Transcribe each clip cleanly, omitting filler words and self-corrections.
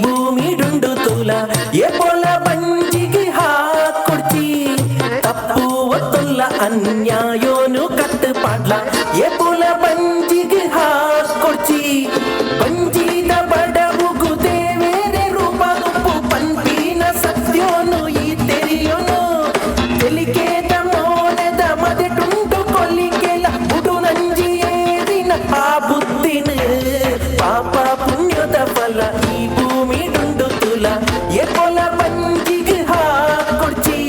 ಭೂಮಿ ಡುಂಡು ತೂಲ ಎ ಪೊಲ ಬಂಜಿಗೆ ಹಾಕೊಡ್ತಿ ತಪ್ಪು ಒತ್ತೊಲ್ಲ ಅನ್ಯಾಯೋನು ಕಟ್ಟು ಪಾಡ್ಲ ಎ ಪೊಲ ಬಂಜಿಗೆ ಹಾಕೊಡ್ತಿ ಬಂಜಿದ ಬಡವುಗು ದೇವೇರೆ ರೂಪ ಉಪ್ಪು ಪಂಪಿನ ಸತ್ಯೋನು ಈ ತೆರಿಯೋನು ತೆಲಿಕೇದ ಮೋನದ ಮದೆ ಟುಂಟು ಕೊಲ್ಲಿಗೆಲ ಬುಡು ನಂಜಿ ಏರಿನ ಆ ಬುದ್ಧಿನ ಪಾಪ ಪುಣ್ಯದ ಫಲ ಈ ಭೂಮಿ ಡುಂಡು ತುಲ ಎ ಪೊಲ ಬಂಜಿಗೆ ಹಾಕೊಡ್ಚಿ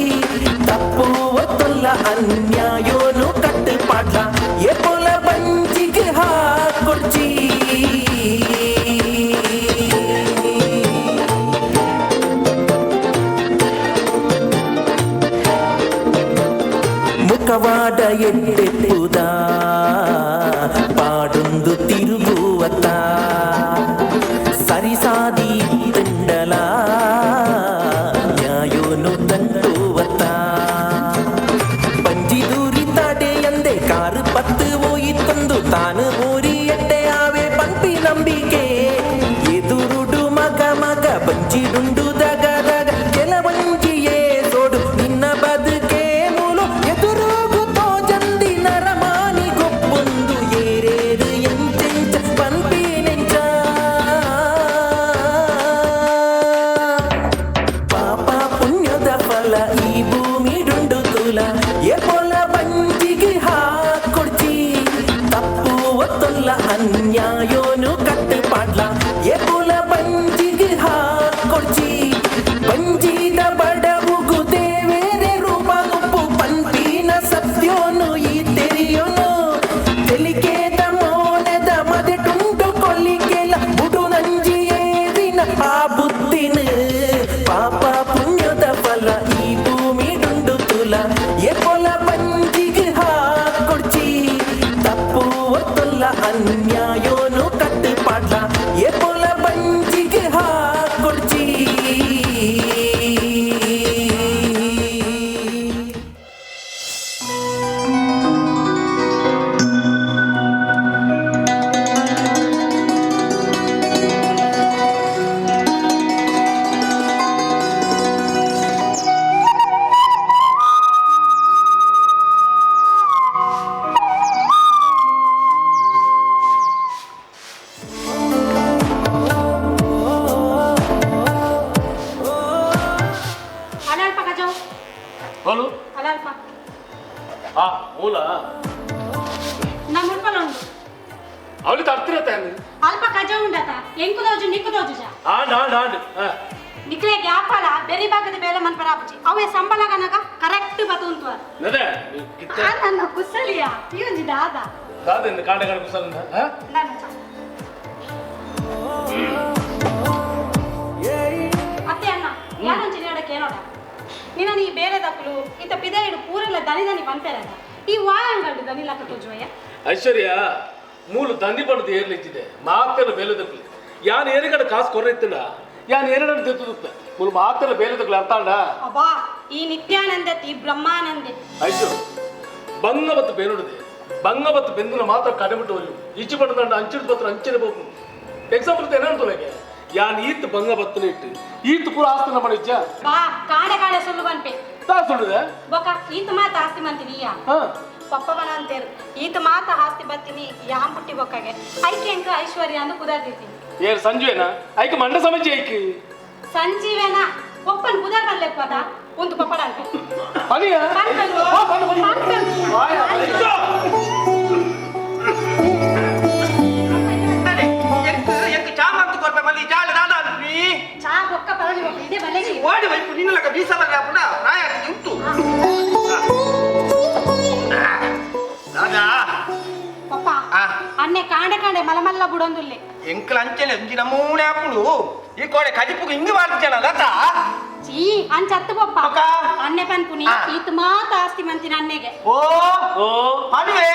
ತಪ್ಪು ಒತ್ತೊಲ್ಲ ಅನ್ಯಾಯೋನು ಕಟ್ಟು ಪಾಡ್ಲ ಎ ಪೊಲ ಬಂಜಿಗೆ ಹಾಕೊಡ್ಚಿ ಮುಖವಾಡ ಎಟ್ಟೆಟ್ಟುದ ಪಾಡೊಂದು ತಿರುಗುವತ್ತ ಸರಿಸಾದಿ ತಂಡಲ ನ್ಯಾಯೋನು ತಂಡುವತ್ತ ಪಂಜಿದೂರಿ ತಾಡೆ ಎಂದೆ ಕಾರು ಪತ್ತು ಹೋಯಿತಂದು ತಾನು ಊರಿ ಎಟ್ಟೆ ಆವೆ ಪಂಪಿ ನಂಬಿಕೆ ಎದುರುಡು ಮಗ ಮಗ ಬಂಜಿಡುಂಡು ದಗ ದಗ ಕೆಲವಂಜಿಯೇ ಸೋಡು ನಿನ್ನ ಬದುಕೆ ಮೂಲು ಎದುರುಗುತ್ತೋ ಜಂದಿ ನರಮಾನಿ ಗೊಪ್ಪೊಂದು ಏರೇರು ಎಂತೆಂಚ ಪಂಪಿ ನೆಂಚ ಪಾಪ ಪುಣ್ಯದ ಫಲ ಈ ಭೂಮಿ ಡುಂಡು ತೂಲ ಎ ಪೊಲ ಬಂಜಿಗೆ ಹಾಕೊಡ್ತಿ ತಪ್ಪು ಒತ್ತೊಲ್ಲ ಅನ್ಯಾಯೋನು ಕಟ್ಟು ಪಾಡ್ಲ ಎ ಪೊಲ ಬಂಜಿಗೆ ಹಾಕೊಡ್ತಿ ಬಂಜಿದ ಬಡವುಗು ದೇವೇರೆ ರೂಪ ಉಪ್ಪು ಪಂಪಿನ ಸತ್ಯೋನು ಈ ತೆರಿಯೋನು ತೆಲಿಕೇದ ಮೋನದ ಮದೆ ಟುಂಟು ಕೊಲ್ಲಿಗೆಲ ಬುಡು ನಂಜಿ ಏರಿನ ಆ ಬುದ್ಧಿನ ಪಾಪ ಪುಣ್ಯದ ಫಲ ಈ ಭೂಮಿ ಡುಂಡು ತುಲ ಎ ಪೊಲ ಬಂಜಿಗೆ ಹಾಕೊಡ್ಚಿ ತಪ್ಪು ಒತ್ತೊಲ್ಲ ಅನ್ಯಾಯೋನು ಕಟ್ಟು ಪಾಡ್ಲ ಎ ಪೊಲ ಬಂಜಿಗೆ ಹಾಕೊಡ್ಚಿ ಅಲ್ಪ ಕಜಾವ್ बोलू ಅಲ್ಪ हा ಮೂಲ ನಮ್ಮ ಮುನ್ಪಲ ಉಂಟು ಅವಳಿ ತರ್ತಿರತ್ತೆ ಅಲ್ಪ ಕಜಾವ್ ಉಂಡತ ಎಂಕು ದೋಜು ನಿಕ್ಕು ದೋಜು ಜಾ ಆಂಡ್ ಆಂಡ್ ಆಂಡ್ ನಿಕ್ಲೆ ಗ್ಯಾಪಲ ಬೆರಿ ಭಾಗದ ಬೇಲೆ ಮನ್ಪರ ಆಪುಜಿ ಅವೇ ಸಂಬಳ ಗನಗ ಕರೆಕ್ಟ್ ಬತುಂತು ನದೆ ನನ್ನ ಕುಸಲಿಯ ಯೂಜಿ ದಾದ ದಾದ ಕಾಂಡ ಕಾಂಡ ಕುಸಲ ನನ್ನ ಅತ್ತೆ ಅಣ್ಣ ಯಾರಂಚಿ ನೀಡಕ್ಕೆ ಏನೋಡ ನಿನ್ನ ನೀ ಬೇರೆ ದಪ್ಪಲು ಇಂತ ಪಿದೆಯಿಡು ಪೂರೆಲ್ಲ ದನಿ ದನಿ ಪಂಪೆರದ ಈ ವಾಯಂಗಲ್ಡು ದನಿ ಲಕ್ಕ ತುಜುವಯ್ಯ ಐಶ್ವರ್ಯ ಮೂಲು ದಂಡಿ ಪಡೆದು ಏರ್ಲಿಚ್ಚಿದೆ ಮಾತೆಲ್ಲ ಬೇಲೆದಕ್ಲಿ ಯಾನ್ ಏರಿಗಡೆ ಕಾಸು ಕೊರ್ರಿತ್ತಿಲ್ಲ ಯಾನ್ ಏರಡನ್ನು ತೆತ್ತುದುತ್ತ ಮೂಲು ಮಾತೆಲ್ಲ ಬೇಲೆದಕ್ಲಿ ಅರ್ಥಾಂಡ ಅಬ್ಬಾ ಈ ನಿತ್ಯಾನಂದತಿ ಬ್ರಹ್ಮಾನಂದೆ ಐಶು ಬಂಗಬತ್ತು ಬೇನುಡಿದೆ ಬಂಗಬತ್ತು ಬೆಂದಿನ ಮಾತ್ರ ಕಡೆಬಿಟ್ಟು ಒಲ್ಲು ಇಚ್ಚಿ ಪಡೆದಂಡ ಅಂಚಿಡ್ ಪತ್ರ ಅಂಚನೆ ಬೋಕು ಎಕ್ಸಾಂಪಲ್ ಏನೇನು ತೊಲಗೆ ಯಾನ್ ಈತ್ ಬಂಗಬತ್ತನ ಇಟ್ಟು ಈತ್ ಪೂರ ಆಸ್ತಿನ ಮಾಡಿಚ್ಚ ಬಾ ಕಾಡೆ ಕಾಡೆ ಸೊಲ್ಲು ಬನ್ಪೆ ತಾ ಸುಳ್ಳಿದೆ ಬೊಕ ಈತ ಮಾತ ಆಸ್ತಿ ಮಂತೀನಿ ಯಾ ಹಾ ಪಪ್ಪವನ ಅಂತೇರು ಈತ ಮಾತ ಆಸ್ತಿ ಬತ್ತೀನಿ ಯಾಂ ಪುಟ್ಟಿ ಬೊಕ್ಕಗೆ ಐಕೆ ಅಂಕ ಐಶ್ವರ್ಯ ಅಂದು ಕುದಾದಿರ್ತೀನಿ ಏರ್ ಸಂಜುವೇನ ಐಕ ಮಂಡ ಸಮಜಿ ಐಕಿ ಸಂಜೀವೇನ ಒಪ್ಪನ್ ಕುದಾರ್ ಬಲ್ಲೆಪ್ಪದ ಒಂದು ಪಪ್ಪಡ ಅಂತ ಪನಿಯ ಚಾ ಬೊಕ್ಕ ಪರಳಿ ಬೊಕ್ಕ ಇದೇ ಬಲ್ಲೆಗೆ ಓಡಿ ವೈಪು ನಿನ್ನಲಕ ಬೀಸಬಲ್ಲ ಪುಡ ರಾಯಕ್ಕೆ ಉಂಟು ರಾಜಾ ಪಪ್ಪ ಅನ್ನೆ ಕಾಂಡೆ ಕಾಂಡೆ ಮಲಮಲ್ಲ ಬುಡೊಂದುಲ್ಲೆ ಎಂಕಲ ಅಂಚನೆ ಒಂಜಿ ನಮೂನೆ ಆಪುಡು ಈ ಕೋಡೆ ಕಜಿಪುಗೆ ಹಿಂಗೆ ಮಾಡ್ತಿದ್ದಾನ ಲತಾ ಚೀ ಅಂಚತ್ತು ಪಪ್ಪ ಅಕ್ಕ. ಅನ್ನೆ ಪನ್ಪುನಿ ಈತ ಮಾತ ಆಸ್ತಿ ಮಂತಿನ ಅನ್ನೆಗೆ ಓ ಓ ಮದುವೆ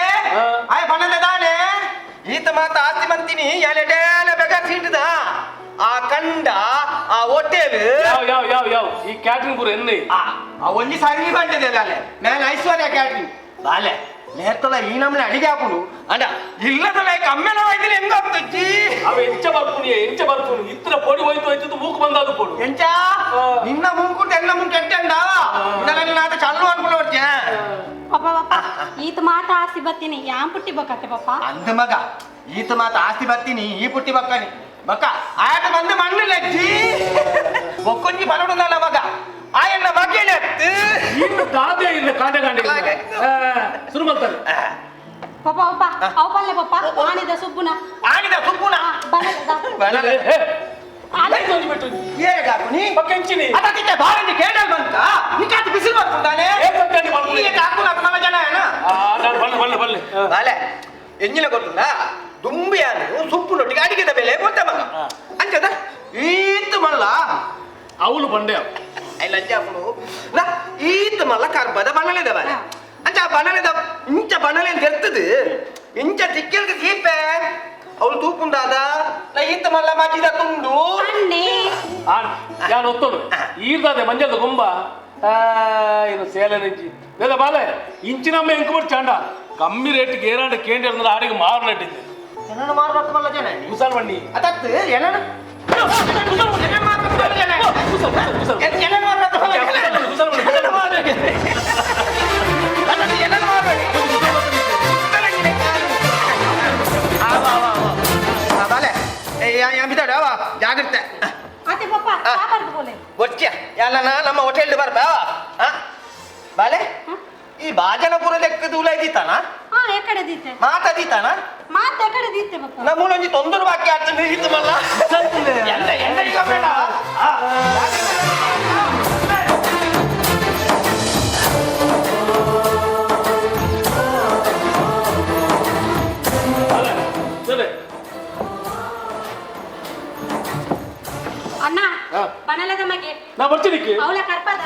ಆಯ್ ಬಣ್ಣದ ದಾನೆ ಈತ ಮಾತ ಆಸ್ತಿ ಮಂತಿನಿ ಎಲೆಡೇಲೆ ಬೆಗ ಸಿಂಟದ ಆ ಕಂಡ ಆ ಹೋಟೆಲ್ ಯಾವ ಈ ಕ್ಯಾಟ್ರಿಂಗ್ ಪೂರ ಎನ್ನೆ ಆ ಒಂಜಿ ಸರಿ ಬಂದಿದೆ ಅಲ್ಲೇ ನಾನು ಐಶ್ವರ್ಯ ಕ್ಯಾಟ್ರಿಂಗ್ ಬಾಲೆ నేర్తల ఈ నమ్మని అడిగాపుడు అంట ఇల్లదల కమ్మెల వైద్యులు ఎంగ వచ్చి అవి ఎంచ బర్పుని ఇత్తర పొడి పోయితో అయితే మూకు బందాదు పోడు ఎంచా నిన్న ముంకుంటే ఎన్న ముంకు ఎట్టండా ఇదలని నాత చల్లు అనుకున్నా వచ్చా పప్ప ఈత మాట ఆస్తి బత్తిని యాం పుట్టి బొక్కತ್ತೆ పప్ప అంత మగ ఈత మాత ఆస్తి బత్తిని ఈ పుట్టి బక్కని బక్క ఆట మంది మన్ను లెచ్చి ఒక్కొంచి పనుడుందన్న మగ ఆయన మగ్గెలెత్తు ఇల్లు కాదే ఇల్లు కాండే సురుమల్తారు పప్ప అవపల్లె పప్ప ఆనిద సుబ్బున బనలే ఏ కాకుని పక్కించిని అతకితే భారండి కేడల్ బంక నికాతి బిసిల్ పడుతుందానే ఏ పక్కని పడుతుంది ఈ కాకున నల్ల జనాయన బల్లే బాలే ఎంజిన కొట్టుందా దుంబియాను సుప్పు నొట్టిగా అడిగితే లేకపోతే మగ అంతేదా ఈత మళ్ళా అవులు పండే ఐ లంజాపుడు నా ఈత మళ్ళా కర్బద బనలేదా బాలే అంటే ఆ బనలేదా ఇంచ బనలేని తెలుస్తుంది ఇంచ తిక్కెలకి తీపే ಅವಳು ತೂಪುಂದಾದ ನಾ ಈತ ಮಲ್ಲ ಮಾಜಿದ ತುಂಡು ಯಾನು ಒತ್ತೋಡು ಈರ್ದಾದೆ ಮಂಜದ ಗೊಂಬ ಇದು ಸೇಲೆ ನೆಂಚಿ లేదా బాలే ఇంచినమ్మ ఇంకొకటి చాండ కమ్మి రేటుకి ఏరాంటి కేంటి ఇరుందో ఆడికి మారినట్టింది ఎన్నను మారునట్టు మళ్ళా జన కుసాలు పండి అదత్తు ఎన్నను ఎన్నను మారునట్టు జన ఎన్నను మారునట్టు కుసాలు పండి ఎన్నను మారునట్టు ಬಿದ್ದಾಡವ ಜಾಗ್ರತೆ ಅತ್ತೆ ಪಪ್ಪ ಸಾಬಾರ್ದು ಬೋಲೆ వచ్చా ಯಾಲನ ನಮ್ಮ ಹೋಟೆಲ್ ಬರ್ಬಾವ ಬಾಲೆ ಈ ಬಾಜನಪುರ ಲೆಕ್ಕ ದೂಲ ಇದ್ದೀತಾನ ಎಕ್ಕಡೆ ದೀತೆ ಮಾತಾದೀತಾನ ಮಾತ ಎಕ್ಕಡೆ ದೀತೆ ಪಪ್ಪ ನಮ್ಮೂಲೊಂಜಿ ತೊಂದರೆ ಬಾಕಿ ಆಗ್ತದೆ ಇತ್ತು ಮಲ್ಲ ಎಂದ ಈಗ ಬೇಡ ಅಣ್ಣ ಬನಲದ ಮಗೆ ನಾ ಬರ್ತೀನಿ ಅವಳ ಕರ್ಪದ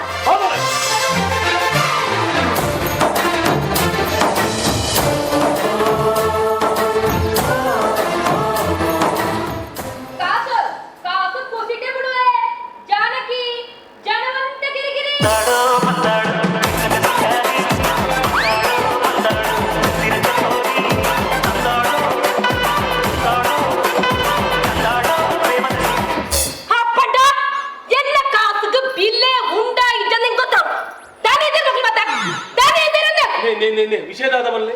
ವಿಷಯದಾದವಲ್ಲೇ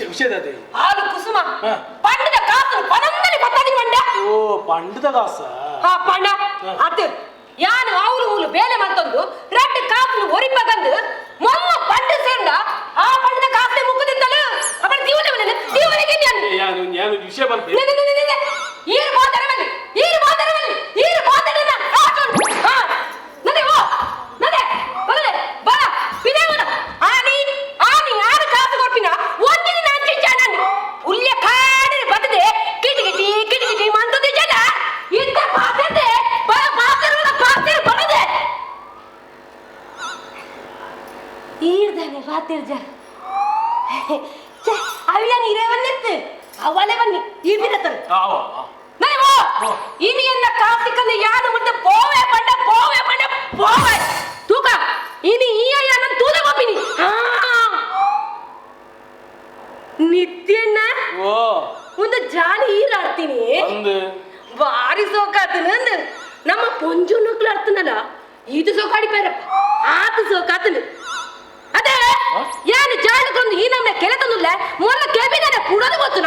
ವಿಷಯದಾದೆ ಹಾಲು ಕುಸುಮ ಪಂಡದ ಕಾಸು ಪನಂದಲಿ ಪತ್ತಾಗಿ ಮಂಡ ಓ ಪಂಡದ ಕಾಸ ಪಂಡ ಅದು ಯಾನು ಅವಳು ಮೂಲು ಬೇಲೆ ಮತ್ತೊಂದು ರೆಡ್ ಕಾಸು ಒರಿಪಗಂದು ಮೊಮ್ಮ ಪಂಡ ಸೇಂಡ ಆ ಪಂಡದ ಕಾಸೆ ಮುಕ್ಕದಿಂದಲು ಅವಳ ಜೀವನಕ್ಕೆ ಯಾನು ವಿಷಯ ಬಂತು ಈರು ಮಾತಾಡಬಲ್ಲಿ ಈರು ಮಾತಾಡನ ಹಾ ನಡೆ ಓ ನಡೆ ಬರಲೆ ಬರ ಬಿದೇವನ ಆನಿ ಆರು ಕಾಸು ಕೊಟ್ಟಿನ ಒಂದಿನ ನಾನು ಚಿಂಚಾನಂದು ಉಲ್ಯ ಕಾಡಿ ಬದದೆ ಕಿಟಿಕಿಟಿ ಮಂತದಿ ಜನ ಇಂತ ಮಾತದೆ ಬರ ಮಾತಾಡೋಣ ಪಾತೆ ಬರದೆ ಈರ್ದಾನೆ ಪಾತಿರ್ಜ ಅವಿಯನ್ ಇರೇವನ್ನೆತ್ತು ಅವಳೆ ಬನ್ನಿ ಈರ್ದಿರತ್ತರು ഇനി എന്നെ കാത്തിക്കുന്ന യാത് മുണ്ട് പോവേ പണ്ട പോവേ തൂക്ക ഇനി ഈ അയ്യാനം തൂത കോപ്പിനി ನಿತ್ಯಣ್ಣ ಓ ಒಂದು ಜಾಲಿ ಈರಾಡ್ತೀನಿ ಒಂದು ಭಾರಿ ಸೋಕಾತನ ನಮ್ಮ ಪೊಂಜು ನಕ್ಲು ಆಡ್ತಾನಲ್ಲ ಇದು ಸೋಕಾಡಿ ಬೇರೆ ಆತ ಸೋಕಾತನ ಅದೇ ಏನು ಜಾಲಿಗೊಂದು ಈ ನಮ್ಮನೆ ಕೆಲ ತಂದಿಲ್ಲ ಮೊಲ್ಲ ಕೇಬಿನ ಪುಡದು ಗೊತ್ತು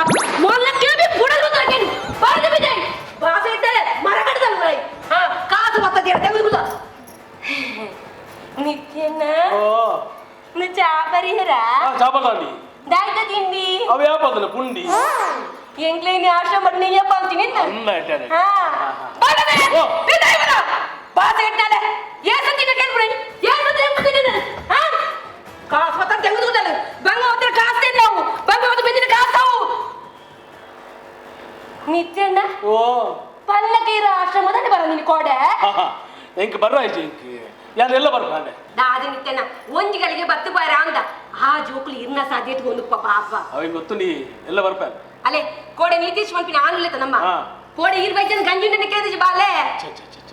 ಮೊಲ್ಲ ಕೇಬಿ ಪುಡದು ಗೊತ್ತು ಬಾರ್ದು ಬಿಜಯ್ ಬಾಸ ಇದ್ದಾರೆ ಮರ ಕಡ್ದಲ್ಲ ಕಾಸು ಬರ್ತದೆ ತೆಗೆದುಬಿಡ ನಿತ್ಯಣ್ಣ ಓ ಚಾಪರಿಹರ ಚಾಪಕಾಂಡಿ ದಾಯ್ತ ತಿಂಡಿ ಅವ ಯಾಪದಲ್ಲ ಪುಂಡಿ ಎಂಗ್ಲೇನಿ ಆಶ್ರಮ ನೀಯ ಪಾಲ್ತೀನಿ ಅಲ್ಲ ಇಟ್ಟಾರೆ ಬಾಡನೆ ಬಿಡೈ ಬರ ಬಾಸ ಇಟ್ಟಾಲೆ ಏಸಂತಿನ ಕೇಳ್ಬಿಡಿ ಏಸಂತಿನ ಬಿಟ್ಟಿನ ಕಾಸು ಬತ್ತ ತೆಗೆದುಬಿಡಲ್ಲ ಬಂಗಾವತ್ರ ಕಾಸು ತಿನ್ನ ನಾವು ಬಂಗಾವತ್ರ ಬಿದ್ದಿನ ಕಾಸು ತಾವು ನಿತ್ಯಣ್ಣ ಓ ಪಲ್ಲಕೀರ ಆಶ್ರಮದಲ್ಲಿ ಬರ ನಿನ್ನ ಕೋಡೆ ಎಂಕ್ ಬರ್ರಾಯ್ತು ಎಂಕ್ ಯಾರೆಲ್ಲ ಬರ್ಕಾಂಡೆ ದಾದಿ ನಿತ್ಯಣ್ಣ ಒಂಜಿಗಳಿಗೆ ಬತ್ತು ಬಾರ ಅಂದ ಆ ಜೋಕುಲು ಇರ್ನ ಸಾಧ್ಯತೆ ಒಂದು ಪಾಪ ಅವ ಗೊತ್ತು ನೀ ಎಲ್ಲ ಬರ್ಪಾನೆ ಅಲೆ ಕೋಡೆ ನೀತೀಶ್ ಮನ್ಪಿನ ಆನ್ಲೆತ ನಮ್ಮ ಕೋಡೆ ಇರ್ಬೈಜನ್ ಗಂಜಿನ ಕೇಳಿದ ಬಾಲೆ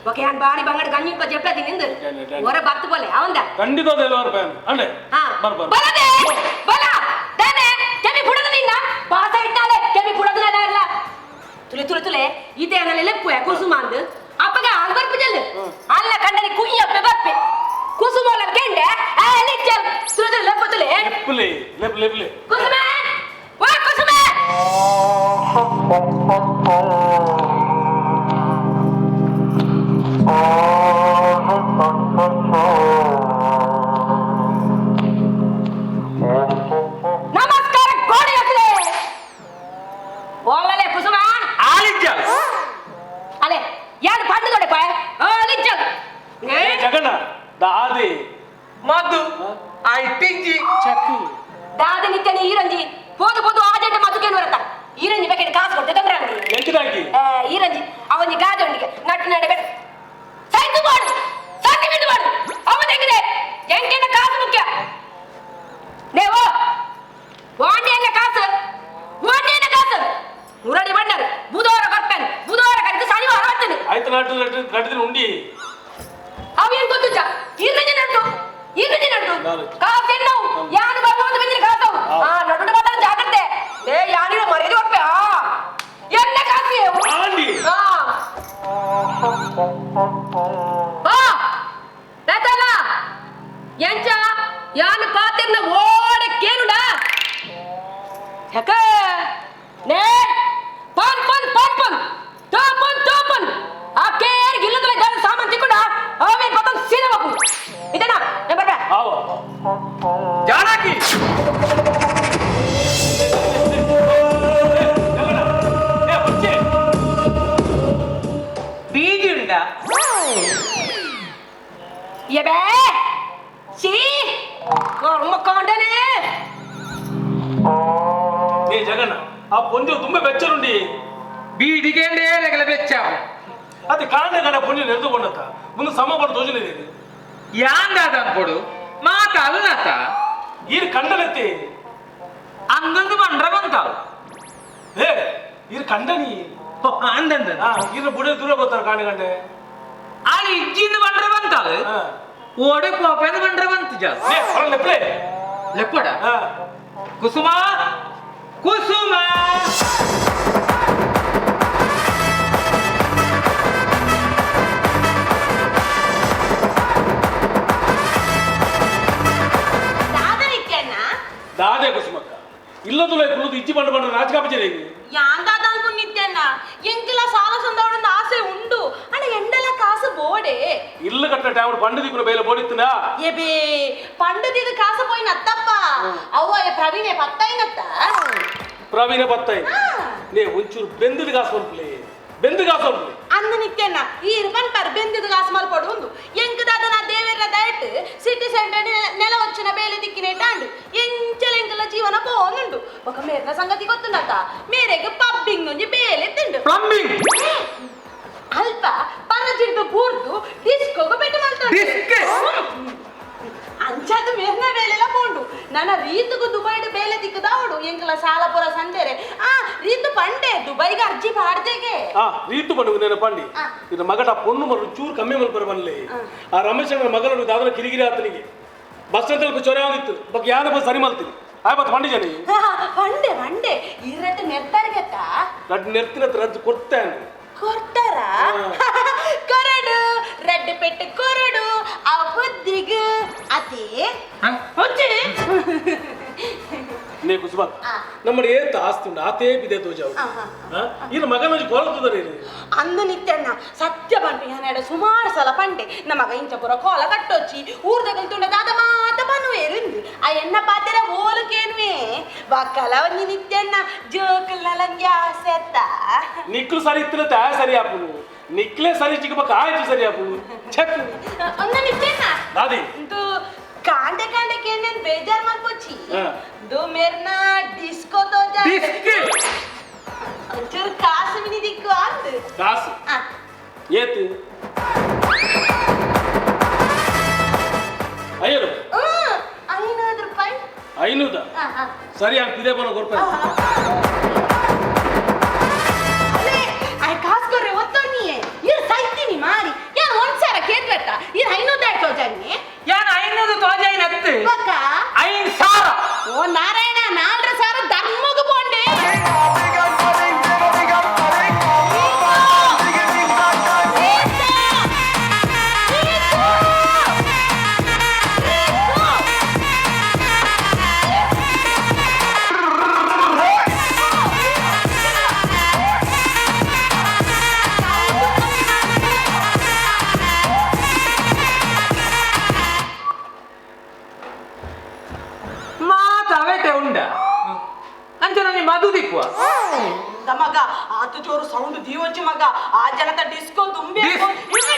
ಓಕೆ ನಾನು ಬಾಡಿ ಬಂಗಡ ಗಂಜಿನ ಕೊ ಜೆಪ್ಲದಿ ನಿಂದು ಹೊರ ಬತ್ತು ಬೋಲೆ ಅವಂದ ಖಂಡಿತ ಎಲ್ಲ ಬರ್ಪಾನೆ ಅಣ್ಣ ಹಾ ಬರ್ಬಾರ ಬಲದೆ ಬಲ ತುಲೆ ಇದೇ ಲೆಪ್ಪು ಕುಸುಮ ಅಂದ್ ಅಪ್ಪಗ ಅಲ್ಲಿ ಬರ್ಪು ಜಲ್ಲು ಅಲ್ಲ ಕಂಡನಿ ಕುಯ್ಯಪ್ಪೆ ಬರ್ಪೆ ಕುಸುಮ ಕೆಂಡೆ ತುಲೆ ಲೆಪ್ಪು ತುಲೆ ಲೆಪ್ಪುಲೆ ಲೆಪ್ ಲೆಪ್ಲೆ ಕುಸುಮ ವಾ ಕುಸುಮ ನಮಸ್ಕಾರ ಗೋಡಿ ಹಾಕಲೆ ಓಲಲೆ ಕುಸುಮ ಆಲಿಜ್ಜಲ್ ಅಲೆ ಯಾರು ಪಂಡು ತೊಡೆ ಪಾಯ ಆಲಿಜ್ಜಲ್ ಏ ಜಗಣ್ಣ ದಾದಿ ಮದ್ದು ಐಟಿಂಜಿ ಚಕ್ಕು ದಾದಿ ನಿತ್ಯನಿ ಈರಂಜಿ ಹೋದು ಹೋದು ಆಜೆಂಟ ಮದುಕೇನು ಬರತ್ತ ಈರಂಜಿ ಬೇಕಿದ್ರೆ ಕಾಸು ಕೊಡ್ತೆ ತೊಂದ್ರೆ ಅಂಗಡಿ ಎಂಚಿದಾಗಿ ಈರಂಜಿ ಅವನಿ ಗಾಜೊಂಡಿಗೆ ನಟ್ಟು ನಡೆ ಬೇಡ ಸೈತು ಮಾಡು ಸರ್ಟಿಫಿಕೇಟ್ ಮಾಡು ಅವನ ಹೆಂಗಿದೆ ಎಂಟೆನ ಕಾಸು ಮುಖ್ಯ ನೇವು ವಾಂಡಿಯನ್ನ ಕಾಸು ಮುರಳಿ ಬಣ್ಣರು ಬುಧವಾರ ಬರ್ತಾನೆ ಬುಧವಾರ ಕರೆದು ಶನಿವಾರ ಬರ್ತಾನೆ ಆಯ್ತು ನಾಟು ನಟಿದ್ರೆ ಉಂಡಿ ಅವೇನು ಗೊತ್ತುಂಟ ಈರಂಜಿ ನಟ್ಟು ನಾನು. ಕಾಸು ಎನ್ನವು ಯಾನು ಬರ್ಬೋದು ಬಂದಿರಿ ಕಾಸವು ನಡು ಮಾತಾಡ ಜಾಗ್ರತೆ ಏ ಯಾನಿರೋ ಮರ್ಯಾದೆ ಕೊಡ್ಪೆ ಎನ್ನ ಕಾಸು ಆಂಡಿ ಬೇತಲ್ಲ ಎಂಚ ಯಾನು ಪಾತಿರ್ನ ಓಡೆ ಕೇನುಡ ಯಾಕ ನೇ ಪನ್ ಟೋಪನ್ ಆ ಕೇರ್ ಗಿಲ್ಲದಲ್ಲ ಜಾಗ ಸಾಮಾನು ತಿಕ್ಕೊಂಡ ಅವೇ ಪತಂಗ್ ಸೀದಾ ಬಾಪು ಇದನ್ನ ನೇ ಬರ್ಬೆ ಆವ ಜಾನಕಿ ಬೀಜಿ ಉಂಡ ಎಬೆ ಸಿ ಕರ್ಮ ಕಾಂಡನೆ ಏ ಜಗಣ್ಣ ಆ ಪೊಂಜು ತುಂಬಾ ಬೆಚ್ಚರುಂಡಿ ಬೀಡಿಗೆ ಬೆಚ್ಚ ಅದು ಕಾಂಡ ಕಡ ಪೊಂಜು ನೆರೆದುಕೊಂಡತ್ತ ಮುಂದೆ ಸಮ ಬಡ ಯೋಜನೆ ಇದೆ ಯಾಂದಾದ ಅನ್ಕೊಡು ಮಾತ ಅಲ್ಲತ ಈರು ಕಂಡನೆತ್ತಿ ಅಂದಂದು ಬಂಡ್ರ ಬಂತಾವು ಏ ಈರು ಕಂಡನಿ ಅಂದಂದ ಈರು ಬುಡ ದೂರ ಬರ್ತಾರೆ ಕಾಂಡ ಕಂಡೆ ಅಲ್ಲಿ ಇಜ್ಜಿಂದ ಬಂಡ್ರ ಬಂತಾವು ಹಾ ಓಡೆ ಪೋಪೆಂದ ಬಂಡ್ರ ಬಂತು ಜಾಸ್ ಏ ಹೊರ ಲೆಪ್ಲೆ ಲೆಪ್ಪಡ ಹಾ ಕುಸುಮ ಕುಸುಮ ದಾದೆ ಕುಸುಮಕ್ಕ ಇಲ್ಲದುಲ ಕುಲ್ಲದು ಇಜ್ಜಿ ಬಂಡ ಬಂಡ ರಾಜಕಾಪಚೇರಿ ಯಾಂದಾದಾಲ್ಪು ನಿತ್ಯನ್ನ ಎಂಕಲ ಸಾಲ ಸಂದವಡನ್ನ ಆಸೆ ಉಂಡು ಅಣ್ಣ ಎಂಡಲ ಕಾಸು ಬೋಡೆ ಇಲ್ಲು ಕಟ್ಟ ಟೈಮ್ ಬಂಡ ದಿಕ್ಕನ ಬೇಲೆ ಬೋಡಿತ್ತನಾ ಎಬೇ ಪಂಡದಿದ ಕಾಸು ಪೋಯಿನ ಅತ್ತಪ್ಪ ಅವ್ವ ಪ್ರವೀಣೆ ಪತ್ತಾಯಿನತ್ತ ಪ್ರವೀಣ ಬತ್ತಾಯಿ ನೇ ಒಂಚೂರು ಬೆಂದಿದ ಕಾಸು ಬಂದ್ಲೆ ಬೆಂದ ಕಾಸು ಬಂದ್ಲೆ ಅಂದ ನಿತ್ಯನ್ನ ಈ ಇರ್ಬನ್ ಪರ್ ಬೆಂದಿದ ಕಾಸು ಮಲ್ಪಡು ಒಂದು ಎಂಕದಾದ ನಾ ದೇವೇರ ದಯಟ್ ಸಿಟಿ ಸೆಂಟರ್ ನೆಲ వచ్చిన ಬೇಲೆ ದಿಕ್ಕಿನ ಇಟ್ಟಾಂಡು ಎಂಚಲೆಂಕಲ ಜೀವನ పోనుండు ఒక మేర సంగతి ಗೊತ್ತುಂಡತ ಮೇರೆಗೆ ಪಬ್ಬಿಂಗ್ ನುಂಜಿ ಬೇಲೆ ತಿಂಡು ಪ್ಲಂಬಿಂಗ್ ಅಲ್ಪ ಪರಜಿಡ್ದು ಬೂರ್ದು ಡಿಸ್ಕೋಗ ಬೆಟ್ಟು ಮಾಡ್ತಾನೆ ಡಿಸ್ಕ್ ಅಂಚಾದ ಮೇರ್ನ ಬೇಲೆಲ್ಲ ಪೋಂಡು ನನ್ನ ರೀತುಗು ದುಬೈಡ್ ಬೇಲೆ ದಿಕ್ಕದಾವಡು ಎಂಕಲ ಸಾಲಪುರ ಸಂದೇರೆ ರೀತು ಪಂಡೆ ದುಬೈಗೆ ಅರ್ಜಿ ಪಾಡ್ದೆಗೆ ರೀತು ಬಂಡು ನೇನ ಪಾಂಡಿ ಇದು ಮಗಟ ಪೊಣ್ಣು ಮರು ಚೂರು ಕಮ್ಮಿ ಮಲ್ಪರ ಬನ್ಲೆ ಆ ರಮೇಶ್ ಅವರ ಮಗನ ದಾದನ ಕಿರಿಗಿರಿ ಆತನಿಗೆ ಬಸ್ ಸ್ಟ್ಯಾಂಡ್ ಚೊರೆ ಆಗಿತ್ತು ಬಗ್ಗೆ ಯಾರ ಬಸ್ ಸರಿ ಮಲ್ತೀನಿ ಆಯ್ತು ಪಂಡಿ ಜನ ಪಂಡೆ ಪಂಡೆ ಇರಟ್ಟು ನೆತ್ತರ್ಗೆತ್ತ ರಡ್ ನೆರ್ತಿನ ರದ್ದು ಕೊಡ್ತೇನೆ ಕೊಡ್ತಾರ ಕೊರಡು ರೆಡ್ ಪೆಟ್ಟು ಕೊರಡು ಆ ಬುದ್ಧಿಗ ಅದೇ ಹೊಚ್ಚೆ ನೇ ಕುಸುಮ ನಮ್ಮ ಏತ್ ಆಸ್ತಿ ಉಂಡು ಆತೇ ಬಿದೆ ತೋಜಾವು ಇನ್ನು ಮಗನ ಕೊರತುದರೆ ಅಂದು ನಿತ್ಯಣ್ಣ ಸತ್ಯ ಬಂದು ಯಾನೆಡ ಸುಮಾರು ಸಲ ಪಂಡೆ ನಮಗ ಇಂಚಪುರ ಕೋಲ ಕಟ್ಟೊಚ್ಚಿ ಊರ್ದಗಲ್ ತುಂಡ ದಾದ ಮಾತ ಬನ್ನುವೆ ರಿಂದು ಆ ಎನ್ನ ಪಾತೆರ ಓಲುಕೇನ್ವೆ ಬಕ್ಕಲ ಒಂಜಿ ನಿತ್ಯಣ್ಣ ಜೋಕಲ್ನಲಂಗೆ ಆಸೆ ಅತ್ತ ನಿಕ್ಲು ಸರಿ ಇತ್ತಿನ ತಾಯ ಸರಿ ಆಪುನು ನಿಕ್ಲೆ ಸರಿ ಚಿಕ್ಕಬಕ್ಕ ಆಯ್ತು ಸರಿ ಆಪುನು ಚೆಕ್ ಅಂದು ನಿತ್ಯಣ್ಣ ದಾದಿ ಇದು ಕಾಂಡೆ ಕಾಂಡೆ ಕೇಂದೇನ್ ಬೇಜಾರ್ ಮಾಡ್ಕೊಚ್ಚಿ ದು ಮೇರ್ನ ಡಿಸ್ಕೋ ತೋ ಡಿಸ್ಕ್ ಒಂಚೂರು ಕಾಸು ಮಿನಿ ದಿಕ್ಕು ಅಂದು ಕಾಸು ಏತು 5 ರೂಪಾಯಿ 500 ಸರಿ ಹಂಗೆ ಪಿದೆ ಬರೋ ರೂಪಾಯಿ ಕಾಸ್ಕೊರೆ ಒತ್ತೋಣಿಯೇ ಇರ್ ಸೈತೀನಿ ಮಾರಿ ಯಾರು ಒಂದ್ಸಾರ ಕೇಳ್ಬೇಕ ಇರ್ 500 ತೋಜಾನಿ ಯಾನ್ 500 ತೋಜಾಯಿನ ಅತ್ತೆ ಬಕ್ಕ 5,000 ಓ ನಾರಾಯಣ 4,000 ಧರ್ಮಗ ಬೋಂಡೆ ಅದು ಜೋರು ಸೌಂಡ್ ದೀವಚ್ಚಿ ಮಗ ಆ ಜನತ ಡಿಸ್ಕೋ ತುಂಬಿ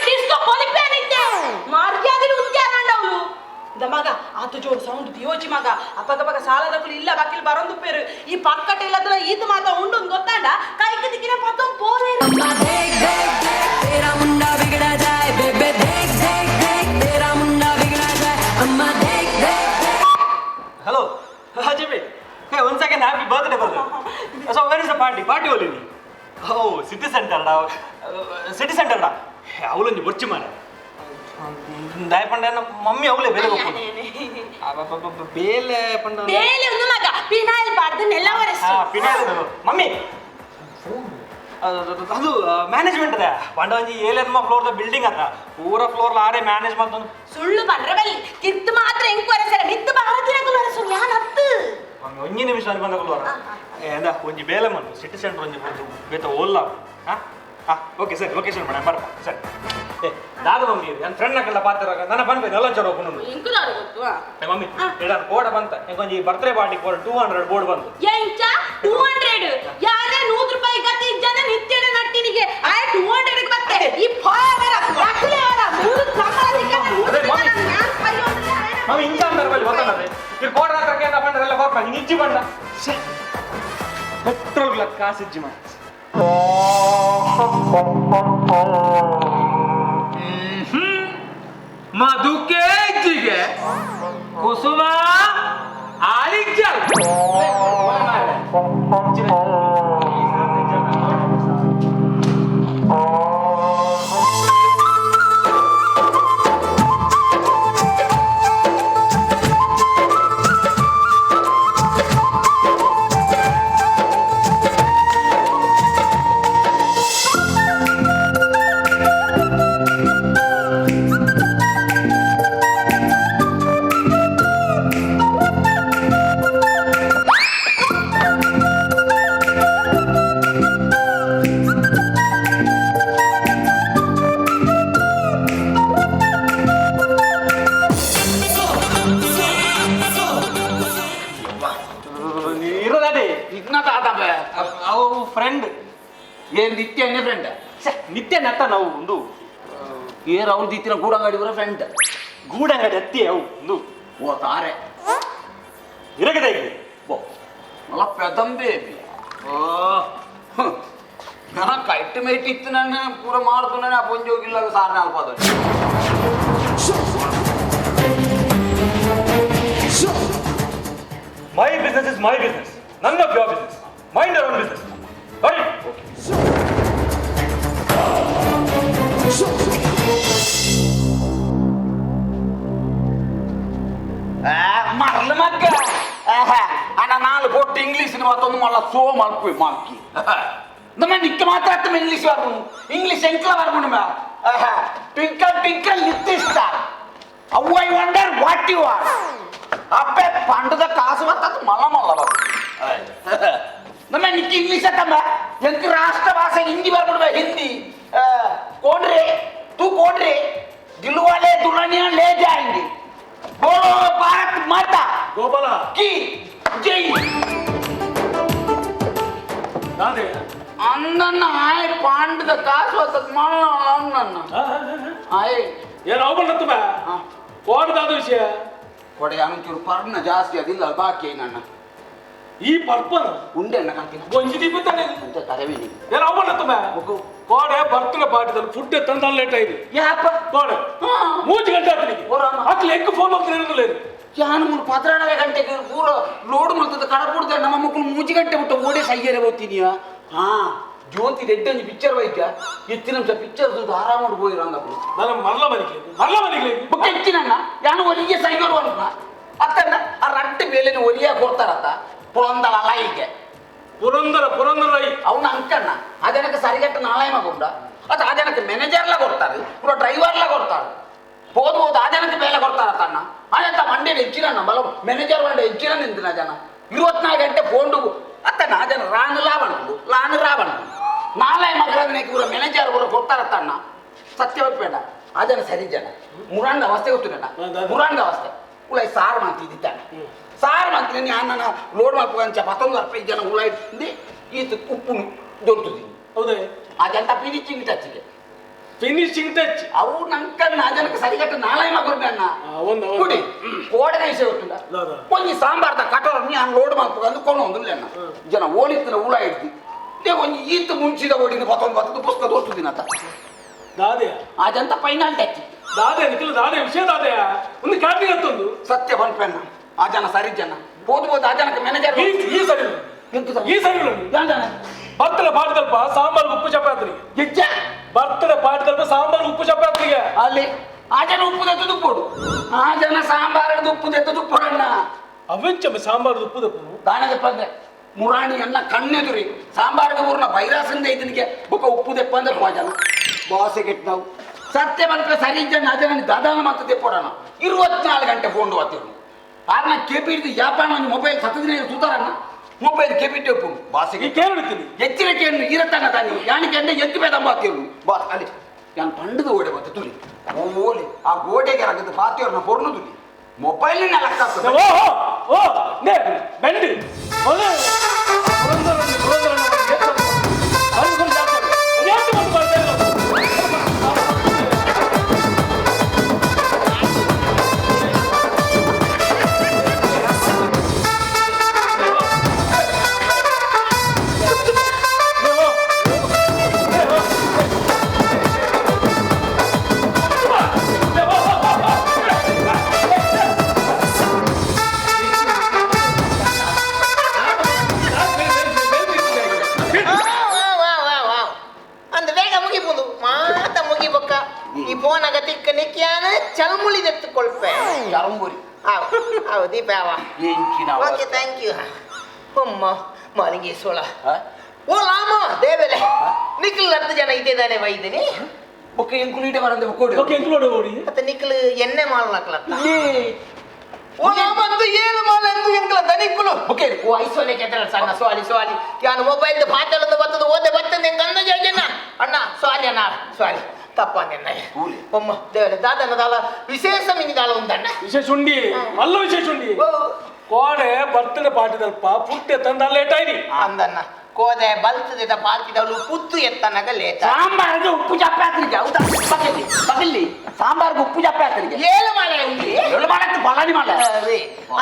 ಡಿಸ್ಕೋ ಕೊಲಿಪೇನಿದ್ದೆ ಮಾರ್ಯಾದಿ ಉಂತ್ಯಾನಂಡವಳು ಮಗ ಅದು ಜೋರು ಸೌಂಡ್ ದಿಯೋಚಿ ಮಗ ಅಪ್ಪಗ ಸಾಲದಕ್ಕೂ ಇಲ್ಲ ಬಾಕಿಲ್ ಬರೋದು ಪೇರು ಈ ಪಕ್ಕಟ ಇಲ್ಲದ್ರ ಇದು ಮಾತ ಉಂಡು ಗೊತ್ತಾಂಡ ಕೈಗೆ ದಿಕ್ಕಿನ ಪತ್ತ ಪೋರೆ Hello, Jimmy. Hey, 1 second. Happy birthday, brother. So, where is the party? Party only. Oh, city center now. City center now. Hey, avulonji borchi mare. Dai pandana mummy avule bele goppu. Bele pandana. ಬೇಲೆ ಒಂದು ಮಗ phenyl ಬಾರ್ದು ನೆಲ್ಲ ಒರೆಸು Ah, pinal mummy. ಅದು management ಅದ ಪಂಡವಂಜಿ 7ನೇ floor the building ಅದ ಪೂರ floor ಆರೆ ಮ್ಯಾನೇಜ್ ಮಾಡ್ತಾನೆ ಸುಳ್ಳು ಬಂದ್ರೆ ಬಲ್ಲಿ ಕಿತ್ತು ಮಾತ್ರ ಹೆಂಗ್ ಒರೆಸರ ಮಿತ್ತು ಬಾರ ದಿನಗಳು ಒರೆಸು ಯಾನ್ ಹತ್ತು ಒಂಜಿ ನಿಮಿಷ ಅಲ್ಲಿ ಬಂದಕೊಳ್ಳೋರ ಎಂದ ಒಂಜಿ ಬೇಲೆ ಮಣ್ಣು ಸಿಟಿ ಸೆಂಟರ್ ಒಂಜಿ ಬಂದು ಬೇತ ಓಲ್ಲ ಓಕೆ ಸರ್ ಲೊಕೇಶನ್ ಮೇಡಮ್ ಬರ್ಪ ಸರ್ ಏ ದಾದ ಮಮ್ಮಿ ನನ್ನ ಫ್ರೆಂಡ್ ನಕಲ್ಲ ಪಾತ್ರ ನನ್ನ ಬಂದ್ಬೇಕು ಎಲ್ಲ ಚರೋ ಕೊನು ಇಂಕುಲಾರು ಗೊತ್ತು ಮಮ್ಮಿ ಇಡನ್ ಕೋಡ ಬಂತ ಒಂಜಿ ಬರ್ತ್ಡೇ ಪಾರ್ಟಿ ಫಾರ್ 200 ಬೋರ್ಡ್ ಬಂತು ಎಂಚ 200 ಯಾರೇ 100 ರೂಪಾಯಿ ಗತಿ ಜನ ನಿತ್ಯದ ನಟ್ಟಿನಿಗೆ ಆ 200 ಗೆ ಬತ್ತೆ ಈ ಫಾವರ ಬಾಕ್ಲೆ ಅವರ ಮೂರು ಸಂಬಳಕ್ಕೆ ಮಮ್ಮಿ ಇಂತ ಅಂದರಲ್ಲಿ ಗೊತ್ತಾನದೆ ಈ ಕೋಡ ಹಾಕಕ್ಕೆ ನಾ ಬಂದರೆಲ್ಲ ಬರ್ಪ ನಿಜ್ಜಿ ಬಂದ ಪೆಟ್ರೋಲ್ ಗ್ಲಾಸ್ ಕಾಸಿಜ್ಜಿ ಮಾ ಮಧುಕೆ ಇಚ್ಚಿಗೆ ಕುಸುಮ ಆಲಿಜ್ಜಲ್ ಇರೋದೇ ಅವು ಫ್ರೆಂಡ್ ಏನ್ ನಿತ್ಯ ಫ್ರೆಂಡ್ ನಿತ್ಯ ನತ್ತ ನಾವು ಒಂದು ಏರ್ ಅವ್ರು ದಿತ್ತಿನ ಗೂಡಂಗಡಿ ಬರೋ ಫ್ರೆಂಡ್ ಗೂಡಂಗಡಿ ಹತ್ತಿ ಅವು ಒಂದು ಓ ತಾರೆ ಇರಗದೆ ಓ ಮಲ್ಲ ಪೆದಂಬೇಬಿ ಓ ನಾ ಕೈಟ್ ಮೇಟ್ ಇತ್ತು ನನ್ನ ಪೂರ ಮಾಡ್ತು ನಾನು ಅಪ್ಪಂಜಿ ಹೋಗಿಲ್ಲ ಸಾರ್ನ ಅಲ್ಪ ಅದು My business is my business. None of your business. Mind your own business. Right? ಮರಲ ಮಗ್ಗ ಅಣ್ಣ ನಾಲ್ಕು ಕೊಟ್ಟು ಇಂಗ್ಲೀಷಿನ ಮತ್ತೊಂದು ಮಲ್ಲ ಸೋ ಮಲ್ಪಿ ಮಾಕಿ ನಮ್ಮ ನಿಕ್ಕ ಮಾತಾಡ್ತಾನೆ ಇಂಗ್ಲೀಷ್ ಬರ್ಬು ಇಂಗ್ಲೀಷ್ ಎಂಕ್ಲ ಬರ್ಬು twinkle twinkle little star how I wonder what you are ಅಪ್ಪೆ ಪಂಡದ ಕಾಸು ಬರ್ತದ ಮಲ್ಲ ಮಲ್ಲ ನಮ್ಮ ನಿಕ್ಕ ಇಂಗ್ಲೀಷ್ ಅತ್ತಮ್ಮ ಎಂಕ ರಾಷ್ಟ್ರ ಭಾಷೆ ಹಿಂದಿ ಬರ್ಬಿಡ್ಬ ಹಿಂದಿ ಕೋಡ್ರಿ ತೂ ಕೋಡ್ರಿ ದಿಲ್ವಾಲೆ ದುಲ್ಹನಿಯಾ ಲೇ ಜಾಯಂಗೆ बोलो भारत माता ಗೋಪಾಲ की जय ನಾನೇ अन्नन्न आय पांडद कासु वतक मल्ल अन्नन्न आय ಏನು ಅವನತ್ತು ಬಾ ಕೋಡ್ದಾದ ವಿಷಯ ಕೊಡೆ ಅಂಚೂರು ಪರ್ಣ ಜಾಸ್ತಿ ಅದಿಲ್ಲ ಬಾಕಿ ನನ್ನ ಈ ಪರ್ಪನ ಉಂಡೆ ಅನ್ನ ಕಂತಿನ ಗೊಂಜಿ ದೀಪತ್ತಾನೆ ಅಂತ ತರವೇನಿ ಏನು ಅವನತ್ತು ಬಾ ಕೋಡೆ ಬರ್ತ್ಡೇ ಪಾರ್ಟಿದಲ್ಲಿ ಫುಡ್ ತಂದ ಲೇಟ್ ಆಯ್ತು ಯಾಪ ಕೋಡೆ 3 ಗಂಟೆ ಆತ್ನಿಗೆ ಅಕ್ಲೆ ಎಕ್ಕ ಫೋನ್ ಹೋಗ್ತಾರೆ ಇರಲಿಲ್ಲ ಯಾನು ಮೂರು 14 ಗಂಟೆಗೆ ಪೂರ ಲೋಡ್ ಮಾಡ್ತದ ಕಡಪುಡ್ದ ನಮ್ಮ ಮಕ್ಕಳು 3 ಗಂಟೆ ಬಿಟ್ಟು ಓಡಿ ಸೈಯರೆ ಹೋಗ್ತೀನಿಯ ಹಾ ಜ್ಯೋತಿ ರೆಡ್ಡಂಜಿ ಪಿಕ್ಚರ್ ಬೈಕ ಎತ್ತಿನ ನಿಮಿಷ ಪಿಕ್ಚರ್ ಆರಾಮ ಮಾಡಿ ಹೋಗಿರಂಗಪ್ಪ ನಾನು ಮರಲ ಮನೆಗೆ ಬುಕ್ ಹೆಚ್ಚಿನಣ್ಣ ಯಾನು ಒಲಿಗೆ ಸೈಗರು ಅಂತ ಅತ್ತನ್ನ ಆ ರಟ್ಟು ಬೇಲೆನ ಒಲಿಯ ಕೊಡ್ತಾರತ್ತ ಪುಳಂದಳ ಲೈಗೆ ಪುರಂದರ ಅವನ ಅಂಕಣ್ಣ ಅದನಕ್ಕೆ ಸರಿಗಟ್ಟ ನಾಳೆ ಮಗುಂಡ ಅದು ಅದನಕ್ಕೆ ಮ್ಯಾನೇಜರ್ಲ ಕೊಡ್ತಾರೆ ಪುರ ಡ್ರೈವರ್ಲ ಕೊಡ್ತಾರೆ ಹೋದ್ ಅದನಕ್ಕೆ ಬೇಲೆ ಕೊಡ್ತಾರತ್ತಣ್ಣ ಅದಂತ ಮಂಡ್ಯ ಹೆಚ್ಚಿನಣ್ಣ ಬಲ ಮ್ಯಾನೇಜರ್ ಮಂಡ್ಯ ಹೆಚ್ಚಿನ ನಿಂತಿನ ಜನ 24 ಗಂಟೆ ಫೋನ್ ಅತ್ತಣ್ಣ ಅದನ್ನ ರಾನು ರಾವಣ ನಾಳೆ ಮಗರನ್ನೇ ಪೂರ ಮ್ಯಾನೇಜರ್ ಕೂಡ ಕೊಡ್ತಾರತ್ತಣ್ಣ ಸತ್ಯವಪ್ಪೇಡ ಅದನ್ನು ಸರಿ ಜನ ಮುರಾಂಡ ಅವಸ್ಥೆ ಗೊತ್ತಿರಣ್ಣ ಮುರಾಂಡ ಅವಸ್ಥೆ ಉಳೈ ಸಾರು ಮಾಡ್ತಿದ್ದಾನೆ ಸಾರು ಮಾಡ್ತೀನಿ ನಾನು ಲೋಡ್ ಮಾಡ್ಕೊಂಚ 11 ರೂಪಾಯಿ ಜನ ಉಳ ಇಟ್ಟು ಈತ ಉಪ್ಪು ದೊಡ್ತದಿ ಹೌದೇ ಅದೆಂತ ಫಿನಿಶಿಂಗ್ ಟಚ್ಗೆ ಫಿನಿಶಿಂಗ್ ಟಚ್ ಅವು ನಂಕನ್ನ ಜನಕ್ಕೆ ಸರಿಗಟ್ಟು ನಾಳೆ ಮಗುರ್ಬೆ ಅಣ್ಣ ಒಂದು ಕುಡಿ ಓಡನೆ ವಿಷಯ ಗೊತ್ತಿಲ್ಲ ಲಾದ. ಒಂಜಿ ಸಾಂಬಾರ್ದ ಕಟೋರ ನಾನು ಲೋಡ್ ಮಾಡ್ಬೇಕು ಅಂದ್ಕೊಂಡು ಒಂದಿಲ್ಲ ಅಣ್ಣ ಜನ ಓಣಿತ್ತಿನ ಹುಳ ಹಿಡ್ದು ಒಂಜಿ ಈತ ಮುಂಚಿದ ಓಡಿನ ಬತ್ತೊಂದು ಪುಸ್ತಕ ಓದ್ತಿದ್ದೀನಿ ಅಂತ ದಾದೆಯ ಅದಂತ ಫೈನಲ್ ಟಚ್ ದಾದೆ ನಿಖಿಲ್ ದಾದೆ ವಿಷಯ ದಾದೆಯ ಒಂದು ಕ್ಯಾಟಿಂಗ್ ಹತ್ತೊಂದು ಸತ್ಯ ಬಂದ್ಪೆನ್ನ ಆ ಜನ ಸರಿ ಜನ ಹೋದ್ಬೋದು ಆ ಜನಕ್ಕೆ ಮ್ಯಾನೇಜರ್ ಈ ಸರಿ ಈ ಸರಿ ಬರ್ತಡೆ ಪಾಟ್ ಕಲ್ಪ ಸಾಂಬಾರ್ ಉಪ್ಪು ಚಪಾತ್ರಿಗೆ ಗಿಜ್ಜ ಬರ್ತಡೆ ಪಾಟ್ ಕಲ್ಪ ಸಾಂಬಾರ್ ಉಪ್ಪು ಚಪಾತ್ರಿಗೆ ಅಲ್ಲಿ ಆ ಜನ ಉಪ್ಪು ತೆತ್ತು ಕೊಡು ಆ ಜನ ಸಾಂಬಾರದ ಉಪ್ಪು ತೆತ್ತು ಕೊಡಣ್ಣ ಅವೆಂಚ ಸಾಂಬಾರ್ ಉಪ್ಪು ದಪ್ಪು ದಾಣದ ಪಂದೆ ಮುರಾಣಿ ಅನ್ನ ಕಣ್ಣೆದುರಿ ಸಾಂಬಾರ್ಗೆ ಊರ್ನ ವೈರಾಸಿಂದ ಇದನಿಗೆ ಬೊಕ್ಕ ಉಪ್ಪು ದೆಪ್ಪ ಅಂದ್ರೆ ಜನ ಬಾಸೆಗೆಟ್ ನಾವು ಸತ್ಯ ಬಂದ್ರೆ ಸರಿ ಜನ ಅದನ್ನ ದಾದಾನ ಮತ್ತೆ ತೆಪ್ಪೋಡಣ 24 ಗಂಟೆ ಫೋನ್ ಓದ್ತೀವಿ ಆರ್ನ ಕೆಪಿಡಿದು ಯಾಪಾನ ಒಂದು ಮೊಬೈಲ್ ಸತ್ತದಿನ ಸುತ್ತಾರಣ್ಣ ಮೊಬೈಲ್ ಕೆಪಿಟಿ ಒಪ್ಪು ಬಾಸಿಗೆ ಈ ಕೇಳಿಡ್ತೀನಿ ಎಚ್ಚರಿಕೆಯನ್ನು ಇರತನ ತಾನಿ ಯಾನಿಗೆ ಅಂದ್ರೆ ಎದ್ದು ಬೇದಂಬಾತೀವ್ರು ಬಾಸ್ ಅಲ್ಲಿ ನಾನು ಪಂಡದ ಓಡೆ ಬತ್ತು ತುಳಿ ಓಲಿ ಆ ಗೋಡೆಗೆ ರಗದ ಬಾತಿಯವ್ರನ್ನ ಪೊರ್ಲು ತುಳಿ ಮೊಬೈಲ್ ಲೆಕ್ಕ ಓ ಓ ನೇ ಬೆಂಡಿ ಒಳ್ಳೆ ಅಂದ ಬೇಗ ಮುಗಿಬೋದು ಮಾತ ಮುಗಿಬೊಕ್ಕ ಈ ಫೋನ್ ಆಗತಿಕ್ಕ ನಿಕ್ಯಾನ ಚಲ್ಮುಳಿ ಎತ್ತುಕೊಳ್ಪೆ ಜರಂಬೂರಿ ಅವು ದೀಪ ಅವ ಎಂಚಿನ ಓಕೆ ಥ್ಯಾಂಕ್ ಯು ಅಮ್ಮ ಮಲಗಿ ಸೋಳ ಓ ಲಾಮ ದೇವೆಲೆ ನಿಖಿಲ್ 10 ಜನ ಇದ್ದೇದಾನೆ ವೈದ್ಯನಿ ಬೊಕ್ಕ ಎಂಕುಲೀಟೆ ಬರಂದೆ ಕೊಡಿ ಓಕೆ ಎಂಕ್ಲೋಡ್ ಓಡಿ ಮತ್ತೆ ನಿಖಿಲ್ ಎಣ್ಣೆ ಮಾಲ್ ನಕ್ಲತ್ತ ಓ ಲಾಮ ಅಂದು 7 ಮಾಲ್ ಎಂದು ಎಂಕ್ಲ ದನಿಕ್ಕುಲು ಓಕೆ ಓ ಐಸೋಲೆ ಕೆತ್ತಲ ಸಣ್ಣ ಸ್ವಾಲಿ ಯಾನು ಮೊಬೈಲ್ ಪಾತಲದ ಬತ್ತದ ಓದೆ ಬತ್ತದ ಎಂಗ ಅಂದ ಜನ ಅಣ್ಣ ಸ್ವಾಲಿ ಅಣ್ಣ ಸ್ವಾಲಿ ತಪ್ಪಂದೆನ್ನ ಒಮ್ಮ ದೇವರೆ ದಾದನ ದಾಲ ವಿಶೇಷ ಮಿನಿದಾಳ ಉಂದಣ್ಣ ವಿಶೇಷ ಉಂಡಿ ಅಲ್ಲ ವಿಶೇಷ ಉಂಡಿ ಕೋಡೆ ಬರ್ತಡೆ ಪಾಟಿದಲ್ಪ ಪುಟ್ಟೆ ತಂದ ಲೇಟ್ ಆಯ್ನಿ ಅಂದಣ್ಣ ಕೋದೆ ಬಲ್ತದ ಪಾತಿದವಳು ಪುತ್ತು ಎತ್ತನಗ ಲೇಟ ಸಾಂಬಾರ್ಗೆ ಉಪ್ಪು ಚಪ್ಪೆ ಹಾಕ್ರಿಗೆ ಹೌದಾ ಪಕ್ಕಲ್ಲಿ ಪಕ್ಕಲ್ಲಿ ಸಾಂಬಾರ್ಗೆ ಉಪ್ಪು ಚಪ್ಪೆ ಹಾಕ್ರಿಗೆ ಏಳು ಮಾಲೆ ಉಂಡಿ ಎಳ್ಳು ಮಾಡಕ್ಕೆ ಬಲಾನಿ ಮಾಡ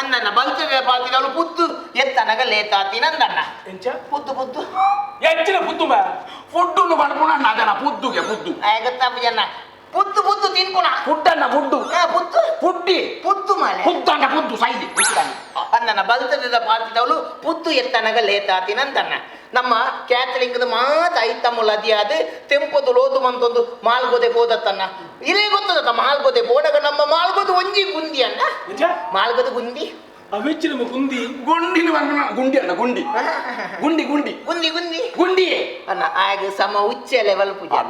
ಅಂದಣ್ಣ ಬಲ್ತದ ಪಾತಿದವಳು ಪುತ್ತು ಎತ್ತನಗ ಲೇಟ ತಿನಂದಣ್ಣ ಎಂಚ ಪುದ್ದು ಹೆಚ್ಚಿನ ಪುತ್ತು ಮಾ ಫುಡ್ಡು ಮಾಡ್ಕೊಣ ಅದನ್ನ ಪುದ್ದುಗೆ ಪುದ್ದು ಗೊತ್ತಪ್ಪ ಜನ ಪುದ್ದು ತಿನ್ಕೊಣ ಫುಡ್ಡನ್ನ ಫುಡ್ಡು ಪುತ್ತು ಫುಡ್ಡಿ ಪುತ್ತು ಮಾಲೆ ಪುದ್ದನ್ನ ಫುದ್ದು ಸೈದಿ ಅಂದಣ್ಣ ಬಲ್ತದ ಪಾತಿದವಳು ಪುತ್ತು ಎತ್ತನಗ ಲೇತ ತಿನಂದಣ್ಣ ನಮ್ಮ ಕ್ಯಾಥಲಿಕ್ದ ಮಾತ ಐತಮ್ಮುಲ ಅದಿಯಾದ ತೆಂಪದು ಲೋದು ಮಂತೊಂದು ಮಾಲ್ಗೋದೆ ಬೋದತ್ತನ್ನ ಇರೇ ಗೊತ್ತದ ಮಾಲ್ಗೋದೆ ಬೋಡಗ ನಮ್ಮ ಮಾಲ್ಗೋದು ಒಂಜಿ ಗುಂದಿ ಅಣ್ಣ ಎಂಚ ಮಾಲ್ಗೋದು ಗುಂದಿ ಅವೆಚ್ಚಿನ ಗುಂದಿ ಗುಂಡಿನ ಗುಂಡಿ ಅಲ್ಲ ಗುಂಡಿ ಗುಂಡಿ ಗುಂಡಿ ಗುಂದಿ ಗುಂಡಿ ಅಣ್ಣ ಆಗ ಸಮ ಉಚ್ಚ ಲೆವೆಲ್ ಪೂಜೆ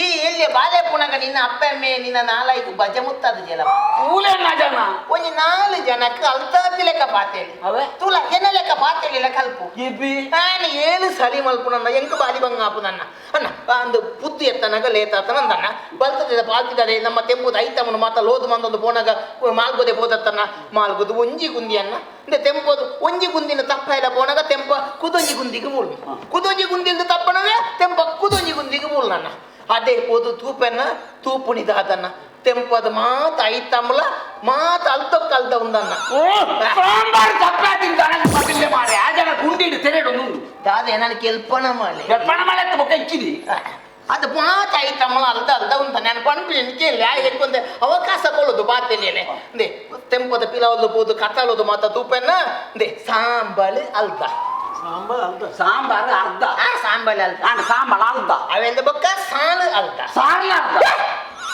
ಈ ಎಲ್ಲಿ ಬಾಲೆ ಪುಣಗ ನಿನ್ನ ಅಪ್ಪಮ್ಮೆ ನಿನ್ನ 4 ಬಜ ಮುತ್ತದ ಜಲ ಕೂಲೆ ಜನ ಒಂಜಿ 4 ಜನಕ್ಕೆ ಅಲ್ತಾಪಿ ಲೆಕ್ಕ ಪಾತೇಳಿ ಅವೇ ತುಲ ಎನ್ನ ಲೆಕ್ಕ ಪಾತೇಳಿ ಲೆಕ್ಕ ಅಲ್ಪು ಇಬಿ ನಾನು 7 ಸಲಿ ಮಲ್ಪುನನ್ನ ಎಂಕ ಬಾಲಿ ಬಂಗ ಆಪುನನ್ನ ಅಣ್ಣ ಅಂದು ಪುತ್ತು ಎತ್ತನಗ ಲೇತಾತನಂದಣ್ಣ ಬಲ್ತದ ಪಾಲ್ತಿದ್ದಾರೆ ನಮ್ಮ ತೆಂಬುದ ಐತಮ್ಮನ ಮಾತ ಲೋದು ಮಂದೊಂದು ಬೋನಗ ಮಾಲ್ಗೋದೆ ಬೋದತ್ತನ್ನ ಮಾಲ್ಗೋದು ಒಂಜಿ ಗುಂದಿ ಅನ್ನ ಅಂದ್ರೆ ತೆಂಪೋದು ಒಂಜಿ ಗುಂದಿನ ತಪ್ಪ ಎಲ್ಲ ಬೋನಗ ತೆಂಪ ಕುದೊಂಜಿ ಗುಂದಿಗೆ ಮೂಲ್ ಕುದೊಂಜಿ ಗುಂದಿಲ್ದ ತಪ್ಪನವೇ ತೆಂಪ ಕುದೊಂಜಿ ಗುಂದಿಗೆ ಮೂಲ್ ನನ್ನ ಅದೇ ಪೋದು ತೂಪೆನ್ನ ತೂಪುಣಿದಾದನ್ನ ತೆಂಪದ ಮಾತ ಐತಮ್ಮಲ ಮಾತ ಅಲ್ತೊಕ್ಕಲ್ದ ಉಂದನ್ನ ಸಾಂಬಾರ್ ಚಪಾತಿ ಪಟ್ಟಿಲ್ಲ ಮಾಡಿ ಆ ಜನ ಗುಂಡಿ ತೆರೆಡು ನುಂಡು ದಾದೆ ನಾನು ಕೆಲ್ಪನ ಮಾಡಿ ಎಪ್ಪಣ ಮಳೆ ಬೊಕ್ಕ ಇಚ್ಚಿದಿ ಅದು ಮಾತ ಐತಮ್ಮಲ ಅಲ್ದ ಉಂಟ ನಾನು ಪಂಪಿನ ಕೇಳಿ ಯಾಕೊಂದೆ ಅವಕಾಶ ಕೊಡೋದು ಬಾತೇನೆ ಅಂದೆ ತೆಂಪದ ಪಿಲವಲ್ದು ಬೋದು ಕತ್ತಲೋದು ಮಾತ ತೂಪೆನ್ನ ಅಂದೆ ಸಾಂಬಾಳು ಅಲ್ದ ಸಾಂಬಾರ್ ಅಂತ ಸಾಂಬಾರ್ ಅರ್ಧ ಸಾಂಬಾಳು ಅಲ್ದ ನಾನು ಸಾಂಬಾರ್ ಅರ್ಧ ಅವೆಂದ ಬೊಕ್ಕ ಸಾಲು ಅಲ್ದ ಸಾರ್ಲ ಅರ್ಧ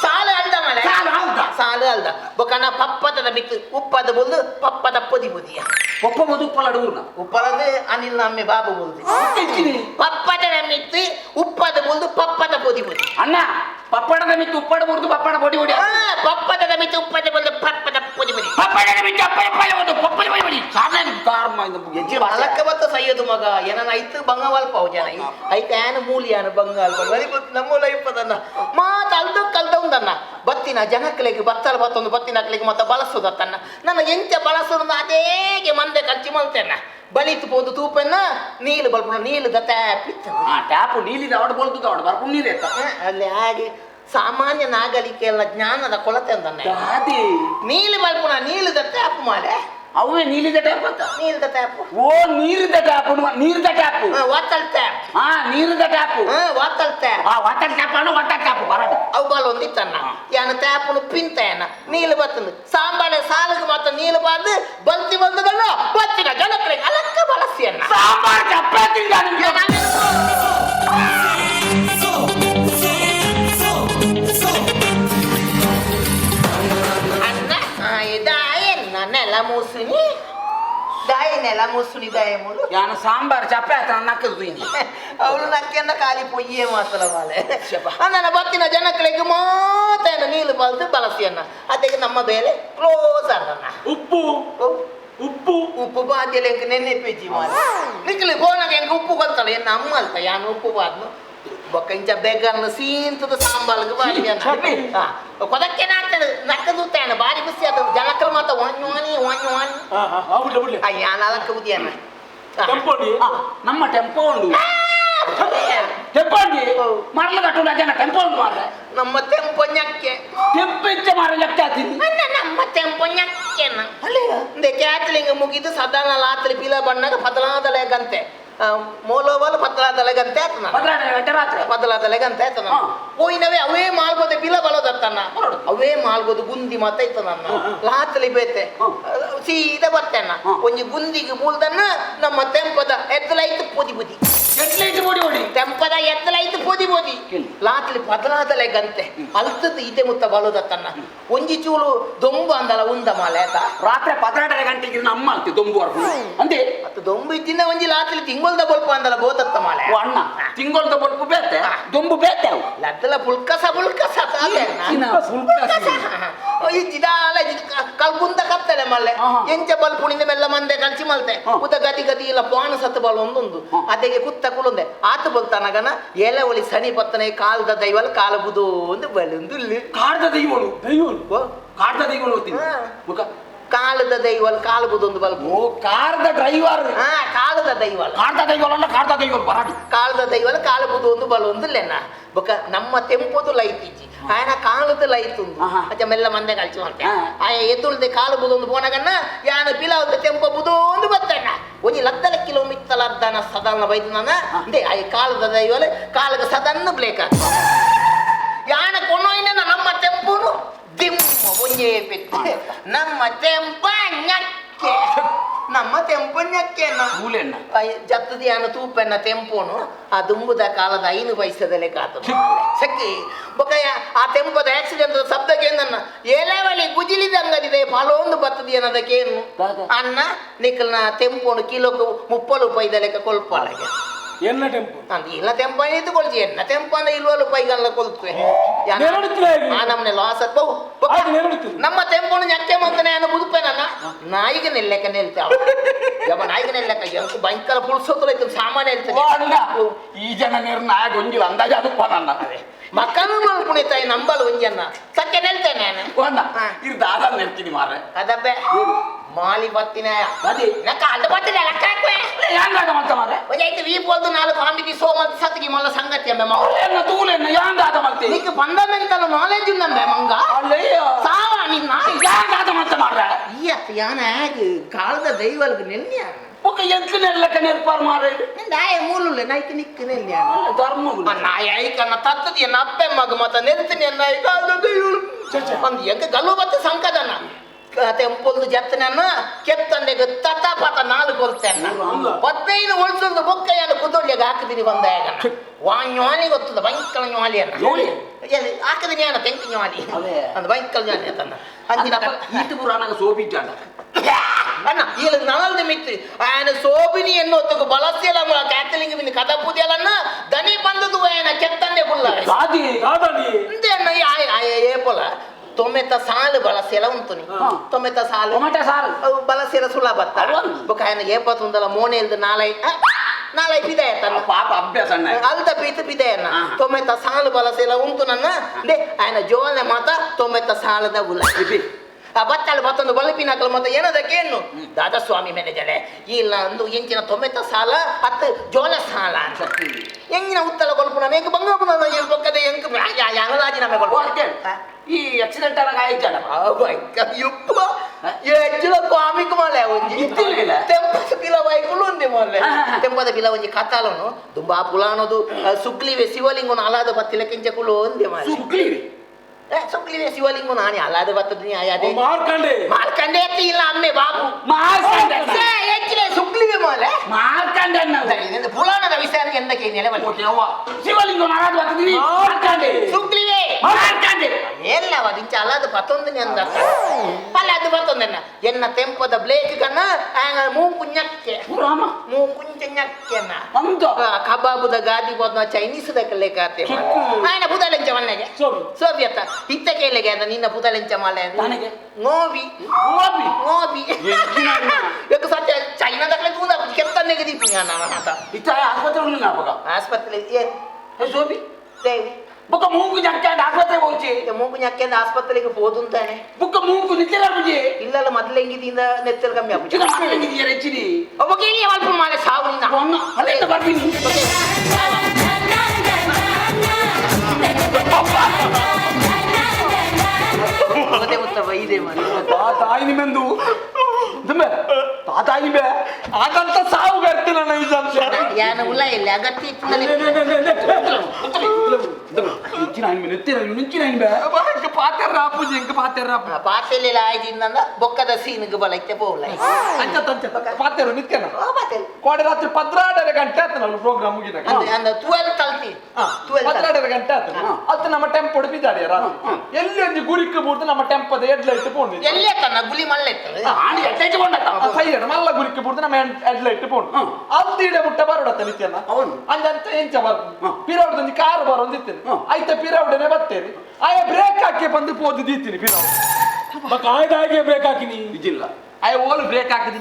ಸಾಲು ಅಲ್ದ ಮಳೆ ಸಾಲು ಅಲ್ದ ಸಾಲು ಅಲ್ದ ಬೊಕ್ಕನ ಪಪ್ಪದ ಬಿತ್ತು ಉಪ್ಪದ ಬೊಲ್ದು ಪಪ್ಪದ ಪೊದಿ ಬುದಿಯ ಒಪ್ಪ ಬದು ಉಪ್ಪಲಡು ಊರ್ನ ಉಪ್ಪಲದು ಅನಿಲ್ ನಮ್ಮೆ ಬಾಬು ಬುಲ್ದು ಇಚ್ಚಿದಿ ಪಪ್ಪದ ಮಿತ್ತು ಉಪ್ಪದ ಬುಲ್ದು ಪಪ್ಪದ ಪೊದಿ ಬುದಿ ಅಣ್ಣ ಪಪ್ಪಡದ ಮಿತ್ತು ಉಪ್ಪಡ ಮುರಿದು ಪಪ್ಪಡ ಬೊಡಿ ಬೊಡಿ ಪಪ್ಪದ ಮಿತ್ತು ಉಪ್ಪದ ಬುಲ್ದು ಪಪ್ಪದ ಪೊದಿ ಬುದಿ ಪಪ್ಪಡದ ಮಿತ್ತು ಅಪ್ಪ ಒಂದು ಪಪ್ಪದ ಬೊಡಿ ಬೊಡಿ ಸಾರ್ನ ಕಾರ್ಮ ಎಜ್ಜಿ ಅಲಕ್ಕ ಬತ್ತ ಸಯ್ಯದು ಮಗ ಏನನ ಐತು ಬಂಗವಲ್ಪ ಅವು ಜನ ಐತೆ ಆನ ಮೂಲಿಯಾನ ಬಂಗಾಲ್ ಬರಿ ನಮ್ಮ ಲೈಫ್ ಅದನ್ನ ಮಾತ ಅಲ್ದು ಕಲ್ದ ಉಂದನ್ನ ಬತ್ತಿನ ಜನಕ್ಕಲಿಗೆ ಬತ್ತಲ ಬತ್ತೊಂದು ಬತ್ತಿನ ಹಾಕ್ಲಿಕ್ಕೆ ಮತ್ತೆ ಬಳಸುದತ್ತನ್ನ ನನ್ನ ಎಂಚ ಬಳಸೋದು ಅದೇಗೆ ಮಂದೆ ಖರ್ಚು ಮಲ್ತೇನ ಬಲಿತು ಪೋದು ತೂಪನ್ನ ನೀಲು ಬಲ್ಪುನ ನೀಲದ ಟ್ಯಾಪ್ ಇತ್ತು ಟ್ಯಾಪು ನೀಲಿದ ಅವಡು ಬೋಲ್ತದ ಅವಡು ಬರ್ಕೊಂಡು ನೀರು ಎತ್ತ ಅಲ್ಲಿ ಹಾಗೆ ಸಾಮಾನ್ಯ ನಾಗರಿಕೆ ಎಲ್ಲ ಜ್ಞಾನದ ಕೊಳತೆ ಅಂದನ್ನೆ ಅದೇ ನೀಲಿ ಬಲ್ಪುನ ನೀಲದ ಟ್ಯಾಪ್ ಮಾಡೆ ಅವೇ ನೀಲಿದ ಟ್ಯಾಪ್ ಅಂತ ನೀಲದ ಟ್ಯಾಪ್ ಓ ನೀರಿದ ಟ್ಯಾಪ್ ನೀರಿದ ಟ್ಯಾಪ್ ವಾಟರ್ ಟ್ಯಾಪ್ ಹಾ ನೀರಿದ tap water tap water tap ಅನ್ನು ವಾಟರ್ ಟ್ಯಾಪ್ ಬರಡು ಅವು ಬಾಲ್ ಒಂದಿತ್ತನ್ನ ಯಾನ ಟ್ಯಾಪ್ನು ಪಿಂತೇನ ನೀಲು ಬತ್ತಂದು ಸಾಂಬಾಳೆ ಸಾಲಿಗೆ ಮಾತ್ರ ನೀಲು ಬಾರ್ದು ಬಲ್ತಿ ಬಂದದಲ್ಲ ಬತ್ತಿನ ಜನಕ್ಕೆ ಅಲಕ್ಕ ಬಳಸಿಯನ್ನ ಸಾಂಬಾರ್ ಚಪಾತಿ ನೆಲ ಮೂಸುನಿ ದಾಯ ನೆಲ ಮೂಸುನಿ ದಾಯ ಮೂಲು ಯಾನು ಸಾಂಬಾರ್ ಚಪಾತಿ ನಕ್ಕದು ಅವಳು ನಕ್ಕೆಂದ ಖಾಲಿ ಪೊಯ್ಯೇ ಮಾತ್ರ ಮಾಲೆ ನನ್ನ ಬತ್ತಿನ ಜನಗಳಿಗೆ ಮಾತೇನ ನೀಲು ಬಲ್ದು ಬಳಸಿಯನ್ನ ಅದಕ್ಕೆ ನಮ್ಮ ಬೇಲೆ ಕ್ಲೋಸ್ ಆಗಣ್ಣ ಉಪ್ಪು ಉಪ್ಪು ಉಪ್ಪು ಬಾದ್ಯಲೆ ಎಂಕ ನೆನ್ನೆ ಪೇಜಿ ಮಾಲೆ ನಿಕ್ಲಿ ಗೋನಾಗ ಎಂಕ ಉಪ್ಪು ಗೊತ್ತಲ್ಲ ಎನ್ನ ಅಮ್ಮ ಅಲ್ಪ ಯಾನು ಉಪ್ಪು ಬಾದ್ನು ಬೊಕ್ಕ ಇಂಚ ಬೆಗನ್ನು ಸೀಂತದ ಸಾಂಬಾರ್ಗೆ ಬಾರಿ ಕೊದಕ್ಕೆ ನಾಡ್ತಾನೆ ನಕ್ಕದೂತಾನೆ ಬಾರಿ ಖುಷಿ ಅದು ಜನಕ್ಕಲು ಮಾತ ವಾಣಿ ವಾಣಿ ವಾಣಿ ವಾಣಿ ಅಯ್ಯ ನಾಲ್ಕು ಉದಿಯನ್ನ ಟೆಂಪೋಡಿ ನಮ್ಮ ಟೆಂಪೋ ಉಂಡು ಟೆಂಪೋ ಉಂಡು ಮರಳು ಕಟ್ಟು ಜನ ಟೆಂಪೋ ಉಂಟು ಮಾರ್ರೆ ನಮ್ಮ ತೆಂಪು ñakke ಟೆಂಪೋ ಇಚ್ಚ ಮಾರ ಲೆಕ್ಕ ಹಾಕಿದ್ವಿ ನಮ್ಮ ತೆಂಪು ñakkeನ ಇಂದೆ ಕ್ಯಾಟ್ಲಿಂಗ್ ಮುಗಿದು ಸಾಧಾರಣ ರಾತ್ರಿ ಪಿಲ ಬಣ್ಣಗ ಪತಲಾದಲೆ ಗಂತೆ ಮೋಲೋವಲ್ ಪತಲಾದಲೆ ಗಂತೆ ಆತನ ಪತಲಾದಲೆ ಗಂತೆ ಆತನ ಪೋಯಿನವೇ ಅವೇ ಮಾಲ್ಗೋದೆ ಪಿಲ ಬಲದತ್ತನ್ನ ಅವೇ ಮಾಲ್ಗೋದು ಗುಂದಿ ಮಾತ ಇತ್ತು ನನ್ನ ರಾತ್ರಿ ಬೇತೆ ಸೀದಾ ಬರ್ತೇನ ಒಂಜಿ ಗುಂದಿಗೆ ಬೂಲ್ದನ್ನ ನಮ್ಮ ತೆಂಪದ ಎತ್ತಲೈತು ಪುದಿ ಬುದಿ ತೆಂಪದ ಎತ್ತಲೈತು ಪೋದಿ ಬೋದಿ ರಾತ್ರಿ ಪದಲಾದಲೆ ಗಂತೆ ಅಲ್ತದ ಈತೆ ಮುತ್ತ ಬಲುದತ್ತನ್ನ ಒಂಜಿ ಚೂಲು ದೊಂಬು ಅಂದಲ ಉಂದ ಮಾಲೆ ರಾತ್ರಿ 12 ಗಂಟೆಗೆ ನಮ್ಮ ಅಲ್ತಿ ದೊಂಬುವರೆಗೂ ಅಂದೆ ಮತ್ತು ದೊಂಬು ಇದ್ದಿನ ಒಂಜಿ ರಾತ್ರಿ ತಿಂಗೊಳ್ದ ಬಲ್ಪು ಅಂದಲ ಬೋತತ್ತ ಮಾಲೆ ಅಣ್ಣ ತಿಂಗೊಳ್ದ ಬಲ್ಪು ಬೇತೆ ದೊಂಬು ಬೇತೆ ಅವು ಲದ್ದಲ ಪುಲ್ಕಸ ಇದಾಲ ಕಲ್ಪುಂತ ಕತ್ತಲೆ ಮಲ್ಲೆ ಎಂಚ ಬಲ್ಪುಣಿಂದ ಮೆಲ್ಲ ಮಂದೆ ಕಲ್ಸಿ ಮಲ್ತೆ ಉದ ಗತಿ ಗತಿ ಇಲ್ಲ ಪಾಣ ಸತ್ತು ಬಲ್ ಒಂದೊಂದು ಅದಕ್ಕೆ ಕುತ್ತ ಕುಲುಂದೆ ಆತು ಬಲ್ತಾನಗನ ಎಲೆ ಒಳಿ ಸನಿ ಪತ್ತನೆ ಕಾಲದ ದೈವಲ್ ಕಾಲ ಬುದು ಒಂದು ಬಲುಂದು ಕಾಡ್ದ ದೈವಳು ಕಾಡ್ದ ದೈವಳು ಮುಖ ಕಾಲದ ದೈವಲ್ ಕಾಲು ಬುದೊಂದು ಬಲ್ಪು ಓ ಕಾರದ ಡ್ರೈವರ್ ಕಾಲದ ದೈವಲ್ ಕಾಡ್ದ ದೈವಲ್ ಕಾಡ್ದ ದೈವಲ್ ಬರಾಡಿ ಕಾಲದ ದೈವಲ್ ಕಾಲು ಬುದು ಒಂದು ಬಲು ಒಂದು ಲೆನ್ನ ಬೊಕ ನಮ್ಮ ತೆಂಪುದು ಲೈಟ್ ಇಜ್ಜಿ ಆಯನ ಕಾಲದ ಲೈಟ್ ಉಂದು ಅಚ್ಚ ಮೆಲ್ಲ ಮಂದೆ ಕಲ್ಚು ಅಂತ ಆಯ ಎದುಳ್ದೆ ಕಾಲು ಬುದೊಂದು ಪೋನಗನ್ನ ಯಾನ ಪಿಲಾವದ ತೆಂಪ ಬುದು ಒಂದು ಬತ್ತಣ್ಣ ಒಂಜಿ ಲದ್ದಲ ಕಿಲೋಮೀಟರ್ ಅರ್ಧನ ಸದನ ಬೈದನ ಅಂದೆ ಆಯ ಕಾಲದ ದೈವಲ್ ಕಾಲಗ ಸದನ್ನ ಬ್ಲೇಕ್ ಆಗ ಯಾನ ಕೊನೋಯ್ನ ನಮ್ಮ ತೆಂಪುನು ದಿಮ್ಮ ಒಂಜೇ ಪೆತ್ತು ನಮ್ಮ ತೆಂಪ ñakke ನಮ್ಮ ತೆಂಪು ñakke ಮೂಲೆಣ್ಣ ಜತ್ತದ ಯಾನ ತೂಪೆನ್ನ ತೆಂಪೋನು ಆ ದುಂಬುದ ಕಾಲದ 5 ಪೈಸದಲ್ಲೇ ಕಾತದ ಸಕ್ಕಿ ಬೊಕಯ್ಯ ಆ ತೆಂಪದ ಆಕ್ಸಿಡೆಂಟ್ ಶಬ್ದಕ್ಕೆ ನನ್ನ ಎಲೆವಲಿ ಗುಜಿಲಿದಂಗದಿದೆ ಫಲೊಂದು ಬತ್ತದ ಏನದಕ್ಕೇನು ಅನ್ನ ನಿಕ್ಕಲ್ನ ತೆಂಪೋನು ಕಿಲೋಕ್ಕೆ 30 ರೂಪಾಯಿದ ಲೆಕ್ಕ ಕೊಲ್ಪಾಳಗೆ ಎನ್ನ ಟೆಂಪೋ ಅಂದ ಇಲ್ಲ ತೆಂಪ ಇದು ಕೊಳ್ತಿ ಎನ್ನ ತೆಂಪ ಅಂದ್ರೆ 20 ರೂಪಾಯಿಗಲ್ಲ ಕೊಲ್ತುವೆ ಆ ನಮ್ಮನೆ ಲಾಸ್ ನಮ್ಮ ತೆಂಪೋನು ñakke ಮಂತನೆ ಅನ್ನ ಬುದುಪೆ ನನ್ನ ನಾಯಿಗೆ ನೆಲ್ಲೆಕ್ಕ ನೆಲ್ತಾವ ಯಮ ನಾಯಿಗೆ ನೆಲ್ಲೆಕ್ಕ ಎಂಕು ಭಯಂಕರ ಪುಲ್ಸೋತಲೈತು ಸಾಮಾನ್ಯ ಹೇಳ್ತೇನೆ ಈ ಜನ ನಿರ್ಣಯ ಗೊಂಜಿಲ್ಲ ಅಂದಾಜು ಅದಪ್ಪ ನನ್ನ ಮಕ್ಕಳು ಮಲ್ಪುಣಿತಾಯಿ ನಂಬಲು ಒಂಜನ್ನ ಸಕ್ಕೆ ನೆಲ್ತೇನೆ ಇದು ದಾದ ನೆಲ್ತೀನಿ ಮಾರ್ರೆ ಅದಬ್ಬೆ ಮಾಲಿ ಬತ್ತಿನ ಅದೇ ನಕ್ಕ ಅಡ್ಡ ಬತ್ತಿನ ಲೆಕ್ಕ ಹಾಕುವೆ ಯಾಂಗಾದ ಮಂತ ಮಾರ್ರೆ ಒಂಜೈತು ವೀ ಬೋಲ್ದು 4 ಕಾಂಬಿಟಿ ಸೋಮಂತ ಸತ್ತಿಗೆ ಮಲ್ಲ ಸಂಗತಿ ಅಂಬೆ ಮಗ ಎನ್ನ ತೂಲೆನ್ನ ಯಾಂಗಾದ ಮಂತೆ ನಿಕ್ಕೆ ಫಂಡಮೆಂಟಲ್ ನಾಲೆಜ್ ಉಂದಂಬೆ ಮಂಗ ಸಾವ ನಿನ್ನ ಯಾಂಗಾದ ಮಂತ ಮಾರ್ರೆ ಈ ಅತ್ತ ಯಾನ ಹೇಗೆ ಕಾಲದ ದೈವಲ್ಗೆ ನೆಲ್ನ್ಯ ಒಕ್ಕ ಎಂತ ನೆಲ್ಲಕ್ಕ ನೆಲ್ಪಾರ್ ಮಾರ್ರೆ ನಾಯ ಮೂಲುಲ್ಲೆ ನೈಕ್ ನಿಕ್ಕ ನೆಲ್ನ್ಯ ಧರ್ಮಗಳು ನಾಯ ಐಕನ್ನ ತತ್ತದಿ ಎನ್ನ ಅಪ್ಪೆ ಮಗ ಮತ್ತ ನೆಲ್ತೀನಿ ಎನ್ನ ಕಾಲದ ದೈವಳು ಒಂದು ಎಂಕ ಗಲ್ಲು ಬತ್ತ ಸಂಕದನ ತೆಂಪೊಂದು ಜತ್ತನನ್ನ ಕೆತ್ತಂಡೆಗೆ ತತ್ತ ಪತ 4 ಕೊಲ್ತೇನ 15 ಉಳ್ಸೊಂದು ಬೊಕ್ಕಯ್ಯನ ಕುದೊಳ್ಳಿಗೆ ಹಾಕಿದಿನಿ ಬಂದಾಗ ವಾಣ್ವಾಲಿ ಗೊತ್ತದ ಭಯಂಕರ ಜ್ವಾಲಿಯನ್ನ ಹಾಕಿದಿನಿ ಅನ್ನ ತೆಂಕು ಜ್ವಾಲಿ ಅಂದ್ ಭಯಂಕರ ಜ್ವಾಲಿ ಅಂತನ್ನ ಅಂದಿನ ಈತು ಪುರಾಣಗ ಸೋಬಿಟ್ಟಾಡ ಅಣ್ಣ ಈಗ ನಳಲ್ದ ಮಿತ್ರಿ ఆయన సోబిని ఎన్నోతుకు బలస్యల క్యాథలింగ్ విని కథ పూజలన్న దని బందదు ఆయన కెత్తండే పుల్ల సాది ದಾದಾನಿ ఇంతే అన్న ఏ పొల ತೊಮೆತ ಸಾಲು ಬಳಸೆಲ ಉಂಟುನಿ ತೊಮೆತ ಸಾಲು ಟೊಮೆಟೊ ಸಾರು ಬಳಸೆಲ ಸುಲಭ ಬೊಕ ఆయన ಏಪತ್ತೊಂದಲ ಮೋನೆಲ್ದು ನಾಲೈ ಪಿದೆ ಆಯ್ತನ್ನ ಪಾಪ ಅಭ್ಯಾಸ ಅಲ್ದ ಪಿದೆ ಅನ್ನ ತೊಮೆತ ಸಾಲು ಬಳಸೆಲ ಉಂಟು ನನ್ನ ದೇ ఆయన ಜೋನೆ ಮಾತ ತೊಮೆತ ಸಾಲದ ಉಲ ಬತ್ತಳು ಮತ್ತೊಂದು ಬಲ್ಪಿನಕಲು ಮತ್ತೆ ಏನದಕ್ಕೆ ಏನು ದಾದಾಸ್ವಾಮಿ ಮ್ಯಾನೇಜರೇ ಇಲ್ಲ ಒಂದು ಎಂಚಿನ ತೊಂಬತ್ತ ಸಾಲ ಹತ್ತು ಜೋಲ ಸಾಲ ಅಂತ ಎಂಗಿನ ಉತ್ತಲ ಕೊಲ್ಪ ನನಗೆ ಬಂಗ ಬೊಕ್ಕದೆ ಎಂಕ್ ರಾಜೀನಾಮೆ ಕೊಲ್ಪ ಈ ಆಕ್ಸಿಡೆಂಟ್ ಆಗ ಆಯ್ತಲ್ಲ ಹೆಚ್ಚಿನ ಕಾಮಿಕ್ ಮಾಲೆ ಒಂಜಿ ತೆಂಪದ ಪಿಲ ಬೈಕುಲು ಒಂದೇ ಮಾಲೆ ತೆಂಪದ ಪಿಲ ಒಂಜಿ ಕಥಾಲನು ದುಂಬಾ ಪುಲಾನದು ಸುಕ್ಲಿವೆ ಶಿವಲಿಂಗನು ಅಲಾದ ಬತ್ತಿಲ ಕೆಂಚಕುಲು ಒಂದೇ ಮಾಲೆ ಸುಕ್ಲಿವೆ ಶಿವಲಿಂಗನು ನಾನೇ ಅಲಾದ ಬತ್ತದ ಆಯಾದೆ ಮಾರ್ಕಂಡೆ ಇಲ್ಲ ಅಮ್ಮೆ ಬಾಬು ಹೆಚ್ಚಿನ ಸುಕ್ಲಿವೆ ಮಾಲೆ ಮಾರ್ಕಂಡೆ ಪುಲಾನದ ವಿಷಯ ಎಂದಕ್ಕೆ ನೆಲೆವಲ್ಲ ಶಿವಲಿಂಗನ ಅಲಾದ ಬತ್ತದಿನಿ ಮಾರ್ಕಂಡೆ ಸುಕ್ಲಿವೆ ಮಾರ್ಕಂಡೆ ಎಲ್ಲ ದಿಂಚ ಅಲಾದ ಪತ್ತೊಂದನೆ ಅಂದ ಅಲ್ಲ ಅದು ಬರ್ತೊಂದನ್ನ ಎನ್ನ ತೆಂಪದ ಬ್ಲೇಕ್ ಕನ್ನ ಮೂಂಕು ñakke ಮೂಂಕು ñakke ಅಂತ ಕಬಾಬುದ ಗಾದಿ ಬೋದ್ನ ಚೈನೀಸ್ ದಕ್ಕಲೆ ಕಾತೆ ಆಯ್ನ ಪುದಲೆಂಚ ಮನೆಗೆ ಸೋವಿಯತ್ ಇತ್ತ ಕೇಳಿಗೆ ಅದ ನಿನ್ನ ಪುದಲೆಂಚ ಮಾಲೆ ನನಗೆ ನೋವಿ ಗೋಬಿ ನೋವಿ ಯಾಕೆ ಸತ್ಯ ಚೈನಾ ದಕ್ಕಲೆ ತೂದ ಕೆತ್ತನೆಗೆ ದೀಪಿ ನಾನು ಮಾತ ಇತ್ತ ಆಸ್ಪತ್ರೆ ಉಳ್ಳಿನ ಅಪ್ಪಗ ಆಸ್ಪತ್ರೆ ಏ ಸೋಬಿ ದೇವಿ ಬುಕ್ಕ ಮೂಗು ಜಂಕೆ ಆಸ್ಪತ್ರೆ ಹೋಗಿ ಮೂಗು ñakke ಆಸ್ಪತ್ರೆಗೆ ಹೋದು ಅಂತಾನೆ ಬುಕ್ಕ ಮೂಗು ನಿತ್ಯಲ ಬುಜಿ ಇಲ್ಲಲ್ಲ ಮೊದಲು ಹೆಂಗಿದಿಂದ ನೆತ್ತಲ್ ಕಮ್ಮಿ ಆಗ್ಬಿಟ್ಟು ಚಿಕ್ಕ ಹೆಂಗಿದೀಯ ಹೆಚ್ಚಿನಿ ಒಬ್ಬ ಕೇಳಿ ಅಲ್ಪ ಮಾಲೆ ಸಾವಿನ ಅಲ್ಲಿಂದ ಬರ್ತೀನಿ ಮತ್ತೆ ಉತ್ತಮ ಇದೆ ಮಾಡಿ ತಾಯಿ ನಿಮ್ಮೆಂದು ತಾತಾಯಿ ಬೇ ಆಗಂತ ಸಾವು ಗರ್ತಿ ನನ್ನ ಈ ಸಂಶಯ ಯಾನ ಉಲ್ಲ ಇಲ್ಲ ಅಗತ್ಯ ಪಾತೆಲ್ಲ ಆಯ್ದಿಂದ ಬೊಕ್ಕದ ಸೀನ್ಗೆ ಬಲಕ್ಕೆ ಪೋಲ ಪಾತೆರು ನಿತ್ಯನ ಕೋಡೆ ರಾತ್ರಿ 12 ಗಂಟೆ ಆಯ್ತು ನಾವು ಪ್ರೋಗ್ರಾಮ್ ಮುಗಿದ 12 ಕಲ್ತಿ 12 ಗಂಟೆ ಆಯ್ತು ಅದು ನಮ್ಮ ಟೆಂಪೋ ಬಿದ್ದಾಡಿ ರಾತ್ರಿ ಎಲ್ಲಿ ಒಂದು ಗುರಿಕ್ಕೆ ಬೂರ್ದು ನಮ್ಮ ಟೆಂಪದ ಹೆಡ್ಲೈಟ್ ಪೋಂಡಿ ಎಲ್ಲೇ ತನ್ನ ಗುಲಿ ಮಲ್ಲೆ ಸೈಡ್ ಮಲ್ಲ ಗುರಿಕ್ಕೆ ಬೂರ್ದು ನಮ್ಮ ಹೆಡ್ಲೈಟ್ ಪೋಂಡು ಅಲ್ತೀಡೆ ಮುಟ್ಟ ಬರೋಡತ್ತ ನಿತ್ಯನ ಅಂದಂತ ಎಂಚ ಬರ್ದು ಪಿರೌಡ್ದೊಂದು ಕಾರು ಬರೋದಿತ್ತೇನೆ ಆಯ್ತಾ ಪಿರೌಡನೆ ಬರ್ತೇನೆ ಆಯ ಬ್ರೇಕ್ ಹಾಕಿ ಬಂದು ಪೋದು ದೀತೀನಿ ಪಿರೌಡ್ ಆಯ್ದಾಗೆ ಬ್ರೇಕ್ ಹಾಕಿನಿ ಇದಿಲ್ಲ ಆಯ ಓಲು ಬ್ರೇಕ್ ಹಾಕಿದಿ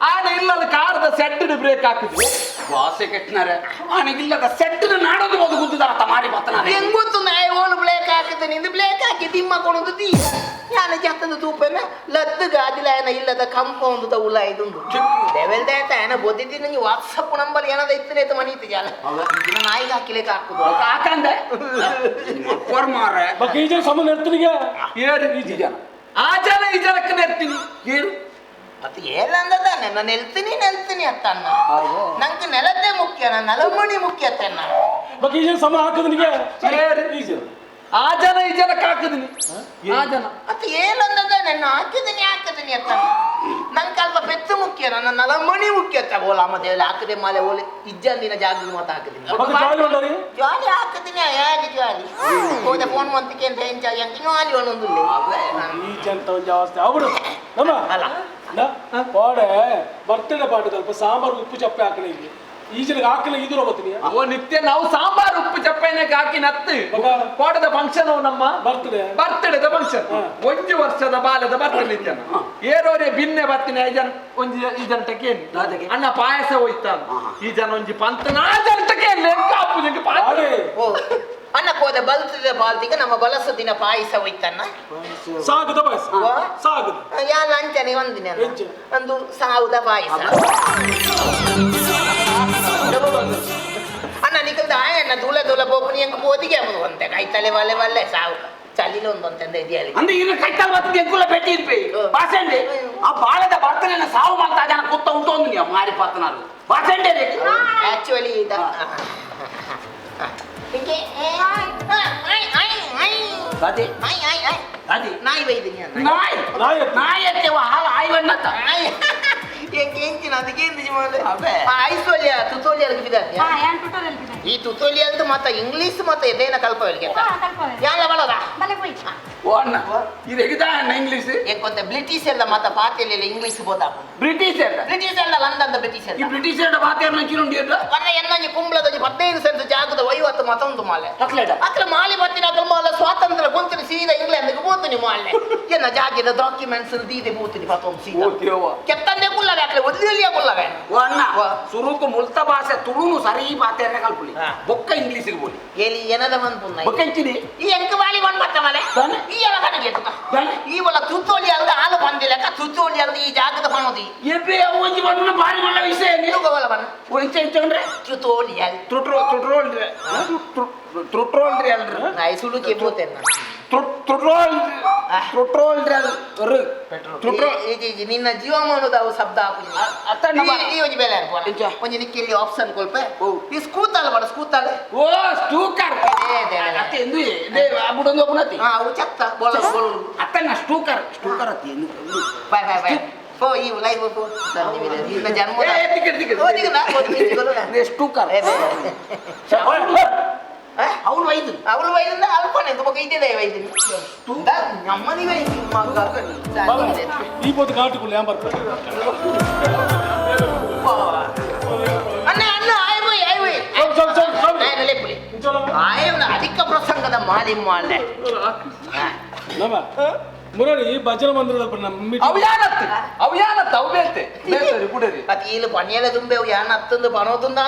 ಆನ ಇಲ್ಲದ ಕಾರದ ಸೆಡ್ ಬ್ರೇಕ್ ಹಾಕಿದ್ವಿ ವಾಸೆ ಕೆಟ್ಟನಾರೆ ಆನೆಗಿಲ್ಲದ ಸೆಟ್ಟಿನ ನಾಡೋದು ಹೋದು ಗುದ್ದಿದಾರ ಮಾರಿ ಬತ್ತನ ಹೆಂಗ್ ಗೊತ್ತು ನಾ ಓಲು ಬ್ಲೇಕ್ ಹಾಕಿದ್ದೆ ನಿಂದು ಬ್ಲೇಕ್ ಹಾಕಿ ತಿಮ್ಮ ಕೊಡೋದು ತೀ ಯಾನ ಜಾತದ ತೂಪನ ಲದ್ದು ಗಾದಿಲ ಏನ ಇಲ್ಲದ ಕಂಪೌಂಡ್ ಉಲ್ಲ ಇದೊಂದು ಲೆವೆಲ್ ದಾಯ್ತ ಏನ ಬೊದ್ದಿದ್ದಿ ನಂಗೆ ವಾಟ್ಸಪ್ ನಂಬರ್ ಏನದ ಇತ್ತನೇ ಮನೀತಿ ಜಾಲ ಇದನ್ನ ನಾಯಿಗೆ ಹಾಕಿಲೇಕ ಹಾಕುದು ಹಾಕಂದೆ ಮಾರೆ ಈ ಜನ ಸಂಬಂಧ ಇರ್ತೀನಿಗೆ ಆ ಜನ ಈ ಜನಕ್ಕೆ ನೆರ್ತೀನಿ ಏನು ಮತ್ತೆ ಏನಂದಾನೆ ನಾನು ನೆಲ್ತೀನಿ ಅತ್ತ ಅನ್ನ ನಂಗೆ ನೆಲದ್ದೇ ಮುಖ್ಯ ನನ್ನ ನಲಮಣಿ ಮುಖ್ಯ ಅತ್ತನ್ನ ಈ ಜನ ಸಮ ಹಾಕದನಿಗೆ ಆ ಜನ ಈ ಜನಕ್ಕೆ ಹಾಕಿದೀನಿ ಆ ಜನ ಮತ್ತೆ ಏನಂದಾನೆ ನಾನು ಹಾಕಿದೀನಿ ಅತ್ತ ನಂಗೆ ಅಲ್ಪ ಪೆತ್ತು ಮುಖ್ಯ ನನ್ನ ನಲಮಣಿ ಮುಖ್ಯ ಅತ್ತ ಓಲ ಮತ್ತೆ ಹಾಕದೆ ಮಾಲೆ ಓಲೆ ಇಜ್ಜಂದಿನ ಜಾಗ ಮಾತು ಹಾಕಿದೀನಿ ಜಾಲಿ ಹಾಕಿದೀನಿ ಹೇಗೆ ಜಾಲಿ ಹೋದ ಫೋನ್ ಮಂತಿಗೆ ಅಂತ ಹೆಂಚ ಜಾಲಿ ಒಂದೊಂದು ಈ ಜಂತ ಒಂದು ಅವಸ್ಥೆ ಅವಡು ನಮ್ಮ ಅಲ್ಲ ಪಾಡೆ ಬರ್ತಡೇ ಪಾಠ ಸ್ವಲ್ಪ ಸಾಂಬಾರು ಉಪ್ಪು ಚಪ್ಪೆ ಹಾಕಲಿ ಇಲ್ಲಿ ಈ ಜನಕ್ಕೆ ಹಾಕಲಿ ಇದು ಬತ್ತೀನಿ ಓ ನಿತ್ಯ ನಾವು ಸಾಂಬಾರು ಉಪ್ಪು ಚಪ್ಪೆನಕ್ಕೆ ಹಾಕಿ ನತ್ತು ಕೋಟದ ಫಂಕ್ಷನ್ ನಮ್ಮ ಬರ್ತಡೇದ ಫಂಕ್ಷನ್ 1 ವರ್ಷದ ಬಾಲದ ಬರ್ತಡೇ ನಿತ್ಯನ ಏರೋರೆ ಬಿನ್ನೆ ಬರ್ತೀನಿ ಈ ಜನಟಕ್ಕೆ ಅಣ್ಣ ಪಾಯಸ ಹೋಯ್ತ ಈ ಜನ ಒಂಜಿ ಪಂತನ ಆ ಜನಟಕ್ಕೆ ಕಾಪು ನಿಂಗೆ ಅನ್ನ ಹೋದ ಬಲ್ತದ ಬಾಲ್ತಿಗೆ ನಮ್ಮ ಬಲಸ ದಿನ ಪಾಯಸ ಹೋಯ್ತನ್ನ ಸಾಗದ ಪಾಯಸ ಸಾಗದ ಯಾನ ಅಂಚನೆ ಒಂದಿನ ಒಂದು ಸಾವುದ ಪಾಯಸ ಅನ್ನ ನಿಕಲ್ದ ಆಯನ್ನ ದೂಲ ಬೋಪನಿ ಹೆಂಗ್ ಓದಿಗೆ ಅಂಬುದು ಅಂತೆ ಕೈತಲೆ ಒಲ್ಲೆ ಸಾವು ಚಲಿಲ ಒಂದಂತ ಇದೆಯಲ್ಲಿ ಅಂದ್ರೆ ಈಗ ಕೈತಲ್ ಬರ್ತದೆ ಎಂಕುಲ ಪೆಟ್ಟಿ ಇರ್ಪಿ ಬಾಸಂಡೆ ಆ ಬಾಳದ ಬರ್ತನೆ ಸಾವು ಮಾಡ್ತಾ ಜನ ಕೂತ ಉಂಟು ಒಂದು ನೀವು ಮಾರಿ ಪಾತನಾರು ಬಾಸಂಡೆ ಆಕ್ಚುಲಿ ನಾಯಿ ಬೈದಿನಿ ನಾಯಕ್ಕೆ ಹಾಲು ಆಯ್ವಣ್ಣ ಎಂಚಿನ ಅದಕ್ಕೆ ಐಸೋಲಿಯ ತುತೋಲಿಯಲ್ಗೆ ಬಿದ್ದಾನೆ ಈ ತುತೋಲಿಯಲ್ದು ಮತ್ತ ಇಂಗ್ಲಿಷ್ ಮತ್ತ ಎದೇನ ಕಲ್ಪವರಿಗೆ ಯಾಲ ಬಲದ ಇದು ಹೆಗಿದಾನ ಇಂಗ್ಲಿಷ್ ಏಕೊಂತ ಬ್ರಿಟಿಷ್ ಎಲ್ಲ ಮತ್ತ ಪಾತಿಯಲ್ಲ ಇಂಗ್ಲಿಷ್ ಬೋದ ಬ್ರಿಟಿಷ್ ಎಲ್ಲ ಲಂಡನ್ ಬ್ರಿಟಿಷ್ ಈ ಬ್ರಿಟಿಷ್ ಭಾತಿಯ ಎನ್ನ ಕುಂಬ್ಳದ 15 ಸೆಂಟ್ ಜಾಗದ 50 ಮತ್ತೊಂದು ಮಾಲೆ ಅಕ್ಲ ಮಾಲೆ ಬತ್ತಿನ ಅಕ್ಲ ಮಾಲೆ ಸ್ವಾತಂತ್ರ್ಯ ಗೊಂತಿನ ಸೀದಾ ಇಂಗ್ಲೆಂಡ್ಗೆ ಬೋತೀನಿ ಮಾಲೆ ಎನ್ನ ಜಾಗದ ಡಾಕ್ಯುಮೆಂಟ್ಸ್ ದೀದೆ ಬೋತೀನಿ ಮತ್ತೊಂದು ಸೀದಾ ಕೆತ್ತಂದೆ ಕುಲ್ಲವೆ ಅಕ್ಲ ಒಲ್ಲಿಯ ಕುಲ್ಲವೆ ಅಣ್ಣ ಸುರುಕು ಮುಲ್ತ ಭಾಷೆ ತುಳುನು ಸರಿ ಭಾತೆ ಕಲ್ಪುಲಿ ಬೊಕ್ಕ ಇಂಗ್ಲಿಷ್ ಬೋಲಿ ಎಲ್ಲಿ ಏನದ ಮನ್ಪುನ್ನ ಬೊಕ್ಕ ಎಂಚಿನಿ ಈ ಎಂಕ ಬಾಲಿ ಬಂದ್ ಬತ್ತ ಮಾಲೆ ಈ ಎಲ್ಲ ಕಣಗೆ ಈ ಒಳ ತುತ್ತೋಲಿ ಅಲ್ದ ತುತ್ತೋಳಿ ಅಲ್ದು ಈ ಜಾಗದ ಪಣೋದಿ ಎಬ್ಬೆ ಒಂಜಿ ಬಣ್ಣ ಬಾರಿ ಮಲ್ಲ ವಿಷಯ ಇದು ಗೋವಲ ಬಣ್ಣ ಒಂಚ ಇತ್ತಂದ್ರೆ ತುತ್ತೋಳಿ ಅಲ್ ತುಟ್ರೋಲ್ರಿ ಅಲ್ರಿ ನಾಯಿ ಸುಳು ಕೆಮ್ಮೋತೇನ ತುಟ್ರೋಲ್ರಿ ಅಲ್ ನಿನ್ನ ಜೀವಮಾನದ ಅವು ಶಬ್ದ ಹಾಕುದು ಅತ್ತಣ್ಣ ಬಾ. ಈ ಒಂಜಿ ಬೆಲೆ ಅನ್ಕೋಣ ಒಂಜಿ ನಿಕ್ಕಿಲ್ಲಿ ಆಪ್ಷನ್ ಕೊಲ್ಪೆ ಈ ಸ್ಕೂತಾಲ ಬಡ ಸ್ಕೂತಾಲೆ ಓ ಸ್ಟೂಕರ್ ಅತ್ತೆ ಎಂದು ಇದೇ ಅಬುಡೊಂದು ಒಬ್ಬನತಿ ಹಾ ಅವು ಚತ್ತ ಬೋಳ ಬೋಳು ಅತ್ತಣ್ಣ ಸ್ಟೂಕರ್ ಅತ್ತಿ ಎಂದು ಬಾಯ್ ಬಾಯ್ ಬಾಯ್ ಪೋ ಈ ಲೈವ್ ಪೋ ನಿನ್ನ ಜನ್ಮ ಸ್ಟೂಕರ್ ಅವನು ವೈದ್ಯ ಅವಳು ವೈದ್ಯ ಅಲ್ಪನೆ ತುಂಬ ಕೈತಿದೆ ವೈದ್ಯ ನಮ್ಮನಿ ವೈದ್ಯ ಈ ಪೊತ್ತು ಕಾಟುಕೊಳ್ಳಿ ಅಣ್ಣ ಅಣ್ಣ ಆಯ್ಬೋಯ್ ಆಯ್ಬೋಯ್ ಆಯ್ನ ಅಧಿಕ ಪ್ರಸಂಗದ ಮಾಲಿಮ್ಮ ಅಲ್ಲೇ ಮುರಳಿ ಭಜನ ಮಂದಿರದ ಅವು ಬೇತೆ ಮತ್ತೆ ಇಲ್ಲಿ ಪಣಿಯಲ ತುಂಬೆ ಅವು ಯಾನ ಹತ್ತಂದು ಪಣೋತುಂದ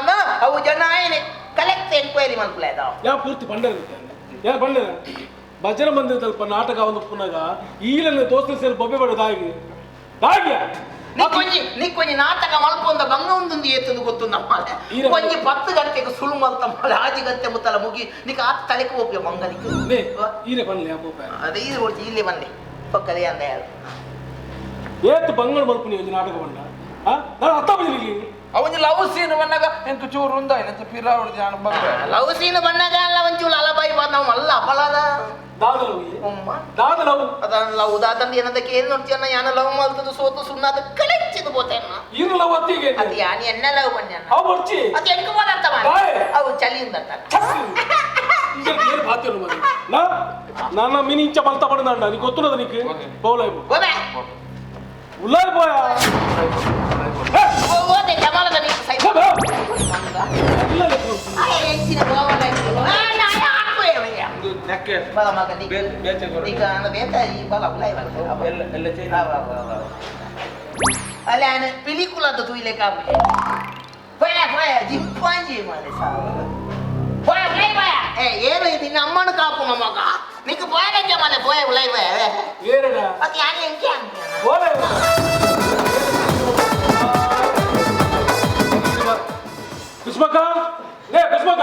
ಅವು ಜನ ಆಯ್ನೆ ಕಲೆಕ್ಟ್ ಎಂಕ್ವೈರಿ ಮನ್ಪುಲೆ ಅದಾವ ಯಾ ಪೂರ್ತಿ ಬಂಡರ ಯಾ ಬಂಡರ ಭಜನ ಮಂದಿರದಲ್ಲಿ ನಾಟಕ ಒಂದು ಪುನಗ ಈಗಲೇ ದೋಸ್ತ ಸೇರಿ ಬೊಬ್ಬೆ ಬಡದ ಹಾಗೆ ನೀಕೊಂಜಿ ನಾಟಕ ಮಲ್ಪೊಂದ ಬಂಗ ಒಂದೊಂದು ಏತಂದು ಗೊತ್ತು ನಮ್ಮಲೆ ಕೊಂಜಿ 10 ಗಂಟೆಗೆ ಸುಳು ಮಲ್ತ ಮಳೆ 6 ಗಂಟೆ ಮುತ್ತಲ ಮುಗಿ ನೀಕ ಆತ ತಲೆಗೆ ಹೋಗ್ಯ ಮಂಗನಿಗೆ ಈರೆ ಬನ್ನಿ ಅದೇ ಇದು ಓಡ್ತಿ ಇಲ್ಲಿ ಬಂದೆ ಪಕ್ಕದೇ ಅಂದ ಯಾರು ಏತ್ ಬಂಗಲ್ ಮಲ್ಪನಿ ಒಂದು ನಾಟಕ ಬಂಡ ನಾನು ಅರ್ಥ ಬಂದಿಲ್ಲ ಅವನ ಲವ್ ಸೀನ್ ಬಣ್ಣಗ ಎಂತ ಚೂರು ಉಂದ ಏನಂತ ಪಿರಾವಡ ಜಾಣ ಬಂಗ ಲವ್ ಸೀನ್ ಬಣ್ಣಗ ಅಲ್ಲ ಒಂಚೂರು ಅಲಬಾಯಿ ಬಂದ ನಾವು ಮಲ್ಲ ಅಪಲಾದ ಅದನ್ನ ಲವ್ ದಾದಂದು ಏನದಕ್ಕೆ ಏನು ನೋಡ್ತೀಯನ್ನ ಯಾನ ಲವ್ ಮಲ್ತದು ಸೋತು ಸುಣ್ಣಾದ ಕಲೆಕ್ಚಿದು ಬೋತೇನ ಇರು ಲವ್ ಅತ್ತಿಗೆ ಅದು ಯಾನಿ ಎನ್ನ ಲವ್ ಬಣ್ಣ ಅವು ಬರ್ಚಿ ಅದು ಎಂಕ ಮಾತಾಡ್ತ ಅವು ಚಲಿಯಿಂದ ಏನು ಬಾತಿರು ಮನೆ ನನ್ನ ಮಿನಿ ಇಂಚ ಮಲ್ತ ಪಡೆದ ನೀ ಗೊತ್ತುನದ ನೀಕು ಬೋಲಾಯ್ ಗೋಬೆ ಉಲ್ಲಾಯ್ ಬೋಯ ಓದೆ ಜಮಾಲದ ನೀ ಸೈ ಇಲ್ಲ ಎಂಚಿನ ಗೋವಲ ನಾ ಯಾಕೋ ಏವಯ್ಯ ನೆಕ್ಕೆ ಬಲ ಮಗ ನೀ ಬೇತೆ ಗೊರ ಈಗ ಅನ್ನ ಬೇತ ಈ ಬಲ ಉಲ್ಲಾಯ್ ಬಲ ಎಲ್ಲ ಚೇಂಜ್ ಅಲ್ಲ ಅನ್ನ ಪಿಲಿಕುಲದ ತುಯಿಲೆ ಕಾಬೆ ಹೋಯ ಜಿಂಪಾಂಜಿ ಮಾಲೆ ಸಾ ಹೋಯ ಹೋಯ ಏನು ಇದು ನಿನ್ನ ಅಮ್ಮನ ಕಾಪು ಮಗ ನಿಕ್ಕೆ ಬೋಯಗಂಜ ಮಾಲೆ ಬೋಯ ಉಲ್ಲಾಯ್ ಬೋಯ ಏರಡ ಅದು ಯಾನಿ ಎಂಕೆ ಅಂತ ಬೋಲಾಯ್ ಕುಸ್ಮಕ ಲೇ ಕುಸ್ಮಕ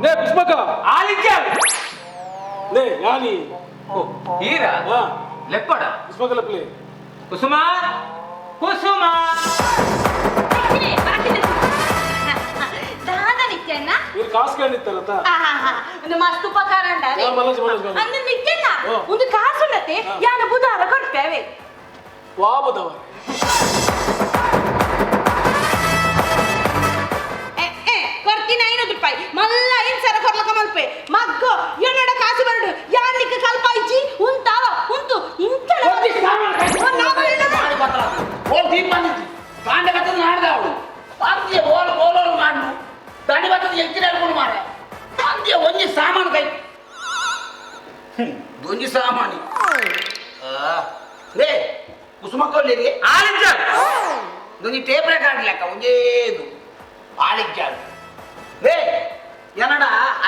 ಲೇ ಕುಸ್ಮಕ ಆಲಿಂಜ ಲೇ ಯಾನಿ ಈರ ಲೆಪ್ಪಡ ಕುಸ್ಮಕ ಲಪ್ಲೆ ಕುಸುಮ ಕುಸುಮ ಇವ್ರು ಕಾಸು ಕಂಡಿತ್ತಲ್ಲ ಒಂದು ಮಸ್ತ್ ಉಪಕಾರ ಉಂಟಾರೆ ಅಂದು ನಿತ್ಯನ್ನ ಒಂದು ಕಾಸು ಉಂಡತೆ ಯಾನ ಬುಧಾರ ಕೊಡ್ತೇವೆ ವಾಬದವ ಕೊಡ್ತೀನಿ 500 ರೂಪಾಯಿ ಮಲ್ಲ 5 ಸರ ಕೊರ್ಲಕ ಮಲ್ಪೆ ಮಗ್ಗೋ ಎನ್ನಡ ಕಾಸು ಬರಡು ಯಾನಿಕ್ಕೆ ಕಲ್ಪಾಯಿಚಿ ಉಂತಾವ ಉಂತು ಇಂತಳ ಓ ದೀಪ ಕಾಂಡ ಕತ್ತದ ನಾಡ್ದ ಅವಳು ಅಂತ್ಯ ಓಲೋಳು ಮಾಡು ದಾಂಡಿ ಬತ್ತದ ಎಕ್ಕಿನ ಹೇಳ್ಕೊಂಡು ಮಾರ ಅಂತ್ಯ ಒಂಜಿ ಸಾಮಾನು ಕೈ ಒಂಜಿ ಸಾಮಾನಿ ರೇ ಕುಸುಮಕ್ಕೊಳ್ಳಿರಿ ಆಲಿಂಜ ಒಂಜಿ ಟೇಪ್ ರೆಕಾರ್ಡ್ ಲೆಕ್ಕ ಒಂಜೇದು ಆಳಿಕ್ಕಾಡು ರೇ ಏನಡ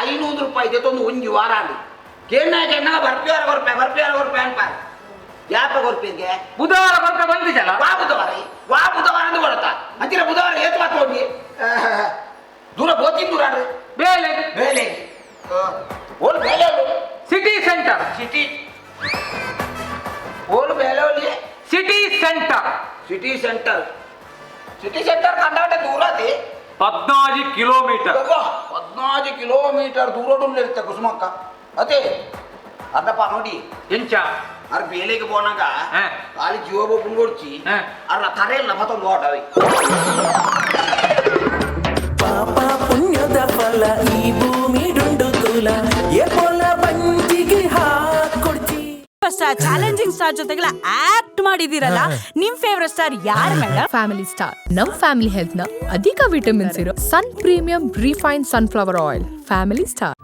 500 ರೂಪಾಯಿ ಜೊತೆ ಒಂಜಿ ವಾರ ಆಡು ಕೇಳ್ನಾಗ ಎನ್ನಾಗ ಬರ್ಪಿಯಾರ ಕೊರ್ಪೆ ಅನ್ಪ ಯಾಪ ಕೊರ್ಪಿಗೆ ಬುಧವಾರ ಕೊರಪೆ ಬಂದಿದ್ದಲ್ಲ ವಾ ಬುಧವಾರ ಅಂದು ಕೊಡತ್ತ ಅಂಚಿನ ಬುಧವಾರ ಏತು ಮಾತು ಹೋಗಿ ದೂರ ಬೋತಿನ ದೂರ ಬೇಲೆ ಬೇಲೆ ಓಲ್ ಬೇಲೆ ಸಿಟಿ ಸೆಂಟರ್ ಓಲ್ ಬೇಲೆ ಹೋಗಿ ಸಿಟಿ ಸೆಂಟರ್ ಸಿಟಿ ಸೆಂಟರ್ ಕಂಡಾಟ ದೂರ ಅತಿ 14 ಕಿಲೋಮೀಟರ್ 14 ಕಿಲೋಮೀಟರ್ ದೂರ ಇರುತ್ತೆ ಕುಸುಮಕ್ಕ ಅದೇ ಅದಪ್ಪ ನೋಡಿ ಎಂಚ ಅರ್ ಬೇಲೆಗೆ போனாங்க ಹಾ ಕಾಲಿ ಜೀವ ಬೋಪುನ್ ಕೊಡ್ಚಿ ಹಾ ಅರ ತರೆಲ್ಲ ಮತ್ತೊಂದು ಓಟವಿ ಪಾಪ ಪುಣ್ಯದ ಫಲ ಈ ಭೂಮಿ ಡುಂಡು ತುಲ ಎಪೊಲ ಬಂಜಿಗೆ ಹಾಕೊಡ್ಚಿ ಚಾಲೆಂಜಿಂಗ್ ಸ್ಟಾರ್ ಜೊತೆಗೆಲ್ಲ ಆಕ್ಟ್ ಮಾಡಿದಿರಲ್ಲ ನಿಮ್ ಫೇವರೇಟ್ ಸ್ಟಾರ್ ಯಾರು ಮೇಡಮ್? Family star. ನಮ್ ಫ್ಯಾಮಿಲಿ ಹೆಲ್ತ್ ನ ಅಧಿಕ ವಿಟಮಿನ್ಸ್ ಇರೋ sun premium refined sunflower oil. Family star.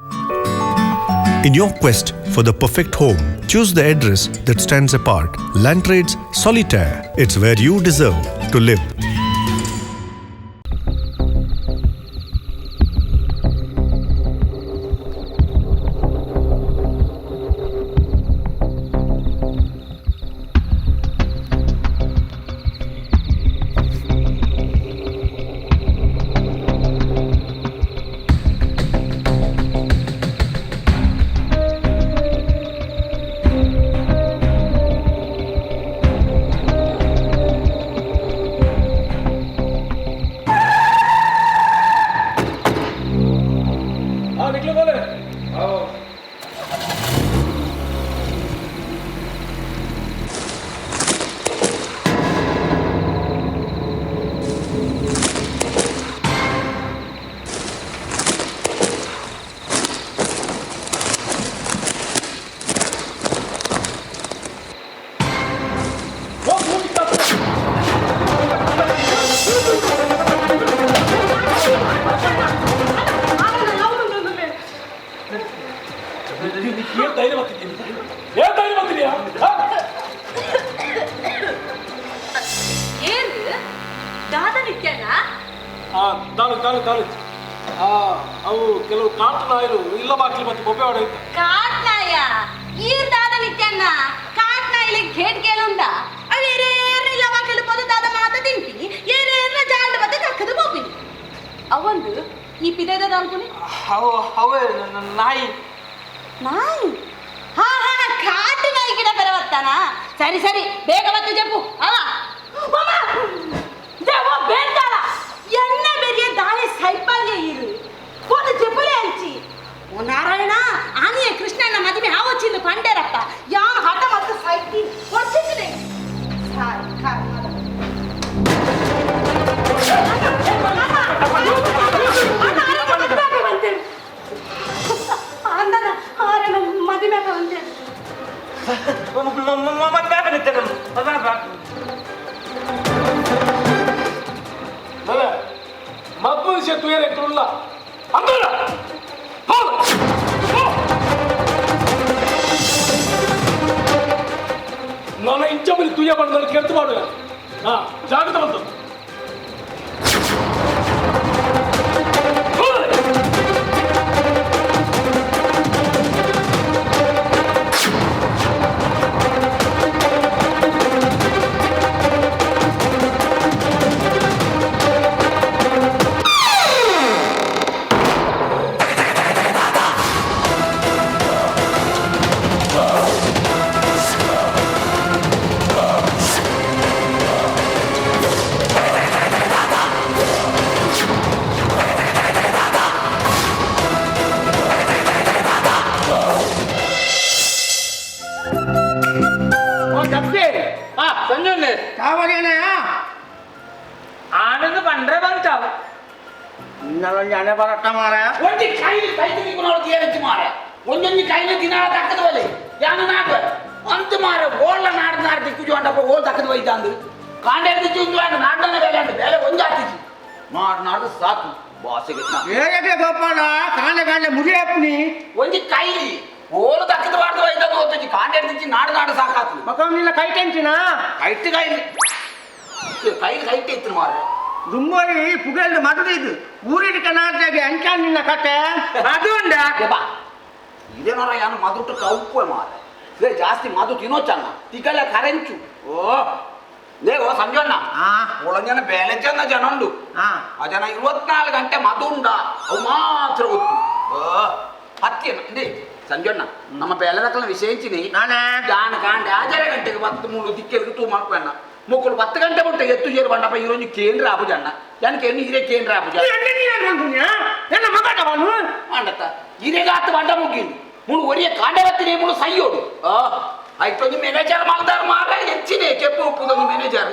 In your quest for the perfect home, choose the address that stands apart. Land Trades Solitaire. It's where you deserve to live. निकलो बोले आओ ಅವು ಕೆಲವು ಕಾಟು ನಾಯಿರು ಇಲ್ಲ ಬಾಕ್ಲಿ ಮತ್ತೆ ಬೊಬ್ಬೆ ಹೊಡೆಯುತ್ತ ಕಾಟ್ ನಾಯ ಈ ದಾದ ನಿತ್ಯನ್ನ ಕಾಟ್ ನಾಯಿಲಿ ಘೇಟ್ ಕೇಳುಂದ ಅವು ಏರೇರ್ನ ಇಲ್ಲ ಬಾಕಲು ಪೊದು ದಾದ ಮಾತ ತಿಂತೀನಿ ಏರೇರ್ನ ಜಾಂಡ ಮತ್ತೆ ಕಕ್ಕದು ಬೋಪಿನಿ ಅವಂದು ಈ ಪಿದೇದ ಅನ್ಕೊನಿ ಅವೇ ನಾಯಿ ನಾಯಿ ಹಾ ಹಾ ಕಾಟ್ ನಾಯಿ ಗಿಡ ಬರವತ್ತಾನ ಸರಿ ಸರಿ ಬೇಗ ಮತ್ತೆ ಜಪ್ಪು ಅವ ದೇವ ಬೇಡ್ತಾಳ ಎಣ್ಣ ಬೆರಿಯ ದಾಳಿ ಸೈಪಾಲ್ಯ ಇರು ಒಂದು ಜಬ್ಬಲೆ ಹಂಚಿ ಓ ನಾರಾಯಣ ಆನೆಯ ಕೃಷ್ಣನ ಮದುವೆ ಆವಚ್ಚಿಂದ ಪಂಡೇರಪ್ಪ ಯಾರು ಹಠ ಮತ್ತು ಸೈತಿ ಹೊಡ್ಸಿದ್ರೆ ಅಂದನ ಆರನ ಮದುವೆ ಬಂದೆ ಮಬ್ಬು ತುಯರ ಎತ್ತುಲ್ಲ ಅಂದರ ನನ್ನ ಇಂಚಮಲ್ಲಿ ತುಯ್ಯ ಬಂದಲ್ಲಿ ಕೆಲ್ಸ ಮಾಡುವ ಹಾ ಜಾಗೃತ ಬಂತು ಆನಂದ ಬಂದ್ರೆ ಬಂತಾವ ಇನ್ನೊಂದು ಜನ ಬರತ್ತ ಮಾರ ಒಂದು ಕೈಲಿ ಕೈ ತಿನ್ಕೊಂಡು ಏನಂತ ಮಾರ ಒಂದೊಂದು ಕೈಲಿ ದಿನ ತಕ್ಕದ ಬಲೆ ಯಾನ ನಾಗ ಅಂತ ಮಾರ ಓಳ ನಾಡ್ ನಾಡ್ ದಿಕ್ಕು ಅಂಡಪ್ಪ ಓಲ್ ತಕ್ಕದ ಬೈತ ಅಂದು ಕಾಂಡೆ ದಿಕ್ಕು ನಾಡ್ನ ಬೇಲೆ ಅಂತ ಬೇಲೆ ಒಂದು ಹಾಕಿಸಿ ನಾಡು ಸಾಕು ಬಾಸಿಗೆ ಹೇಗೆ ಗೋಪಾಲ ಕಾಂಡೆ ಕಾಂಡೆ ಮುರಿಯಪ್ಪನಿ ಒಂದು ಕೈಲಿ ಓಲು ತಕ್ಕದ ಮಾಡ್ದು ಬೈತ ಹೋಗ್ತದೆ ಕಾಂಡೆ ದಿಕ್ಕಿ ನಾಡು ಸಾಕಾತು ಮಕ್ಕ ನಿನ್ನ ಕೈ ಟೆನ್ಷನಾ ಕೈಟ್ ಕೈಲಿ ಕೈಲಿ ಕೈಟ್ ಇತ್ತು ಮಾರ ದುಂಬೋರಿ ಪುಗಲ್ ಮದುವೆ ಇದು ಊರಿನ ಕನಾಟಗೆ ಅಂಚ ನಿನ್ನ ಕತೆ ಅದು ಉಂಡ ಇದೇನೋರ ಯಾನು ಮದುಟ್ಟು ಕೌಪು ಮಾರ ಲೇ ಜಾಸ್ತಿ ಮದು ತಿನ್ನೋ ಚನ್ನ ತಿಕ್ಕಲ್ಲ ಕರೆಂಚು ಓ ಲೇ ಓ ಸಂಜೋಣ್ಣ ಒಳಂಜನ ಬೇಲೆ ಜನ ಉಂಡು ಆ ಜನ 24 ಗಂಟೆ ಮದು ಉಂಡ ಅವು ಮಾತ್ರ ಗೊತ್ತು ಹತ್ತಿ ಸಂಜೋಣ್ಣ ನಮ್ಮ ಬೇಲೆದಕ್ಕಲ ವಿಷಯಿಸಿನಿ ಜಾನ ಕಾಂಡೆ ಆಜರ ಗಂಟೆಗೆ 10 ದಿಕ್ಕೆಲ್ಗೆ ತೂ ಮಾಡ್ಕೋಣ ಮುಕ್ಕಳು 10 ಗಂಟೆ ಬಿಟ್ಟು ಎತ್ತು ಜೇರು ಬಂಡಪ್ಪ ಈರೋಜು ಕೇಂದ್ರ ಆಪುಜಣ್ಣ ಯಾನಕ್ಕೆ ಹಿರೇ ಕೇಂದ್ರ ಆಪುಜ ಮಾಡತ್ತ ಹಿರೇಗಾತ್ ಬಂಡ ಮುಗಿಂದು ಮುಳು ಒರಿಯ ಕಾಂಡೆ ಬತ್ತೀನಿ ಮುಳು ಸೈಯೋಡು ಆಯ್ತೊಂದು ಮ್ಯಾನೇಜರ್ ಮಾಡ್ದಾರ ಮಾರ ಹೆಚ್ಚಿನ ಕೆಂಪು ಉಪ್ಪುದೊಂದು ಮ್ಯಾನೇಜರ್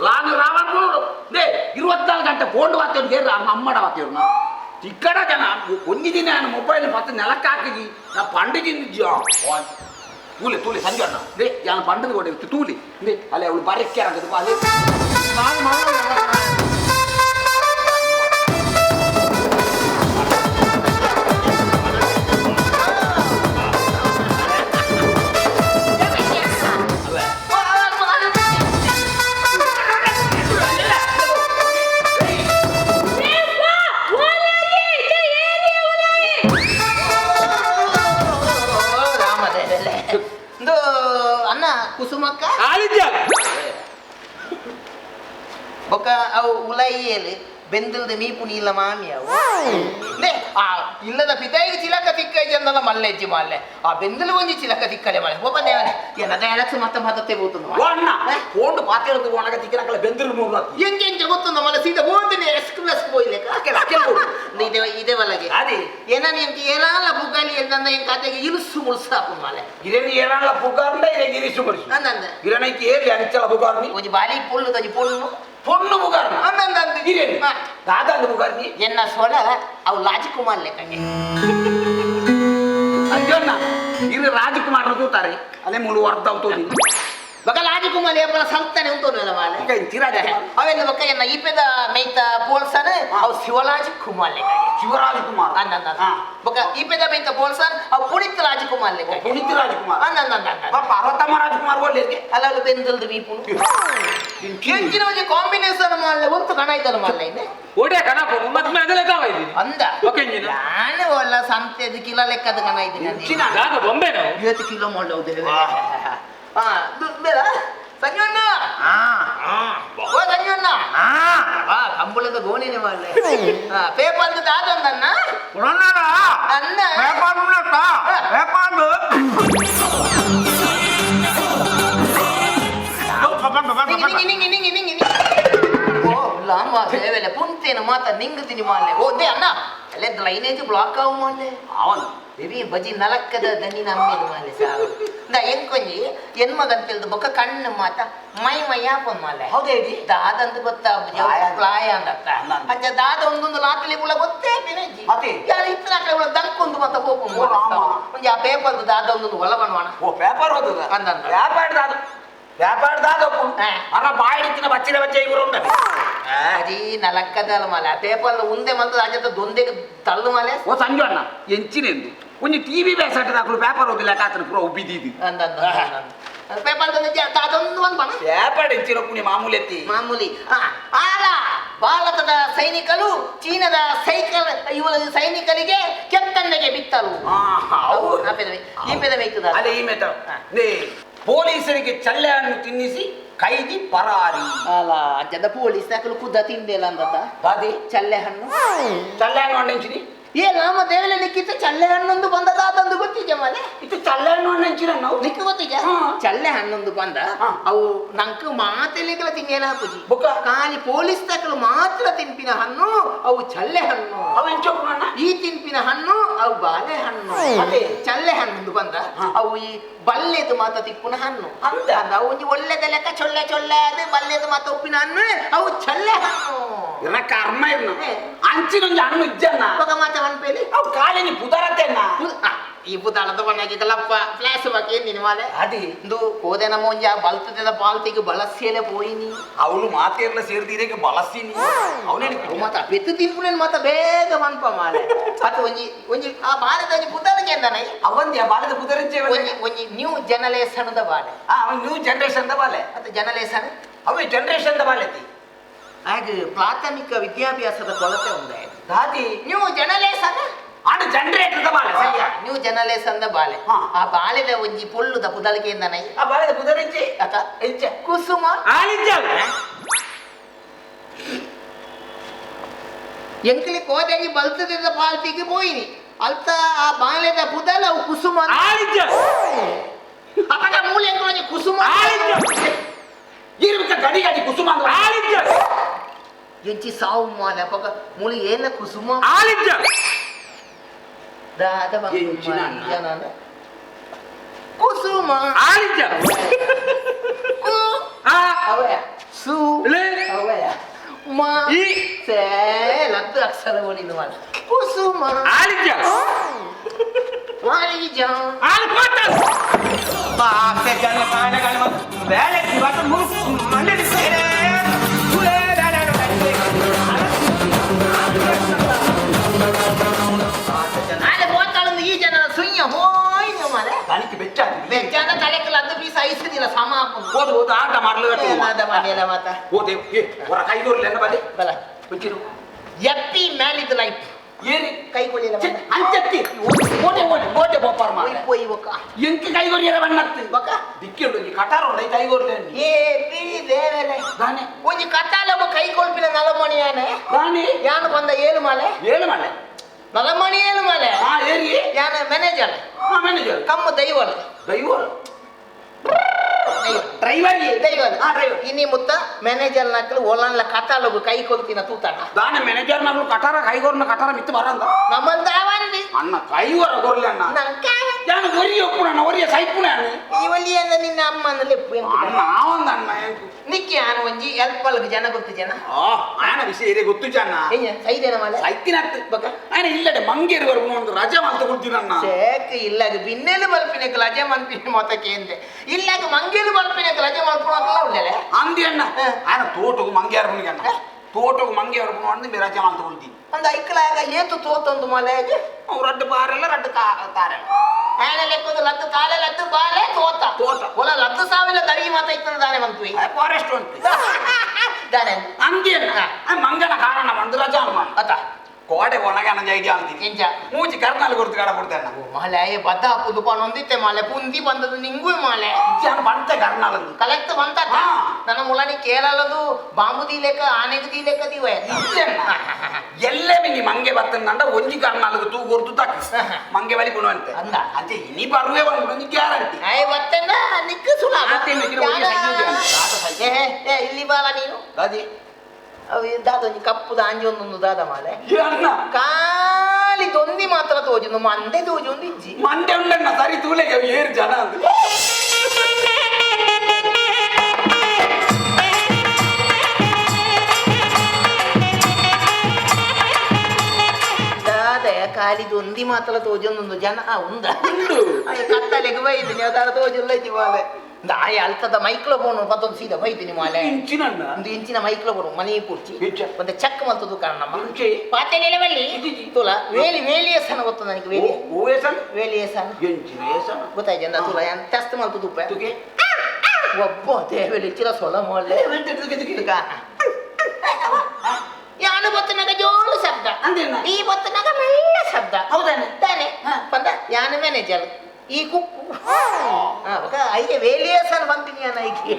ಲಾನು ರಾವಣ ದೇ 24 ಗಂಟೆ ಫೋನ್ ವಾತ್ಯವ್ರಿಗೆ ಅಮ್ಮಡ ವಾತ್ಯವ್ರನ್ನ ತಿಕ್ಕಡ ಜನ ಒಂದು ದಿನ ನಾನು ಮೊಬೈಲ್ ಮತ್ತೆ ನೆಲಕ್ಕೆ ಹಾಕಿ ನಾ ಪಂಡಿಗಿಂದ ತೂಲೆ ತೂಲೆ ಸಂಜೆ ಅಣ್ಣ ದೇ ಯಾನು ಪಂಡದ ಕೊಟ್ಟಿರ್ತು ತೂಲಿ ದೇ ಅಲ್ಲೇ ಅವಳು ಬರಕ್ಕೆ ಆಗದು ಅದೇ ಅನ್ನ ಕುಸುಮಕ್ಕ ಆಲಿದ್ಯ ಬೊಕ್ಕ ಅವು ಉಲಾಯಿಯಲ್ಲಿ ಬೆಂದಲ್ದ ಮೀಪುನಿ ಇಲ್ಲ ಮಾಮಿಯವು ಆ ಇಲ್ಲದ ಪಿತಾಯಿಗೆ ಚಿಲಕ ತಿಕ್ಕೈಜಿ ಅಂದಲ್ಲ ಮಲ್ಲೆಜ್ಜಿ ಮಾಲ್ಲೆ ಆ ಬೆಂದಲು ಒಂಜಿ ಚಿಲಕ ತಿಕ್ಕಲೆ ಮಾಲೆ ಒಬ್ಬನೇ ಏನದ ಎಲಕ್ಸ್ ಮತ್ತೆ ಬೋತುಂಡು ಅಣ್ಣ ಕೋಂಡು ಪಾತಿರದು ಒಣಗ ತಿಕ್ಕನಕಲ ಬೆಂದಲು ಮೂರು ಎಂಗೆ ಗೊತ್ತುಂದ ಮಲ್ಲ ಸೀದಾ ಬೋತನೆ ಎಸ್ಕ್ ಬೋಯ್ಲೆಕ ಇದೇ ಬಲಗೆ ಅದೇ ಏನ ಎಂತ ಏನಾಲ ಬುಗ್ಗಾಲಿ ಎಂದ ಎನ್ ಕತೆಗೆ ಇರುಸು ಮುಳ್ಸಾಪು ಮಾಲೆ ಇರೇನು ಏನಾಳ ಪುಗಾರ್ಂಡ ಇರೇ ಗಿರಿಸು ಮರಿಸು ಅಂದಂದ ಇರನೈತಿ ಏರ್ಲಿ ಅಂಚಲ ಪುಗಾರ್ನಿ ಒಂಜಿ ಬಾಲಿ ಪೊಳ್ಳು ಒಂಜಿ ಪೊಳ್ಳು பொண்ணு புகார் தாதாங்க புகார் நீ என்ன சொல்ல அவ ராஜகுமார் ಲೆಕ್ಕಗೆ ಅಜ್ಜಣ್ಣ ಇದು ರಾಜಕುಮಾರ್ ತೂತಾರೆ ಅದೇ ಮುಳು ಅರ್ಧ అవుతుంది ಬಕ ರಾಜಕುಮಾರ್ ಏಪಲ ಸಂತಾನೆ ಉಂಟೋನಲ್ಲ ಮಾಲೆ ಈಗ ಇಂತಿರಾಜ ಅವೆಲ್ಲ ಬಕ ಎನ್ನ ಈಪೆದ ಮೈತ ಪೋಲ್ಸನ ಅವ ಶಿವರಾಜಕುಮಾರ್ ಲೆಕ್ಕಗೆ ಶಿವರಾಜಕುಮಾರ್ ಅಂದಂದ ಬಕ ಈಪೆದ ಮೈತ ಪೋಲ್ಸನ್ ಅವ ಪುನೀತ್ ರಾಜಕುಮಾರ್ ಲೆಕ್ಕಗೆ ಪುನೀತ್ ರಾಜಕುಮಾರ್ ಅಂದಂದ ಪಾರ್ವತಮ್ಮ ರಾಜಕುಮಾರ್ ಒಳ್ಳೆಗೆ ಅಲ್ಲ ಬೆಂದಲ್ದು ಮೀಪುನು ಎಂಚಿನ ಒಂಜಿ ಕಾಂಬಿನೇಷನ್ ಮಾಲೆ ಒಂದು ಕಣ ಐತಲ್ಲ ಮಾಲೆ ಇದೆ ಓಡೆ ಕಣ ಮತ್ತೆ ಅದೆಲ್ಲ ಕಾವಾಯ್ತು ಅಂದ ಓಕೆ ನೀನು ನಾನು ಒಲ್ಲ ಸಂತೆದ ಕಿಲೋ ಲೆಕ್ಕದ ಕಣ ಐತೆ ನಾನು ಬೊಂಬೆ ನಾವು 50 ಕಿಲೋ ಮಾಡೋದು ಹಾ ಬೇಡ ಸಂಜಣ್ಣ ಓ ಸಂಜಣ್ಣ ಕಂಬಳದ ಗೋಣಿನೇ ಮಾಡಲೆ ಪೇಪರ್ ದಾದೊಂದನ್ನ ಅನ್ನ ಓ ಲಾಂಬ ಸೇವೆಲೆ ಪುಂತೇನ ಮಾತ ನಿಂಗತೀನಿ ಮಾಲೆ ಓ ದೇ ಅನ್ನ ಅಲ್ಲೇ ಲೈನೇಜ್ ಬ್ಲಾಕ್ ಆವು ಮಾಲೆ ಅವನು ದೇವಿ ಬಜಿ ನಲಕ್ಕದ ದನಿ ನಮ್ಮೇದು ಮಾಲೆ ಸಾವು ಎಂಕೊಂಜಿ ಹೆಣ್ಮಗಂತಿಲ್ದು ಬೊಕ್ಕ ಕಣ್ಣು ಮಾತ ಮೈ ಮೈಯಾಪನ್ ಮಾಲೆ ಹೌದೇಡಿ ದಾದಂತ ಗೊತ್ತಾಗ ಪ್ಲಾಯ ಅಂದತ್ತ ಅಂಚ ದಾದ ಒಂದೊಂದು ಲಾಟ್ಲಿ ಕೂಡ ಗೊತ್ತೇ ಬಿನಜ್ಜಿ ಅದೇ ಯಾರು ಇತ್ತು ಲಾಟ್ಲಿ ಕೂಡ ದಂಕೊಂದು ಮತ್ತ ಹೋಗು ಒಂಜಿ ಆ ಪೇಪರ್ ದಾದ ಒಂದೊಂದು ಒಳ ಬಣ್ಣ ಓ ಪೇಪರ್ ಓದುದ ಅಂದಂದ ವ್ಯಾಪಾರ ದಾದಪ್ಪು ಅರ ಬಾಯಿಡಿತ್ತಿನ ಬಚ್ಚಿನ ಬಚ್ಚ ಇವರು ಉಂಟೆ ಅಜಿ ನಲಕ್ಕದಲ್ಲ ಮಾಲೆ ಆ ಪೇಪರ್ ಉಂದೆ ಮಂತ ಅಜದ ದೊಂದೆಗೆ ತಳ್ಳು ಮಾಲೆ ಓ ಸಂಜು ಅಣ್ಣ ಎಂಚಿನೆಂದು ಒಂದು ಟಿವಿ ಬೇಸಟ್ಟ ಹಾಕಲು ಪೇಪರ್ ಓದಿಲ್ಲ ಕಾತನ ಪುರ ಉಬ್ಬಿದ್ದೀವಿ ಅಂದಂದ ಪೇಪರ್ ಅದೊಂದು ಒಂದು ಬಣ್ಣ ವ್ಯಾಪಾರ ಎಂಚಿನ ಪುಣಿ ಮಾಮೂಲಿ ಎತ್ತಿ ಮಾಮೂಲಿ ಆಲ ಭಾರತದ ಸೈನಿಕರು ಚೀನಾದ ಸೈನಿಕರಿಗೆ ಕೆತ್ತನ್ನೆಗೆ ಬಿತ್ತರು ಈ ಪೆದ ಬೇಯ್ತದ ಅದೇ ಈ ಮೆಟ ಪೊಲೀಸರಿಗೆ ಚಳ್ಳೆ ಹಣ್ಣು ತಿನ್ನಿಸಿ ಕೈದಿ ಪರಾರಿ ಅಲ್ಲ ಅಂಚದ ಪೊಲೀಸ್ ಹಾಕಲು ಕುದ್ದ ತಿಂದಿಲ್ಲ ಅಂದದ ಅದೇ ಚಳ್ಳೆ ಹಣ್ಣು ಹಣ್ಣಿಂಚಿನಿ ಏ ನಾಮ ದೇವಲೆ ನಿಕ್ಕಿತ್ತು ಚಳ್ಳೆ ಹಣ್ಣೊಂದು ಬಂದದ ಅದೊಂದು ಗೊತ್ತಿದ್ಯ ಮಾಲೆ ಇದು ಚಳ್ಳೆ ಹಣ್ಣು ಹಂಚಿನ ನಾವು ನಿಕ್ಕ ಗೊತ್ತಿದ್ಯ ಚಳ್ಳೆ ಹಣ್ಣೊಂದು ಬಂದ ಅವು ನಂಕ ಮಾತೆಲೆಗಳ ತಿನ್ನೇನ ಹಾಕುಜಿ ಖಾಲಿ ಪೊಲೀಸ್ ತಕಲು ಮಾತ್ರ ತಿನ್ಪಿನ ಹಣ್ಣು ಅವು ಚಳ್ಳೆ ಹಣ್ಣು ಅವು ಎಂಚೋಕು ಅಣ್ಣ ಈ ತಿನ್ಪಿನ ಹಣ್ಣು ಅವು ಬಾಳೆ ಹಣ್ಣು ಅದೇ ಚಳ್ಳೆ ಹಣ್ಣೊಂದು ಬಂದ ಅವು ಈ ಬಲ್ಲೆದು ಮಾತ ತಿಪ್ಪುನ ಹಣ್ಣು ಅಂತ ಅವು ಒಂಜಿ ಒಳ್ಳೆದ ಲೆಕ್ಕ ಚೊಳ್ಳೆ ಅದು ಬಲ್ಲೆದು ಮಾತ ಉಪ್ಪಿನ ಹಣ್ಣು ಅವು ಚಳ್ಳೆ ಹಣ್ಣು ಕರ್ಮ ಇರ್ನ ಅಂಚಿನೊಂದು ಹಣ್ಣು ಇಜ್ಜನ್ನ ಮಾತ ಅನ್ಪೇಲಿ ಅವು ಕಾಲಿನಿ ಪುದರತೆನ್ನ ಈ ಬುದಾಳದ ಬಣ್ಣಾಗಿದ್ದಲ್ಲಪ್ಪ ಫ್ಲಾಶ್ ಬಾಕಿ ನಿನ್ನ ಮಾಲೆ ಅದೇ ಇಂದು ಹೋದೆ ನಮ್ಮ ಒಂಜಿ ಆ ಬಲ್ತದ ಬಾಲ್ತಿಗೆ ಬಳಸಿಯಲೆ ಪೋಯಿನಿ ಅವಳು ಮಾತೆಲ್ಲ ಸೇರ್ದಿರೇಗೆ ಬಳಸಿನಿ ಅವನೇ ಮಾತ ಬೆತ್ತು ತಿನ್ಪುನೇನು ಮಾತ ಬೇಗ ಮನ್ಪ ಮಾಲೆ ಅದು ಒಂಜಿ ಆ ಬಾಲದ ಒಂಜಿ ಬುದಾಳಿಗೆ ಅಂದನೈ ಅವಂದ್ಯ ಬಾಲದ ಪುದರಂಚೆ ಒಂಜಿ ನ್ಯೂ ಜನಲೇಸನದ ಬಾಲೆ ಅವನ್ ನ್ಯೂ ಜನರೇಷನ್ ದ ಬಾಲೆ ಅದು ಜನಲೇಸನ ಅವೇ ಜನರೇಷನ್ ದ ಬಾಲೆತಿ ಹಾಗೆ ಪ್ರಾಥಮಿಕ ವಿದ್ಯಾಭ್ಯಾಸದ ಕೊರತೆ ಉಂಡೆ ದಾದಿ ನ್ಯೂ ಜನಲೇಸನ ಆಡು ಜನರೇಟರ್ ದ ಬಾಲೆ ಸರಿಯಾ ನ್ಯೂ ಜನಲೇಸನ್ ಬಾಲೆ ಆ ಬಾಲೆದ ಒಂಜಿ ಪೊಳ್ಳುದ ಪುದಳಿಕೆಯಿಂದ ನೈ ಆ ಬಾಲೆದ ಪುದರಂಚೆ ಅತ ಎಂಚ ಕುಸುಮ ಎಂಕಲಿ ಕೋದಂಗಿ ಬಲ್ತದ ಬಾಲ್ತಿಗೆ ಪೋಯಿನಿ ಅಲ್ತ ಆ ಬಾಲೆದ ಪುದಲ ಕುಸುಮ ಅಪಗ ಮೂಲೆ ಎಂಕಲಿ ಕುಸುಮ ಇರ್ಬೇಕ ಗಡಿ ಗಡಿ ಕುಸುಮ ಎಂಚಿ ಸಾವು ಮಾಲೆ ಅಪಗ ಮೂಲಿ ಏನ ಕುಸುಮ ದಾದ ಕುಸುಮ ಅವಯ ಸು ಅವಯ ಮಾ ಸೇ ಲದ್ದು ಅಕ್ಷರ ಓಡಿನ ಮಾಲೆ ಕುಸುಮ ವಾಲಿಜ ಬಾಸೆ ಜನ ಕಾಣಗಳು ಬೇಳೆ ಇವತ್ತು ಮಂಡಿ ಸೇರೆ ಈ ಜನರ ಸುಯ್ಯ ಹೋಯ್ ಮಾಲೆ ತನಿಖೆ ಬೆಚ್ಚಾದಿ ಬೆಚ್ಚನ ತಲೆಕಲ್ಲ ಅದು ಬೀಸ ಐಸದಿಲ್ಲ ಸಮ ಓದು ಓದು ಆಟ ಮಾಡ್ಲು ಮನೆಯಲ್ಲ ಮಾತ ಓದೆ ಹೊರ ಕೈದೋರ್ಲಿ ಎನ್ನ ಬಲಿ ಬಲ ಮುಂಚಿರು ಎಪ್ಪಿ ಮ್ಯಾಲಿದ್ ಲೈಫ್ ಏರಿ ಕೈ ಕೊಲಿಲ್ಲ ಅಂಚತ್ತಿ ಓಡೆ ಓಡೆ ಓಡೆ ಬೊಪ್ಪ ಗೊಪ್ಪರ್ ಮಾರೆ ಪೋಯಿ ಬೊಕ್ಕ ಎಂಕ ಕೈಗೊರಿಯರ ಬಣ್ಣತ್ತು ಬೊಕ್ಕ ದಿಕ್ಕಿಡು ಒಂಜಿ ಕಟಾರ ಉಂಡ ಕೈಗೊರ್ಲೆ ಏ ಬಿಡಿ ದೇವರೇ ದಾನೆ ಒಂಜಿ ಕತ್ತಾಲ ಕೈ ಕೊಲ್ಪಿನ ನಲಮಣಿ ಯಾನೆ ದಾನೆ ಯಾನು ಬಂದ ಏಳು ಮಾಲೆ ಏನು ಮಾಲೆ ನಲಮಣಿ ಏಳು ಮಾಲೆ ಹಾ ಏರಿ ಯಾನ ಮ್ಯಾನೇಜರ್ ಹಾ ಮ್ಯಾನೇಜರ್ ಕಮ್ಮ ದೈವಳು ದೈವರ್ ಡ್ರೈವರ್ ದೈವಳು ಹಾ ಡ್ರೈವರ್ ಇನ್ನಿ ಮುತ್ತ ಮ್ಯಾನೇಜರ್ ನಕ್ಕಲು ಓಲಾನ್ಲ ಕತ್ತಾಲಗು ಕೈ ಕೊಲ್ತಿನ ತೂತಾನ ದಾನೆ ಮ್ಯಾನೇಜರ್ ನಗಳು ಕಟಾರ ಕೈಗೊರ್ನ ಕಟಾರ ಮಿತ್ತು ಬರಂದ ನಮ್ಮಲ್ ದಾವಾನಿ ಅಣ್ಣ ಕೈಗೊರ ಗೊರ್ಲೆ ಅಣ್ಣ ನಂಕ ಯಾನು ಒರಿ ಒಪ್ಪುಣ ಒರಿಯ ಸೈಪುಣ ಅಣ್ಣ ಇವಲ್ಲಿ ಅಂದ ನಿನ್ನ ಅಮ್ಮನ ಲೆಪ್ಪು ಅಣ್ಣ ಆವಂದ ಅಣ್ಣ ಎಂಕು ನಿಕ್ಕಿ ಆನು ಒಂಜಿ ಎಲ್ಪ್ ಅಲ್ಗ ಜನ ಗೊತ್ತು ಜನ ಆ ಆನ ವಿಷಯ ಇದೆ ಗೊತ್ತು ಜನ ಏನ ಸೈದೇನ ಮಾಲೆ ಸೈತಿನ ಬಕ ಆನ ಇಲ್ಲಡೆ ಮಂಗೇರು ಬರ್ಬೋದು ಒಂದು ರಜೆ ಮಾಡ್ತಾ ಕೊಡ್ತೀನಣ್ಣ ಸೇಕ್ ಇಲ್ಲಾಗ ಬಿನ್ನೆಲು ಬಲ್ಪಿನಕ್ಕೆ ರಜೆ ಮಲ್ಪಿನ ಮೊತ್ತಕ್ಕೆ ಎಂದೆ ಇಲ್ಲಾಗ ಮಂಗೇಲು ಬಲ್ಪಿನಕ್ಕೆ ರಜೆ ಮಲ್ಪುಣಲ್ಲ ಉಳ್ಳಲೆ ಅಂದಿ ಅಣ್ಣ ಆನ ತೋಟಗೂ ಮಂಗೆ ಅರ್ಪಣಿಗೆ ಅಣ್ಣ ತೋಟಗೂ ಮಂಗೆ ಅರ್ಪಣ ಅಂದ್ರೆ ರಜೆ ಮಾಡ್ತಾ ಕೊಡ್ತೀನಿ ಒಂದು ಐಕ್ಲಾಗ ಏತು ತೋತೊಂದು ಮಲೆಗೆ ಅವ್ರು ರಡ್ಡು ಬಾರೆಲ್ಲ ರಡ್ಡು ತಾರೆಲ್ಲ ಆನ ಲೆಕ್ಕದು ಲದ್ದು ತಾಲೆ ಲದ್ದು ಬಾಲೆ ತೋತ ತೋತ ಒಲ ಲದ್ದು ಸಾವಿರ ದಡಿ ಮಾತ ಇತ್ತಂದ ದಾನೆ ಬಂತು ಫಾರೆಸ್ಟ್ ಅಂತ ದಾನೆ ಅಂದಿ ಅಣ್ಣ ಮಂಗನ ಕಾರಣ ಬಂದು ರಜೆ ಮಾಡ ಅತ್ತ ಕೋಡೆ ಒಣಗನ ಜೈಡಿ ಅಂತೀನಿ ಎಂಚ ಮೂಜಿ ಕರ್ನಾಲ್ ಕೊಡ್ತು ಕಾಡ ಕೊಡ್ತೇನೆ ಮಾಲೆ ಬದ್ದ ಹಾಕುದು ಪಣೊಂದಿತ್ತೆ ಮಾಲೆ ಪುಂದಿ ಬಂದದು ನಿಂಗೂ ಮಾಲೆ ನಾನು ಬಂತ ಕರ್ನಾಲಂದು ಕಲೆಕ್ಟ್ ಬಂತ ನನ್ನ ಮುಳನಿ ಕೇರಳದು ಬಾಂಬುದಿ ಲೆಕ್ಕ ಆನೆಗದಿ ಲೆಕ್ಕ ದಿವ ಎಲ್ಲೇ ಮಿನಿ ಮಂಗೆ ಬತ್ತಂದ ಒಂಜಿ ಕರ್ನಾಲ್ಗೆ ತೂ ಕೊರ್ದು ತಕ್ಕ ಮಂಗೆ ಬಲಿ ಕೊಡುವಂತೆ ಅಂದ ಅಂತೆ ಇನಿ ಬರುವೆ ಬಂದು ಗ್ಯಾರಂಟಿ ಆಯ್ ಬತ್ತಂದ ನಿಕ್ಕ ಸುಲ ಇಲ್ಲಿ ಬಾಲ ನೀನು ಅದೇ ಅವು ದಾದ ಒಂಜಿ ಕಪ್ಪುದ ಅಂಜಿ ಒಂದೊಂದು ದಾದ ಮಾಲೆ ಅಣ್ಣ ಖಾಲಿ ದೊಂದಿ ಮಾತ್ರ ತೋಜುಂದು ಮಂದೆ ತೋಜುಂದು ಇಜ್ಜಿ ಮಂಡೆ ಉಂಡಣ್ಣ ಸರಿ ತೂಲೆಗೆ ಏರು ಜನ ಅಂತ ದಾದ ಖಾಲಿ ದೊಂದಿ ಮಾತ್ರ ತೋಜುಂದು ಜನ ಉಂದ ಕತ್ತಲೆಗೆ ಬೈದಿನಿ ಅದಾರ ತೋಜುಲ್ಲ ಇಜ್ಜಿ ಮಾಲೆ ದಾಯ ಅಲ್ತದ ಮೈಕ್ರೋಫೋನ್ ಪತ್ತೊಂದು ಸೀದಾ ಬೈತೀನಿ ಮಾಲೆ ಇಂಚಿನಣ್ಣ ಒಂದು ಇಂಚಿನ ಮೈಕ್ರೋಫೋನ್ ಮನೆ ಕೂರ್ಚಿ ಹೆಚ್ಚ ಒಂದು ಚೆಕ್ ಮಲ್ತದು ಕಾರಣಮ್ಮ ಇಂಚೆ ಪಾತೆ ನೆಲವಲ್ಲಿ ತುಲ ವೇಲಿಯಸನ ಗೊತ್ತ ನನಗೆ ಓವೇಸನ್ ವೇಲಿಯಸನ ಎಂಚಿನ ಏಸನ ಗೊತ್ತಾಯ್ತು ಅಂದ ತುಲ ಏನು ಟೆಸ್ಟ್ ಮಲ್ತದು ಉಪ್ಪ ತುಗೆ ಒಬ್ಬ ದೇವಲಿ ಚಿರ ಸೊಲ ಮೊಳ್ಳೆ ಯಾನು ಬತ್ತನಾಗ ಜೋಳು ಶಬ್ದ ಅಂದೇನ ಈ ಬತ್ತನಾಗ ಮೆಲ್ಲ ಶಬ್ದ ಹೌದಾನೆ ತಾನೆ ಬಂದ ಯಾನು ಮ್ಯಾನೇಜರ್ ಈ ಕುಕ್ಕು ಐಗೆ ವೇಲಿಯಸನ್ ಬಂತೀನಿ ಅನ್ನ ಐಗೆ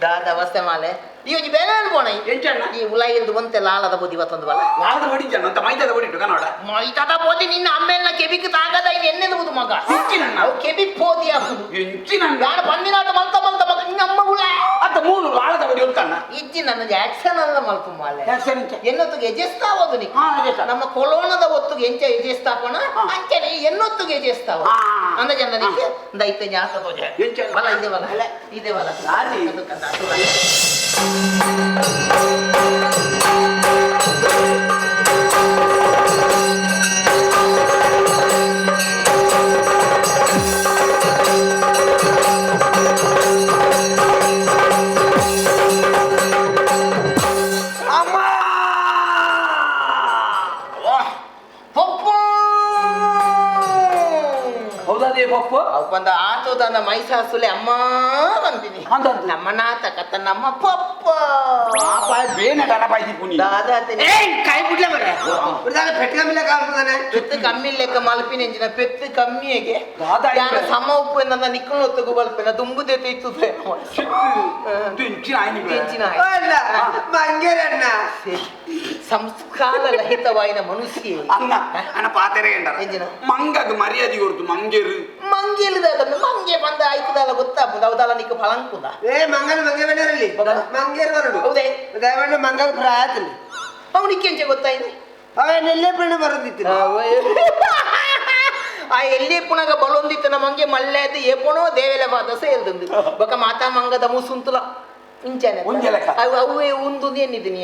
ದಾದ ಅವಸ್ಥೆ ಮಾಲೆ ಈ ಒಂಜಿ ಬೇರೆ ಅನ್ಬೋಣ ಎಂಚಣ್ಣ ಈ ಉಲಾಯಿಲ್ದು ಬಂತೆ ಲಾಲದ ಬುದ್ಧಿ ಇವತ್ತೊಂದು ಬಲ್ಲ ಲಾಲದ ಬಡಿಜಣ್ಣ ಅಂತ ಮೈದಾದ ಬಡಿಟ್ಟು ಕನ್ನಡ ಮೈತದ ಬೋದಿ ನಿನ್ನ ಅಮ್ಮೆಲ್ಲ ಕೆಬಿಕ್ ತಾಗದ ಇದು ಎನ್ನೆನುವುದು ಮಗ ಎಂಚಿನಣ್ಣ ಅವು ಕೆಬಿ ಪೋದಿ ಆಗುದು ಎಂಚಿನಣ್ಣ ನಾನು ಬಂದಿನಾಟ ಮಲ್ತ ಮಲ್ತ ಮಗ ನಿನ್ನಮ್ಮ ಉಳ ಅತ್ತ ಮೂರು ಲಾಲದ ಬಡಿ ಉಂಟಣ್ಣ ಇಜ್ಜಿ ನನ್ನ ಆಕ್ಷನ್ ಅಲ್ಲ ಮಲ್ಪ ಮಾಲೆ ಆಕ್ಷನ್ ಎಂಚ ಎನ್ನೊತ್ತಿಗೆ ಎಜೆಸ್ತಾವದು ನೀ ಹಾ ಎಜೆಸ್ತಾ ನಮ್ಮ ಕೊಲೋನದ ಒತ್ತಿಗೆ ಎಂಚ ಎಜೆಸ್ತಾಪಣ ಅಂಚನೆ ಎನ್ನೊತ್ತಿಗೆ ಎಜೆಸ್ತಾವ ಹಾ ಅಂದ ಜನನಿಗೆ ದೈತ್ಯ ಜಾತ ತೋಜ ಎಂಚ ಬಲ ಇದೆ ಬಲ ಇದೆ ಬಲ ದಾದಿ. ಹೌದಾದೇ ಪಪ್ಪ ಅವಕೊಂದ ಆತೋದನ್ನ ಮೈಸಾಸುಲೆ ಅಮ್ಮ ಬಂದಿನಿ ಅಂತ ನಮ್ಮ ನಾತ ಕತ್ತ ನಮ್ಮ ಪಪ್ಪ ಪಾಪ ಬೇನೆ ಡನ ಬಾಯ್ದಿ ಪುನಿ ದಾದಾತನಿ ಕೈ ಬಿಡ್ಲೆ ಬರ ಪೆಟ್ಟು ಕಮ್ಮಿಲೆ ಕಾಣ್ತದಾನೆ ಪೆತ್ತು ಕಮ್ಮಿ ಲೆಕ್ಕ ಮಲ್ಪಿನ ಎಂಜಿನ ಪೆತ್ತು ಕಮ್ಮಿಗೆ ದಾದಾ ಯಾನ ಸಮ ಉಪ್ಪು ನನ್ನ ನಿಕ್ಕಳು ಹೊತ್ತಗು ಬಲ್ಪಿನ ತುಂಬುದೇ ಇತ್ತು ಇಂಚಿನ ಆಯ್ನಿ ಹೆಂಚಿನ ಅಲ್ಲ ಮಂಗೇರಣ್ಣ ಸಂಸ್ಕಾರ ರಹಿತವಾಯಿನ ಮನುಷ್ಯ ಅನ್ನ ಅನ್ನ ಪಾತೆರೆ ಎಂಡರ ಎಂಜಿನ ಮಂಗಗ ಮರ್ಯಾದೆ ಹೊರತು ಮಂಗೇರು ಮಂಗೇಲಿದ ಮಂಗೆ ಬಂದ ಆಯ್ತದಲ್ಲ ಗೊತ್ತಾಗ್ಬೋದು ಅವದಲ್ಲ ನಿಕ್ಕ ಫಲಂಕುದ ಏ ಮಂಗನ ಮಂಗೆ ಬಂದಿರಲಿ ಮಂಗೇರು ಬರಡು ಹೌದೇ ದಯಮಾಡಿ ಮಂಗಲ್ ಪ್ರಾಯತಲ್ಲಿ ಅವನಿಗೆ ಎಂಚೆ ಗೊತ್ತಾಯ್ತು ಅವನೆಲ್ಲೇ ಬೆಣ್ಣೆ ಬರೋದಿತ್ತು ಆ ಎಲ್ಲಿ ಪುನಗ ಬಲೊಂದಿತ್ತು ನಮಗೆ ಮಲ್ಲೆ ಅದು ಏಪುಣೋ ದೇವೆಲೆ ಬಾದಸ ಹೇಳ್ದಂದು ಬೊಕ ಮಾತಾ ಮಂಗದ ಮುಸುಂತುಲ ಇಂಚನೆ ಅವೇ ಒಂದು ಏನಿದ್ದೀನಿ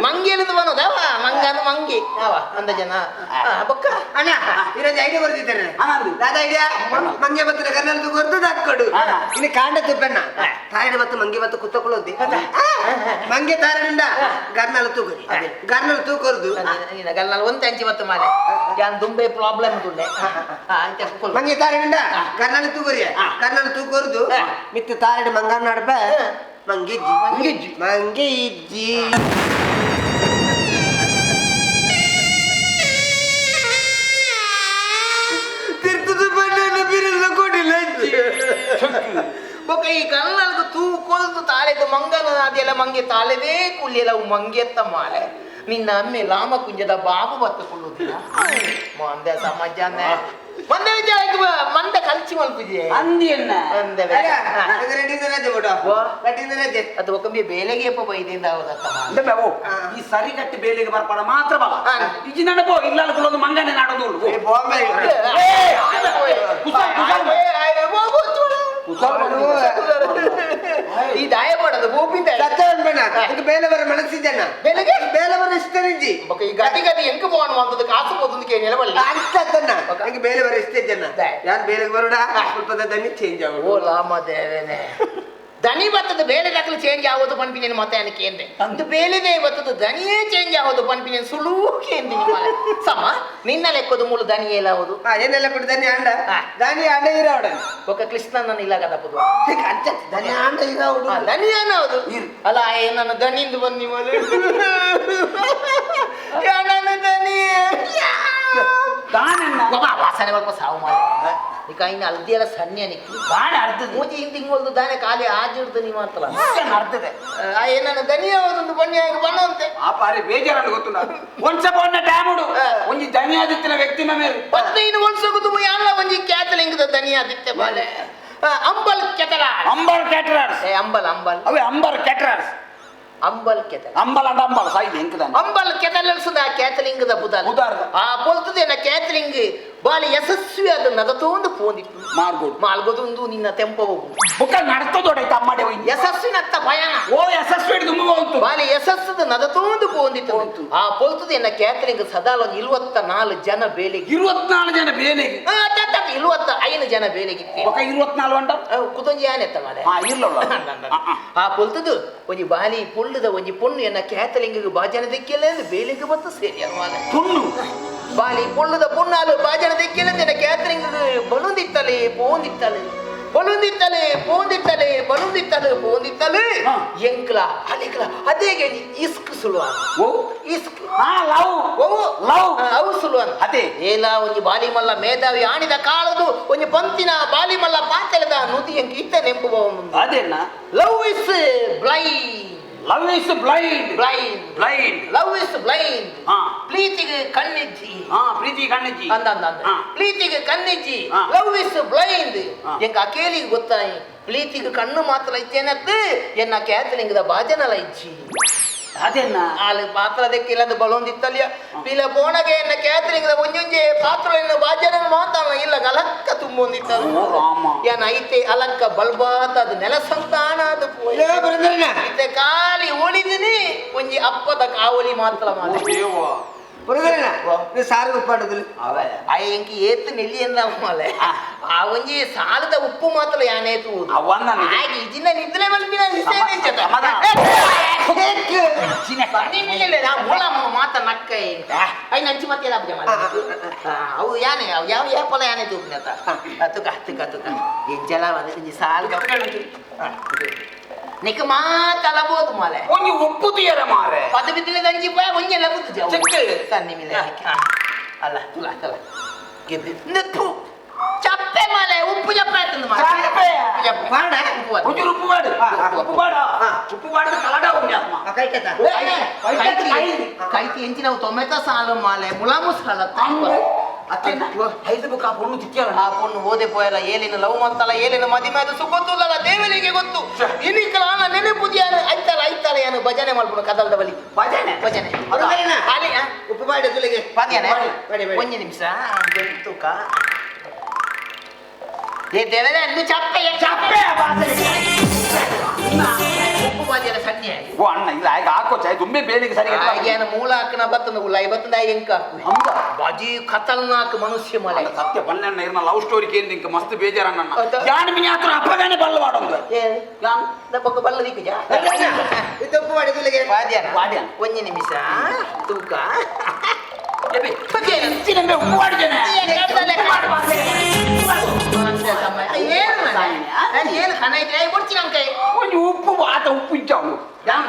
ಮಂಗೇಲದು ಬನ್ನೋದವ ಮಂಗನು ಮಂಗೆ ಅವ ಅಂದ ಜನ ಬೊಕ್ಕ ಅಣ್ಣ ಇರೋದು ಐಡಿಯಾ ಬರ್ತಿದ್ದಾರೆ ದಾದಾ ಐಡಿಯಾ ಮಂಗೆ ಬತ್ತದ ಕರ್ನಾಲ್ ತೂಕೊರ್ದು ದಕ್ಕೊಡು ಇನ್ನು ಕಾಂಡ ತುಪ್ಪಣ್ಣ ತಾರಡು ಬತ್ತು ಮಂಗೆ ಬತ್ತು ಕುತ್ತಕೊಳ್ಳೋದಿ ಮಂಗೆ ತಾರಡಿಂದ ಗರ್ನಾಲ್ ತೂಕೊರಿ ಗರ್ನಾಲ್ ತೂಕೊರ್ದು ಗರ್ನಾಲ್ ಒಂದು ಅಂಚಿ ಬತ್ತು ಮಾಲೆ ಯಾನ್ ದುಂಬೆ ಪ್ರಾಬ್ಲಮ್ ದುಂಡೆ ಮಂಗೆ ತಾರಡಿಂದ ಗರ್ನಾಲ್ ತೂಕೊರಿ ಗರ್ನಾಲ್ ತೂಕೊರ್ದು ಮಿತ್ತು ತಾರಡು ಮಂಗನ ನಡ್ಪ ಮಂಗೆ ಇಜ್ಜಿ ಮಂಗೆ ಇಜ್ಜಿ ತಿರ್ತದ ಬಣ್ಣ ಈ ಕಣ್ಣಲ್ಗು ತೂಕೊಲ್ದು ತಾಳೆದು ಮಂಗನ ಅದೆಲ್ಲ ಮಂಗೆ ತಾಳೆದೇ ಕುಲ್ಲಿಯಲ್ಲ ಮಂಗೆತ್ತ ಮಾಲೆ ನಿನ್ನ ಅಮ್ಮೆ ಲಾಮ ಕುಂಜದ ಬಾಬು ಬತ್ತುಕೊಳ್ಳುವುದಿಲ್ಲ ಮಂದೆ ಸಮಾಜಾನೆ ಮಂದೆ ವಿಚಾರಕ್ಕೆ ಮಂದೆ ಕಲ್ಚಿ ಮಲ್ಪಿದೆ ಅಂದಿಯನ್ನ ಅದು ಒಕ್ಕಂಬಿ ಬೇಲೆಗೆ ಎಪ್ಪ ಬೈದಿಂದ ಅಂದ್ರೆ ಬಾಬು ಈ ಸರಿ ಕಟ್ಟಿ ಬೇಲಿಗೆ ಬರ್ಪಾಡ ಮಾತ್ರ ಬಲ ಇಜಿ ನಡಬೋ ಇಲ್ಲ ಒಂದು ಮಂಗನೆ ನಾಡೋದು ಈ ದಾಯ ಮಾಡೋದು ಗೋಪಿಂದ ಬೇಲವರ ಮನಸ್ಸಿದ್ದಣ್ಣ ಬೆಳಗ್ಗೆ ಬೇಲವರ ಇಷ್ಟರಿಜ್ಜಿ ಈ ಗತಿ ಗತಿ ಎಂಕ ಪೋಣ ಮಾಡ್ತದ ಕಾಸು ಹೋದಕ್ಕೆ ನೆಲವಲ್ಲ ಅಂತನ್ನ ನಂಗೆ ಬೇಲವರ ಇಷ್ಟೇ ಜನ ಯಾರು ಬೇಲೆಗೆ ಬರೋಡ ಸ್ವಲ್ಪ ದನಿ ಚೇಂಜ್ ಆಗೋದು ಓ ಲಾಮ ದೇವೇನೆ ದನಿ ಬತ್ತದ ಬೇಲೆ ದಾಖಲೆ ಚೇಂಜ್ ಆಗೋದು ಪನ್ಪಿನೇನು ಮತ್ತೆ ಏನಕ್ಕೆ ಏನ್ರೆ ಅಂದು ಬೇಲೆದೇ ಬತ್ತದ ದನಿಯೇ ಚೇಂಜ್ ಆಗೋದು ಪನ್ಪಿನೇನು ಸುಳುಕೆ ಎಂದಿನಿ ಸಮ ನಿನ್ನ ಲೆಕ್ಕದು ಮೂಲ ದನಿ ಎಲ್ಲ ಆಗೋದು ಏನೆಲ್ಲ ಕೊಟ್ಟು ದನಿ ಅಂಡ ದನಿ ಅಂಡ ಇರೋಡ ఒక ಕೃಷ್ಣನ ಇಲ್ಲ ಕದಪದು ದನಿ ಅಂಡ ಇರೋಡು ದನಿ ಅನ್ನೋದು ಅಲ್ಲ ನನ್ನ ದನಿಂದು ಬನ್ನಿ ಮಲೆ ನನ್ನ ದನಿ ವಾಸನೆ ಸ್ವಲ್ಪ ಸಾವು ಮಾಲೆ ನಿಕ ಇನ್ನು ಅಲ್ದಿಯಲ್ಲ ಸನ್ನೆ ನಿಕ್ಕಿ ಬಾಣ ಅರ್ಧದ ಮೂಜಿ ಹಿಂದಿಂಗೊಳ್ದು ದಾನೆ ಖಾಲಿ ಆಜಿಡ್ದು ನೀವು ಮಾತ್ರ ಅರ್ಧದೆ ನನ್ನ ದನಿ ಒಂದು ಬನ್ನಿ ಆಗಿ ಬಣ್ಣಂತೆ ಆ ಪಾರಿ ಬೇಜಾರನ್ನು ಗೊತ್ತುಂಡ ಒಂದ್ಸಪನ್ನ ಡ್ಯಾಮುಡು ಒಂಜಿ ಧನಿಯಾದಿತ್ಯನ ವ್ಯಕ್ತಿನ ಮೇಲೆ ಮತ್ತೆ ಇನ್ನು ಒಂದ್ಸಗುದು ಎಲ್ಲ ಒಂಜಿ ಕ್ಯಾತಲಿಂಗದ ದನಿಯಾದಿತ್ಯ ಬಾಲೆ ಅಂಬಲ್ ಕೆಟರಾರ್ ಅಂಬಲ್ ಕ್ಯಾಟರರ್ಸ್ ಅಂಬಲ್ ಅಂಬಲ್ ಅವೇ ಅಂಬಲ್ ಕ್ಯಾಟರರ್ಸ್ ಅಂಬಲ್ ಕೆಟಲ್ ಅಂಬಲ್ ಅಂಡ ಅಂಬಲ್ ಸಾಯಿದೆ ಎಂಕದಾನೆ ಅಂಬಲ್ ಕೆಟಲಲ್ಸುದ ಕ್ಯಾತಲಿಂಗದ ಬುಧಾರ ಆ ಪೊಲ್ತದೆ ನ ಕ್ಯಾತಲಿಂಗ್ ಬಾಲಿ ಯಶಸ್ವಿ ಅದು ನಗತೋಂದು ಪೋಂದಿತ್ತು ಮಾಲ್ಗೋದು ನಿನ್ನ ತೆಂಪವು ಬುಕ್ಕ ನಡ್ತದೋಡೈತೆ ಅಮ್ಮಡೆ ಯಶಸ್ವಿನತ್ತ ಭಯನ ಓ ಯಶಸ್ವಿ ತುಂಬ ಬಂತು ಬಾಲಿ ಯಶಸ್ಸದ ನಗತೋಂದು ಪೋಂದಿತ್ತು ಆ ಪೊಲ್ತದೆ ನ ಕ್ಯಾತಲಿಂಗ್ ಸದಾಲ 24 ಜನ ಬೇಲೆಗೆ 24 ಜನ ಬೇಲೆಗೆ 25 ಜನ ಬೇಲೆಗಿತ್ತೆ ಬುಕ್ಕ 24 ಅಂಡ ಕುತೊಂಜಿ ಆನೆತ್ತ ಮಾಲೆ ಇರ್ಲಲ್ಲ ಆ ಪೊಲ್ತದು ಒಂಜಿ ಬಾಲಿ ಪುಳ್ಳದ ಒಂಜಿ ಪೊಣ್ಣು ಎನ್ನ ಕ್ಯಾತಲಿಂಗಿಗೆ ಬಾಜನ ದಿಕ್ಕಿಲ್ಲ ಬೇಲೆಗೆ ಬತ್ತು ಸೇರಿ ಅನ್ವಾಲೆ ಪುಣ್ಣು ಬಾಲಿ ಪುಳ್ಳದ ಪುಣ್ಣಾಲು ಬಾಜನ ದಿಕ್ಕಿಲ್ಲ ಎನ್ನ ಕ್ಯಾತಲಿಂಗ್ ಬಲುಂದಿತ್ತಲೆ ಪೋಂದಿತ್ತಲೆ ಬಲುಂದಿತ್ತಲೆ ಪೋಂದಿತ್ತಲೆ ಬಲುಂದಿತ್ತಲೆ ಪೋಂದಿತ್ತಲೆ ಎಂಕ್ಲ ಅಲಿಕ್ಲ ಅದೇಗೆ ಇಸ್ಕ್ ಸುಳುವ ಓ ಇಸ್ಕ್ ಲವ್ ಓ ಲವ್ ಅವು ಸುಳುವನ್ ಅದೇ ಏಲ ಒಂಜಿ ಬಾಲಿ ಮಲ್ಲ ಮೇಧಾವಿ ಆಣಿದ ಕಾಳದು ಒಂಜಿ ಪಂತಿನ ಬಾಲಿ ಮಲ್ಲ ಪಾತೆಲದ ನುತಿ ಎಂಕ್ ಇತ್ತ ನೆಂಪು ಅದೇನ love is blind love is blind blind blind love is blind ಹಾ ಪ್ರೀತಿಗೆ ಕಣ್ಣಿಜ್ಜಿ ಪ್ರೀತಿ ಕಣ್ಣಿಜ್ಜಿ ಅಂದ ಪ್ರೀತಿಗೆ ಕಣ್ಣಿಜ್ಜಿ ಲವ್ ಇಸ್ ಬ್ಲೈಂಡ್ ಎಂಕ ಅಕೇಲಿಗೆ ಗೊತ್ತಾಯಿ ಪ್ರೀತಿಗೆ ಕಣ್ಣು ಮಾತ್ರ ಇಚ್ಚೇನತ್ತು ಎನ್ನ ಕ್ಯಾತಲಿಂಗದ ಬಾಜನಲ ಇಜ್ಜಿ ಅದೇನ ಆಳು ಪಾತ್ರ ಅದಕ್ಕಿಲ್ಲ ಅದು ಬಲೊಂದಿತ್ತಲಿಯ ಪಿಲ ಬೋಣಗೆ ಎನ್ನ ಕ್ಯಾತಲಿಂಗದ ಒಂಜೊಂಜೆ ಪಾತ್ರ ಎನ್ನ ಬಾಜನ ಮಾತಾನ ಇಲ್ಲ ಗಲಕ್ಕ ತುಂಬೊಂದಿತ್ತ ಏನ ಐತೆ ಅಲಕ್ಕ ಬಲ್ಬಾತ ಅದು ನೆಲ ಸಂತಾನ ಅದು ಇತ್ತೆ ಖಾಲಿ ಉಳಿದಿನಿ ಒಂಜಿ ಅಪ್ಪದ ಕಾವಲಿ ಮಾತ್ರ ಮಾಡಿ ಸಾರಿಗೆ ಉಪ್ಪಾಡುದಿಲ್ಲ ಎಂಕಿ ಏತ್ತು ನೆಲ್ಲಿ ಎಂದ ಮಾಲೆ ಆ ಒಂಜಿ ಸಾಲದ ಉಪ್ಪು ಮಾತ್ರ ಯಾನೇತು ಹಾಗೆ ಇದಿನ ನಿದ್ರೆ ಮಲ್ಪಿನ ಮೂಲ ಮಾತ ನಕ್ಕ ಐ ನಂಚಿ ಮತ್ತೆ ಅವು ಯಾನೆ ಯಾವ ಯಾಪಲ ಯಾನೆ ತೂಪಿನತ ತುಕ ತುಕ ತುಕ ಎಂಜಲ ಒಂಜಿ ಸಾಲ ನಿಕ ಮಾತಲಬೋದು ಮಾಲೆ ಒಂಜಿ ಉಪ್ಪು ತೀಯರ ಮಾರೆ ಪದ ಬಿದ್ದಿನ ಗಂಜಿ ಪೋಯ ಒಂಜೆಲ್ಲ ಬುದ್ಧಿ ತನ್ನಿ ಮಿಲೆ ಅಲ್ಲ ತುಲ ತಲ ಗೆದ್ದು ಚಪ್ಪೆ ಮಾಲೆ ಉಪ್ಪು ಚಪ್ಪೆ ಆಯ್ತಂದು ಕೈತಿ ಎಂಚಿ ನಾವು ತೊಮೆತ ಸಾಲು ಮಾಲೆ ಮುಲಾಮು ಸಾಲ ಆ ಪೊಣ್ಣು ಓದೆ ಪೋಯಲ್ಲ ಏಲಿನ ಲವ್ ಮಂತಲ್ಲ ಏಲಿನ ಮದಿಮೆ ಅದು ಸುಗೊತ್ತುಲ್ಲ ದೇವರಿಗೆ ಗೊತ್ತು ಇನ್ನಿಕ್ಕಲ ನೆನೆಪುದಿಯಾನು ಐತಲ್ಲ ಐತಲ್ಲ ಏನು ಭಜನೆ ಮಾಡ್ಬಿಡು ಕದಲ್ದ ಬಲಿ ಭಜನೆ ಭಜನೆ ಉಪ್ಪು ಮಾಡಿ ತುಳಿಗೆ ಒಂದು ನಿಮಿಷ ತೂಕ ಏ ದೇವರೇ ಅನ್ನು ಚಪ್ಪೆ ಚಪ್ಪೆ ಉಪ್ಪು ಬಾಜಿಯಲ್ಲ ಸನ್ನೆ ಓ ಅಣ್ಣ ಇಲ್ಲ ಆಗ ಹಾಕೋ ಚಾಯ್ ತುಂಬೆ ಬೇಲಿಗೆ ಸರಿ ಏನು ಮೂಲ ಹಾಕನ ಬತ್ತನ ಉಲ್ಲ ಇವತ್ತದ ಎಂಕ ಹಂಗ ಬಾಜಿ ಖತರ್ನಾಕ್ ಮನುಷ್ಯ ಮಲೆ ಸತ್ಯ ಬಣ್ಣಣ್ಣ ಇರ್ನ ಲವ್ ಸ್ಟೋರಿ ಕೇಂದ್ರ ಇಂಕ ಮಸ್ತ್ ಬೇಜಾರಣ್ಣ ಯಾನ್ ಮಿನಿ ಆತರ ಅಪ್ಪಗಾನೆ ಬಲ್ಲ ಮಾಡೋದು ಯಾನ್ ದಪ್ಪಕ ಬಲ್ಲ ದಿಕ್ಕ ಜಾ ಉಪ್ಪು ಮಾಡಿ ತುಳಿಗೆ ಬಾದ್ಯಾನ ಒಂದು ನಿಮಿಷ ತೂಕ ಉಪ್ಪು ಮಾಡಿದ್ದೇನೆ ಏನು ಕಣ ಇದ್ರೆ ಕೊಡ್ತೀನಿ ನಮ್ ಕೈ ಒಂದು ಉಪ್ಪು ಆತ ಉಪ್ಪು ಇಚ್ಚಾವು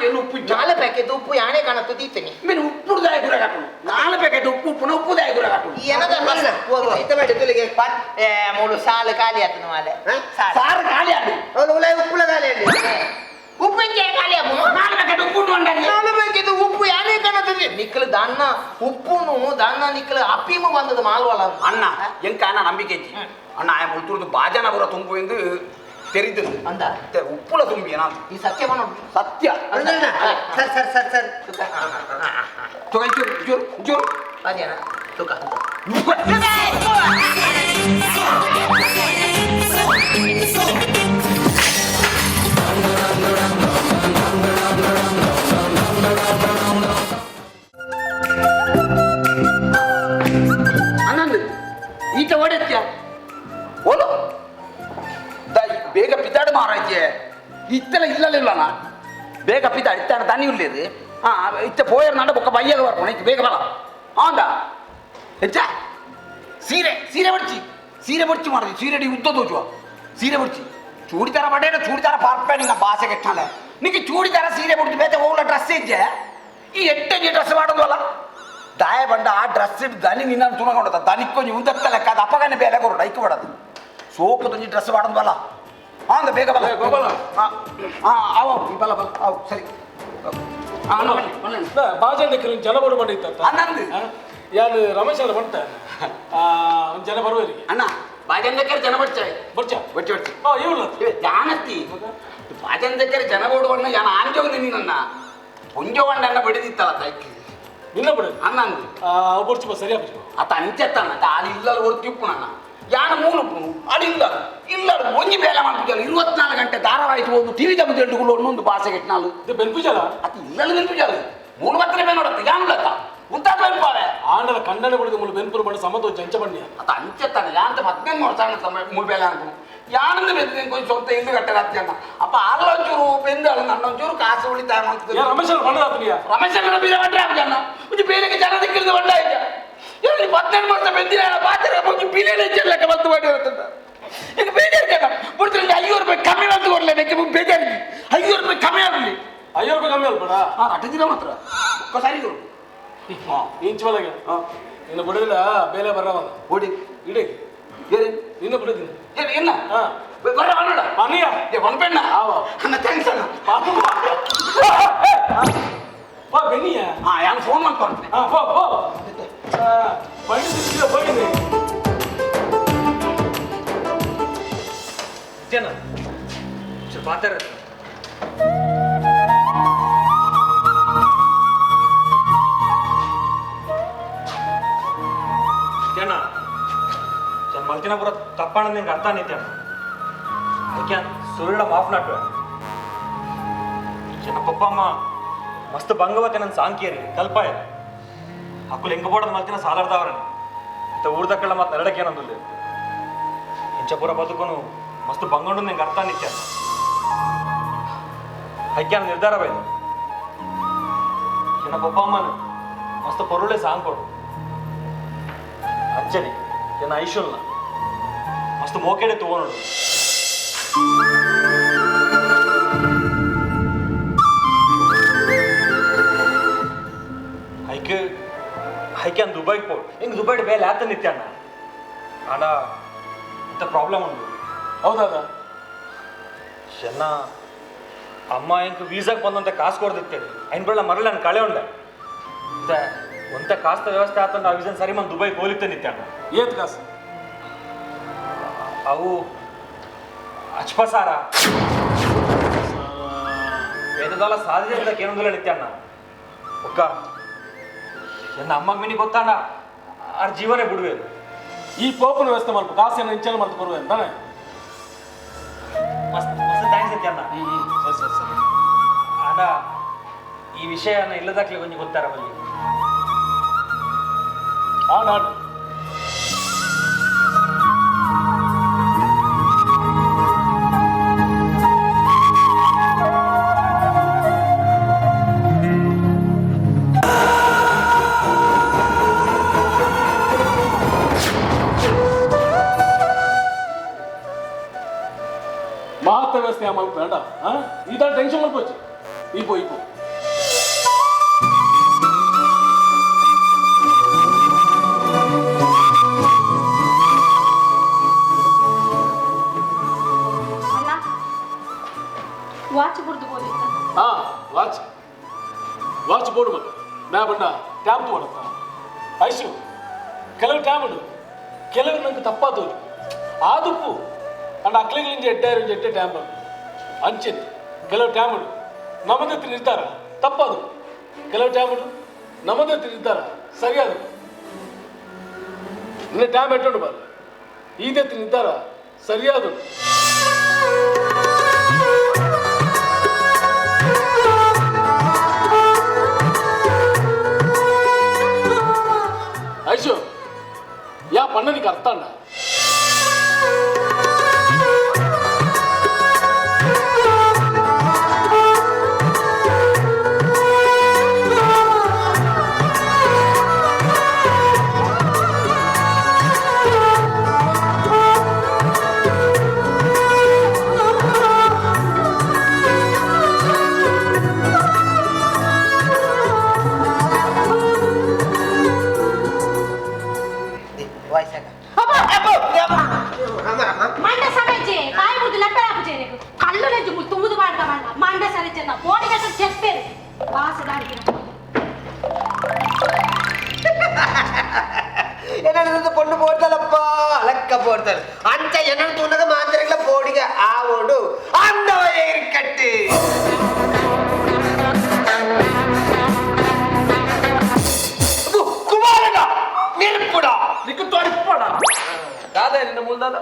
ಏನು ಉಪ್ಪು ಇಚ್ಚ 4 ಪ್ಯಾಕೆಟ್ ಉಪ್ಪು ಯಾಣೆ ಕಾಣ ತುದೀತೀನಿ ಮೀನು ಉಪ್ಪು ದಾಯ ಗುರ ಕಾಟು 4 ಪ್ಯಾಕೆಟ್ ಉಪ್ಪು ಪುನಃ ಉಪ್ಪು ದಾಯ ಗುರ ಕಾಟು ಏನದ ಇತ್ತ ಬೇಡ ತುಳಿಗೆ ಮೂರು ಸಾಲು ಖಾಲಿ ಆತನ ಮಾಲೆ ಸಾರು ಖಾಲಿ ಆಡು ಅವನು ಉಲಾಯಿ ಉಪ್ಪುಲ ಖಾಲಿ ಆಡಿ ಉಪ್ಪು ಇಂಚೆ ಖಾಲಿ ಆಪು ಉಪ್ಪು ಉಂಡಲ್ಲಿ ನಾನು ಬೇಕಿದ್ದು ಉಪ್ಪು ಯಾನೇ ಕಾಣತದೆ ನಿಕ್ಕಲು ದನ್ನ ಉಪ್ಪುನು ದನ್ನ ನಿಕ್ಕಲು ಅಪ್ಪಿಮ ಬಂದದ ಮಾಲ್ವಲ್ಲ ಅಣ್ಣ ಎಂಕ ಅಣ್ಣ ನಂಬಿಕೆ ಅಣ್ಣ ಆ ಮುಲ್ತುರ್ದು ಬಾಜನ ಬರ ತುಂಬು ಎಂದು ತೆರಿದದ್ದು ಅಂದ ಉಪ್ಪುಲ ತುಂಬಿ ನಾನು ಈ ಸತ್ಯ ಮನ ಸತ್ಯ ಸರ್ ಸರ್ ಸರ್ ಸರ್ ಚೂರು ಚೂರು ಚೂರು ಅದೇನ ತುಕ ಅನ್ನಂದು ಈತ ಹೊಡೆತ್ಯ ಓಲು ಬೇಗ ಪಿತಾಡು ಮಾರಾಯ್ತೆ ಇತ್ತೆಲ್ಲ ಇಲ್ಲಲ್ಲ ಬೇಗ ಪಿತಾಡು ಇತ್ತಾಡ ತನಿ ಉಳ್ಳೇದು ಇತ್ತ ಪೋಯರ್ ನಡ ಬೊಕ್ಕ ಬಯ್ಯಾಗ ಬರ್ಕೊಂಡು ಇತ್ತು ಬೇಗ ಬಲ ಆಂದ ಹೆಚ್ಚ ಸೀರೆ ಬಡ್ಚಿ ಮಾಡಿದ್ವಿ ಸೀರೆ ಉದ್ದ ತೋಚುವ ಸೀರೆ ಬಡ್ಚಿ ಚೂಡಿದಾರ ಬಡೇನ ಚೂಡಿದಾರ ಪಾರ್ಪೆ ನಿನ್ನ ಭಾಷೆ ಕೆಟ್ಟಲ್ಲ ನಿಂಗೆ ಚೂಡಿದಾರ ಸೀರೆ ಬಡ್ದು ಬೇತೆ ಹೋಗ್ಲ ಡ್ರೆಸ್ ಇದ್ದೆ ಈ ಎಟ್ಟೆ ಡ್ರೆಸ್ ಮಾಡೋದಲ್ಲ ದಾಯ ಬಂಡ ಆ ಡ್ರೆಸ್ ಇಟ್ಟು ದನಿ ನಿನ್ನ ತುಣಗೊಂಡದ ದನಿಕ್ಕೊಂಜಿ ಉಂದತ್ತ ಲೆಕ್ಕ ಅದು ಅಪ್ಪಗನೆ ಬೇಲೆ ಕೊಡು ಐಕ್ ಬಿಡೋದು ಸೋಪು ತಂಜಿ ಡ್ರೆಸ್ ಮಾಡೋದು ಬಲ್ಲ ಹಾಂಗ ಬೇಗ ಬಲ ಅವ ಬಲ ಬಲ ಅವು ಸರಿ ಬಾಜಂಡ ಜನ ಬರು ಮಾಡಿತ್ತ ಅನ್ನಂದು ಯಾರು ರಮೇಶ್ ಅವ್ರ ಬಂಟ ಜನ ಬರುವರಿಗೆ ಅಣ್ಣ ಬಾಜಂದಕ್ಕರ್ ಜನ ಬಡ್ಚಾಯ್ ಬರ್ಚ ಬಡ್ಚಿ ಇವ್ರು ಜಾನತ್ತಿ ಬಾಜಂದಕ್ಕರ್ ಜನ ಬಡುವಣ್ಣ ಯಾನ ಆಂಜೋಗ ನಿನ್ನ ಪುಂಜವಣ್ಣ ಬಡಿದಿತ್ತಲ್ಲ ತೈಕಿ ನಿನ್ನ ಬಿಡ ಅನ್ನಂದು ಬರ್ಚು ಸರಿಯಾ ಬರ್ಚು ಅತ್ತ ಅಂಚೆತ್ತಣ್ಣ ಆಡು ಇಲ್ಲಲ್ಲ ಹೊರತು ತಿಪ್ಪುನಣ್ಣ ಯಾನ ಮೂಲು ಅದು ಇಲ್ಲ ಒಂಜಿ ಬೇಲೆ ಮಾಡ್ಬಿಟ್ಟಲ್ಲ 24 ಗಂಟೆ ಧಾರಾವಾಹಿತು ಒಂದು ಟಿವಿ ಜಮ್ಮದು ಎಂಟುಗಳು ಒಂದೊಂದು ಭಾಷೆ ಕೆಟ್ಟನಾಲು ಬೆನ್ಪುಜಲ ಅದು ಇಲ್ಲಲ್ಲ ಬೆನ್ಪುಜಾಲು ಮೂರು ಮಾತ್ರ ಬೇ ನೋಡತ್ತೆ ಯಾನುಲತ್ತ ಉಂಟಾದ ಬೆನ್ಪಾವೆ ಆಂಡಲ ಕಂಡನ ಬಿಡದು ಮುಳು ಬೆನ್ಪುರು ಬಣ್ಣ ಸಮತ ಚಂಚ ಬಣ್ಣ ಅತ್ತ ಅಂಚೆತ್ತಾನೆ ಯಾಂತ 15 ನೋಡ್ತಾನೆ ಮೂರು ಬೇಲೆ ಅನ್ಕೊಂಡು ಯಾನಂದು ಬೆಂದ ಕೊಂಚ ಸ್ವಂತ ಇಲ್ಲು ಗಟ್ಟೆ ಅತ್ಯಣ್ಣ ಅಪ್ಪ ಅಲ್ಲೊಂಚೂರು ಬೆಂದಳು ನನ್ನೊಂಚೂರು ಕಾಸು ಉಳಿತಾಯ ಮಾಡ್ತಿದ್ದೆ ರಮೇಶ್ ಅವ್ರ ಬಣ್ಣದಾತ್ರಿಯ ರಮೇಶ್ ಬೀರ ಬಂದ್ರೆ ಆಗ್ಜಣ್ಣ ಒಂದು ಬೇರೆಗೆ ಜನ ದಿಕ್ಕಿಳಿದು ಬಂಡ ಆಯ್ತ 18 ವರ್ಷ ಬೆಂದಿನ ಪಾತ್ರ ಒಂದು ಬಿಲಿಯನ್ ಹೆಚ್ಚಿರ್ಲಕ್ಕ ಬಂದು ಮಾಡಿರುತ್ತಂತ ಈಗ ಬೇಜಾರು ಜನ ಬಿಡ್ತಾರೆ 5 ರೂಪಾಯಿ ಕಮ್ಮಿ ಬಂದು ಕೊಡ್ಲೇಬೇಕು ಬೇಜಾರಿಗೆ 5 ರೂಪಾಯಿ ಕಮ್ಮಿ ಆಗಲಿ 5 ರೂಪಾಯಿ ಕಮ್ಮಿ ಅಲ್ಬೇಡ ಅಟ ದಿನ ಮಾತ್ರ ಸರಿ ಇಂಚ್ ಒಳಗೆ ನಿನ್ನ ಬಿಡದಿಲ್ಲ ಬೇಲೆ ಬರವಲ್ಲ ಓಡಿ ಇಡಿ ಏರಿ ನಿನ್ನ ಬಿಡದಿಲ್ಲ ಇಲ್ಲ ಬರ್ರ ಅನ್ನೋಡ ಪಾನೀಯ ಒಂದು ಪೆಣ್ಣ ಅಣ್ಣ ಥ್ಯಾಂಕ್ಸ್ ಅಣ್ಣ ಬೆನ್ನಿಯ ಯಾರು ಫೋನ್ ಮಾಡ್ಕೊಂಡ್ರೆ ಬಣ್ಣ ಸಿಕ್ಕಿದ ಹೋಗಿದೆ ಜನ ಸ್ವಲ್ಪ ಮಾತಾಡ ಜನ ಮಲ್ತಿನ ಪೂರ ತಪ್ಪಣ ನಿಂಗೆ ಅರ್ಥ ನಿಂತೆ ಅದಕ್ಕೆ ಸುಳ್ಳ ಮಾಫ್ ನಾಟು ಜನ ಪಪ್ಪ ಅಮ್ಮ ಮಸ್ತ್ ಬಂಗವತ್ತೆ ನನ್ನ ಸಾಂಕೇರಿ ಕಲ್ಪಾಯ ಅಕ್ಕುಲ್ ಹೆಂಗ ಬೋಡದ್ ಮಲ್ತಿನ ಸಾಲಾಡ್ದವ್ರನ್ನ ಇಂಥ ಊರ್ದಕ್ಕಳ ಮತ್ತೆ ನರಡಕ್ಕೇನಂದಿಲ್ಲ ಇಂಚಪುರ ಬದುಕೋನು ಮಸ್ತ್ ಬಂಗೊಂಡು ನಿಂಗೆ ಅರ್ಥ ನಿತ್ಯ ಹೈಕ್ಯಾನ ನಿರ್ಧಾರ ಬೈದು ಜನ ಪಪ್ಪ ಅಮ್ಮನು ಮಸ್ತ್ ಪೊರುಳೆ ಸಾಂಗ್ ಕೊಡು ಅಂಚನೆ ಜನ ಐಶುಲ್ನ ಮಸ್ತ್ ಮೋಕೆಡೆ ತಗೊಂಡು ಹೈಕ್ಯಾನ್ ದುಬೈಗೆ ಪೋ ಹಿಂಗೆ ದುಬೈಡ್ ಬೇಲೆ ಆತ ನಿತ್ಯಣ್ಣ ಆಡ ಇಂಥ ಪ್ರಾಬ್ಲಮ್ ಉಂಟು ಹೌದಾದ ಚೆನ್ನ ಅಮ್ಮ ಇಂಕ ವೀಸಾಗೆ ಬಂದಂತ ಕಾಸು ಕೊಡ್ದಿತ್ತೇನೆ ಐನ್ ಬಳ್ಳ ಮರಳಿ ನಾನು ಕಳೆ ಉಂಡೆ ಒಂತ ಕಾಸ್ತ ವ್ಯವಸ್ಥೆ ಆತಂಡ ಆ ವೀಸನ್ ಸರಿ man ದುಬೈಗೆ ಹೋಲಿತ್ತೆ ನಿತ್ಯಣ್ಣ ಏತ್ ಕಾಸು ಅವು ಅಚ್ಪಸಾರ ವೇದದಾಲ ಸಾಧ್ಯ ಅಂತ ಕೇಳೋದಿಲ್ಲ ನಿತ್ಯಣ್ಣ ಒಕ್ಕ ನನ್ನ ಅಮ್ಮಗೆ ಮಿನಿ ಗೊತ್ತಾಂಡ ಅವ್ರ ಜೀವನೇ ಬಿಡುವೇನು ಈ ಪೋಪನ ವ್ಯವಸ್ಥೆ ಮಾಡ್ಬೇಕು ಕಾಸೇನ ಇಂಚನ ಮಾಡ್ತು ಬರುವೆ ಅಂತಾನೆ ಮಸ್ತ್ ಮಸ್ತ್ ಥ್ಯಾಂಕ್ಸ್ ನಿತ್ಯಣ್ಣ ಸರಿ ಸರಿ ಸರಿ ಆಡ ಈ ವಿಷಯನ ಇಲ್ಲದಾಗ್ಲಿ ಕೊಂಚ ಗೊತ್ತಾರ ಬಲ್ಲಿ ನಾಡು ಮಹತ್ವ ವ್ಯವಸ್ಥೆ ಮಾಡ್ಬೇಡ ಇದ ಟೆನ್ಷನ್ ಮಾಡ್ಕೋಚಿ ಇಪ್ಪು ಇಪ್ಪು ಬಣ್ಣ ಟ್ಯಾಮ್ ತೋಡತ್ತ ಐಶು ಕೆಲವು ಟ್ಯಾಮ್ ಉಂಡು ಕೆಲವು ನಂಗೆ ತಪ್ಪಾದವರು ಆದುಪ್ಪು ಅಂಡ್ ಅಕ್ಲಿಗಳಿಂದ ಎಟ್ಟೆ ಟ್ಯಾಮ್ ಬಂದು ಅಂಚೆನ್ ಕೆಲವು ಟ್ಯಾಮ್ ಉಂಡು ನಮ್ಮದೇ ನಿರ್ಧಾರ ತಪ್ಪದು ಕೆಲವು ಟ್ಯಾಮ್ ಉಂಡು ನಮ್ಮದೇ ನಿರ್ಧಾರ ಸರಿಯಾದ ನಿನ್ನೆ ಟ್ಯಾಮ್ ಎಟ್ಟೋಡು ಬಾರ ಈದೇ ನಿರ್ಧಾರ ಸರಿಯಾದ ಐಶು ಯಾ ಪಣ್ಣ నీకు ಅರ್ಥ ಅಣ್ಣ ಮಂಡ ಸರಜೆ ಕಾಯಿ ಮುದ್ದು ಲಟ್ಟ ಹಾಕುಜೆ ಕಲ್ಲು ನೆಂಜು ತುಂಬುದು ಮಾಡ್ಕ ಮಂಡ ಸರಜೆ ಬೋಡಿ ಕಟ್ಟ ಚೆಪ್ಪೇರು ಬಾಸದಾರಿಗೆ என்னது பொண்ணு போட்டலப்பா அலக்க போட்டல் அந்த என்ன தூணக மாத்திரைகள போடிக ஆவோடு அந்த இருக்கட்டு குமாரடா நிற்படா ನಿಕ್ಕ ತೊಡಿಪಡ ದಾದ ನಿನ್ನ ಮುಲ್ದಾದ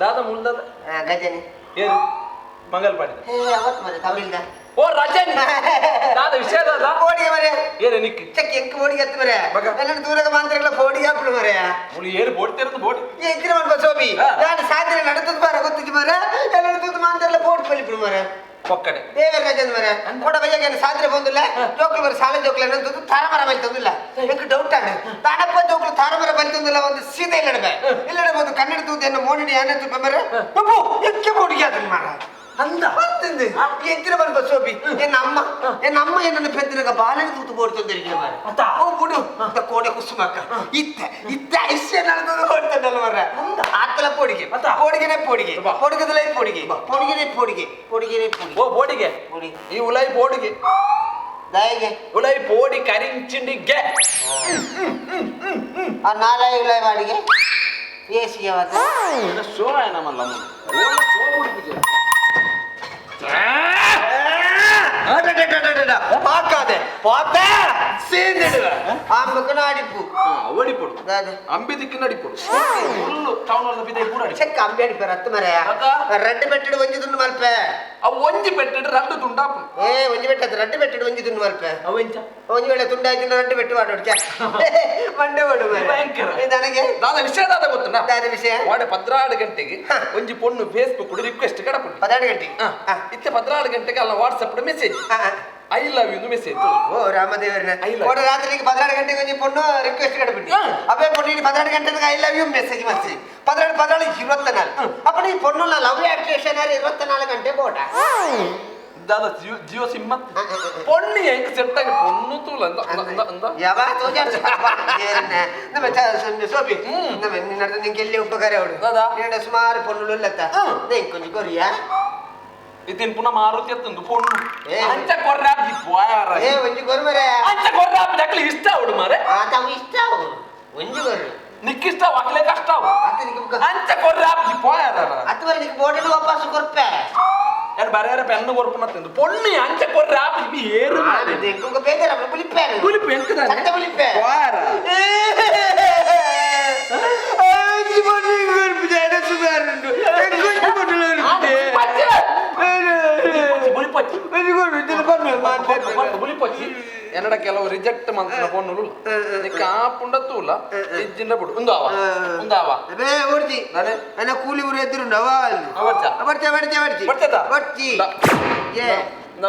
ದಾದ ಮುಲ್ದಾದ ಗಜನಿ ಏರು ಮಂಗಲ್ಪಾಡಿ ಅವತ್ತು ಮರೆ ತಮಿಳ್ದ ಓ ರಜನಿ ದಾದ ವಿಷಯ ದಾದ போடிக மரே ಏರೆ ನಿಕ್ಕಿ ಚೆಕ್ ಎಂಕ போடிಗ ಅತ್ತ ಮರೆ ಎಲ್ಲ ದೂರಗ ಮಾಂತ್ರಗಳ போடிಗ ಅಪ್ಪಳು ಮರೆ ಮುಳಿ ಏರು ಬೋಡ್ತಿರೋದು ಬೋಡಿ ಈ ಇದ್ರ ಮನ್ಪ ಸೋಬಿ ನಾನು ಸಾಧನೆ ನಡೆತದ ಬಾರ ಗೊತ್ತಿದ್ದು ಮರೆ ಎಲ್ಲ ದೂರ ಮಾಂತ್ರಗಳ ಬೋಡ್ ಪಲಿಬಿಡು ಮರೆ ಪಕ್ಕಡೆ ದೇವರ ರಾಜನ್ ಮರೆ ಕೊಡ ಬಯ್ಯಗೆ ಸಾಧನೆ ಬಂದಿಲ್ಲ ಜೋಕುಲು ಮರೆ ಸಾಲೆ ಜೋಕುಲು ಅನ್ನಂತದ್ದು ತಾರಮರ ಬಲಿ ತಂದಿಲ್ಲ ಎಂಕ ಡೌಟ್ ಆಗ ತಾನಪ್ಪ ಜೋಕುಲು ತಾರಮರ ಬಲಿ ತಂದಿಲ್ಲ ಒಂದು ಸೀದಾ ಇಲ್ಲಡಬೆ ಇಲ್ಲಡಬಹುದು ಕನ್ನಡ ತೂದೆಯನ್ನು ಮೋಣಿನಿ ಆನೆ ತುಪ್ಪ ಮರೆ ಬಬ್ಬು ಎಕ್ಕೆ ಬೋಡಿಗೆ ಅದನ್ನ ಮಾರ ಅಂದ ಬಂತಂದು ಎಂತಿನ ಬಂದ ಸೋಬಿ ಎನ್ನಮ್ಮ ಎನ್ನನ್ನು ಪೆದ್ದಿನಗ ಬಾಲೆನ ತೂತು ಬೋಡ್ತಂದಿರಿಗೆ ಮಾರ ಓ ಬುಡು ಅಂತ ಕೋಡೆ ಕುಸುಮಕ್ಕ ಇತ್ತ ಇಷ್ಟೇ ನಡೆದು ಓಡ್ತಂದಲ್ಲ ಮರ ಆತಲ ಪೋಡಿಗೆ ಪೋಡಿಗೆನೆ ಪೋಡಿಗೆ ಪೋಡಿಗೆದಲೈ ಪೋಡಿಗೆ ಪೋಡಿಗೆನೆ ಪೋಡಿಗೆ ಪೋಡಿಗೆನೆ ಪೋಡಿಗೆ ಓ ಬೋಡಿಗೆ ಈ ಉಲೈ ಬೋಡಿಗೆ ದಾಯಿಗೆ ಉಲೈ ಬೋಡಿ ಕರಿಂಚಿಂಡಿಗೆ ಆ ನಾಲೈ ಉಲೈ ಮಾಡಿಗೆ ಏಸಿಗೆ ಮಾತ್ರ ಸೋಯ ನಮ್ಮಲ್ಲ ಸೋ ಬಿಡ್ಬಿಟ್ಟು பார்க்காதே பார்த்தா சேர்ந்துடுவ ஆம்புக்கு அடிப்பு ஓடிப்போடு அம்பி திக்கு நடிப்போடு ஃபுல் ಟೌನ್ ಅಲ್ಲಿ ಬಿದೆ ಕೂಡ ಅಡಿ ಚೆಕ್ ಅಂಬಿ ಅಡಿಪ ರತ್ತು ಮರೆ ರೆಡ್ ಬೆಟ್ಟಿಡು ಒಂಜಿ ತುಂಡು ಮಲ್ಪೆ ಆ ಒಂಜಿ ಬೆಟ್ಟಿಡು ರೆಡ್ ತುಂಡಾಪು ಒಂಜಿ ಬೆಟ್ಟದ ರೆಡ್ ಬೆಟ್ಟಿಡು ಒಂಜಿ ತುಂಡು ಮಲ್ಪೆ ಅವು ಎಂಚ ಒಂಜಿ ವೇಳೆ ತುಂಡಾಯ್ತು ರೆಡ್ ಬೆಟ್ಟು ಮಾಡೋಡು ಚೆಕ್ ಮಂಡೆ ಮಾಡು ಭಯಂಕರ ನನಗೆ ದಾದ ವಿಷಯ ದಾದ ಗೊತ್ತುನಾ ದಾದ ವಿಷಯ ವಾಡೆ 16 ಗಂಟೆಗೆ ಒಂಜಿ ಪೊಣ್ಣು ಫೇಸ್ಬುಕ್ ರಿಕ್ವೆಸ್ಟ್ ಕಡಪು 16 ಗಂಟೆಗೆ ಇತ್ತೆ 16 ಗಂಟೆಗೆ ಅಲ್ಲ WhatsApp message I love you message ಓ ರಾಮದೇವರನ್ನ ಓಡ ರಾತ್ರಿಗೆ 16 ಗಂಟೆಗೆ ಒಂಜಿ ಪೊಣ್ಣು ರಿಕ್ವೆಸ್ಟ್ ಕಡಬಿಟ್ಟು ಅವೇ ಪೊಣ್ಣು 16 ಗಂಟೆಗೆ ಐ ಲವ್ ಯು ಮೆಸೇಜ್ ಮಾಡ್ಸಿ 16 24 ಅಪ್ಪ ನೀ ಪೊಣ್ಣು ಲವ್ ಅಟ್ರಾಕ್ಷನ್ 24 ಗಂಟೆ ಬೋಟ ದಾದ ಜಿಯೋ ಸಿಮ್ ಪೊಣ್ಣಿ ಹೆಂಗ್ ಸೆಟ್ ಆಗಿ ಪೊಣ್ಣು ತೂಲ ಅಂದ ಯಾವ ತೋಜಾರ ನಮ್ಮ ಸೋಬಿ ನಮ್ಮ ನಿನ್ನ ನಿಂಗೆ ಎಲ್ಲಿ ಉಪಕಾರ ಅವಳು ನಿನ್ನ ಸುಮಾರು ಪೊಣ್ಣು ಇಲ್ಲತ್ತ ನೀನ್ ಕೊಂಚ ಕೊರಿಯಾ ಇದನ್ ಪುನಃ ಮಾರುತಿ ಅತ್ತಂದು ಪೊಣ್ಣು ಅಂಚ ಕೊರ್ರಾಬಿ ಬಾಯಾರ ಒಂಜಿ ಕೊರು ಮರೆ ಅಂಚ ಕೊರ್ರಾಬಿ ನಕ್ಲಿ ಇಷ್ಟ ಅವಡು ಮಾರೆ ತಾವು ಇಷ್ಟ ಒಂಜಿ ಕೊರು ನಿಕ್ಕಿಷ್ಟ ವಾಕ್ಲೆ ಕಷ್ಟ ಅವು ಅಂಚ ಕೊರ್ರಾಬಿ ಬಾಯಾರ ಅತ್ತವರೆ ನಿಕ್ ಬೋಡಿನ ವಾಪಸ್ ಕೊರ್ಪೆ ಯಾರು ಬರೆಯಾರ ಪೆನ್ನು ಕೊರ್ಪನ ತಿಂದು ಪೊಣ್ಣಿ ಅಂಚ ಕೊರ್ರಾಬಿ ಬಿ ಏರು ಇಂకొక పేదర పులిపే పులిపి ఎంకదా అంత పులిపే వారా ఆంచి బొడి గుర్పు జైన సుగారుండు ఎక్కువ బొడిలో ఉంటే బులిపచ్చి బులిపచ్చి ఎన్నడ ಕೆಲವು ರಿಜೆಕ್ಟ್ ಮಂತ್ರ ಫೋನ್ನುಲು ನಿಕ್ಕ ಆಪುಂಡತ್ತೂಲ ಇಜ್ಜಿಂದ ಬಿಡು ఉందావా ಅಬೇ ಓಡ್ತಿ ಅನ ಕೂಲಿ ಊರು ಎದುರುಂಡವಾ ಅಲ್ಲಿ ಬರ್ತಿ ఏ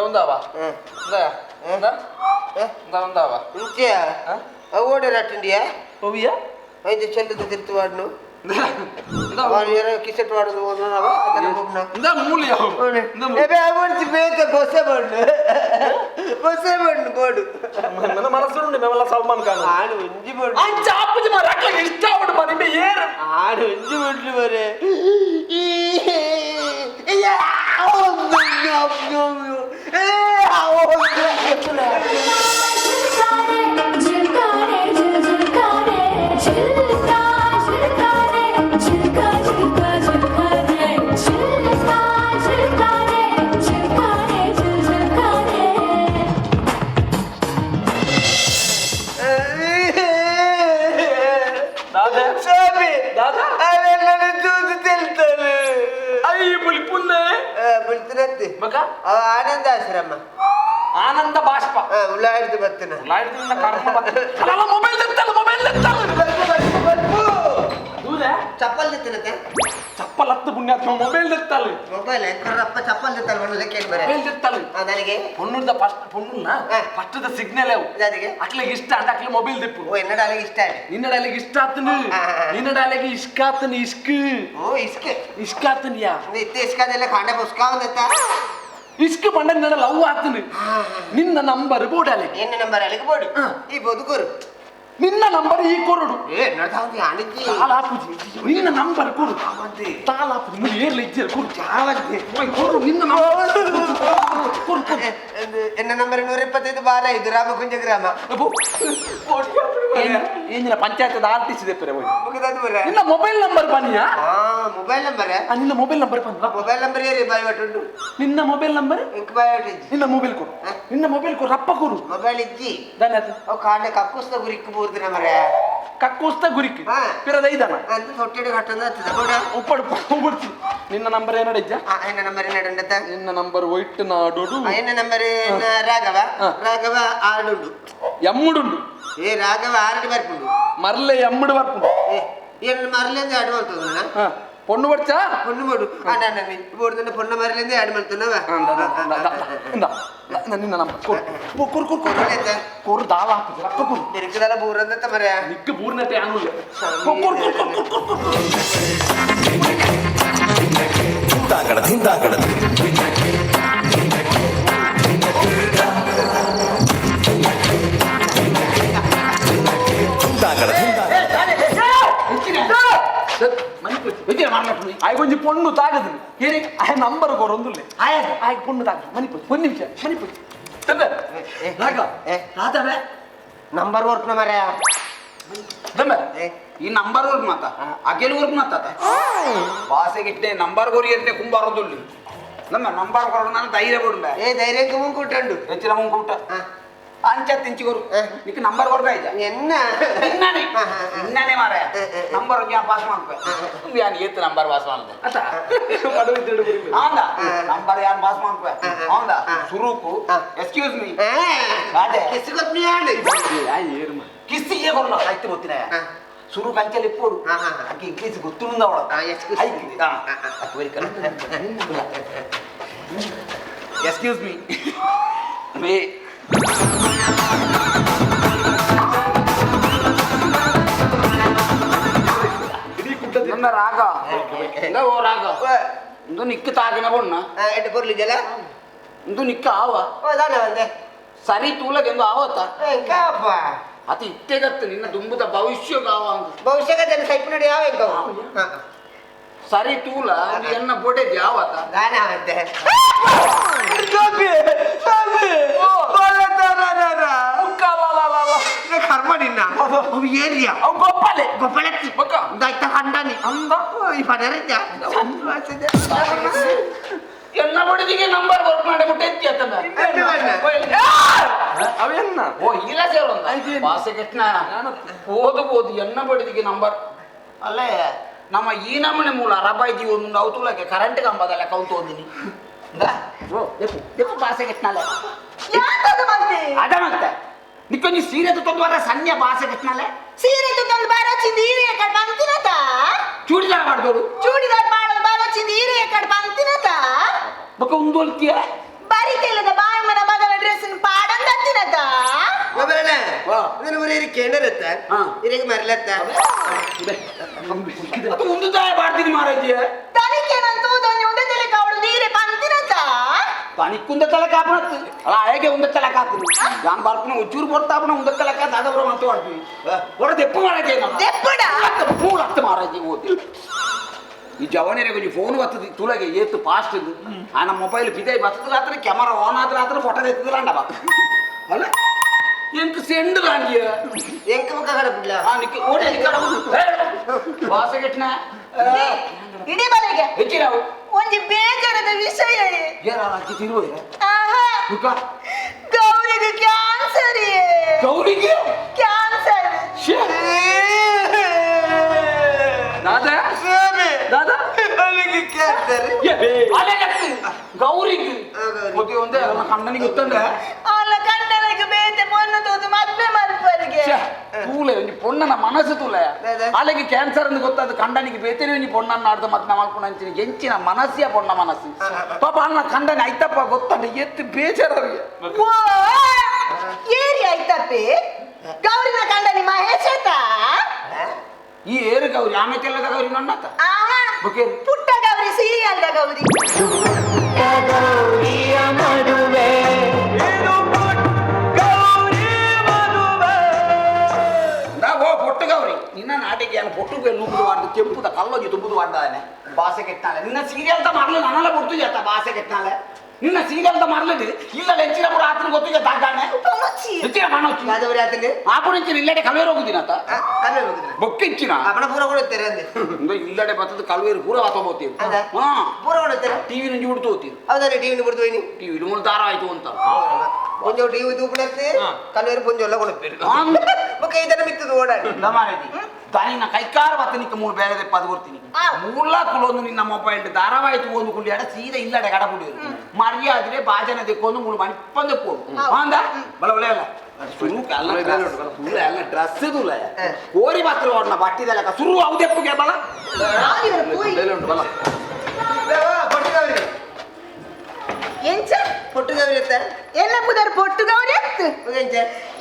ఉందావా ఉందావా ఇంకే ఓడే రట్టిండియా ఓవియా అయితే చెల్లుతో తిరుతు వాడును ಕಿಸೆಟ್ ಮಾಡೋದು ಬೋರ್ಡು మనసు నుండి మేమల్ల సల్మాన్ ఖాన్ ఆడు ఉంజి బోర్డు చాపుజి మరి అట్లా ఇష్టపడు మరి ఏరు ఆడు ఉంజి బోర్డు మరి ఏ ಪುಲಿಪುನ್ನೆ ಬಿಡ್ತಿರತ್ತಿ ಮಗ ಅವ ಆನಂದ ಆಶ್ರಮ ಆನಂದ ಬಾಷ್ಪ ಉಳ್ಳಾಡಿದ್ದು ಬರ್ತೇನೆ ಉಳ್ಳಾಡಿದ್ರಿಂದ ಕರ್ಮ ಅಲ್ಲ ಮೊಬೈಲ್ ತೆತ್ತಲ್ಲ ಮೊಬೈಲ್ ದೂರ ಚಪ್ಪಲ್ ತಿನ್ನತ್ತೆ ಚಪ್ಪಲ್ ಹತ್ತು ಪುಣ್ಯಾತ್ಮ ಮೊಬೈಲ್ ತೆತ್ತಲ್ಲ ಮೊಬೈಲ್ ಕರ್ರಪ್ಪ ಚಪ್ಪಲ್ ತಿತ್ತಲ್ಲ ಮಣ್ಣಕ್ಕೆ ಬರ ಮೊಬೈಲ್ ತೆತ್ತಲ್ಲ ನನಗೆ பொண்ணுದ பொண்ணுನ್ನ ಫಸ್ಟ್ದ ಸಿಗ್ನಲ್ ಅವು ಅದಕ್ಕೆ ಅಕ್ಲೆಗೆ ಇಷ್ಟ ಅಂತ ಅಕ್ಲೆ ಮೊಬೈಲ್ ತೆಪ್ಪು ಓ ಎನ್ನಡಾಲೆಗೆ ಇಷ್ಟ ಆಯ್ತು ನಿನ್ನಡಾಲೆಗೆ ಇಷ್ಟ ಆತನು ನಿನ್ನಡಾಲೆಗೆ ಇಸ್ಕಾತನು ಇಸ್ಕ್ ಓ ಇಸ್ಕೆ ಇಸ್ಕಾತನು ಯಾ ಇತ್ತೆ ಇಸ್ಕಾದೆಲ್ಲ ಕಾಂಡ ಪುಸ್ಕ ಒಂದತ್ತ ಇಸ್ಕ್ ಬಂಡ ನಡ ಲವ್ ಆತನು ನಿನ್ನ ನಂಬರ್ ಬೋಡಾಲೆ ಎನ್ನ ನಂಬರ್ ಅಲ್ಲಿಗೆ ಬೋಡು ಈ ಬದುಕೋರು ನಿನ್ನ ನಂಬರ್ ಈ ಕೊರಡು ಏ ನಡ್ದಾವ್ದಿ ಅಣಿಜಿ ತಾಲಾಪುಜಿ ನಿನ್ನ ನಂಬರ್ ಕೊಡು ತಾಲಾಪುಜಿ ಮುಡಿ ಏರ್ಲಿ ಇಜ್ಜರ್ ಕೊಡು ಜಾಲಕ್ಕೆ ಕೊಡು ನಿನ್ನ ನಂಬರ್ ಕೊಡು ಎನ್ನ ನಂಬರ್ 125 ಬಾರ ಇದು ರಾಮಕುಂಜ ಗ್ರಾಮ ಏನಿನ ಪಂಚಾಯತ್ ಆರ್ಟಿಸಿ ದೆಪ್ಪರೆ ಹೋಗಿ ಮುಗಿದದು ಬರ ನಿನ್ನ ಮೊಬೈಲ್ ನಂಬರ್ ಬನ್ನಿಯಾ ಮೊಬೈಲ್ ನಂಬರ್ ನಿನ್ನ ಮೊಬೈಲ್ ನಂಬರ್ ಬಂದ ಮೊಬೈಲ್ ನಂಬರ್ ಏರಿ ಬಾಯ್ ಒಟ್ಟು ನಿನ್ನ ಮೊಬೈಲ್ ನಂಬರ್ ಇಂಕ್ ಬಾಯ್ ಒಟ್ಟು ನಿನ್ನ ಮೊಬೈಲ್ ಕೊಡು ನಿನ್ನ ಮೊಬೈಲ್ ಕೊಡು ರಪ್ಪ ಕೊಡು ಮೊಬೈಲ್ ಇಜ್ಜಿ ಧನ್ಯವಾದ ಅವು ಕಾಂಡ ಕಕ್ಕುಸ್ತ ಗುರಿಕ್ ಬೂರ್ದಿನ ಮರ ಕಕ್ಕೋಸ್ತ ಗುರಿಕಿ ಪಿರದ ಐದನ ಅಂತ ಹೊಟ್ಟೆಡೆ ಕಟ್ಟಂದ ಹತ್ತದ ಕೂಡ ಉಪ್ಪಡು ಉಪ್ಪಡ್ತಿ ನಿನ್ನ ನಂಬರ್ ಏನಡಿಜ್ಜ ಎನ್ನ ನಂಬರ್ ಏನಡಂಡತ ನಿನ್ನ ನಂಬರ್ ಒಯ್ಟ್ ನಾಡೋಡು ಎನ್ನ ನಂಬರ್ ರಾಘವ ರಾಘವ ಆಡುಂಡು ಎಮ್ಮುಡುಂಡು ಏ ರಾಘವ ಆರಡಿ ಬರ್ಪುಂಡು ಮರ್ಲೆ ಎಮ್ಮುಡು ಬರ್ಪುಂಡು ಏ ಏನು ಮರಲಿಂದ ಆಡು ಮಾಡ್ತದ பொண்ணு படிச்சா பொண்ணு மாடு ஆண்டா நீ போடுதுன்னு பொண்ணு மாதிரில இருந்தே ஆட் ಮಾಡ್ತಾನವ ನಿನ್ನ ನಂಬರ್ ಕೊರು ದಾಳ ಹಾಕಿದ್ರೆ ಅಪ್ಪ ಕೊರು ನಿನಕದಲ್ಲ ಬೂರಂದ ಮರ ನಿಕ್ಕ ಬೂರ್ನತೆ ಆಗುಲ್ಲ ದಿಂದಾಗಡ ದಿಂದಾಗಡ ಆಯ್ ಕೊಂಚ ಪೊಣ್ಣು ತಾಗದು ಏರಿ ಆಯ ನಂಬರ್ ಕೊರೊಂದುಲ್ಲೆ ಆಯ ಪೊಣ್ಣು ತಾಗ ಮನಿಪೋಚ್ ಒಂದು ನಿಮಿಷ ಮನಿಪೋಚ್ ನಂಬರ್ ವರ್ಕ್ ಮರ ಈ ನಂಬರ್ ವರ್ಕ್ ಮಾತ ಅಗೆಲ್ ವರ್ಕ್ ಮಾತ ಭಾಷೆಗಿಟ್ಟೆ ನಂಬರ್ ಕೊರಿಯಂತೆ ಕುಂಬಾರದುಲ್ಲಿ ನಮ್ಮ ನಂಬರ್ ಕೊರ ನಾನು ಧೈರ್ಯ ಕೊಡ್ಬೆ ಏ ಧೈರ್ಯಕ್ಕೆ ಮುಂಕುಟ್ಟಂಡು ಹೆಚ್ಚಿನ ಮುಂಕೂಟ ಅಂಚ ತಿಂಚಿಗೋರು ನಿಕ್ಕೆ ನಂಬರ್ ಕೊಡ್ಬೆ ಆಯ್ತಾ ಎನ್ನ ಇನ್ನನೇ ಮಾರ ನಂಬರ್ ಯಾ ಪಾಸ್ ಮಾಡ್ಬೆ ಯಾನ್ ಏತ್ ನಂಬರ್ ಪಾಸ್ ಮಾಡ್ದೆ ಅತ್ತ ಮಡವಿ ತಿಡು ಆಂದ ನಂಬರ್ ಯಾನ್ ಪಾಸ್ ಮಾಡ್ಬೆ ಆಂದ ಸುರೂಕು ಎಕ್ಸ್ಕ್ಯೂಸ್ ಮೀ ಅದೇ ಕಿಸ್ಕೊತ್ ನೀ ಆಡಿ ಆಯ್ ಏರ್ಮ ಕಿಸ್ಸಿಗೆ ಕೊರಲ್ಲ ಸಾಯ್ತು ಗೊತ್ತಿನ ಸುರು ಕಂಚಲ್ಲಿ ಇಪ್ಪೋಡು ಆಕೆ ಇಂಗ್ಲೀಷ್ ಗೊತ್ತುಂದ ಅವಳ ಎಕ್ಸ್ಕ್ಯೂಸ್ ಮೀ ಮೇ ನನ್ನ ರಾಗ ಓ ರಾಗ ಒಂದು ನಿಕ್ಕ ತಾಗಿನ ಬೊಣ್ಣ ಎಟ್ಟು ಬರ್ಲಿದ್ದಲ್ಲ ಒಂದು ನಿಕ್ಕ ಆವ ಓ ದಾನ ಬಂದೆ ಸರಿ ತೂಲಗೆಂದು ಆವತ್ತ ಕಾಪ ಅತಿ ಇತ್ತೆಗತ್ತು ನಿನ್ನ ದುಂಬುದ ಭವಿಷ್ಯ ಗಾವ ಅಂತ ಬಹುಶಃ ಜನ ಸೈಪ್ ನೋಡಿ ಯಾವ ಸರಿ ತೂಲ ಎನ್ನ ಬೋಟೆ ಯಾವತ್ತ ಗಾನ ಅಂತೆ ಕರ್ಮ ನಿನ್ನ ಅವು ಏರಿಯಾ ಅವು ಗೊಪ್ಪಲೆ ಗೊಬ್ಬಳೆತ್ತಿ ದಾಯ್ತ ಕಂಡನಿ ಅಂದ ಈ ಪದರಿದ್ದ ಎನ್ನ ಬಡಿದಿಗೆ ನಂಬರ್ ವರ್ಕ್ ಮಾಡಿ ಬಿಟ್ಟು ಎತ್ತಿ ಅತ್ತನ ಅವೆನ್ನ ಓ ಇಲ್ಲ ಸೇರೊಂದ ಭಾಷೆ ಕೆಟ್ನ ಓದಬಹುದು ಎನ್ನ ಬಡಿದಿಗೆ ನಂಬರ್ ಅಲ್ಲೇ ನಮ್ಮ ಈ ನಮ್ಮನೆ ಮೂಲ ರಬಾಯ್ದಿ ಒಂದು ಅವತುಲಕ್ಕೆ ಕರೆಂಟ್ ಕಂಬದಲ್ಲ ಕೌಂತು ಓದಿನಿ ಭಾಷೆ ಕೆಟ್ನಲ್ಲ ಅದ ಮತ್ತೆ ನಿಕ್ಕೊಂದು ಸೀರೆ ತೊಂದುವರ ಸಣ್ಣ ಭಾಷೆ ಕೆಟ್ನಲ್ಲ ಸೀರೆ ತಂದು ಬಾರೊಚ್ಚಿಂದ ಹೀರೆಯ ಕಡೆ ಬಂತಿನತ ಚೂಡಿದಾರ ಮಾಡ್ದೋಡು ಚೂಡಿದಾರ್ ಮಾಡೋದು ಬಾರೊಚ್ಚಿಂದ ಹೀರೆಯ ಕಡೆ ಬಂತಿನತ ಬಕ್ಕ ಒಂದು ಹೊಲ್ತಿಯ ಬರಿತಿಲ್ಲದ ಬಾಯಿ ಮನ ಮಗಳ ಡ್ರೆಸ್ ಪಾಡಂದ ಹತ್ತಿನತ ಗೊಬ್ಬರಣ ನನ್ನ ಮನೆ ಕೇಂದ್ರತ್ತ ಇರಿಗೆ ಮರಲತ್ತ ಅದು ಒಂದು ತಾಯ ಮಾಡ್ತೀನಿ ಮಹಾರಾಜಿ ತನಿಖೆನಂತೂ ದಾನಿ ಉಂಡೆ ತಲೆ ಕಾವಡು ನೀರೆ ಬಂತಿನತ ತನಿಕ್ಕೊಂದ ತಲೆ ಕಾಪಣತ್ತು ಅಲ್ಲ ಹೇಗೆ ಒಂದ ತಲೆ ಕಾಪು ನಾನು ಬರ್ತೀನಿ ಒಂಚೂರು ಬರ್ತಾಪಣ ಒಂದ ತಲೆ ಕಾತು ಅದವರ ಮತ್ತೆ ಮಾಡ್ತೀವಿ ಹೊರ ದೆಪ್ಪು ಮಹಾರಾಜಿ ದೆಪ್ಪುಡ ಮೂರು ಹತ್ತು ಮಹಾರಾಜಿ ಓದಿ ಈ ಜವನಿಗೆ ಕೊಂಚ ಫೋನ್ ಬರ್ತದೆ ತುಳಗೆ ಏತು ಫಾಸ್ಟ್ ಇದು ಆ ನಮ್ಮ ಮೊಬೈಲ್ ಬಿದೆ ಬರ್ತದ ಆದ್ರೆ ಕ್ಯಾಮರಾ ಆನ್ ಆದ್ರೆ ಆದ್ರೆ ಫೋಟೋ ಎತ್ತದಿಲ್ಲ ಅಂಡವ ಅಲ್ಲ ಎಂಕ್ ಸೆಂಡ್ ದಾಂಡಿಯ ಎಂಕ ಮುಖ ಕಡಬಿಡ್ಲ ನಿಕ್ಕೆ ಓಡಿ ವಾಸಗೆಟ್ನ ಇಡೀ ಬಲೆಗೆ ಹೆಚ್ಚಿನಾವು ಒಂದು ಬೇಜಾರದ ವಿಷಯ ಏನಾಗಿ ತಿರುವುದೇ ಗೌರಿಗೆ ಕ್ಯಾನ್ಸರ್ ಗೌರಿಗೆ ಕ್ಯಾನ್ಸರ್ ದಾದಾ ದಾದಾ ಅಲ್ಲಿಗೆ ಕ್ಯಾನ್ಸರ್ ಏ ಗೌರಿಗೆ ಮದುವೆ ಒಂದೇ ಕಣ್ಣನಿಗೆ ಗೊತ್ತಂದ್ರೆ ಅವಳ ಗಂಡನಿಗೆ ಬೇತೆ ಪೊಣ್ಣು ತೂತು ಮದ್ವೆ ಮಲ್ಪರಿಗೆ ತೂಲೆ ಒಂಜಿ ಪೊಣ್ಣನ ಮನಸ್ಸು ತೂಲೆ ಅಲ್ಲಿಗೆ ಕ್ಯಾನ್ಸರ್ ಅಂತ ಗೊತ್ತಾದ ಕಂಡನಿಗೆ ಬೇತೇನೆ ಒಂಜಿ ಪೊಣ್ಣನ್ನ ಆಡ್ದು ಮತ್ತೆ ನಾವು ಮಾಡ್ಕೊಂಡು ಅಂತೀನಿ ಎಂಚಿನ ಮನಸ್ಸಿಯ ಪೊಣ್ಣ ಮನಸ್ಸು ಪಾಪ ಅನ್ನ ಕಂಡನಿ ಆಯ್ತಪ್ಪ ಗೊತ್ತಂಡ ಎತ್ತು ಬೇಜಾರವ್ರಿಗೆ ಓ ಏರಿ ಆಯ್ತಪ್ಪಿ ಗೌರಿನ ಗಂಡನಿ ಮಹೇಶತ ಈ ಏರು ಗೌರಿ ಆಮೇಲೆಲ್ಲ ಗೌರಿ ನನ್ನತ್ತ ಪುಟ್ಟ ಗೌರಿ ಸೀರಿಯಲ್ದ ಗೌರಿ ಪೊಟ್ಟು ಗೌರಿ ನಿನ್ನ ನಾಟಿಗೆ ಏನು ಪೊಟ್ಟು ನುಗ್ಗುದು ಮಾಡ್ದು ಕೆಂಪುದ ಕಲ್ಲೊಂಜಿ ತುಂಬುದು ಮಾಡ್ದಾನೆ ಭಾಷೆ ಕೆಟ್ಟಾಲೆ ನಿನ್ನ ಸೀರಿಯಲ್ದ ಮಾಡ್ಲು ನನ್ನೆಲ್ಲ ಕೊಡ್ತು ಜತ್ತ ಭಾಷೆ ಕೆಟ್ಟಾಲೆ ನಿನ್ನ ಸೀರಿಯಲ್ದ ಮಾಡ್ಲಿದ್ದು ಇಲ್ಲ ಲೆಂಚಿನ ಪುರ ಆತನ ಗೊತ್ತಿಗೆ ತಾಗಾನೆ ಹೆಚ್ಚಿನ ಮನೋಚಿ ಆಪುರ ಇಂಚಿನ ಇಲ್ಲಡೆ ಕಲ್ವೇರು ಹೋಗುದಿನತ್ತ ಬೊಕ್ಕ ಇಂಚಿನ ಅವನ ಪೂರ ಕೊಡುತ್ತಾರೆ ಅಂದೆ ಇಲ್ಲಡೆ ಬರ್ತದ ಕಲ್ವೇರು ಪೂರ ವಾತೋಗ್ತೀವಿ ಪೂರ ಕೊಡುತ್ತಾರೆ ಟಿವಿ ನಂಜಿ ಬಿಡ್ತು ಹೋಗ್ತೀವಿ ಹೌದಾ ಟಿವಿ ಬಿಡ್ತು ಹೋಯ್ನಿ ಟಿವಿ ಮೂಲ ದಾರ ಆಯ್ತು ಅಂತ ಕೊಂಚ ಟಿವಿ ತೂಪಿಡತ್ತೆ ಕಲ್ವೇರು ಪೊಂಜ ಎಲ್ಲ ಕೊಡುತ್ತೇವೆ ಬೊಕ್ಕ ಇದನ್ನ ಮಿತ್ತದು ಓಡಾಡಿ ನಿನ್ನ ಕೈಕಾರ ಬತ್ತ ನಿಕ್ಕ ಮೂರು ಬೇರೆ ಪದ ಕೊಡ್ತೀನಿ ಮೂಲ ಕುಲೊಂದು ನಿನ್ನ ಮೊಬೈಲ್ ಧಾರಾವಾಹಿತು ಒಂದು ಕುಂಡಿ ಅಡ ಸೀದಾ ಇಲ್ಲಡೆ ಕಡ ಬಿಡಿ ಮರ್ಯಾದ್ರೆ ಬಾಜನ ತೆಕ್ಕೊಂಡು ಮೂರು ಮಣಿ ಪಂದ ಕೊಡು ಅಂದ ಬಲ ಒಳ್ಳೆ ಅಲ್ಲ ಎಲ್ಲ ಡ್ರೆಸ್ ಇದುಲ್ಲ ಕೋರಿ ಮಾತ್ರ ಓಡ್ನ ಬಟ್ಟಿದಲ್ಲ ಶುರು ಅವದೆಪ್ಪಗೆ ಬಲ ಬಲ ಎಂಚ ಪೊಟ್ಟು ಗೌರಿ ಎತ್ತ ಎನ್ನ ಪುದರ್ ಪೊಟ್ಟು ಗೌರಿ ಎತ್ತು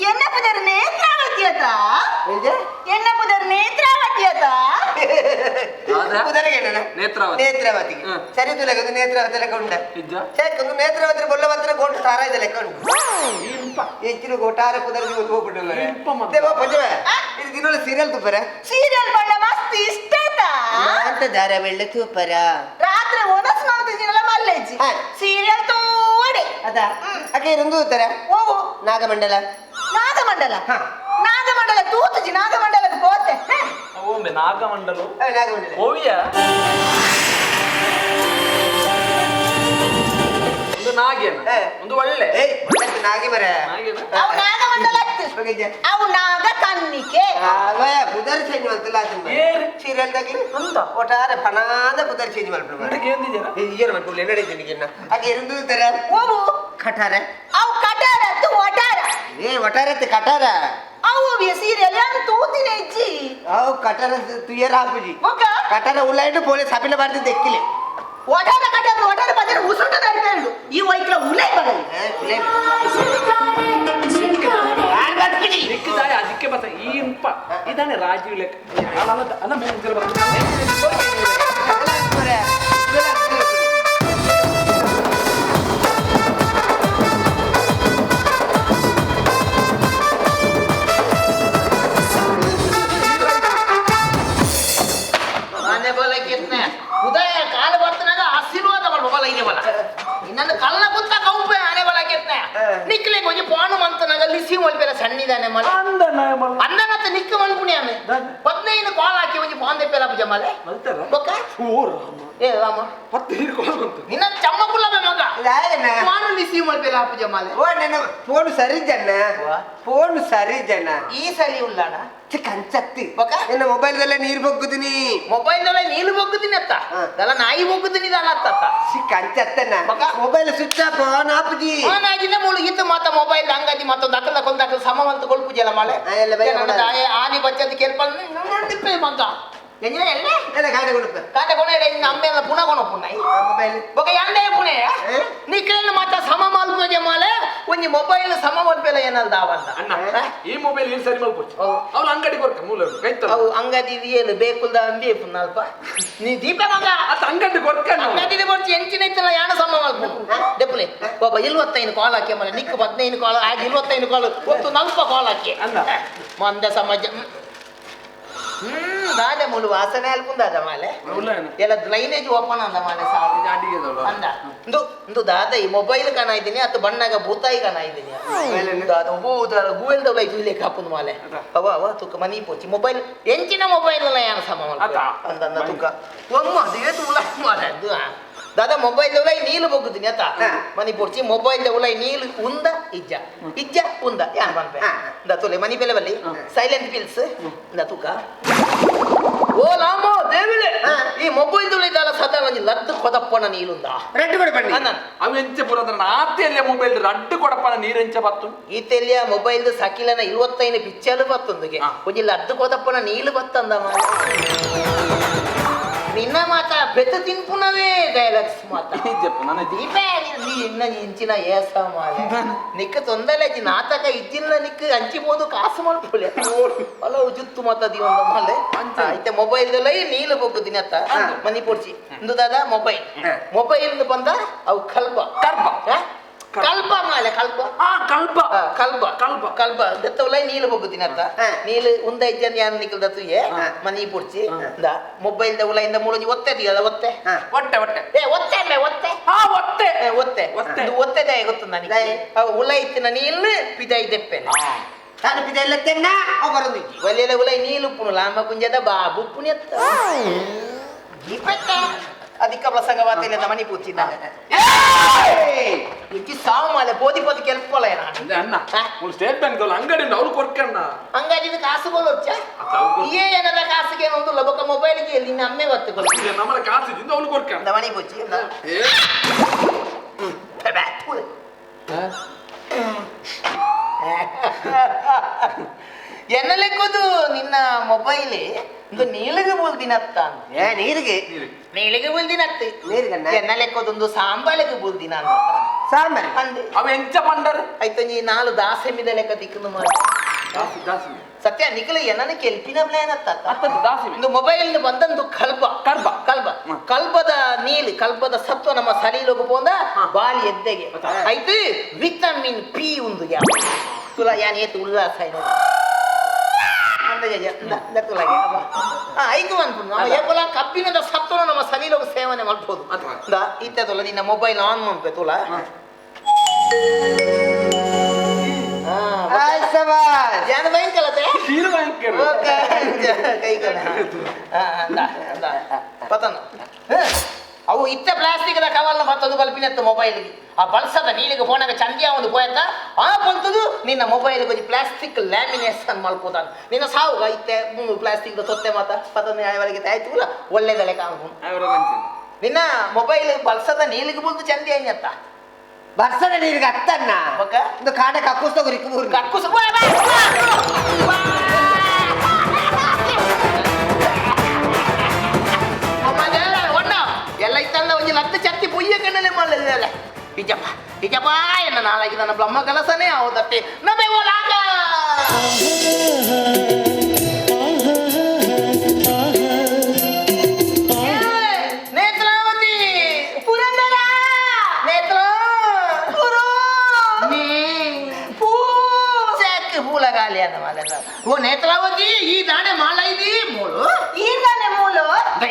ಎನ್ನ ಪುದರ್ ನೇತ್ರಾವತಿ ಅತ ಎನ್ನ ಪುದರ್ ನೇತ್ರಾವತಿ ಅತ ನೇತ್ರಾವತಿ ಸರಿ ತುಲಗದು ನೇತ್ರಾವತಿ ಲೆಕ್ಕ ಉಂಡ ಸೇರ್ಕೊಂಡು ನೇತ್ರಾವತಿ ಬೊಲ್ಲವಂತರ ಗೋಟು ಸಾರಾಯ್ದ ಲೆಕ್ಕ ಉಂಟು ಹೆಚ್ಚಿನ ಗೋಟಾರ ಪುದರ್ಗೆ ಹೋಗ್ಬಿಟ್ಟು ಪಂಚವೇ ಇದು ದಿನಗಳು ಸೀರಿಯಲ್ ತುಪ್ಪರ ಸೀರಿಯಲ್ ಬಣ್ಣ ಮಸ್ತ್ ಇಷ್ಟ ಅಂತ ದಾರ ಬೆಳ್ಳೆ ತೂಪರ ರಾತ್ರಿ ಒನಸ್ ಮಾಡ್ತಿದ್ದೀನಲ್ಲ ಮಲ್ಲೇಜಿ ಸೀರಿಯಲ್ ತೋಡೆ ಅದ ಅಕ್ಕೆ ಇರಂದು ತರ ಹೋಗು ನಾಗಮಂಡಲ ನಾಗಮಂಡಲ ನಾಗಮಂಡಲ ತೂತುಜಿ ನಾಗಮಂಡಲದ ಕೋತೆ ಒಮ್ಮೆ ನಾಗಮಂಡಲು ನಾಗಮಂಡಲ ಓವಿಯ ಒಂದು ನಾಗೇನ ಒಂದು ಒಳ್ಳೆ ನಾಗಿ ಮರ ಅವು ನಾಗಮಂಡಲ ಅವು ನಾಗ ಕನ್ನಿಕೆ ಪುದರ್ ಚೇಂಜ್ ಮಾಡ್ತಿಲ್ಲ ಸೀರಿಯಲ್ ದಾಗ್ಲಿ ಒಟ್ಟಾರೆ ಫನಾದ ಪುದರ್ ಚೇಂಜ್ ಮಾಡ್ಬಿಡ್ತಾರೆ ಈಗೇನು ಮಾಡ್ಕೊಳ್ಳಿ ನಡೀತೀನಿ ಹಾಗೆ ಇರಂದು ತರ ಹೋಗು ಕಠಾರ ಅವು ಕಟಾರ ಅತ್ತು ಒಟಾರ ಒಟ್ಟಾರೆ ಕಠಾರ ಅವು ಸೀರಿಯಲ್ ಏನು ತೂತಿನ ಇಜ್ಜಿ ಅವು ಕಠಾರ ತುಯರ್ ಹಾಕುಜಿ ಕಠಾರ ಉಳ್ಳಾಯಿಟ್ಟು ಪೊಲೀಸ್ ಹಾಪಿನ ಬಾರ್ದು ಎಕ್ಕಿಲೆ ಒಟಾರ ಕಟಾರ ಒಟಾರ ಬದಲು ಉಸುಟ ತರ್ಕೊಂಡು ಈ ವೈಕ್ಲ ಉಲೈ ಬಗಲಿ ಅದಕ್ಕೆ ಬತ್ತ ಈ ಇಂಪ ಇದಾನೆ ರಾಜೀವ್ ಲೆಕ್ಕ ಅನ್ನ ಮೇಲೆ ಉದಯ ಕಾಲ ಬರ್ತನಾಗ ಆಶೀರ್ವಾದ ಮಾಡ್ಬಲ್ಲ ಇದೆ ಬಲ ಇನ್ನೊಂದು ಕಲ್ಲ ಕುಂತ ಕೌಪೆ ಆನೆ ಬಲ ಕೆತ್ತನೆ ನಿಕ್ಲೆ ಕೊಂಚ ಪಾನು ಮಂತನಾಗ ಲಿಸಿ ಒಲ್ಪೆಲ್ಲ ಸಣ್ಣಿದಾನೆ ಮಲ ಅಂದನತ್ತ ನಿಕ್ಕ ಮನ್ಪುಣಿ ಆಮೆ 15 ಕಾಲ್ ಹಾಕಿ ಒಂಜಿ ಪಾಂದೆ ಪೆಲ ಪೂಜೆ ಮಲೆ ಬೊಕ್ಕ ಏ ರಾಮ 15 ಕಾಲ್ ಬಂತು ನಿನ್ನ ಚಮ್ಮ ಕುಲ್ಲಬೆ ಮಗ ಪಾನು ಲಿಸಿ ಒಲ್ಪೆಲ ಪೂಜೆ ಮಲೆ ಓ ನನ್ನ ಫೋನ್ ಸರಿ ಜನ ಫೋನ್ ಸರಿ ಜನ ಈ ಸಲಿ ಉಳ್ಳಾಡ ಕಂಚತ್ತಿ ನಿನ್ನ ಮೊಬೈಲ್ದಲ್ಲೇ ನೀರು ಬೊಗ್ಗುದಿನಿ ಮೊಬೈಲ್ದಲ್ಲೇ ನೀರು ಬೊಗ್ಗುದಿನಿ ಅತ್ತ ಅದೆಲ್ಲ ನಾಯಿ ಬೊಗ್ಗುದಿನಿ ಇದಲ್ಲ ಅತ್ತ ಕಂಚತ್ತನ ಮೊಬೈಲ್ ಸ್ವಿಚ್ ಆಫ್ ಆನ್ ಆಪುಜಿ ಆನ್ ಆಗಿನ ಮುಳುಗಿತ್ತು ಮತ್ತ ಮೊಬೈಲ್ ಹಂಗಾದಿ ಮತ್ತೊಂದು ಅಕ್ಕಲ ಕೊಂದಕ್ಕ ಸಮವಂತ ಕೊಲ್ಪುಜಲ್ಲ ಮಳೆ ಆನಿ ಬಚ್ಚದ ಕೇಳ್ಪಲ್ ನೋಡಿಪ್ಪೆ ಮಗ ಎಲ್ಲ ಗಾಡಿ ಕೊಡುತ್ತೆ ಕಾಂಡೆ ಕೊನೆ ಅಮ್ಮೆಲ್ಲ ಪುನಃ ಕೊನ ಪುನಃ ಮೊಬೈಲ್ ಬೊಕ ಎಂದೇ ಪುಣೆ ನಿಕ್ಕೇನು ಮತ್ತ ಸಮ ಮಾಲ್ಪುಜೆ ಮಾಲೆ ಒಂಜಿ ಮೊಬೈಲ್ ಸಮ ಮಲ್ಪೆಲ್ಲ ಏನಲ್ಲ ದಾವಂತ ಅಣ್ಣ ಈ ಮೊಬೈಲ್ ಏನು ಸರಿ ಮಲ್ಪೋಚ್ ಅವ್ಳು ಅಂಗಡಿ ಕೊಡ್ಕ ಮೂಲ ಕೈತ ಅವು ಅಂಗಡಿ ಏನು ಬೇಕುಲ್ದ ಅಂಬಿ ಪುನಲ್ಪ ನೀ ದೀಪ ಮಗ ಅತ್ತ ಅಂಗಡಿ ಕೊಡ್ಕ ಅಂಗಡಿ ಕೊಡ್ತಿ ಎಂಚಿನ ಇತ್ತಲ್ಲ ಯಾಣ ಸಮ ಮಲ್ಪು ಡೆಪ್ಲೆ ಬಾಬ 25 ಕಾಲ್ ಹಾಕಿ ಮಲೆ ನಿಕ್ಕ 15 ಕಾಲ್ ಆಗ 25 ಕಾಲ್ ಒತ್ತು 40 ಕಾಲ್ ಹಾಕಿ ಮಂದ ಸಮಾಜ ದಾದೆ ಮುಳು ವಾಸನೆ ಅಲ್ಪುಂದಾದ ಮಾಲೆ ಎಲ್ಲ ಲೈನೇಜ್ ಓಪನ್ ಅಂದ ಮಾಲೆ ಅಂದ ಇಂದು ದಾದ ಈ ಮೊಬೈಲ್ ಕಾಣ ಇದ್ದೀನಿ ಅತ್ತು ಬಣ್ಣಾಗ ಭೂತಾಯಿ ಕಾಣ ಇದ್ದೀನಿ ಗೂವೆಲ್ ದೌಲ ಇದು ಇಲ್ಲೇ ಕಾಪುಂದು ಮಾಲೆ ಅವ ತುಕ ಮನಿ ಪೋಚಿ ಮೊಬೈಲ್ ಎಂಚಿನ ಮೊಬೈಲ್ ಎಲ್ಲ ಯಾನ ಸಮ ಅಂದ ತುಕ ಒಮ್ಮ ಅದೇದು ಉಲ ಮಾಲೆ ಅದು ದಾದಾ ಮೊಬೈಲ್ ಉಲೈ ನೀಲು ಬೊಗ್ಗುದಿನಿ ಅತ್ತ ಮನಿ ಪೋಡ್ಸಿ ಮೊಬೈಲ್ ಉಲೈ ನೀಲು ಉಂದ ಇಜ್ಜ ಇಜ್ಜ ಉಂದ ಯಾನ್ ಬನ್ಪೆ ದತೊಲೆ ಮನಿ ಬೆಲೆ ಬಲ್ಲಿ ಸೈಲೆಂಟ್ ಪಿಲ್ಸ್ ದ ತುಕ ಓ ಲಾಮೋ ದೇವಿಲೆ ಈ ಮೊಬೈಲ್ ಉಲೈ ದಾಲ ಸದಾ ಒಂಜಿ ಲದ್ದು ಕೊದಪ್ಪನ ನೀಲುಂದ ರೆಡ್ ಕೊಡ ಬನ್ನಿ ಅನ್ನ ಅವು ಎಂಚ ಪುರಂದ್ರ ಆತೆಲ್ಲ ಮೊಬೈಲ್ ರಡ್ಡು ಕೊಡಪ್ಪನ ನೀರೆಂಚ ಬತ್ತು ಈತೆಲ್ಲಿಯ ಮೊಬೈಲ್ ಸಕಿಲನ 25 ಪಿಚ್ಚಲು ಬತ್ತೊಂದಿಗೆ ಒಂಜಿ ಲದ್ದು ಕೊದಪ್ಪನ ನೀಲು ಬತ್ತಂದಮ್ಮ ನಿನ್ನ ಮಾತ ಬೆತ್ತ ತಿನ್ಪುನವೇ ಡೈಲಾಗ್ಸ್ ಮಾತ ನನ್ನ ದೀಪಾವಳಿ ಇನ್ನ ಇಂಚಿನ ಏಸ ಮಾಲೆ ನಿಕ್ಕ ತೊಂದಲೆಜಿ ನಾಟಕ ಇಜ್ಜಿನ ನಿಕ್ಕ ಹಂಚಿಬೋದು ಕಾಸು ಮಾಡ್ಕೊಳ್ಳಿ ಅಲ್ಲ ಜುತ್ತು ಮಾತದಿ ಒಂದು ಮಾಲೆ ಐತೆ ಮೊಬೈಲ್ ನೀಲು ಹೋಗು ದಿನತ್ತ ಮನಿ ಪೋಡ್ಸಿ ಇಂದು ದಾದ ಮೊಬೈಲ್ ಬಂದ ಅವು ಕಲ್ಪ ಮಾಲೆ ಕಲ್ಪ ದತ್ತವಲೈ ನೀಲು ಹೋಗುದಿನತ್ತ ನೀಲು ಉಂದ ಇಜ್ಜನ್ ಯಾರು ನಿಕ್ಕಲ್ ದತ್ತುಯೆ ಮನಿ ಪುಡ್ಚಿ ಮೊಬೈಲ್ ದ ಉಲೈಂದ ಮೂಲಜಿ ಒತ್ತೆದಿಯಲ್ಲ ಒತ್ತೆ ಒತ್ತೆದೆ ಗೊತ್ತು ನನಗೆ ಉಲೈ ಇತ್ತಿನ ನೀಲು ಪಿದೈ ದೆಪ್ಪೆ ನಾನು ಪಿದೆಲ್ಲ ತೆನ್ನ ಅವರೊಂದು ಒಲೆಯ ಉಲೈ ನೀಲು ಪುನು ಲಾಮ ಕುಂಜದ ಬಾಬು ಪುಣ್ಯತ್ತ ಅಧಿಕ ಪ್ರಸಂಗವಾತಿಲ್ಲ ಮನಿ ಪೂಚಿ ಇಂಚಿ ಸಾವು ಮಾಲೆ ಪೋದಿ ಕೆಲ್ಪಲ್ಲ ಅಣ್ಣ ಸ್ಟೇಟ್ ಬ್ಯಾಂಕ್ ಅಂಗಡಿ ಅವ್ರು ಕೊಡ್ಕಣ್ಣ ಅಂಗಡಿ ಕಾಸು ಬೋಲೊಚ್ಚ ಏನದ ಕಾಸಿಗೆ ಒಂದು ಲಬಕ ಮೊಬೈಲ್ಗೆ ನಿನ್ನ ಅಮ್ಮೆ ಬತ್ತು ನಮ್ಮ ಕಾಸಿದಿಂದ ಅವ್ರು ಕೊಡ್ಕಣ್ಣ ಮನಿ ಪೂಚಿ ಎನ್ನ ಲೆಕ್ಕದು ನಿನ್ನ ಮೊಬೈಲ್ ಒಂದು ನೀಲಿಗೆ ಬೂಲ್ದಿನತ್ತ ನೀಲಿಗೆ ಬೂಲ್ದಿನತ್ತ ಎನ್ನ ಲೆಕ್ಕದೊಂದು ಸಾಂಬಾಳಿಗೆ ಬೂಲ್ದಿನ ಸಾಂಬಾರ್ ಅವ ಎಂಚ ಪಂಡರ್ ಆಯ್ತು ನೀ 4 ದಾಸೆಮಿದ ಲೆಕ್ಕ ದಿಕ್ಕನ್ನು ಮಾಡಿ ಸತ್ಯ ನಿಖಲ ಏನನ್ನ ಕೆಲ್ಪಿನ ಪ್ಲಾನ್ ಒಂದು ಮೊಬೈಲ್ ಬಂದಂದು ಕಲ್ಪದ ನೀಲಿ ಕಲ್ಪದ ಸತ್ವ ನಮ್ಮ ಸರಿಲೋಗ ಪೋಂದ ಬಾಲಿ ಎದ್ದೆಗೆ ಆಯ್ತು ವಿಟಮಿನ್ ಪಿ ಒಂದು ತುಲ ಯಾನ್ ಏತು ಉಲ್ಲಾಸ ಕಬ್ಬಿಣದ ಸತ್ವನ ನಮ್ಮ ಸರಿಲೋಗ ಸೇವನೆ ಮಾಡ್ಬೋದು ಇತ್ತದಲ್ಲ ನಿನ್ನ ಮೊಬೈಲ್ ಆನ್ ಮಾಡ್ಬೇಕು ತುಲ ಅವು ಇತ್ತ ಪ್ಲಾಸ್ಟಿಕ್ ಕವಲ್ನ ಮತ್ತೊಂದು ಬಲ್ಪಿನತ್ತು ಮೊಬೈಲ್ಗೆ ಆ ಬಳಸದ ನೀಲಿಗೆ ಫೋನಾಗ ಚಂದಿಯ ಒಂದು ಪೋಯತ್ತ ಆ ಬಂತದು ನಿನ್ನ ಮೊಬೈಲ್ ಗೊಂದು ಪ್ಲಾಸ್ಟಿಕ್ ಲ್ಯಾಮಿನೇಷನ್ ಮಲ್ಪೋದ ನಿನ್ನ ಸಾವುಗ ಇತ್ತೆ ಪ್ಲಾಸ್ಟಿಕ್ ತೊತ್ತೆ ಮಾತ ಪತ್ತೊಂದು ನ್ಯಾಯವರೆಗೆ ಆಯ್ತು ಒಳ್ಳೆದಲೆ ಕಾಣ್ಬೋದು ನಿನ್ನ ಮೊಬೈಲ್ ಬಳಸದ ನೀಲಿಗೆ ಬಂದು ಚಂದಿ ಅತ್ತ ಬರ್ಸದ ನೀರಿಗೆ ಅತ್ತನ್ನ ಒಂದು ಕಾಡ ಕಕ್ಕುಸ್ ತಗೋರಿಕ್ಕು ಕಕ್ಕುಸ್ ಎಲ್ಲ ಇತ್ತಲ್ಲ ಒಂದು ಲತ್ತು ಚತ್ತಿ ಪುಯ್ಯ ಕಣ್ಣಲ್ಲಿ ಮಾಡಲಿಲ್ಲ ಇಜಪ್ಪ ಎನ್ನ ನಾಳೆಗೆ ನನ್ನ ಬ್ರಹ್ಮ ಕೆಲಸನೇ ಹೌದತ್ತೆ ನಮೇ ಓಲಾಗ ನೇತ್ರಾವತಿ ಪುರಂದರ ನೇತ್ರ ಪೂಲಗಾಲಿ ಅನ್ನ ಮಾಲೆಲ್ಲ ಓ ನೇತ್ರಾವತಿ ಈ ದಾಣೆ ಮಾಲ ಇದಿ ಮೂಲು ಈ ದಾಣೆ ಮೂಲು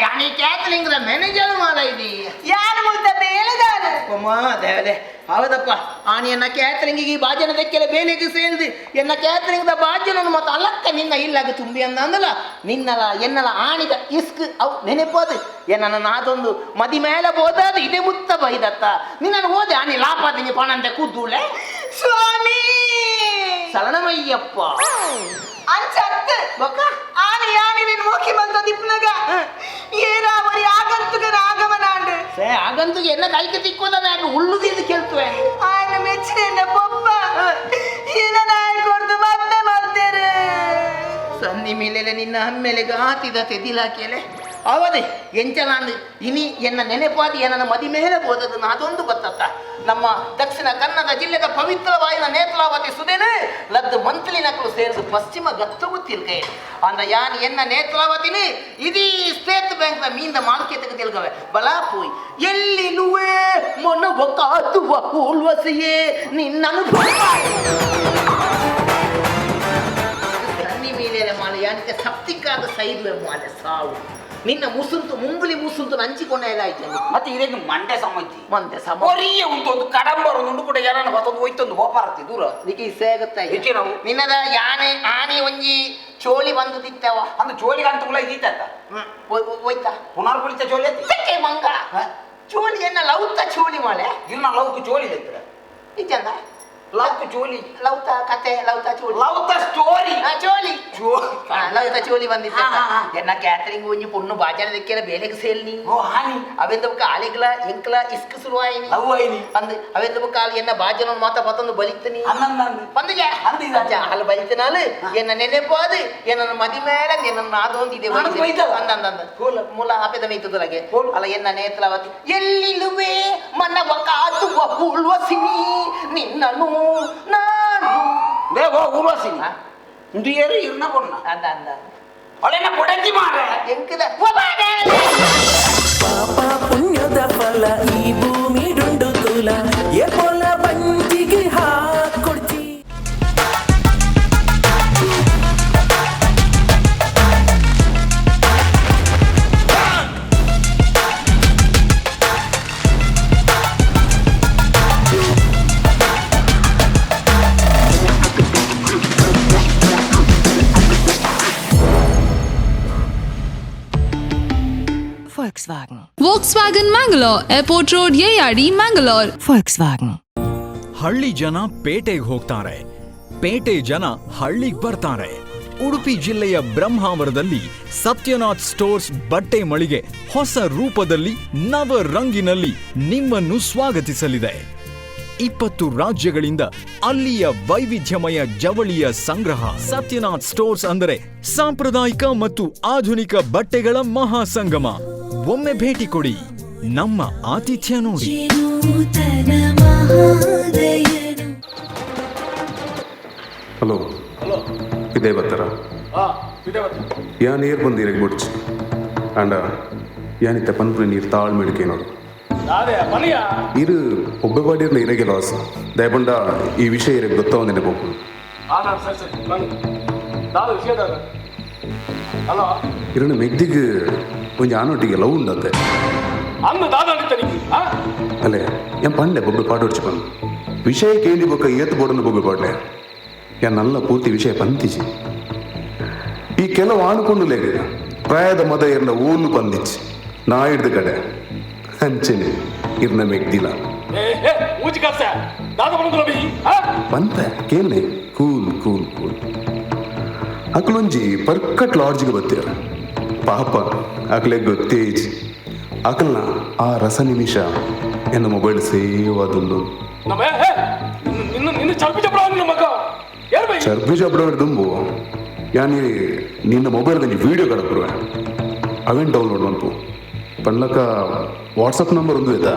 ಯಾನಿ ಕ್ಯಾಥಲಿಂಗ್ ಮ್ಯಾನೇಜರ್ ಮಾಲ ಇದಿ ಯಾರು ಮುಲ್ತದೆ ಹೇಳಿದಾನೆ ಅಮ್ಮ ದೇವದೆ ಹೌದಪ್ಪ ಆನಿ ಎನ್ನ ಕ್ಯಾಥಲಿಂಗಿಗೆ ಈ ಬಾಜನ ದಕ್ಕೆಲೆ ಬೇಲೆಗೆ ಸೇರಿದು ಎನ್ನ ಕ್ಯಾಥಲಿಂಗ್ ದ ಬಾಜನನ್ನು ಮತ್ತು ಅಲ್ಲಕ್ಕ ನಿನ್ನ ಇಲ್ಲಾಗ ತುಂಬಿ ಅಂದಲ್ಲ ನಿನ್ನಲ ಎನ್ನಲ ಆಣಿದ ಇಸ್ಕ್ ಅವು ನೆನೆಪೋದು ಎನ್ನ ನಾದೊಂದು ಮದಿ ಮೇಲೆ ಬೋದಾದ ಇದೇ ಮುತ್ತ ಬೈದತ್ತ ನಿನ್ನನ್ನು ಓದೆ ಆನಿ ಲಾಪಾದಿನಿ ಪಣಂತೆ ಕೂದೂಳೆ ಸ್ವಾಮಿ ಸಲನಮಯ್ಯಪ್ಪ ಅಂಚತ್ತ ಬೊಕ್ಕ ಆನಿ ಯಾನಿ ನಿನ್ನ ಮೋಕಿ ಬಂದ ದಿಪ್ನಗ ಏರಾವರಿ ಆಗಂತುಗನ ಆಗಮನಾಂಡು ಸೇ ಆಗಂತುಗೆ ಎನ್ನ ಕೈಗೆ ತಿಕ್ಕೋದ ಮ್ಯಾಗ ಉಳ್ಳುದಿದ್ದು ಕೇಳ್ತುವೆ ಆಯ್ನ ಮೆಚ್ಚಿನ ಪೊಪ್ಪ ಏನ ನಾಯಿ ಕೊಡ್ದು ಮತ್ತೆ ಮಾಡ್ತೇನೆ ಸನ್ನಿ ಮೇಲೆಲೆ ನಿನ್ನ ಹಮ್ಮೆಲೆಗೆ ಆತಿದ ತೆದಿಲಾಕೆಲೆ ಅವದೆ ಎಂಚಲಾಂದು ಇನಿ ಎನ್ನ ನೆನೆಪಾದಿ ನನ್ನ ಮದಿ ಮೇಲೆ ಬೋದದನ್ನು ಅದೊಂದು ಗೊತ್ತತ್ತ ನಮ್ಮ ದಕ್ಷಿಣ ಕನ್ನಡ ಜಿಲ್ಲೆದ ಪವಿತ್ರವಾಯಿನ ನೇತ್ರಾವತಿ ಸುದೇನೆ ಲದ್ದು ಮಂತ್ಲಿನಕ್ಕಳು ಸೇರಿದು ಪಶ್ಚಿಮ ಗತ್ತವು ತಿಲ್ಕೈ ಅಂದ ಯಾನ್ ಎನ್ನ ನೇತ್ರಾವತಿನಿ ಇದೀ ಸ್ಟೇಟ್ ಬ್ಯಾಂಕ್ ನ ಮೀಂದ ಮಾಲ್ಕೆ ತೆಗೆ ತಿಳ್ಕವೆ ಬಲಾ ಪೋಯ್ ಎಲ್ಲಿಲುವೆ ಮೊನವ ಕಾದುವ ಉಲ್ವಸಿಯೇ ನಿನ್ನನು ಸನ್ನಿ ಮೇಲೆ ಮಾಲೆ ಯಾನಿಗೆ ಸಪ್ತಿಕ್ಕಾದ ಸೈದ್ವೆ ಮಾಲೆ ಸಾವು ನಿನ್ನ ಮುಸುಂತು ಮುಂಗುಲಿ ಮುಸುಂತು ಹಂಚಿಕೊಂಡೆ ಎಲ್ಲ ಆಯ್ತು ಮತ್ತೆ ಇದಕ್ಕೆ ಮಂಡೆ ಸಮಯ್ತಿ ಹೊರಿಯ ಒಂದು ಕಡಂಬರು ನುಂಡು ಕೂಡ ಯಾರನ್ನ ಹೊತ್ತೊಂದು ಹೋಯ್ತೊಂದು ಹೋಪಾರತಿ ದೂರ ನಿಕ್ಕೆ ಇಸೆ ಆಗುತ್ತೆ ನಾವು ನಿನ್ನದ ಆನೆ ಒಂಜಿ ಚೋಳಿ ಬಂದು ತಿತ್ತವ ಅಂದ್ರೆ ಚೋಳಿಗೆ ಅಂತ ಕೂಡ ಇದೀತ ಹೋಯ್ತಾ ಪುನರ್ ಕುಳಿತ ಚೋಳಿ ತೆಕ್ಕೆ ಮಂಗಳ ಚೋಳಿ ಎನ್ನ ಲೌತ ಚೋಳಿ ಮಾಲೆ ಇನ್ನ ಲೌಕು ಚೋಳಿ ಇರ್ತಾರೆ ನಿಜಂದ ಲವ್ ಚೋಲಿ ಲವ್ತ ಕತೆ ಲವ್ತ ಚೋಲಿ ಲವ್ತ ಸ್ಟೋರಿ ಚೋಲಿ ಲವ್ತ ಚೋಲಿ ಬಂದಿದ್ದ ಎನ್ನ ಕ್ಯಾಟರಿಂಗ್ ಒಂಜಿ ಪೊಣ್ಣು ಬಾಜಾರ ದಿಕ್ಕೆಲ್ಲ ಬೇಲೆಗೆ ಸೇಲ್ನಿ ಓ ಹಾನಿ ಅವೆಂದ ಬುಕ್ಕ ಆಲೆಗ್ಲ ಎಂಕ್ಲ ಇಸ್ಕ ಶುರುವಾಯಿನಿ ಲವ್ ಆಯ್ನಿ ಅಂದ್ ಅವೆಂದ ಬುಕ್ಕ ಆಲ್ ಎನ್ನ ಬಾಜನ ಮಾತ ಪತ್ತೊಂದು ಬಲಿತನಿ ಅನ್ನಂದು ಬಂದು ಅಲ್ಲ ಬಲಿತನಾಲು ಎನ್ನ ನೆನೆಪಾದು ಎನ್ನ ಮದಿ ಮೇಳ ಎನ್ನ ನಾದೊಂದಿದೆ ಅಂದ ಮೂಲ ಆಪೆದ ಮೈತದೊಳಗೆ ಅಲ್ಲ ಎನ್ನ ನೇತ್ರಾವತಿ ಎಲ್ಲಿಲುವೆ ಮನವ ಕಾದುವ ಉಳ್ವಸಿನಿ ನಿನ್ನನು ನಾನು ದೇವ ಊರ್ವಸಿನಿ ಇಂದಿಯರು ಇರ್ನ ಕೊಣ್ಣ ಅಂದ ಅಂದ ಅವಳೆನ್ನ ಕೊಡಂತಿ ಮಾರ ಎಂಕದ ಪಾಪ ಪುಣ್ಯದ ಫಲ ಈ ಭೂಮಿ ಡುಂಡು ತುಲ A ಪೊಲ ಬಂಜಿಗೆ ಹಾಕೊಡ್ತಿ Volkswagen Mangalore, Airport Road, Yeyadi, Mangalore. Volkswagen. ಹಳ್ಳಿ ಜನ ಪೇಟೆಗೆ ಹೋಗ್ತಾರೆ, ಪೇಟೆ ಜನ ಹಳ್ಳಿಗೆ ಬರ್ತಾರೆ. ಉಡುಪಿ ಜಿಲ್ಲೆಯ ಬ್ರಹ್ಮಾವರದಲ್ಲಿ ಸತ್ಯನಾಥ್ ಸ್ಟೋರ್ಸ್ ಬಟ್ಟೆ ಮಳಿಗೆ ಹೊಸ ರೂಪದಲ್ಲಿ ನವ ರಂಗಿನಲ್ಲಿ ನಿಮ್ಮನ್ನು ಸ್ವಾಗತಿಸಲಿದೆ. 20 ರಾಜ್ಯಗಳಿಂದ ಅಲ್ಲಿಯ ವೈವಿಧ್ಯಮಯ ಜವಳಿಯ ಸಂಗ್ರಹ. ಸತ್ಯನಾಥ್ ಸ್ಟೋರ್ಸ್ ಅಂದರೆ ಸಾಂಪ್ರದಾಯಿಕ ಮತ್ತು ಆಧುನಿಕ ಬಟ್ಟೆಗಳ ಮಹಾಸಂಗಮ. ಒಮ್ಮೆ ಭೇಟಿ ಕೊಡಿ, ನಮ್ಮ ಆತಿಥ್ಯ ನೋಡಿ. ಹಲೋ ಹಲೋ ಇದೇ ಬರ್ತಾರ ಇದೆ ಬತ್ತ ಯಾನ್ ಏರ್ ಬಂದು ಇರಗೆ ಬಿಡ್ಚಿ ಅಂಡ ಯಾನಿತ್ತ ಪನ್ಪುರ ನೀರು ತಾಳ್ಮೆಡಿಕೆ ನೋಡು ಅದೇ ಪನಿಯ ಇರು ಒಬ್ಬೆಪಾಡಿರ್ನ ಇರಗೆ ಲಾಸ್ ದಯಪಂಡ ಈ ವಿಷಯ ಇರಗೆ ಗೊತ್ತಾವಂದೇನೆ ಪೋಪು ನಾನು ಸರಿ ಸರಿ ಬನ್ನಿ ನಾನು ವಿಷಯದಾಗ ಹಲೋ ಇರಣ ಮೆಗ್ದಿಗೆ ಒಂದು ಆನೊಟ್ಟಿಗೆ ಲವ್ ಉಂಡಂತೆ ಅಂದು ದಾದಾಗಿತ್ತ ನಿಂಗೆ ಅಲ್ಲೇ ഞാൻ പണ്ടേ ബൊബ്ബെ പാട്ട് പഠിച്ചു പന്നു വിഷയ കേണ്ടി ബൊക്ക ഏത്ത് പോടുന്ന ബൊബ്ബെ പാട്ടെ ഞാൻ നല്ല ಪೂರ್ತಿ ವಿಷಯ ಪಂತಿಜಿ ಈ ಕೆಲವು ಆನುಕೊಂಡುಲೇಗ ಪ್ರಾಯದ ಮದ ಇರ್ನ ಓಲು ಪಂದಿಚ್ಚಿ ನಾ ಹಿಡ್ದ ಕಡೆ ಹಂಚನೆ ಇರ್ನ ಮೆಗ್ದಿಲ್ಲ ಬಂತ ಕೇನೆ ಕೂಲ್ ಕೂಲ್ ಕೂಲ್ ಅಕ್ಲೊಂಜಿ ಪರ್ಕಟ್ ಲಾಡ್ಜ್ಗೆ ಬತ್ತೀರ ಪಾಪ ಅಕ್ಲೆ ಗೊತ್ತೇಜಿ ಅಕಲ್ನ ಆ ರಸ ನಿಮಿಷ ಎನ್ನ ಮೊಬೈಲ್ ಸೇವ್ ಆದೊಂದು ಚರ್ಬಿ ಜಬ್ಡ ದುಂಬು ಯಾನಿ ನಿನ್ನ ಮೊಬೈಲ್ದಲ್ಲಿ ವಿಡಿಯೋ ಕಡಪುರುವೆ ಅವೇನು ಡೌನ್ಲೋಡ್ ಮಾಡ್ಪು ಪಣ್ಲಕ್ಕ ವಾಟ್ಸಪ್ ನಂಬರ್ ಒಂದು ಆಯ್ತಾ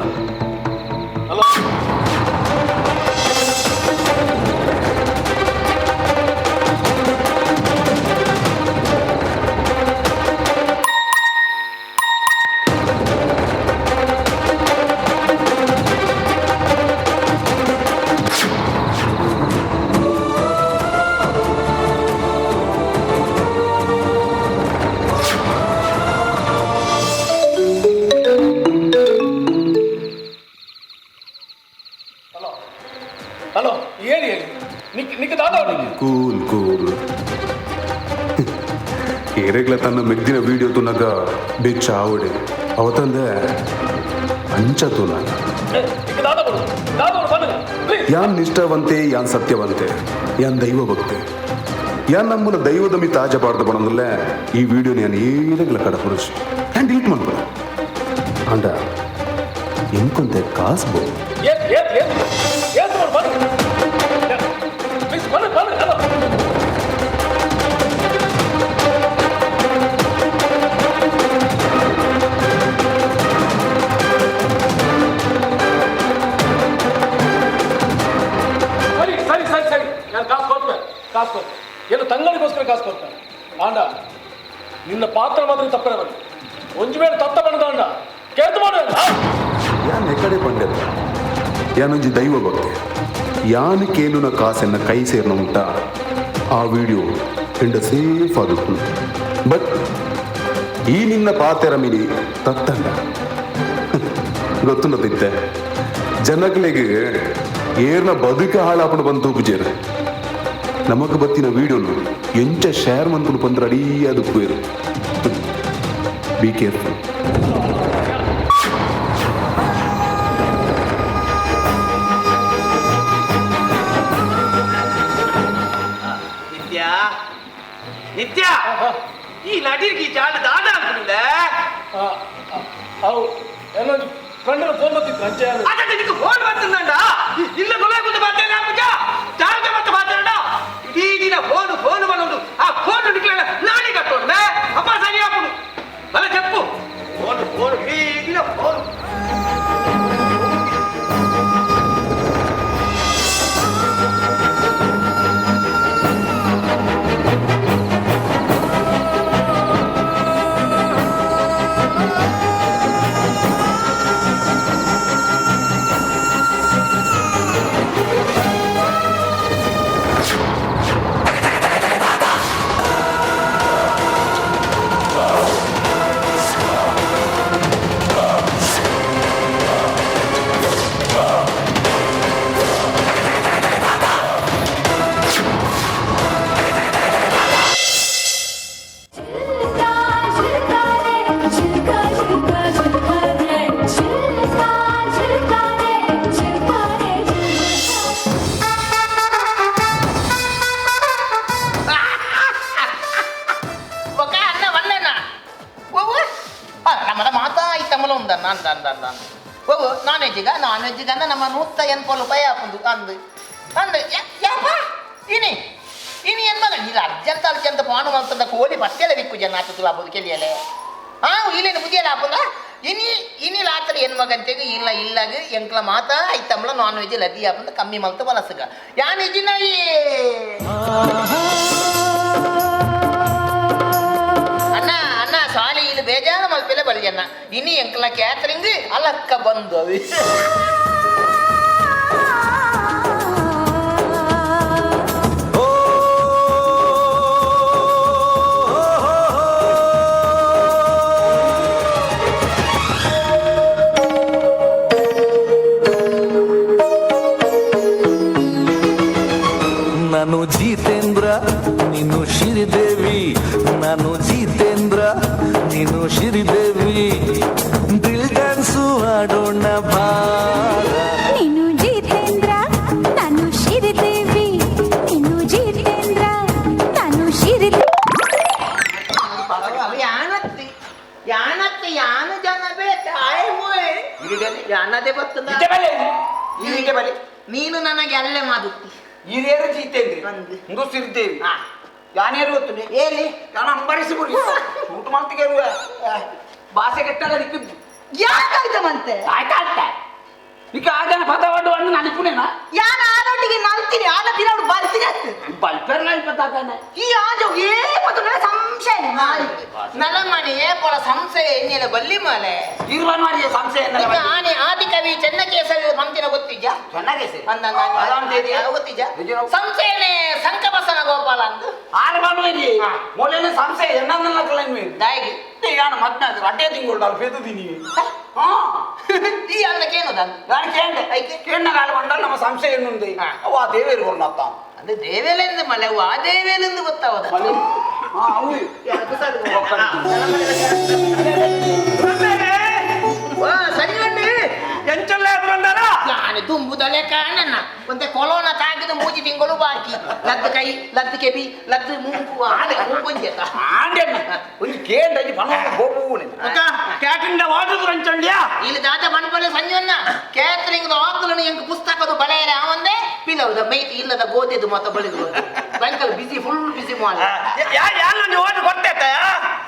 ಹಲೋ ಏನು ಹೇಳಿ ನಿಕ್ಕ ದಾದ ಕೂಲ್ ಕೂಲ್ ಏರೆಗ್ಲ ತನ್ನ ಮೆಗ್ದಿನ ವಿಡಿಯೋ ತುನಗ ಬೆಚ್ಚ ಆವಡೆ ಅವತ್ತಂದೆ ಅಂಚತು ನಾನು ಯಾನ್ ನಿಷ್ಠಾವಂತೆ ಯಾನ್ ಸತ್ಯವಂತೆ ಯಾನ್ ದೈವ ಭಕ್ತೆ ಯಾನ್ ನಮ್ಮನ್ನ ದೈವದ ಮಿ ತಾಜ ಪಾಡ್ದು ಪಡೋದಿಲ್ಲ ಈ ವಿಡಿಯೋ ನಾನು ಏರೆಗ್ಲ ಕಡ ಪುರುಷ ಯಾನ್ ಡಿಲೀಟ್ ಮಾಡ್ಬೇಡ ಅಂಡ ಎಂಕೊಂತೆ ಕಾಸ್ಬೋ ಏನು ತಂಗಳಿಗೋಸ್ಕರ ಕಾಸು ಕೊಡ್ತಾರೆ ಆಂಡ ನಿನ್ನ ಪಾತ್ರ ಮಾತ್ರ ತಪ್ಪರ ಬನ್ನಿ ಒಂಜು ಮೇಲೆ ತತ್ತ ಬಣ್ಣದ ಅಂಡ ಕೇತು ಮಾಡ ಯಾನ್ ಎಕಡೆ ಪಂಡ್ಯದ ಯಾನೊಂಜಿ ದೈವ ಭಕ್ತಿ ಯಾನ್ ಕೇಲುನ ಕಾಸೆನ್ನ ಕೈ ಸೇರ್ನ ಉಂಟ ಆ ವಿಡಿಯೋ ಎಂಡ ಸೇಫ್ ಆಗುತ್ತೆ ಬಟ್ ಈ ನಿನ್ನ ಪಾತೆರ ಮಿನಿ ತತ್ತಂಡ ಗೊತ್ತುಂಡತಿತ್ತೆ ಜನಗಳಿಗೆ ಏರ್ನ ಬದುಕ ಹಾಳಾಪಣ ಬಂತು ಪೂಜೆರ ನಮಗ ಬತ್ತಿನ ವಿಡಿಯೋನು ಎಂಚ ಶೇರ್ ಮಂತನು ಪಂದ್ರ ಅಡಿಯಾದ ಪೇರು ಬಿ ಕೇರ್ಫುಲ್ ವಿದ್ಯ ಈ ನಡಿಗೆ ಜಾಲ ದಾದ ಅಂತಿಲ್ಲ ಅವು ಎಲ್ಲ ಫ್ರೆಂಡ್ ಫೋನ್ ಬರ್ತಿತ್ತು ಅಂಚೆ ಅದಕ್ಕೆ ನಿನಗೆ ಫೋನ್ ಬರ್ತದಂಡ ಇಲ್ಲ ಗೊತ್ತಾಗುದು ಬರ್ತೇನೆ ಅಪ್ಪಜ ಜಾಗ ಮತ್ತೆ ಮಾತಾಡ ಇಡೀ ದಿನ ಫೋನ್ ಬಂದು ಆ ಫೋನ್ ಹಿಡಿಕಲ್ಲ ನಾಳೆ ಕಟ್ಟೋಣ ಅಪ್ಪ ಸರಿ ಹಾಕೊಂಡು ಅಲ್ಲ చెప్పు ಫೋನ್ ಇಡೀ ದಿನ ಫೋನ್ ನಾನ್ ವೆಜ್ಜಿಗ ನಮ್ಮ 180 ರೂಪಾಯಿ ಹಾಕುದು ಅಂದು ಇನಿ ಏನ್ ಮಗ ನೀನು ಅರ್ಜೆಂಟ್ ಪಾನು ಅಂತಂದ ಕೋಳಿ ಬಟ್ಟೆಲ್ಲ ವಿಕ್ಕು ಜನ ಆತದು ಹಾಬೋದು ಕೆಲಿಯಲೆ ಇಲ್ಲೇನು ಬುದ್ಧಿಯಲ್ಲ ಹಾಕುದ ಇನಿ ರಾತ್ರಿ ಏನ್ ಮಗ ಅಂತೆಗೆ ಇಲ್ಲಾಗ ಎಂಕ್ಲ ಮಾತಾ ಐತಮ್ಲ ನಾನ್ ವೆಜ್ ಲದಿ ಹಾಕಂದ ಕಮ್ಮಿ ಮಲ್ತ ಬಲಸಗ ಯಾನ್ ಇಜಿನ ಅಣ್ಣ ಸಾಲಿ ಇಲ್ಲಿ ಬೇಜಾರ ಮಲ್ಪೆಲೆ ಬಳಿ ಜನ ಇನಿ ಎಂಕ್ಲ ಕ್ಯಾಟ್ರಿಂಗ್ ಅಲಕ್ಕ ಬಂದು ನಾನು ಜಿತೇಂದ್ರ ನೀನು ಶ್ರೀದೇವಿ ನಾನು ಜಿತೇಂದ್ರ ನೀನು ಶ್ರೀದೇವಿ ದಿಲ್ ಡ್ಯಾನ್ಸು ಆಡೋಣ ಬಾರ ನೀನು ಜಿತೇಂದ್ರ ನಾನು ಶ್ರೀದೇವಿ ನೀನು ಜಿತೇಂದ್ರ ನಾನು ಶ್ರೀದೇವಿ ಯಾನ ಜನ ಯಾನದೇ ಬರ್ತದ ನೀನು ನನಗೆ ಅಲ್ಲೇ ಮಾದುತ್ತಿ ಹಿರಿಯರು ಜಿತೇಂದ್ರಿ ಒಂದು ಸಿರಿದೇವಿ ಯಾನೇರು ಗೊತ್ತು ಹೇಳಿ ನಾನು ಅಂಬರೀಷ್ ಬಿಡಿ ಊಟ ಮಾಡ್ತಿಗೆ ಭಾಷೆ ಕೆಟ್ಟಲ್ಲ ನಿಕ್ಕಿದ್ದು ಯಾಕಾಯ್ತಮಂತೆ ಆಯ್ತಾ ಈಗ ಆಜನ ಪದವಾಡು ಅನ್ನು ನನಪುನೇನಾ ಯಾನ ಆನೊಟ್ಟಿಗೆ ಮಲ್ತೀನಿ ಆನ ದಿನವಳು ಬರ್ತೀನಿ ಬಲ್ಪೆರ್ಲ ಇಪ್ಪತ್ತಾಗನೆ ಈ ಆಜ ಏಪತ್ತು ನನ್ನ ಸಂಶಯ ನಲಮಣಿ ಏಪಳ ಸಂಶಯ ಎನ್ನೆಲ್ಲ ಬಲ್ಲಿ ಮಾಲೆ ಇರುವ ಮಾಡಿ ಸಂಶಯ ಈಗ ಆನೆ ಆದಿಕವಿ ಚೆನ್ನಕೇಸರಿ ಮಂತಿನ ಗೊತ್ತಿದ್ಯಾ ಚೆನ್ನಕೇಸರಿ ಗೊತ್ತಿದ್ಯಾ ಸಂಶಯನೇ ಸಂಕಬಸನ ಗೋಪಾಲ ಅಂತ ಆರು ಬಂದ್ರಿ ಮೊದಲನೇ ಸಂಶಯ ಎನ್ನಲ್ಲ ಕಲನ್ವಿ ದಾಯಿಗೆ ಯಾನ ಮತ್ತೆ ಅಡ್ಡೆ ತಿಂಗಳು ನಾನು ಪೆದ್ದಿದ್ದೀನಿ ಈ ಅನ್ನಕ್ಕೇನು ನಾನು ಕೇಂದ್ರ ಕೇಂದ್ರ ಕಾಲ ಬಂಡಲ್ ನಮ್ಮ ಸಂಶಯ ಎನ್ನುಂದಿ ಅವ ಆ ದೇವೇರು ಕೊಡ್ನತ್ತ ಅಂದ್ರೆ ದೇವೇಲೆಂದು ಮಲೆ ಅವು ಆ ದೇವೇಲೆಂದು ಗೊತ್ತಾವದ ಸರಿಗಂಡಿ ಎಂಚಲ್ಲ ಬಂದಾರ ನಾನು ತುಂಬುದಲೆ ಕಾಣಣ್ಣ ಒಂದೇ ಕೊಲೋನ ತಾಗಿದ ಮೂಜಿ ತಿಂಗಳು ಬಾಕಿ ಲದ್ದು ಕೈ ಲದ್ದು ಕೆಬಿ ಲದ್ದು ಮುಂಗು ಮುಂಗೊಂಜೆತ ಆಂಡೆಣ್ಣ ಒಂದು ಕೇಂದ್ರ ಬಣ್ಣ ಹೋಗುವನೆ ಕ್ಯಾಟ್ರಿಂಗ್ ಆರ್ಡರ್ ರಂಚಂಡ್ಯಾ ಇಲ್ಲಿ ದಾದ ಬಣ್ಪಲೆ ಸಂಜನ್ನ ಕ್ಯಾಟ್ರಿಂಗ್ ಆಕಲನ್ನು ಎಂಕ ಪುಸ್ತಕದ ಬಳೆಯರೆ ಅವಂದೇ ಪಿಲವದ ಮೈತಿ ಇಲ್ಲದ ಗೋಧಿದು ಮತ ಬಳಿದು ಬ್ಯಾಂಕಲ್ಲಿ ಬಿಸಿ ಫುಲ್ ಬಿಸಿ ಮಾಡಿ ಯಾರು ಓಟು ಕೊಟ್ಟೈತ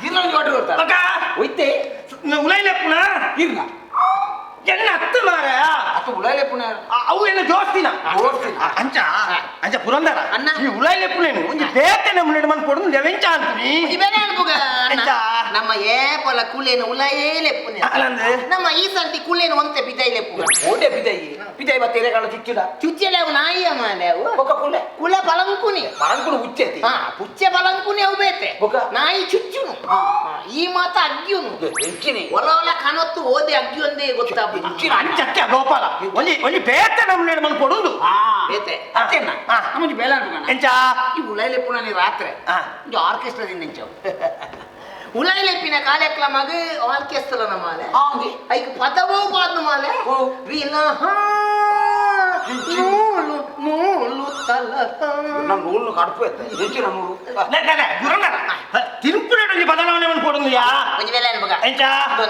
ಇನ್ನೊಂದು ಓಟು ಕೊಡ್ತಾರೆ ಒಯ್ತೆ ಉಲೈಲೆಪ್ಪುನ ಇರ್ನ ಎನ್ನ ಹತ್ತು ಮಾರ ಅತ್ತು ಉಲೈಲೆಪ್ಪುನ ಅವು ಏನು ಜೋಸ್ತಿನ ಅಂಚ ಅಂಚ ಪುರಂದರ ಅಣ್ಣ ಈ ಉಲೈಲೆಪ್ಪುನೇನು ಒಂದು ಬೇತನೆ ಮುನ್ನಡೆ ಮನ್ ಕೊಡು ಲೆವೆಂಚ ಅಂತೀನಿ ಇವೇನೇ ಅನ್ಬುಗ ನಮ್ಮ ಏಪಲ ಕುಲೇನು ಉಲೈಲೆಪ್ಪುನೆ ನಮ್ಮ ಈ ಸರ್ತಿ ಕುಲೇನು ಒಂತೆ ಬಿದೈಲೆಪ್ಪು ಓಡೆ ಬಿದೈ ಬತ್ತೇರೆ ಕಾಲ ಚುಚ್ಚಿಡ ಚುಚ್ಚಲೆ ಅವು ನಾಯಿಯ ಮಾಲೆ ಅವು ಬೊಕ್ಕ ಕುಲೆ ಕುಲೆ ಪಲಂಕುನಿ ಉಚ್ಚೆತಿ ಪುಚ್ಚೆ ಪಲಂಕುನಿ ಅವು ಬೇತೆ ನಾಯಿ ಚುಚ್ಚುನು ಈ ಮಾತ ಅಗ್ಗಿಯುನು ಒಲ ಕನತ್ತು ಓದೆ ಅಗ್ಗಿ ಒಂದೇ ಗೊತ್ತಾ ಅಂಚಕ್ಕೆ ಗೋಪಾಲ ಒಂಜಿ ಬೇತನೆ ಮುನ್ನಡೆ ಮನ್ ಕೊಡುದು ಬೇತೆ ಅತ್ತೇನ ನಮಗೆ ಬೇಲ ಎಂಚ ಈ ಉಲೈಲೆಪ್ಪುನ ರಾತ್ರಿ ಇದು ಆರ್ಕೆಸ್ಟ್ರಾದಿಂದ ಎಂಚವು ಉಲೈಲೆಪ್ಪಿನ ಕಾರ್ಯಕ್ರಮಗೆ ಆರ್ಕೆಸ್ಟ್ರಾ ಮಾಲೆ ಐಕ್ ಪದವೋ ಬಾದ್ನ ಮಾಲೆ ವಿನಹ ನೂಲು ನೂಲು ತಲ ನೂಲು ಕಡುಪು ಹೆಚ್ಚಿನ ನೂರು ತಿರುಪುರದಲ್ಲಿ ಬದಲಾವಣೆ ಮಾಡ್ಕೊಡುದಿಯಾ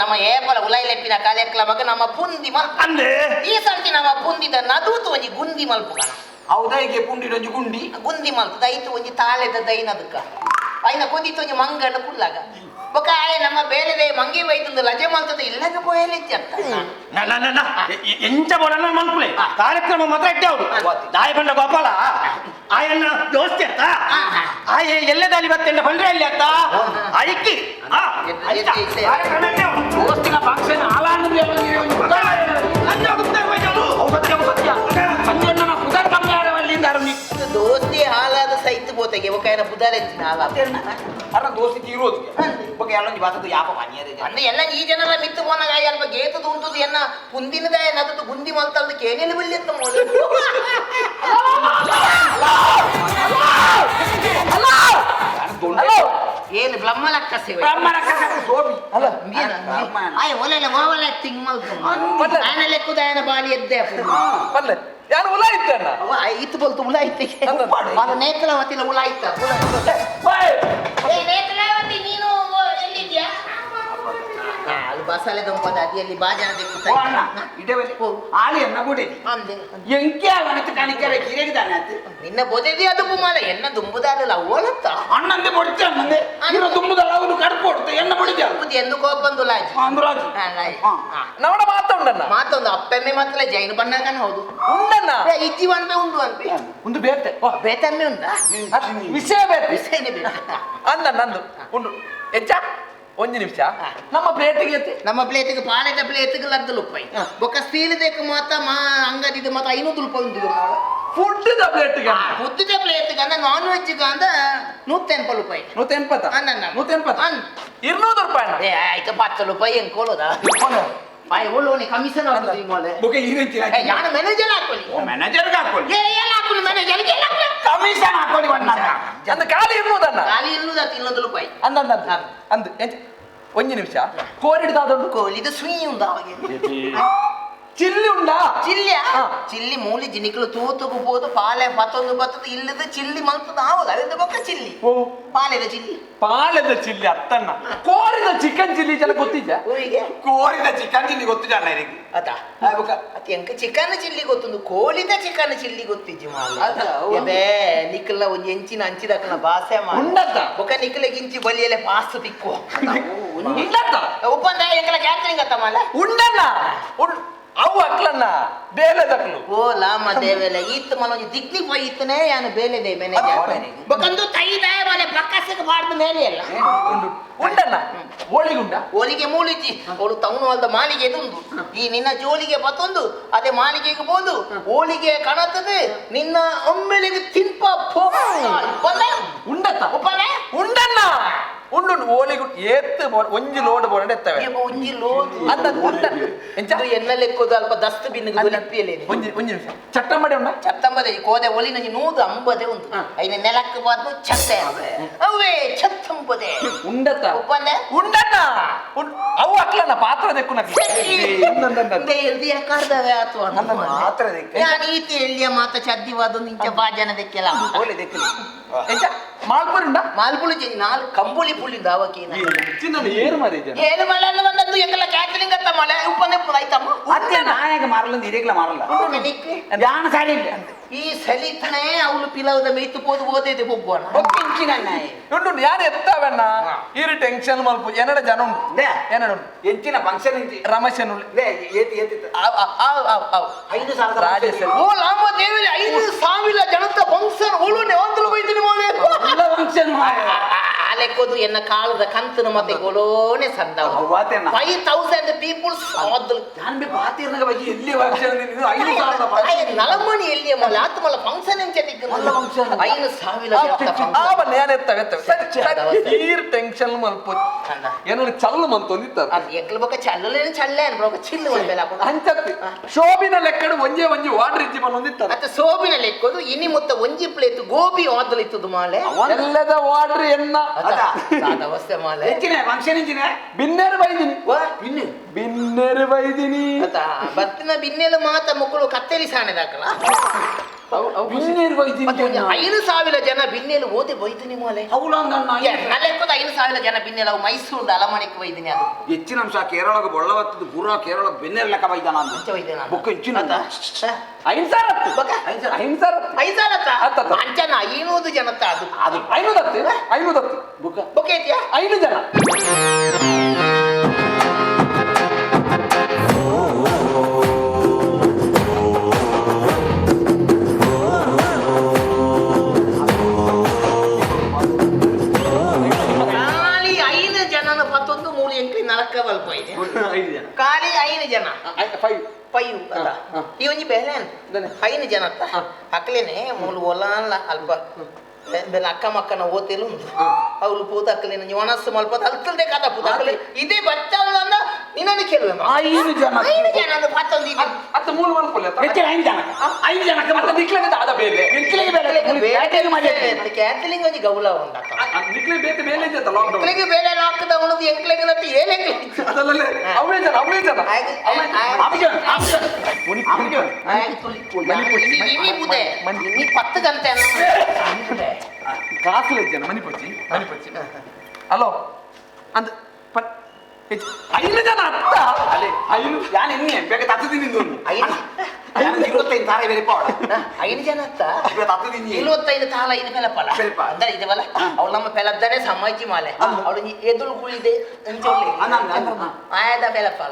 ನಮ್ಮ ಏಪಲ ಉಲಾಯಿ ಲೆಪ್ಪಿನ ಕಾರ್ಯಕ್ರಮಕ್ಕೆ ನಮ್ಮ ಪುಂದಿ ಮಲ್ಪ ಅಂದೆ ಈ ಸರ್ತಿ ನಮ್ಮ ಪುಂದಿದ ನದೂತು ಒಂಜಿ ಗುಂದಿ ಮಲ್ಪುಗ ಹೌದಾಯಿಗೆ ಪುಂಡಿನ ಗುಂಡಿ ಗುಂದಿ ಮಲ್ಪದ ಐತು ಒಂಜಿ ತಾಳೆದ ದೈನದಕ್ಕ ಐನ ಕುದಿತು ಒಂಜಿ ಮಂಗಡ ಕುಳ್ಳಾಗ ಬೊಕ ಆಯ್ ನಮ್ಮ ಬೇಲೆದೆ ಮಂಗಿ ಬೈತಂದು ಲಜೆ ಮಲ್ತದ ಇಲ್ಲಗ ಪೋಯಲಿಚ್ಚ ಎಂಚ ಬೋಡನ್ನ ಮಲ್ಪುಲೆ ಕಾರ್ಯಕ್ರಮ ಮಾತ್ರ ಇಟ್ಟೆ ಅವರು ದಾಯ ಬಂಡ ಗೋಪಾಲ ಆಯನ್ನ ದೋಸ್ತಿ ಅತ್ತ ಆಯ ಎಲ್ಲದಾಲಿ ಬತ್ತೆಂಡ ಬಂದ್ರೆ ಅಲ್ಲಿ ಅತ್ತ ಅಯ್ಕಿ ದೋಸ್ತಿನ ಫಂಕ್ಷನ್ ದೋಸ್ತಿ ಹಾಲಾದ ಸೈತ್ ಬೋತೆಗೆ ಒಕಾಯನ ಪುದಾರ ಹೆಚ್ಚಿನ ಹಾಲಾದ ಅರ ದೋಸ್ತಿ ತೀರೋದು ಬಗ್ಗೆ ಎಲ್ಲ ಬಾತದು ಯಾಪ ಮಾನ್ಯರೇ ಅಂದ್ರೆ ಎಲ್ಲ ಈ ಜನರ ಮಿತ್ತು ಹೋನಾಗ ಅಲ್ಪ ಗೇತದು ಉಂಟದು ಎನ್ನ ಪುಂದಿನದ ನದದು ಗುಂದಿ ಮಲ್ತಲ್ದು ಕೇನೆಲ್ಲಿ ಬಿಲ್ಲಿ ಅಂತ ಏನು ಬ್ರಹ್ಮಲಕ್ಕ ಸೇವೆ ಸೋಬಿ ಅಲ್ಲ ಆಯ್ ಒಲೆಲ್ಲ ಓವಲೆ ತಿಂಗ್ ಮಲ್ತು ಆಯನ ಲೆಕ್ಕದ ಆಯನ ಬಾಳಿ ಎದ್ದೆ ಬರ್ಲೆ ಯಾರು ಉಲ ಇತ್ತಣ್ಣ ಇತ್ತು ಬೋಲ್ತು ಉಲ ಇತ್ತಿಗೆ ಅದು ನೇತ್ರಾವತಿಲ ಉಲ ಇತ್ತ ನೇತ್ರಾವತಿ ನೀನು ಎಲ್ಲಿದ್ಯಾ ಅಲ್ಲಿ ಬಸಳೆ ದಂಪದ ಅದಿಯಲ್ಲಿ ಬಾಜನ ಆಳಿ ಎನ್ನ ಬುಡೇದಿ ಎಂಕೆ ಅವನತ್ತು ಕಣಿಕರೆ ಕಿರೇಗಿದಾನೆ ಆತು ನಿನ್ನ ಬೊದೆದಿ ಅದು ಕುಮಾರ ಎನ್ನ ದುಂಬುದಾರಲ್ಲ ಓಲತ್ತ ಅಣ್ಣಂದೆ ಬೊಡಿತ ಅಣ್ಣಂದೆ ನೀನು ದುಂಬುದಲ್ಲ ಅವನು ಕಡ್ಕೊಡ್ತು ಎನ್ನ ಬುಡಿದ ಬುದ್ಧಿ ಎಂದು ಕೋಪಂದು ಲಾಜಿ ಅಂದ್ರಾಜಿ ನವಡ ಮಾತುಂಡಣ್ಣ ಮಾತೊಂದು ಅಪ್ಪೆಮ್ಮೆ ಮಾತ್ರ ಜೈನು ಬಣ್ಣಕನ ಹೌದು ಉಂಡಣ್ಣ ಇಜ್ಜಿ ಅನ್ಪೆ ಉಂಡು ಅನ್ಪೆ ಒಂದು ಬೇತೆ ಬೇತಮ್ಮೆ ಉಂಟಾ ವಿಷಯ ಬೇತೆ ವಿಷಯನೇ ಬೇಡ ಅಂದ ನಂದು ಉಂಡು ಹೆಚ್ಚ ಒಂದು ನಿಮಿಷ ನಮ್ಮ ಪ್ಲೇಟಿಗೆ ನಮ್ಮ ಪ್ಲೇಟಿಗೆ ಪಾಳೆದ ಪ್ಲೇಟಿಗೆ ಲದ್ದು ರೂಪಾಯಿ ಬೊಕ್ಕ ಸ್ಟೀಲ್ ದೇಕ ಮಾತ ಅಂಗಡಿದ ಮಾತ 500 ರೂಪಾಯಿ ಉಂಟು ಫುಡ್ದ ಪ್ಲೇಟಿಗೆ ಫುಡ್ದ ಪ್ಲೇಟಿಗೆ ಅಂದ ನಾನ್ ವೆಜ್ಗೆ ಅಂದ 180 ರೂಪಾಯಿ 180 200 ರೂಪಾಯಿ ಆಯ್ತು 10 ರೂಪಾಯಿ ಹೆಂಗ್ ಕೊಡೋದಾ ಪಾಯ ಒಳ್ಳೋನಿ ಕಮಿಷನ್ ಆಗ್ತದೆ ಮೊಳೆ ಬೊಕೆ ಈರೆಂಚಿ ಯಾನ ಮ್ಯಾನೇಜರ್ ಹಾಕೊಳ್ಳಿ ಮ್ಯಾನೇಜರ್ಗೆ ಹಾಕೊಳ್ಳಿ ಎಲ್ಲ ಹಾಕೊಳ್ಳಿ ಮ್ಯಾನೇಜರ್ಗೆ ಎಲ್ಲ ಕಮಿಷನ್ ಹಾಕೊಳ್ಳಿ ಬಣ್ಣ ಅಂದ ಖಾಲಿ ಇರ್ಬೋದಣ್ಣ ಖಾಲಿ ಇಲ್ಲದ 300 ರೂಪಾಯಿ ಅಂದು ಒಂದು ನಿಮಿಷ ಕೋರಿಡ್ದಾದೊಂದು ಕೋಲಿದ ಸುಯಿ ಉಂದ ಅವಾಗೆ ಚಿಲ್ಲಿ ಉಂಡಾ ಚಿಲ್ಲಿಯ ಚಿಲ್ಲಿ ಮೂಲಿ ಜಿನಿಕಲು ತೂತುಗು ಬೋದು ಪಾಲೆ ಮತ್ತೊಂದು ಬತ್ತದ ಇಲ್ಲದ ಚಿಲ್ಲಿ ಮಲ್ತದ ಆವದ ಅದರಿಂದ ಬೊಕ್ಕ ಚಿಲ್ಲಿ ಪಾಲೆದ ಚಿಲ್ಲಿ ಅತ್ತಣ್ಣ ಕೋರಿದ ಚಿಕನ್ ಚಿಲ್ಲಿ ಜನ ಗೊತ್ತಿದ್ಯಾ ಕೋರಿದ ಚಿಕನ್ ಚಿಲ್ಲಿ ಗೊತ್ತಿದ್ದ ಅಣ್ಣ ಇದಕ್ಕೆ ಅದ ಎಂಕ ಚಿಕನ್ ಚಿಲ್ಲಿ ಗೊತ್ತೊಂದು ಕೋಳಿದ ಚಿಕನ್ ಚಿಲ್ಲಿ ಗೊತ್ತಿಜ್ಜಿ ಮಾಲೆ ನಿಕ್ಕಲ ಒಂದು ಎಂಚಿನ ಅಂಚಿದಕ್ಕನ ಭಾಷೆ ಉಂಡತ್ತ ಬೊಕ್ಕ ನಿಕ್ಕಲಿಗೆ ಇಂಚಿ ಬಲಿಯಲೆ ಪಾಸ್ತು ತಿಕ್ಕುವ ಉಂಡತ್ತ ಒಪ್ಪಂದ ಎಂಕಲ ಕ್ಯಾಟ್ರಿಂಗ್ ಅತ್ತ ಮಾಲೆ ಉಂಡಣ್ಣ ಅವು ಅಕ್ಲನ್ನ ಬೇಲೆ ದಕ್ಲು ಓ ಲಾಮ ದೇವೆಲೆ ಈತ್ ಮನೋಜಿ ದಿಕ್ಲಿ ಪೋಯಿ ಇತ್ತನೇ ಯಾನು ಬೇಲೆ ದೇ ಮೇನೆ ಬಕಂದು ತೈದಾಯ ಮನೆ ಪಕ್ಕಸಕ್ಕೆ ಬಾಡ್ದು ಮೇಲೆ ಅಲ್ಲ ಉಂಡಣ್ಣ ಓಳಿಗುಂಡ ಓಲಿಗೆ ಮೂಲಿಜಿ ಅವಳು ತವನು ಅಲ್ದ ಮಾಲಿಗೆ ಎದುಂದು ಈ ನಿನ್ನ ಜೋಲಿಗೆ ಬತ್ತೊಂದು ಅದೇ ಮಾಲಿಗೆಗೆ ಬೋದು ಓಲಿಗೆ ಕಾಣತ್ತದೆ ನಿನ್ನ ಒಮ್ಮೆಲೆಗೆ ತಿನ್ಪ ಉಂಡತ್ತ ಉಪ್ಪನೆ ಉಂಡಣ್ಣ ಉಂಡು ಓಲಿಗು ಏತ್ತು ಒಂಜಿ ಲೋಡ್ ಬೋರ್ಡ್ ಎತ್ತವೆ ಒಂಜಿ ಲೋಡ್ ಅಂದ ಉಂಡ ಎಂಚ ಎನ್ನ ಲೆಕ್ಕೋದು ಅಲ್ಪ ಡಸ್ಟ್ ಬಿನ್ ಲಿಪ್ಪಿಯಲ್ಲೇ ಒಂಜಿ ನಿಮಿಷ ಚಟ್ಟಂಬಡೆ ಉಂಡ ಚತ್ತಂಬದೆ ಕೋದೆ ಒಲಿ ನಂಜಿ 150 ಉಂಟು ಐನ ನೆಲಕ್ಕೆ ಬಾದ್ದು ಛತ್ತೆ ಅವೇ ಛತ್ತಂಬದೆ ಉಂಡತ್ತ ಉಪ್ಪನೆ ಉಂಡಣ್ಣ ಅವು ಅಕ್ಲನ್ನ ಪಾತ್ರ ದೆಕ್ಕು ನಕ್ಕೆ ಎಲ್ದಿಯ ಕಾರ್ದವೆ ಅಥವಾ ಪಾತ್ರ ದೆಕ್ಕೆ ನಾನು ಈತಿ ಎಲ್ಲಿಯ ಮಾತ ಚದ್ದಿವಾದ ನಿಂಚ ಬಾಜನ ದೆಕ್ಕೆಲ್ಲ ಓಲೆ ದೆಕ್ಕಲಿ ಎಂಚ ಮಾಲ್ಪುರಿ ಉಂಡ ಮಾಲ್ಪುಳಿ ಚೆಂಜಿ 4 ಕಂಬುಳಿ ಪುಳಿಂದ ಅವಕೇನ ಚಿನ್ನ ಏರು ಮಾರಿದ್ದೆ ಏನು ಮಳೆಲ್ಲ ಬಂದದ್ದು ಎಂಗಲ ಕ್ಯಾಟರಿಂಗ್ ಅತ್ತ ಮಳೆ ಉಪ್ಪನೆ ಆಯ್ತಮ್ಮ ಅತ್ತೆ ನಾಯಕ ಮಾರಲ್ಲ ಇರೇಗ್ಲ ಮಾರಲ್ಲ ಯಾನ ಸಾರಿ ಇಲ್ಲ ಈ ಸಲಿತನೇ ಅವಳು ಪಿಲವದ ಮೇಯ್ತು ಪೋದು ಓದಿದೆ ಬೊಬ್ಬಣ ಉಂಡು ಯಾರು ಎತ್ತವಣ್ಣ ಇರು ಟೆನ್ಷನ್ ಮಲ್ಪ ಏನಡ ಜನ ಉಂಟು ಏನಡ ಎಂಚಿನ ಫಂಕ್ಷನ್ ರಮೇಶನ್ ರಾಜೇಶ್ ಓ ಲಾಮ ದೇವಿ 5,000 ಜನತ ಫಂಕ್ಷನ್ ಓಳುನೆ ಒಂದಲು ಬೈದಿನಿ ಮೋಲೆ ಫಂಕ್ಷನ್ ಲೆಕ್ಕೋದು ಎನ್ನ ಕಾಲದ ಕಂತನ ಮತ್ತೆ ಗೊಲೋನೆ ಸಂದ 5,000 ಪೀಪಲ್ಸ್ ಮೊದಲು ನಾನು ಬಿ ಬಾತಿರ್ನಾಗ ಬಗ್ಗೆ ಎಲ್ಲಿ ಫಂಕ್ಷನ್ 5,000 ನಲಮಣಿ ಎಲ್ಲಿಯ ಮಲ್ಲ ಆತ ಮಲ್ಲ ಫಂಕ್ಷನ್ ಎಂಚದಿಕ್ಕೆ ಮಲ್ಲ ಫಂಕ್ಷನ್ 5,000 ಯಾರು ಎತ್ತವೆ ಈರ್ ಟೆನ್ಷನ್ ಮಲ್ಪ ಏನೋ ಚಲ್ಲು ಮಂತೊಂದಿತ್ತ ಅದು ಎಕ್ಲ ಬಕ ಚಲ್ಲಲೇನೆ ಚಲ್ಲೆ ಅನ್ಬ್ರೋಕ ಚಿಲ್ಲು ಒಂದೆಲ್ಲ ಅಂಚತ್ತಿ ಶೋಭಿನ ಲೆಕ್ಕಡು ಒಂಜೆ ವಾಟರ್ ಇಜ್ಜಿ ಬಂದೊಂದಿತ್ತ ಮತ್ತೆ ಸೋಬಿನ ಲೆಕ್ಕೋದು ಇನಿ ಮೊತ್ತ ಒಂಜಿ ಪ್ಲೇಟ್ ಗೋಬಿ ಆದಲಿತ್ತದು ಮಾಲೆ ಎಲ್ಲದ ವಾಟರ್ ಎನ್ನ ಅದ ಅವಸ್ಥೆ ಮಾಲೆ ಫಂಕ್ಷನ್ ಇಂಚಿನ ಬಿನ್ನೇರು ಬೈದಿನಿ ಬಿನ್ನೆ ಬಿನ್ನೇರು ಬೈದಿನಿ ಬತ್ತಿನ ಬಿನ್ನೆಲು ಮಾತ ಮಕ್ಕಳು ಕತ್ತೇರಿ ಸಾಣೆದಾಕಲ್ಲ ಬಿನ್ನೇರು ಬೈದಿನಿ 5,000 ಜನ ಬಿನ್ನೆಲು ಓದಿ ಬೈದಿನಿ ಮಾಲೆ ಲೆಕ್ಕದ 5,000 ಜನ ಬಿನ್ನೆಲು ಅವು ಮೈಸೂರು ಅಲಮಣಿಗೆ ಬೈದಿನಿ ಅದು ಹೆಚ್ಚಿನ ಅಂಶ ಕೇರಳಗೆ ಬೊಳ್ಳವತ್ತದು ಗುರ ಕೇರಳ ಬೆನ್ನೇರು ಲೆಕ್ಕ ಬೈದಾನ ಬುಕ್ಕ ಹೆಚ್ಚಿನ ಅಂಚನ 500 ಜನತ್ತ ಅದು ಅದು 500 ಬುಕ್ಕ ಐತಿಯಾ 5 ಜನ ಖಾಲಿ 5 ಜನ 5 ಈ ಒಂಜಿ ಬೆಲೆ 5 ಜನ ಅಕ್ಲೇನೆ ಮೂಲು ಒಲ್ಲ ಅಲ್ಪ ಬೆಲ್ಲ ಅಕ್ಕ ಮಕ್ಕನ ಓತಿಲು ಅವಳು ಪೂತ ಅಕ್ಕಲೇನ ಒಣಸ್ಸು ಮಲ್ಪ ಅಲ್ತಲ್ದೆ ಕಾದ ಪೂತ ಅಕ್ಕಲೆ ಇದೇ ಬಚ್ಚಲ್ಲ ನಿನ್ನನ್ನು ಕೇಳುವೆ 5 ಜನ 5 ಜನ ಅದು ಮತ್ತೊಂದು ಅತ್ತ ಮೂಲ ಮಲ್ಪಲ್ಲ 5 ಜನಕ್ಕೆ ಮತ್ತೆ ನಿಕ್ಲೆಗೆ ದಾದ ಬೇರೆ ನಿಕ್ಲೆಗೆ ಬೇರೆ ಕ್ಯಾಥಲಿಂಗ್ ಒಂಜಿ ಗೌಲ ಉಂಡ ನಿಕ್ಲೆ ಬೇತೆ ಬೇಲೆ ಇದೆ ಲಾಕ್ ಡೌನ್ ನಿಕ್ಲೆಗೆ ಬೇಲೆ ಲಾಕ್ದ ಉಣದು ಎಂಕ್ಲೆಗೆ ನಟ್ಟು ಏಲೆಂಗೆ ಅದಲ್ಲ ಅವೇ ಜನ ಇನಿ ಬುದೆ ಇನಿ 10 ಗಂಟೆ ಕಾಸು ಜನ ಮನಿ ಪಚ್ಚಿ ಹಲೋ ಅಂದ 5 ಜನ ಅತ್ತ 5 ಯಾನ್ ಎನ್ನೆ ಬೇಗ ತತ್ತಿದ್ದೀನಿ 25 ತಾರ ಬೇರೆ ಪಾಡ 5 ಜನ ಅತ್ತ 25 ತಾಲ ಇದು ಪೆಲಪಲ ಅಂದ್ರೆ ಇದವಲ್ಲ ಅವಳು ನಮ್ಮ ಪೆಲದ್ದನೆ ಸಮಾಜಿ ಮಾಲೆ ಅವಳು ಎದುಳು ಕುಳಿದೆ ಅಂಚೊಳ್ಳಿ ಆಯದ ಪೆಲಪಲ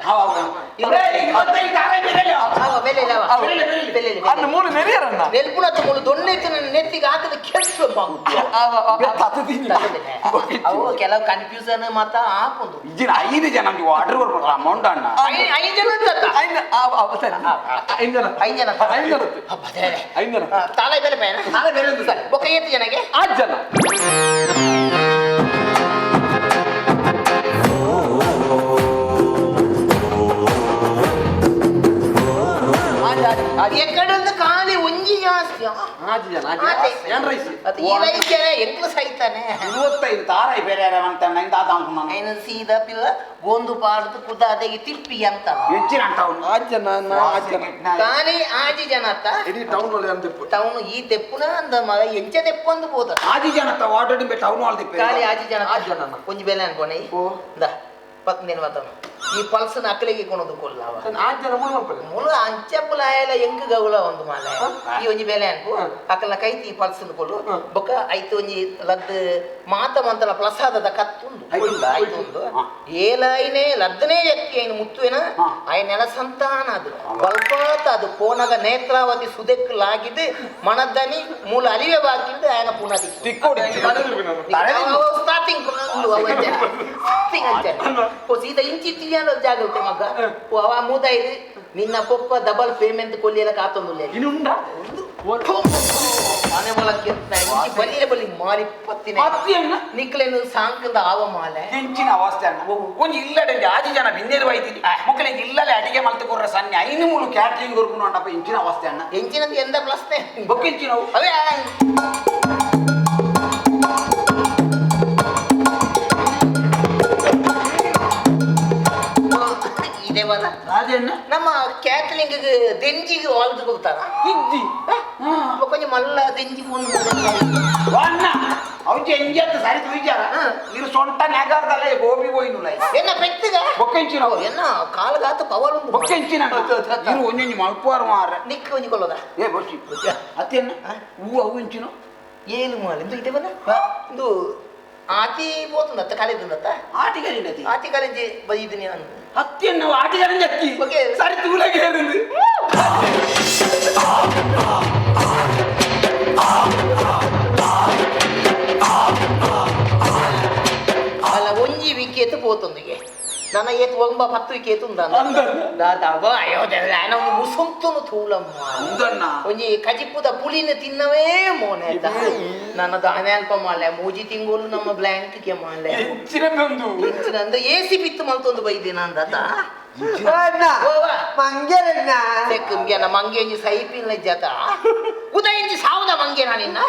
ನೆಲ್ಪುಣತ್ತ ಮೂಲು ದೊಣ್ಣೆತ್ತಿನ ನೆತ್ತಿಗೆ ಹಾಕದ ಕೆಲ್ಸ ಅವು ಕೆಲವು ಕನ್ಫ್ಯೂಷನ್ ಮತ್ತ ಹಾಕುದು 5 ಜನ ಆರ್ಡರ್ ಬರ್ಬೇಕು ಅಮೌಂಟ್ ಅಣ್ಣ 5 ಜನ ತಾಳೆ ಬೇರೆ ಬೊಕ್ಕ 8 ಜನಗೆ 8 ಜನ ಎಕ್ಕಡೊಂದು ಖಾಲಿ ಒಂಜಿ ಜಾಸ್ತಿ 8 ಜನ ಎಂಕ್ಲು ಸೈತಾನೆ 25 ತಾರಾಯಿ ಬೇರೆ ಅಂತ ಐನು ಸೀದಾ ಪಿಲ್ಲ ಗೋಂದು ಪಾಡ್ದು ಕುದ ಅದಕ್ಕೆ ತಿಪ್ಪಿ ಅಂತ ಹೆಚ್ಚಿನ ಖಾಲಿ 8 ಜನ ಅತ್ತ ಇಡೀ ಟೌನ್ ಅಲ್ಲಿ ಅಂತ ಟೌನ್ ಈ ತೆಪ್ಪುನ ಅಂದ ಮಗ ಎಂಚ ತೆಪ್ಪೊಂದು ಬೋದ 8 ಜನ ಆಲ್ರೆಡಿ ಟೌನ್ ಅಲ್ಲಿ ಖಾಲಿ 8 ಜನ ಒಂಜಿ ಬೆಲೆ ಅನ್ಕೋಣೆ ಇಂದ 10 ದಿನ ಮತ್ತ ಈ ಪಲ್ಸನ ಅಕ್ಕಲಿಗೆ ಕೊನೋದು ಕೊಲ್ಲ ಅವ 8 ಜನ ಮುಳು ಅಂಚಪ್ಪಲ ಆಯಲ ಎಂಕ ಗೌಲ ಒಂದು ಮಾಲೆ ಈ ಒಂಜಿ ಬೆಲೆ ಅನ್ಕು ಅಕ್ಕಲ ಕೈತಿ ಈ ಪಲ್ಸನ ಕೊಲ್ಲು ಬೊಕ್ಕ ಐತು ಒಂಜಿ ಲದ್ ಮಾತ ಮಂತನ ಪ್ರಸಾದದ ಕತ್ತುಂಡು ಐತುಂಡು ಏಲಾಯಿನೇ ಲದ್ದನೇ ವ್ಯಕ್ತಿ ಐನು ಮುತ್ತುವೆನ ಆಯ್ನೆಲ ಸಂತಾನ ಅದು ಬಲ್ಪಾತ ಅದು ಕೋನಗ ನೇತ್ರಾವತಿ ಸುದೆಕ್ ಲಾಗಿದ್ದು ಮಣದ್ದನಿ ಮೂಲ ಅರಿವೆ ಬಾಕಿಲ್ದು ಆಯನ ಪುನಃ ಸ್ಟಾರ್ಟಿಂಗ್ ಸೀದಾ ಇಂಚಿ ಜಾಗ ಮಗ ಅವ ಮೂದೈದು ನಿನ್ನ ಪೊಪ್ಪ ಡಬಲ್ ಪೇಮೆಂಟ್ ಕೊಲ್ಲಿಯಲ್ಲ ಕಾತೊಂದು ಮನೆ ಮೂಲಕ್ಕೆ ಬಲಿಯ ಬಲಿ ಮಾರಿ ಪತ್ತಿನ ನಿಕ್ಲೆನು ಸಾಂಕದ ಆವ ಮಾಲೆ ಹೆಂಚಿನ ಅವಸ್ಥೆ ಅಣ್ಣ ಒಂಜಿ ಇಲ್ಲಡೆ 8 ಜನ ಬಿನ್ನೇರು ಬೈತೀನಿ ಮಕ್ಕಳಿಗೆ ಇಲ್ಲಲೆ ಅಡಿಗೆ ಮಲ್ತು ಕೊರ್ರ ಸನ್ನೆ 5 ಮೂಲು ಕ್ಯಾಟ್ರಿಂಗ್ ವರ್ಗು ಅಂಡಪ್ಪ ಹೆಂಚಿನ ಅವಸ್ಥೆ ಅಣ್ಣ ಹೆಂಚಿನದು ಎಂದ ಪ್ರಶ್ನೆ ಬೊಕ್ಕ ಹೆಂಚಿನವು ಅವೇ ಇದೇವಲ್ಲ ನಮ್ಮ ಕ್ಯಾಟ್ಲಿಂಗ್ ದೆಂಜಿಗೆ ವಾಲ್ದು ಕೊಡ್ತಾರ ಕೊಂಚ ಮಲ್ಲ ದೆಂಜಿ ಅವಕ್ಕೆ ಎಂಜಿ ಅಂತ ಸರಿ ತುಯ್ಚಾರ ಇರು ಸೊಂಟ ನೆಗಾರ್ದಲ್ಲ ಗೋಬಿ ಹೋಯ್ನುಲ್ಲ ಎನ್ನ ಪೆಟ್ಟಿಗ ಬೊಕ್ಕೆಂಚಿನ ಎನ್ನ ಕಾಲಗಾತ ಪವರ್ ಉಂಟು ಬೊಕ್ಕೆಂಚಿನ ಇರು ಒಂಜೊಂಜಿ ಮಲ್ಪುವಾರು ಮಾರ ನಿಕ್ಕ ಒಂಜಿ ಕೊಲ್ಲೋದ ಏ ಬೊಚ್ಚಿ ಅತ್ತೇನ ಹೂ ಅವು ಇಂಚಿನ ಏನು ಮಾಡ ಇದು ಇದೆವಲ್ಲ ಇದು ಆತಿ పోతుందత్త కాలేదుందత్త ఆటిగలినది ఆటిగలించి బయదిని అన్న అత్తి నువ్వు ఆటిగలించి అత్తి ఓకే సరి తూలగే ఉంది అలా ಒಂಜಿ ವಿಕೆಟ್ పోతుంది ನನ್ನ ಏತ್ ಒಂಬ 10 ವಿಕೆಟ್ ಉಂದ ದಾದಾವ ಅಯ್ಯೋ ದೇವರಾನ ಒಂದು ಮುಸುಂತುನು ತೂಲಮ್ಮ ಅಂದಣ್ಣ ಒಂಜಿ ಕಜಿಪುದ ಪುಲಿನ ತಿನ್ನವೇ ಮೋನೆ ನನ್ನ ದಾನೆ ಅಲ್ಪ ಮಾಲೆ ಮೂಜಿ ತಿಂಗೋಲು ನಮ್ಮ ಬ್ಲಾಂಕ್ ಗೆ ಮಾಲೆ ಇಂಚಿನಂದ ಎಸಿ ಬಿತ್ತು ಮಲ್ತೊಂದು ಬೈದಿನ ಅಂದತ ಮಂಗೆರಣ್ಣ ಮಂಗೆ ಒಂಜಿ ಸೈಪಿನ ಜತ ಇಂಚಿ ಸಾವುದ ಮಂಗೆ ನಾನಿನ್ನ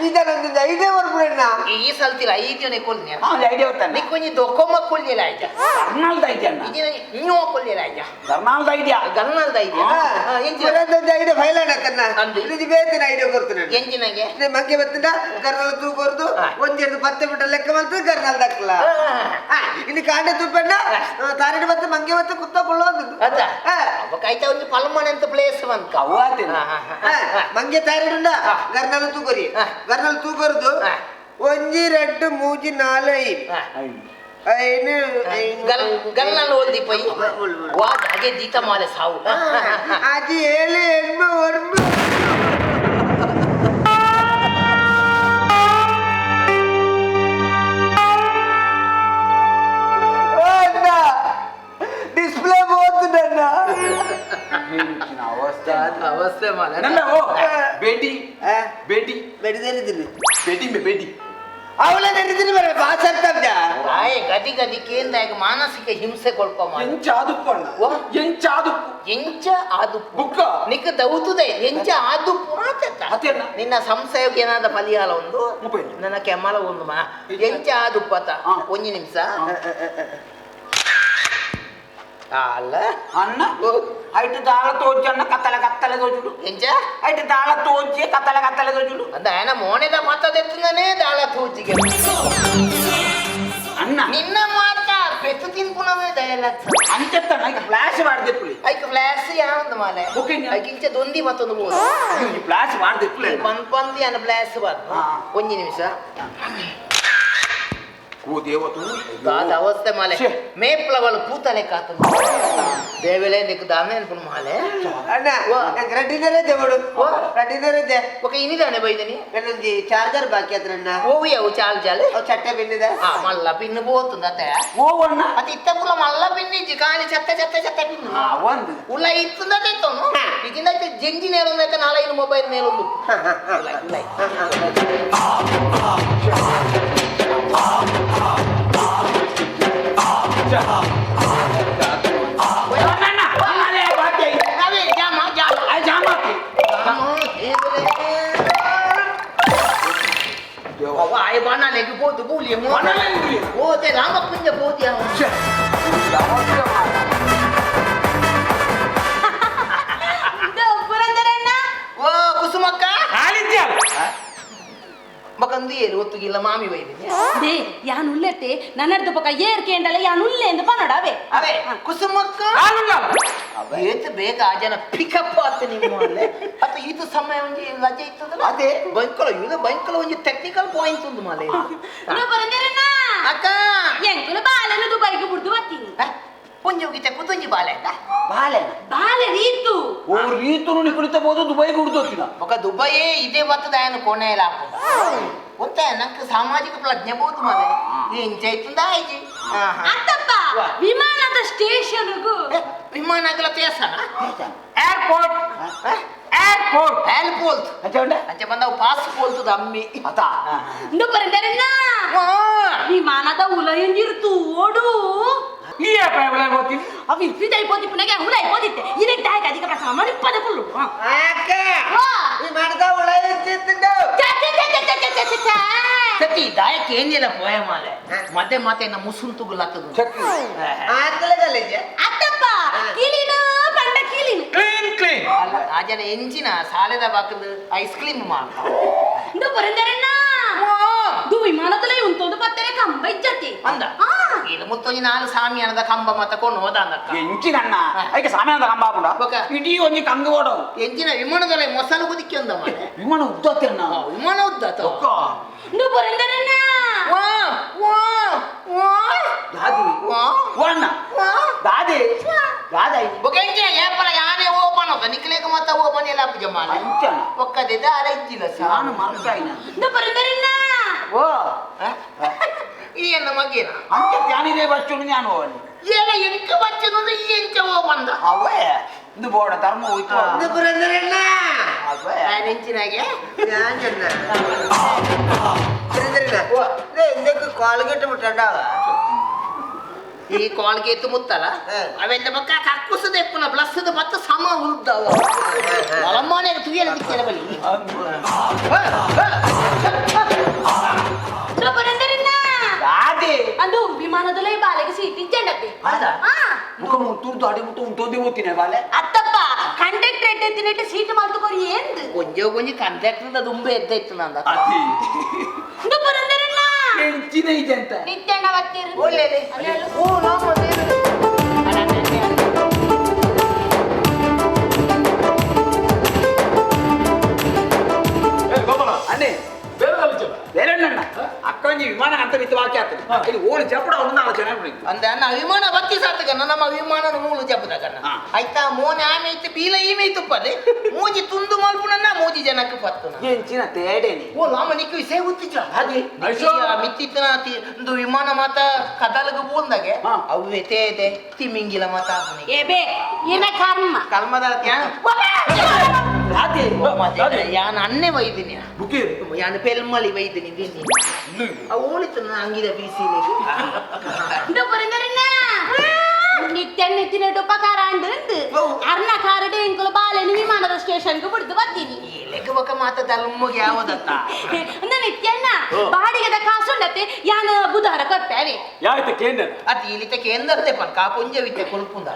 ಇದೊಂದು ಐಡಿಯಾ ಬರ್ಬಿಡಣ್ಣ ಈ ಸಲ್ತಿಲ್ಲ 5 ಜನ ಕೊಲ್ನಿ ಐಡಿಯಾ ಬರ್ತಾನೆ ನಿಕ್ಕೊಂಜಿ ದೊಕ್ಕೊಮ್ಮ ಕೊಲ್ಲಿಲ್ಲ ಆಯ್ತ ಕರ್ನಾಲ್ದ ಐಡಿಯಾ ಅಣ್ಣ ಇನ್ನೂ ಕೊಲ್ಲಿಲ್ಲ ಆಯ್ತ ಕರ್ನಾಲ್ದ ಐಡಿಯಾ ಗರ್ನಾಲ್ದ ಐಡಿಯಾ ಐಡಿಯಾ ಫೈಲಾಡಕ್ಕನ್ನ ಇದು ಬೇತಿನ ಐಡಿಯಾ ಕೊಡ್ತೀನಿ ಎಂಜಿನಗೆ ಮಂಗೆ ಬತ್ತಿಂದ ಗರ್ನಾಲ್ ತೂಕೊರ್ದು ಒಂದೆರಡು 10 ಬಿಟ್ಟ ಲೆಕ್ಕ ಬಂತು ಗರ್ನಾಲ್ ದಕ್ಕಲ ಇಲ್ಲಿ ಕಾಂಡೆ ತುಪ್ಪಣ್ಣ ತಾರಿಡು ಬತ್ತ ಮಂಗೆ ಬತ್ತ ಕುತ್ತಕೊಳ್ಳೋದು ಅದ ಕಾಯ್ತಾ ಒಂದು ಪಲ್ಮಣೆ ಅಂತ ಪ್ಲೇಸ್ ಬಂತ ಮಂಗೆ ತಾರಿಡುಂಡ ಗರ್ನಾಲ್ ತೂಕೊರಿ ಗರ್ನಾಲ್ ತೂಕೊರ್ದು 1 2 3 4 5 ಗಲ್ನಲ್ಲಿ ಓದಿ ಪೈ ವಾಟ್ ಹಾಗೆ ದೀತ ಮಾಲೆ ಸಾವು ಅದು 7 8 ಡಿಸ್ಪ್ಲೇ ಹೋಗ್ತದಣ್ಣ ಅವಸ್ಥೆ ಮಾಲೆ ಬೇಟಿ ಬೇಟಿ ಬೆಡಿದಿದ್ದೀನಿ ಬೇಟಿ ಮೇ ಬೇಟಿ ಅವಳ ನೆನೆದಿನಿ ಬರ ಬಾಸರ್ತಬ್ದ ಆಯ್ ಗದಿ ಗದಿ ಕೇಂದ್ರಾಗ ಮಾನಸಿಕ ಹಿಂಸೆ ಕೊಳ್ಪ ಎಂಚ ಆದುಪ್ಪು ಅಣ್ಣ ಎಂಚ ಆದುಪ್ಪು ಎಂಚ ಆದುಪ್ಪು ಬುಕ್ಕ ನಿಕ್ಕ ದೌತುದೆ ಎಂಚ ಆದುಪ್ಪು ಅದೇನ ನಿನ್ನ ಸಂಶಯಕ್ಕೆ ಏನಾದ ಮಲಯಾಳ ಒಂದು ನನ್ನ ಕೆಮ್ಮಲ ಒಂದು ಮಾ ಎಂಚ ಆದುಪ್ಪತ ಒಂಜಿ ನಿಮಿಷ ಅಲ್ಲ ಅಣ್ಣ ಐಟು ದಾಳ ತೋಜಿ ಅಣ್ಣ ಕತ್ತಲೆ ಕತ್ತಲೆ ತೋಜುಡು ಎಂಚ ಐಟು ದಾಳ ತೋಜಿ ಕತ್ತಲೆ ಕತ್ತಲೆ ತೋಜುಡು ಅಂದ ಆಯನ ಮೋನೆದ ಮಾತಾದೆತ್ತನೇ ದಾಳ ತೋಜಿಗೆ ಅಣ್ಣ ನಿನ್ನ ಮಾತ ಪೆತ್ತು ತಿನ್ಪುನವೇ ಡಯಲಾಗ್ ಅಂಚೆತ್ತಣ್ಣ ಈಗ ಫ್ಲಾಶ್ ಮಾಡ್ದಿಪ್ಪುಳಿ ಐಕ ಫ್ಲಾಶ್ ಯಾವಂದ ಮಾಲೆ ಐಕ ಇಂಚ ದೊಂದಿ ಮತ್ತೊಂದು ಬೋದು ಫ್ಲಾಶ್ ಮಾಡ್ದಿಪ್ಪುಳಿ ಪಂದಿ ಅನ್ನ ಫ್ಲಾಶ್ ಬಾರ್ದು ಒಂಜಿ ನಿಮಿಷ ದಾದ ಅವಸ್ಥೆ ಮಾಲೆ ಮೇಪ್ಲವಳು ಪೂತಲೆ ಕಾತು ದೇವೆಲೆ ನಿಕ್ ದಾಮೇನ್ ಮಾಲೆ ಅಣ್ಣ ರೆಡ್ಡಿದರೆ ದೇವಡು ರೆಡ್ಡಿದರೆ ದೇ ఒక ఇనిదానే బైదని నన్ను చార్జర్ బాకీ అతనన్న ఓవి అవు చార్జాలే ఓ చట్ట పిన్నిదా మళ్ళా పిన్ను పోతుంది అతే ఓవన్న అది ఇత్తపుల మళ్ళా పిన్నిచ్చి కాలి చెత్త చెత్త చెత్త పిన్ను ಒಂದು ఉల్ల ఇత్తుందటే తోను ఇకిందైతే జంగి నేలుందైతే నాలైన mobile నేలుందు Ay bana lagi bodo boleh mo. Bana lagi. Oh, te lama punya bodo yang. ಇದು ಪುರಂದರಣ್ಣ ಓ ಕುಸುಮಕ್ಕ ಆಲಿದ್ಯಾ ಮಕಂದು ಏರು ಒತ್ತುಗಿಲ್ಲ ಮಾಮಿ ಬೈದಿನಿ ದೇ ಯಾನ್ ಉಲ್ಲೆತ್ತೆ ನನ್ನರ್ದು ಪಕ್ಕ ಏರ್ ಕೇಂಡಲ ಯಾನ್ ಉಲ್ಲೆ ಎಂದು ಪನ್ನಡಾವೆ ಅವೇ ಕುಸುಮಕ್ಕ ಏತ ಬೇಗ ಆ ಜನ ಪಿಕಪ್ ಆತ ನಿಮ್ಮ ಅಲ್ಲೇ ಅತ ಇದು ಸಮಯ ಒಂಜಿ ಲಜೆ ಇತ್ತದಲ್ಲ ಅದೇ ಬೈಕಲ ಒಂಜಿ ಟೆಕ್ನಿಕಲ್ ಪಾಯಿಂಟ್ ಉಂದು ಮಾಲೆ ನೀವು ಪುರಂದರಣ್ಣ ಅಕ್ಕ ಎಂಕುಲು ಬಾಲೆನು ದುಬೈಗೆ ಬಿಡ್ದು ಬರ್ತೀನಿ ಒಂಜಿ ಹೋಗಿತ್ತೆ ಕುತೊಂಜಿ ಬಾಲೆ ಬಾಲೆ ರೀತು ಓ ರೀತು ನಿಕುಳಿತ ಬೋದು ದುಬೈಗೆ ಹುಡ್ದೋತಿನ ఒక దుబాయ్ ఇదే వత్తది ఆయన కొనేలాకు ಗೊತ್ತಾ ನಂಗೆ ಸಾಮಾಜಿಕ ಪ್ರಜ್ಞೆ ಬೋದು ಮಾಲೆ ಏನ್ ಚೈತುಂದಾ ಐಜಿ ಅತ್ತಪ್ಪ ವಿಮಾನದ ಸ್ಟೇಷನ್ಗೂ ವಿಮಾನಗಳ ತೇಸನ ಏರ್ಪೋರ್ಟ್ ಏರ್ಪೋರ್ಟ್ ಏರ್ಪೋರ್ಟ್ ಅಂಚೆ ಬಂದವು ಪಾಸ್ಪೋರ್ಟ್ ಅಮ್ಮಿ ಅತ ನೀವು ಪುರಂದರಣ್ಣ ವಿಮಾನದ ಉಲ ಎಂಜಿರ್ತು ಓಡು ಈ ಅಪ್ಪ ಗೊತ್ತಿ ಅವಿ ಫ್ರೀಜ್ అయిపోತಿ ಪುನಗೆ ಹುಳ అయిపోತಿತ್ತೆ ಇದಕ್ಕೆ ದಾಯಕ ಅಧಿಕ ಪ್ರಸಂಗ ಮಾಡಿ ಪದ ಫುಲ್ಲು ಅಕ್ಕ ಈ ಮಾಡ್ದ ಉಳ ಇತ್ತಿತ್ತು ಸತಿ ದಾಯಕ ಏನಿಲ್ಲ ಪೋಯ ಮಾಲೆ ಮತ್ತೆ ಮತ್ತೆ ನಮ್ಮ ಮುಸುನ್ ತುಗುಲಾತದು ಆತಲೆ ಗಲೇಜೆ ಅತ್ತಪ್ಪ ಕಿಲಿನ ಪಂಡ ಕಿಲಿನ ಕ್ಲೀನ್ ಆ ಜನ ಎಂಚಿನ ಸಾಲೆದ ಬಾಕದು ಐಸ್ ಕ್ರೀಮ್ ಮಾಡ್ತಾ ನೀವು ಪುರಂದರಣ್ಣ ದು ವಿಮಾನದಲ್ಲೇ ಉಂಟೊಂದು ಪತ್ತೆರೆ ಕಂಬ ಇಜ್ಜತಿ ಅಂದ ಇದು ಮುತ್ತೊಂಜಿ ನಾಲು ಸಾಮಿಯಾನದ ಕಂಬ ಮತ್ತಕೊಂಡು ಹೋದ ಅಂದಕ್ಕ ಎಂಚಿನಣ್ಣ ಅದಕ್ಕೆ ಸಾಮ್ಯಾನದ ಕಂಬ ಹಾಕೊಂಡ ಇಡೀ ಒಂಜಿ ಕಂಗ ಓಡವು ಎಂಚಿನ ವಿಮಾನದಲ್ಲೇ ಮೊಸಲು ಕುದಿಕ್ಕಿ ಅಂದ ಮಾಲೆ ವಿಮಾನ ಉದ್ದತ್ತಿರ ನಾವು ವಿಮಾನ ಉದ್ದಾತ ನೀವು ಪುರಂದರಣ್ಣ ಅಣ್ಣ ದಾದಿ ದಾದಾಯಿ ఒక ఎంచిన ఏపల యానే ఓపన్ ఒక నికలేక మత ఓపన్ ఎలా పుజమాల అంచన ఒక్కదే దాల ఇచ్చిల సాను మర్కాయిన ನೀವು ಪುರಂದರಣ್ಣ ಓ ఈ ఎన్న మగేన ಅಂಚೆ ಧ್ಯಾನಿದೆ ಬಚ್ಚುಡು ನಾನು ಅವನು ఏల ఎంక వచ్చను ఈ ఎంక ఓపంద ಅವೇ ಇದು ಬೋಡ ಧರ್ಮ ಹೋಯ್ತು ಇದು ಪುರಂದರಣ್ಣ ಅವೇ ఆయన ఎంచినాగే ಯಾಂಜನ್ನ ಪುರಂದರಣ್ಣ ನೇ ಇಂದಕ್ಕೆ ಕಾಲ್ಗೆಟ್ ಬಿಟ್ಟಂಡಾವ ಈ ಕಾಲ್ಗೇತು ಮುತ್ತಲ ಅವೆಲ್ಲ ಬಕ್ಕ ಕಕ್ಕುಸದ ಎಪ್ಪನ ಬ್ಲಸ್ಸದ ಮತ್ತೆ ಸಮ ಉಲ್ದಾವ ಅಲಮ್ಮನೆ ಇವೆಲ್ಲ ದಿಕ್ಕೆಲ್ಲ ಬಲಿ ಅದು ವಿಮಾನದಲ್ಲೇ ಬಾಲೆಗೆ ಸೀಟ್ ಇಚ್ಚಂಡಪ್ಪಿ ತುರ್ದು ಅಡಿ ಮುಟ್ಟು ಉಂಟೋದಿ ಓದ್ತೀನಿ ಬಾಲೆ ಅತ್ತಪ್ಪ ಕಂಡಕ್ಟರ್ ಎಟ್ಟಿಟ್ಟು ಸೀಟ್ ಮಾಡ್ತುಕೋರಿ ಎಂದು ಒಂಜಿ ಕಂಟ್ರಾಕ್ಟರ್ ದುಂಬೆ ಎದ್ದಾಯ್ತು ನಂದ ಹೆಂಚಿನ ಇದೆ ಅಂತ ನಿತ್ಯಣ್ಣ ಬತ್ತೀರಿ ಒಳ್ಳೆಯದೇ ಓ ನಾವು ಅದೇ ಬೇರೆ ಅಕ್ಕಂಜಿ ವಿಮಾನ ಅಂತ ನಿಂತು ವಾಕ್ಯ ಆಗ್ತದೆ ಇದು ಓಡಿ ಚಪ್ಪಡ ಒಂದು ನಾಲ್ಕು ಜನ ಅಂದ ಅನ್ನ ವಿಮಾನ ಬತ್ತಿ ಸಾತಗನ್ನ ನಮ್ಮ ವಿಮಾನನ ಮೂಲು ಜಪ್ಪದಗನ್ನ ಆಯ್ತಾ ಮೋನೆ ಆಮೆ ಇತ್ತು ಬೀಲ ಈಮೆ ಇತ್ತು ಪದೆ ಮೂಜಿ ತುಂದು ಮಲ್ಪುನನ್ನ ಮೂಜಿ ಜನಕ್ಕೆ ಪತ್ತು ಹೆಂಚಿನ ತೇಡೇನಿ ಓ ಲಾಮ ನಿಕ್ಕು ವಿಷಯ ಗೊತ್ತಿಲ್ಲ ಹಾಗೆ ಮಿತ್ತಿತ್ತನ ಒಂದು ವಿಮಾನ ಮಾತ ಕದಲಗ ಬಂದಾಗೆ ಅವೇ ತೇದೆ ತಿಮಿಂಗಿಲ ಮಾತ ಏಬೆ ಏನ ಕರ್ಮ ಕಲ್ಮದ ಯಾನ ಅನ್ನೆ ವೈದಿನಿ ಯಾನ ಪೆಲ್ಮಳಿ ವೈದಿನಿ ಓಳಿತು ಅಂಗಿದ ಬೀಸಿಲಿ ನಿತ್ಯಣ್ಣ ಎತ್ತಿನ ಉಪಕಾರ ಅಂಡು ಅರ್ಣ ಕಾರಡೆ ಎಂಕುಲು ಬಾಲೆನು ವಿಮಾನದ ಸ್ಟೇಷನ್ಗೆ ಬಿಡ್ದು ಬರ್ತೀನಿ ಲೆಕ್ಕ ಬಕ್ಕ ಮಾತ ತಲುಮ್ಮಗೆ ಯಾವದತ್ತ ನಿತ್ಯಣ್ಣ ಬಾಡಿಗೆದ ಕಾಸು ಉಂಡತ್ತೆ ಯಾನ ಬುಧವಾರ ಕೊಡ್ತೇವೆ ಯಾಯ್ತು ಕೇಂದ್ರ ಅತಿ ಇಲ್ಲಿತ ಕೇಂದ್ರತೆ ಪನ್ ಕಾಪುಂಜ ವಿದ್ಯೆ ಕೊಲ್ಪುಂದ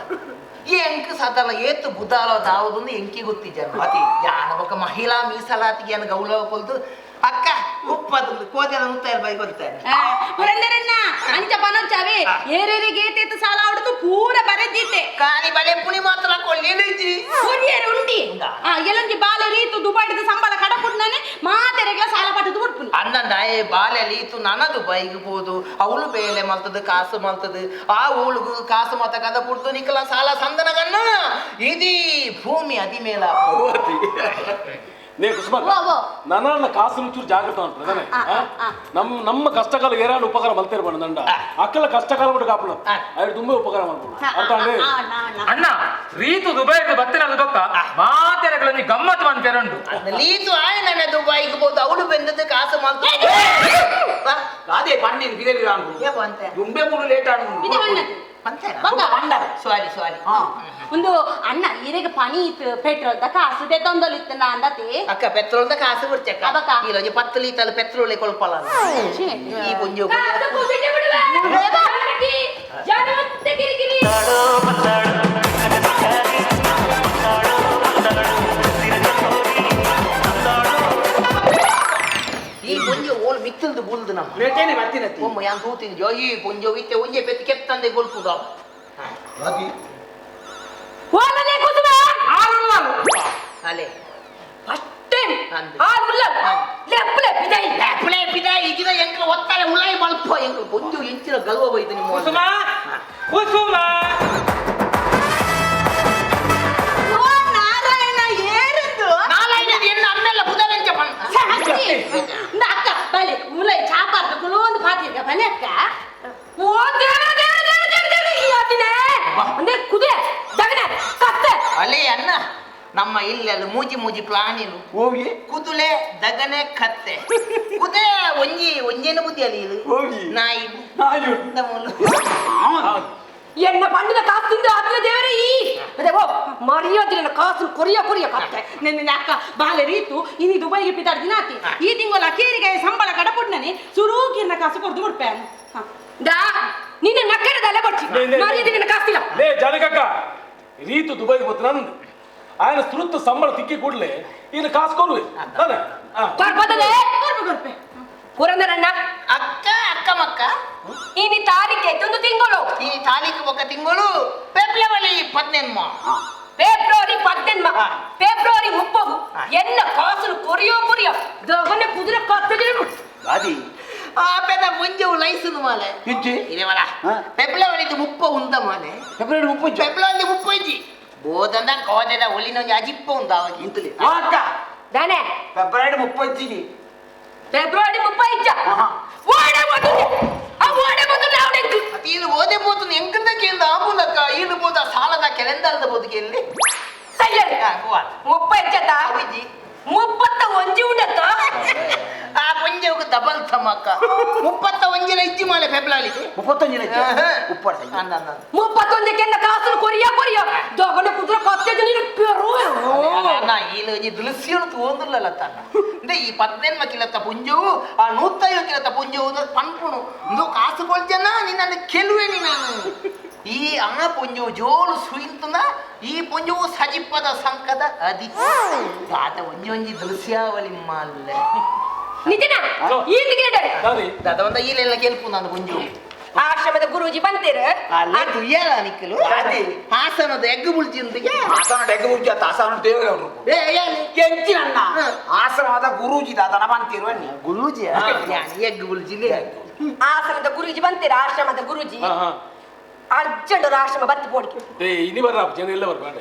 ಎಂಕ್ ಸದಲ ಏತು ಬುಧಾಲ ದಾವದು ಎಂಕಿ ಗೊತ್ತಿ ಜನ ಅತಿ ಯಾನ ಬಕ್ಕ ಮಹಿಳಾ ಮೀಸಲಾತಿಗೆ ಏನು ಗೌರವ ಕೊಲ್ದು ಅಕ್ಕ ಉಪ್ಪದು ಕೋದೆಲ ಮುತ್ತಾಯ ಬೈ ಗೊತ್ತಾನೆ ಪುರಂದರಣ್ಣ ಅಂಚ ಪನೊಚ್ಚಾವೆ ಏರೇರಿಗೆ ಏತೇತು ಸಾಲ ಹೊಡೆದು ಪೂರ ಬರೆದಿದ್ದೆ ಕಾನಿ ಬಲೆ ಪುಳಿ ಮಾತ್ರ ಕೊಳ್ಳಿಲಿದ್ರಿ ಕೊರಿಯರ್ ಉಂಡಿ ಎಲ್ಲೊಂಜಿ ಬಾಲೆ ರೀತು ದುಬೈದ ಸಂಬಳ ಕಡಪುಟ್ನಾನೆ ಮಾತೆರೆಗ್ಲ ಸಾಲ ಪಟ್ಟದು ಬಿಡ್ಪುನಿ ಅಂದಂದ ಏ ಬಾಲೆ ಲೀತು ನನದು ಬೈಗ್ ಬೋದು ಅವಳು ಬೇಲೆ ಮಲ್ತದು ಕಾಸು ಮಲ್ತದು ಆ ಊಳುಗು ಕಾಸು ಮತ ಕದ ಪುಡ್ದು ನಿಕ್ಕಲ ಸಾಲ ಸಂದನಗನ್ನ ಇದೀ ಭೂಮಿ ಅದಿ ಮೇಲ ನೇ ಕುಸುಮ ನನ್ನ ಕಾಸು ಚೂರು ಜಾಗ್ರತ ಉಂಟು ನಮ್ಮ ಕಷ್ಟಕಾಲ ಏರಾಡು ಉಪಕಾರ ಮಲ್ತೇರ್ ಬಣ್ಣ ದಂಡ ಅಕ್ಕಲ ಕಷ್ಟಕಾಲ ಬಿಟ್ಟು ಕಾಪಲು ಅವ್ರು ತುಂಬಾ ಉಪಕಾರ ಮಾಡ್ಬೋದು ಅಣ್ಣ ರೀತು ದುಬೈಗೆ ಬತ್ತಿನ ಬಕ್ಕ ಮಾತೆರೆಗಳಲ್ಲಿ ಗಮ್ಮತ್ ಬಂತೇರುಂಟು ಲೀತು ಆಯ್ ನನ್ನ ದುಬೈಗೆ ಬೋದು ಅವಳು ಬೆಂದದ್ದು ಕಾಸು ಮಲ್ತ ಅದೇ ಪನ್ನಿನ ಬಿದೆ ದುಂಬೆ ಮೂರು ಲೇಟ್ ಆಡು ಸಾರಿ ಒಂದು ಅಣ್ಣ ಇರೆಗೆ ಪನಿ ಇತ್ತು ಪೆಟ್ರೋಲ್ ಕಾಸು ತೊಂದಲಿತ್ತು ಅಂದತಿ ಅಕ್ಕ ಪೆಟ್ರೋಲ್ ಕಾಸು ಬಿಡ್ಚಕ್ಕ ಈರೋಜು 10 ಲೀಟರ್ ಪೆಟ್ರೋಲ್ ಕೊಲ್ಪಲ್ಲ ಈ ಪುಂಜು ಈ ಪುಂಜು ಓಲ್ ಮಿತ್ತಲ್ದು ಬುಲ್ದು ನಮ್ಮ ರೇಟೇನೆ ಬರ್ತೀನಿ ಒಮ್ಮ ಯಾನ್ ತೂತಿನ ಜೋಯಿ ಪುಂಜು ಇತ್ತೆ ಒಂಜೆ ಪೆತ್ತಿ ಕೆತ್ತಂದೆ ಗೊಲ್ಪುದ ಓಲನೆ ಕುಸುಮ ಅಲೆ ಅಷ್ಟೇ ಲೆಪ್ಲೆ ಪಿದಾಯಿ ಇದಿನ ಎಂಕ್ಲ ಒತ್ತಾರೆ ಉಳಾಯಿ ಮಲ್ಪ ಎಂಕ್ಲ ಪುಂಜು ಎಂಚಿನ ಗಲ್ವ ಬೈದು ನಿಮ್ಮ ಕುಸುಮ ಕುಸುಮ ನಾರಾಯಣ ಏರಿದ್ದು ನಾರಾಯಣ ಎನ್ನ ಅಮ್ಮೆಲ್ಲ ಬುಧವೆಂಚ ಅಕ್ಕ ಬಲೆ ಮುಲೈ ಚಾಪಾರ್ದ ಕುಲೋಂದು ಪಾತಿರ್ಗ ಬಲೆ ಅಕ್ಕ ಓ ಅಂದ್ರೆ ಕುದುರೆ ದಗನೆ ಕತ್ತೆ ಅಲೆ ಅಣ್ಣ ನಮ್ಮ ಇಲ್ಲೆಲ್ಲ ಮೂಜಿ ಪ್ರಾಣಿಲು ಹೋಗಿ ಕುದುಲೆ ದಗನೆ ಕತ್ತೆ ಕುದುರೆ ಒಂಜೇನು ಬುದ್ಧಿ ಅಲ್ಲಿ ಇದು ನಾಯಿ ಎನ್ನ ಪಂಡಿನ ಕಾಸು ತಿಂದು ಆತನ ದೇವರೇ ಈ ಅದೇ ಓ ಮರಿಯೋದಿಲ್ಲ ಕಾಸು ಕೊರಿಯ ಕತ್ತೆ ನಿನ್ನ ಅಕ್ಕ ಬಾಲೆ ರೀತು ಇನಿ ದುಬೈಗೆ ಪಿತಾಡ್ ದಿನ ಆತಿ ಈ ತಿಂಗಳ ಕೇರಿಗೆ ಸಂಬಳ ಕಡಪುಡ್ನನೆ ಸುರೂಕಿನ ಕಾಸು ಕೊಡ್ದು ಬಿಡ್ಪೆ ದಾ ನಿನ್ನ ನಕ್ಕರದಲ್ಲ ಕೊಡ್ತಿ ಮರಿಯೋದಿಲ್ಲ ಕಾಸ್ತಿಲ್ಲ ಲೇ ಜನಕಕ್ಕ ರೀತು ದುಬೈಗೆ ಗೊತ್ತು ನಂದು ఆయన స్తురుత్ సంబಳ తిక్కి కూడలే ఈయన కాసుకోరు ಕೊರ್ಪೆ ಪುರಂದರಣ್ಣ ಅಕ್ಕ ಮಕ್ಕ ಇನಿ ತಾರೀಖೆ ಒಂದು ತಿಂಗಳು ಈ ತಾರೀಖು ఒక ತಿಂಗಳು ಫೆಬ್ರವರಿ 18 ಫೆಬ್ರವರಿ 18 ಫೆಬ್ರವರಿ 30 ಎನ್ನ ಕಾಸು ಕೊರಿಯೋ ದಗನೆ ಕುದುರೆ ಕತ್ತೆ అది ఆ పెద్ద ముంజు లైసెన్స్ మాలే ఇచ్చి ఇదేవలా ఫిబ్రవరి 30 ఉందా మాలే ఫిబ్రవరి 30 బోదంద కోదెద ఒలినొంజి అజిప్ప ఉందా ఇంతులే అక్క దానే ఫిబ్రవరి 30 ఫిబ్రవరి 30 ఓడే ఈయన ఓదే పోతుంది ఎంకందకి ఏంది ఆపులక్క ఈయన పోతా సాలద కెలెందర్ద బొదికెళ్ళి సయ్యది 30 ಮುಪ್ಪತ್ತ ಒಂಜಿ ಉಂಡತ್ತ ಆ ಪಂಜೆಗೆ ಡಬಲ್ ತಮಕ್ಕ 31 ಇಜ್ಜಿ ಮಾಲೆ ಫೆಬ್ರವರಿಗೆ 31 ಕೆನ್ನ ಕಾಸು ಕೊರಿಯ ದೊಗನೆ ಕುದುರೆ ಕತ್ತೆ ನೀನು ಪೆರು ಅಣ್ಣ ಈ ಇಲ್ಲ ಈ ದೃಶ್ಯನು ತೋಂದಿಲ್ಲಲ್ಲ ತಾನ ಅಂದ್ರೆ ಈ 18 ಕಿಲತ್ತ ಪುಂಜವು ಆ 150 ಕಿಲತ್ತ ಪುಂಜವು ಪಂಪುಣು ಇಂದು ಕಾಸು ಕೊಳ್ತೇನ ನಿನ್ನ ಕೆಲವೇನಿ ನಾನು ಈ ಆ ಪುಂಜವು ಜೋಲು ಸುಯಿಂತನ ಈ ಪುಂಜವು ಸಜಿಪ್ಪದ ಸಂಕದ ಅದಿ ಆತ ಒಂಜಿ ದೃಶ್ಯಾವಳಿ ಮಾಲ್ಲ ನಿಜನ ದಾದ ಒಂದ ಈಲೆಲ್ಲ ಕೆಲ್ಪು ನಾನು ಪುಂಜವು ಆಶ್ರಮದ ಗುರೂಜಿ ಬಂತೀರ ಅಲ್ಲೇ ತುಯ್ಯಾಲ ನಿಕ್ಕಲು ಅದೇ ಹಾಸನದ ಎಗ್ಗು ಬುಳ್ಜಿ ಅಂತಿಗೆ ಹಾಸನದ ಎಗ್ಗು ಬುಳ್ಜಿ ಆತ ಹಾಸನ ದೇವರೇ ಅವರು ಎಂಚಿನಣ್ಣ ಆಶ್ರಮದ ಗುರೂಜಿ ದಾದನ ಬಂತಿರುವ ನೀ ಗುರೂಜಿ ಎಗ್ಗು ಬುಳ್ಜಿಲೆ ಆಶ್ರಮದ ಗುರೂಜಿ ಬಂತೀರ ಆಶ್ರಮದ ಗುರೂಜಿ ಅರ್ಜೆಂಟ್ ಆಶ್ರಮ ಬತ್ತಿ ಪೋಡಿಕೆ ಇನಿ ಬರ್ರ ಜನ ಎಲ್ಲ ಬರ್ಬೇಡ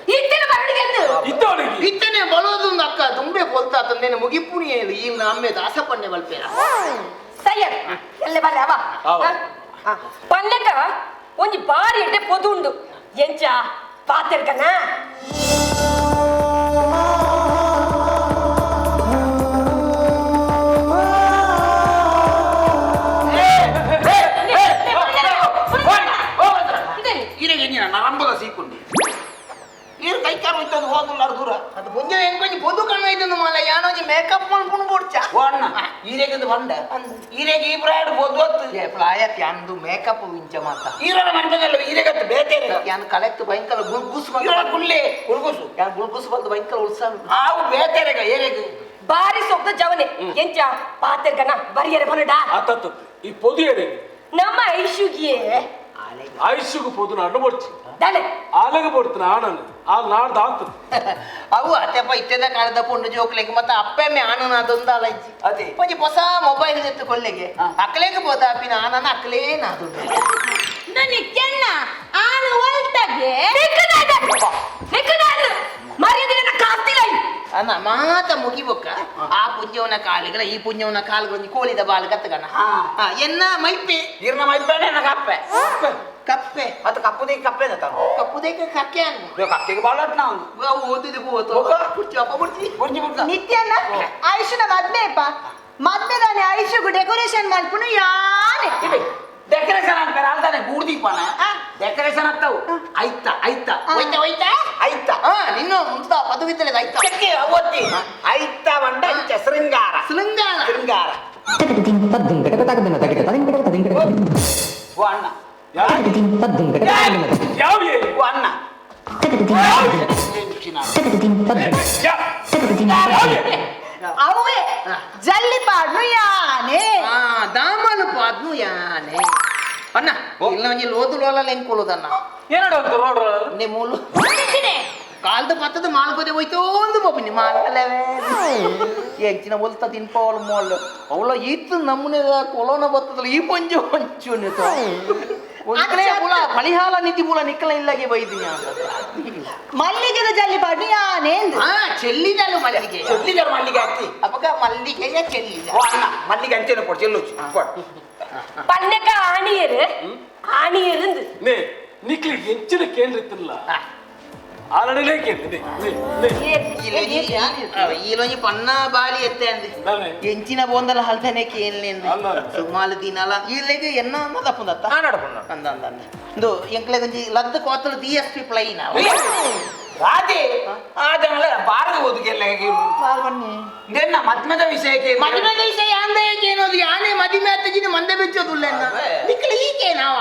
ಇತ್ತನೆ ಬಲೋದೊಂದು ಅಕ್ಕ ತುಂಬೆ ಕೊಲ್ತಾ ತಂದೇನೆ ಮುಗಿಪುಣಿ ಇಲ್ಲಿ ಅಮ್ಮೆ ದಾಸಪಣ್ಣೆ ಬಲ್ಪೇರ ಸಯ್ಯ ಎಲ್ಲ ಬರ್ರಿ ಅವ ಪಂಡಕ ಒಂಜಿ ಬಾರಿ ಎಡ್ಡೆ ಪೊದು ಉಂಡು ಎಂಚ ಪಾತೆರ್ಕನ ನರಂಬದ ಸೀಕುಂಡಿ ನೀರು ಕೈ ಕಾರು ಹೋಯ್ತದು ಹೋಗಲ್ಲ ದೂರ ಅದು ಮುಂಜೆ ಹೆಂಗೊಂಜಿ ಪೊದು ಕಣ್ಣು ಐತಂದು ಮಾಲ ಯಾನೊಂಜಿ ಮೇಕಪ್ ಮಾಡ್ಕೊಂಡು ಕೊಡ್ಚ ಅಣ್ಣ ಈರೆಗದು ಬಂಡ ಈರೆಗೆ ಈ ಬ್ರಾಡ್ ಬೋದ್ವತ್ತು ಪ್ಲಾಯತ್ ಯಾಂದು ಮೇಕಪ್ ವಿಂಚ ಮಾತ ಈರನ ಮಂಟದಲ್ಲ ಈರೆಗತ್ತು ಬೇತೇರೆ ಯಾನ್ ಕಲೆಕ್ಟ್ ಭಯಂಕರ ಗುಲ್ಗುಸ್ ಗುಳ್ಳೆ ಗುಳ್ಗುಸು ಯಾನ್ ಗುಲ್ಗುಸ್ ಬಂದು ಭಯಂಕರ ಉತ್ಸಾಹ ಆವು ಬೇತೇರೆಗ ಏರೆಗೆ ಬಾರಿ ಸೊಪ್ಪ ಜವನೆ ಎಂಚ ಪಾತೆರ್ಕನ ಬರಿಯರೆ ಬರಡ ಅತ್ತತ್ತು ಈ ಪೊದಿಯರೆ ನಮ್ಮ ಐಶುಗಿಯೇ ಐಶುಗು ಪೊದು ಅಡ್ಡು ಬಡ್ಚಿ ದಾನೆ ಆಲೆಗೆ ಬಡ್ತಾನೆ ಆನಂದ್ ಆ ನಾಡ್ದು ಆಗ್ತದೆ ಅವು ಅತ್ತೆಪ್ಪ ಇತ್ತೆದ ಕಾಲದ ಪುಂಡು ಜೋಕ್ಲೆಗೆ ಮತ್ತೆ ಅಪ್ಪೆಮ್ಮೆ ಆನನ ಅದೊಂದು ಅಲೈಜಿ ಅದೇ ಒಂಜಿ ಹೊಸ ಮೊಬೈಲ್ ಎತ್ತುಕೊಳ್ಳೆಗೆ ಅಕ್ಕಲೆಗೆ ಬೋತಾಪಿನ ಆನನ ಅಕ್ಕಲೇ ನಾದು ನಿತ್ಯಣ್ಣ ಆನು ಒಲ್ಟಗೆ ಮರ್ಯಾದೆ ಕಾಸ್ತಿಲ್ಲ ಅನ್ನ ಮಾತ ಮುಗಿಬೊಕ್ಕ ಆ ಪುಂಜವನ ಕಾಲಿಗಳ ಈ ಪುಂಜವನ ಕಾಲಿಗೊಂದು ಕೋಳಿದ ಬಾಲ್ ಕತ್ತಗಣ ಎನ್ನ ಮೈಪೆ ಈರ್ನ ಮೈಪೇನೆ ಎನ್ನ ಕಪ್ಪೆ ಕಪ್ಪೆ ಅದು ಕಪ್ಪುದೇಗೆ ಕಪ್ಪೆ ತಾನು ಕಪ್ಪುದೇಕ ಕಕ್ಕೆ ಅನ್ನು ಕಪ್ಪೆಗೆ ಬಾಳಟ್ ನಾವು ಓದಿದ ಹೋತು ಕುರ್ಚಿ ಅಪ್ಪ ಬಿಡ್ತಿ ನಿತ್ಯಣ್ಣ ಆಯುಷನ ಮದ್ಮೆಪ್ಪ ಮದ್ಮೆದಾನೆ ಆಯುಷಗೂ ಡೆಕೋರೇಷನ್ ಮಾಡ್ಕೊಂಡು ಯಾನೆ ಡೆಕೋರೇಷನ್ ಅಂತಾರೆ ಅಲ್ದಾನೆ ಗೂಡ್ದೀಪನ ಡೆಕೋರೇಷನ್ ಆಗ್ತಾವು ಆಯ್ತಾ ಆಯ್ತಾ ಹೋಯ್ತಾ ಹೋಯ್ತಾ ಆಯ್ತಾ ನಿನ್ನು ಮುಂತ ಪದವಿದ್ದಲೆ ಆಯ್ತಾ ಚೆಕ್ಕೆ ಅವತ್ತಿ ಆಯ್ತಾ ಬಂಡ ಇಂಚ ಶೃಂಗಾರ ಶೃಂಗಾರ ಶೃಂಗಾರ ಓ ಅಣ್ಣ ಯಾವ ಓ ಅಣ್ಣ ಅವೇ ಜಲ್ಲಿ ಪಾಡ್ನು ಯಾನೆ ದಾಮನ ಪಾದ್ನು ಯಾನೆ ಅಣ್ಣ ಇಲ್ಲ ಒಂಜಿ ಲೋದು ಲೋಲಲ್ಲ ಹೆಂಗ್ಕೊಳ್ಳೋದನ್ನ ಏನೋ ರೋಡ್ ನೇ ಮೂಲು ಕಾಲ್ದ ಪತ್ತದ ಮಾಲ್ಗೋದೆ ಹೋಯ್ತು ಒಂದು ಬೋಪಿನಿ ಮಾಲ್ಕಲ್ಲವೇ ಹೆಚ್ಚಿನ ಒಲ್ತ ತಿನ್ಪವಳು ಮೋಲ್ ಅವಳ ಇತ್ತು ನಮ್ಮನೆ ಕೊಲೋನ ಬತ್ತದಲ್ಲ ಈ ಪಂಜು ಹೊಂಚು ಒಂದ್ಕಡೆ ಪುಲ ಫಳಿಹಾಲ ನಿಧಿ ಪುಲ ನಿಕ್ಕಲ ಇಲ್ಲಗೆ ಬೈದಿನಿ ಮಲ್ಲಿಗೆದ ಜಲ್ಲಿ ಪಾಡ್ನು ಯಾನೆ ಚೆಲ್ಲಿದಳು ಮಲ್ಲಿಗೆ ಚೆಲ್ಲಿದರು ಮಲ್ಲಿಗೆ ಹಾಕಿ ಅಪ್ಪಗ ಮಲ್ಲಿಗೆಯ ಚೆಲ್ಲಿದ ಓ ಅಣ್ಣ ಮಲ್ಲಿಗೆ ಅಂಚೆನ ಕೊಡು ಚೆಲ್ಲುಚ್ಚು ಕೊಡು ಪನ್ನಕ ಆಣಿಯರು ನೇ ನಿಕ್ಲಿ ಹೆಚ್ಚಿನ ಕೇಂದ್ರಿತ್ತಿಲ್ಲ ಆಲ್ರೆಡಿ ಕೇಳಿ ఈలోని పన్నా బాలి ఎత్తండి ఎంచిన బొందల హల్తనేకి ఏం లేదు సుమాలు తినాల వీళ్ళకి ఎన్నో అన్న తప్పుందత్త అందు ఇంకలే కొంచెం లద్దు కోతలు డిఎస్పి ప్లైన్ ರಾಧೆ ಆದಮೇಲೆ ಬಾರದ ಓದಿಗೆಲ್ಲ ನಿನ್ನ ಮದ್ಮೆದ ವಿಷಯಕ್ಕೆ ಮದುವೆ ವಿಷಯ ಅಂದ ಏನೋದು ಯಾನೇ ಮದುವೆ ಹತ್ತಿನ ಮಂದೆ ಬೆಚ್ಚೋದಿಲ್ಲ ನಿಕ್ಕಲ ಈಕೆ ನಾವ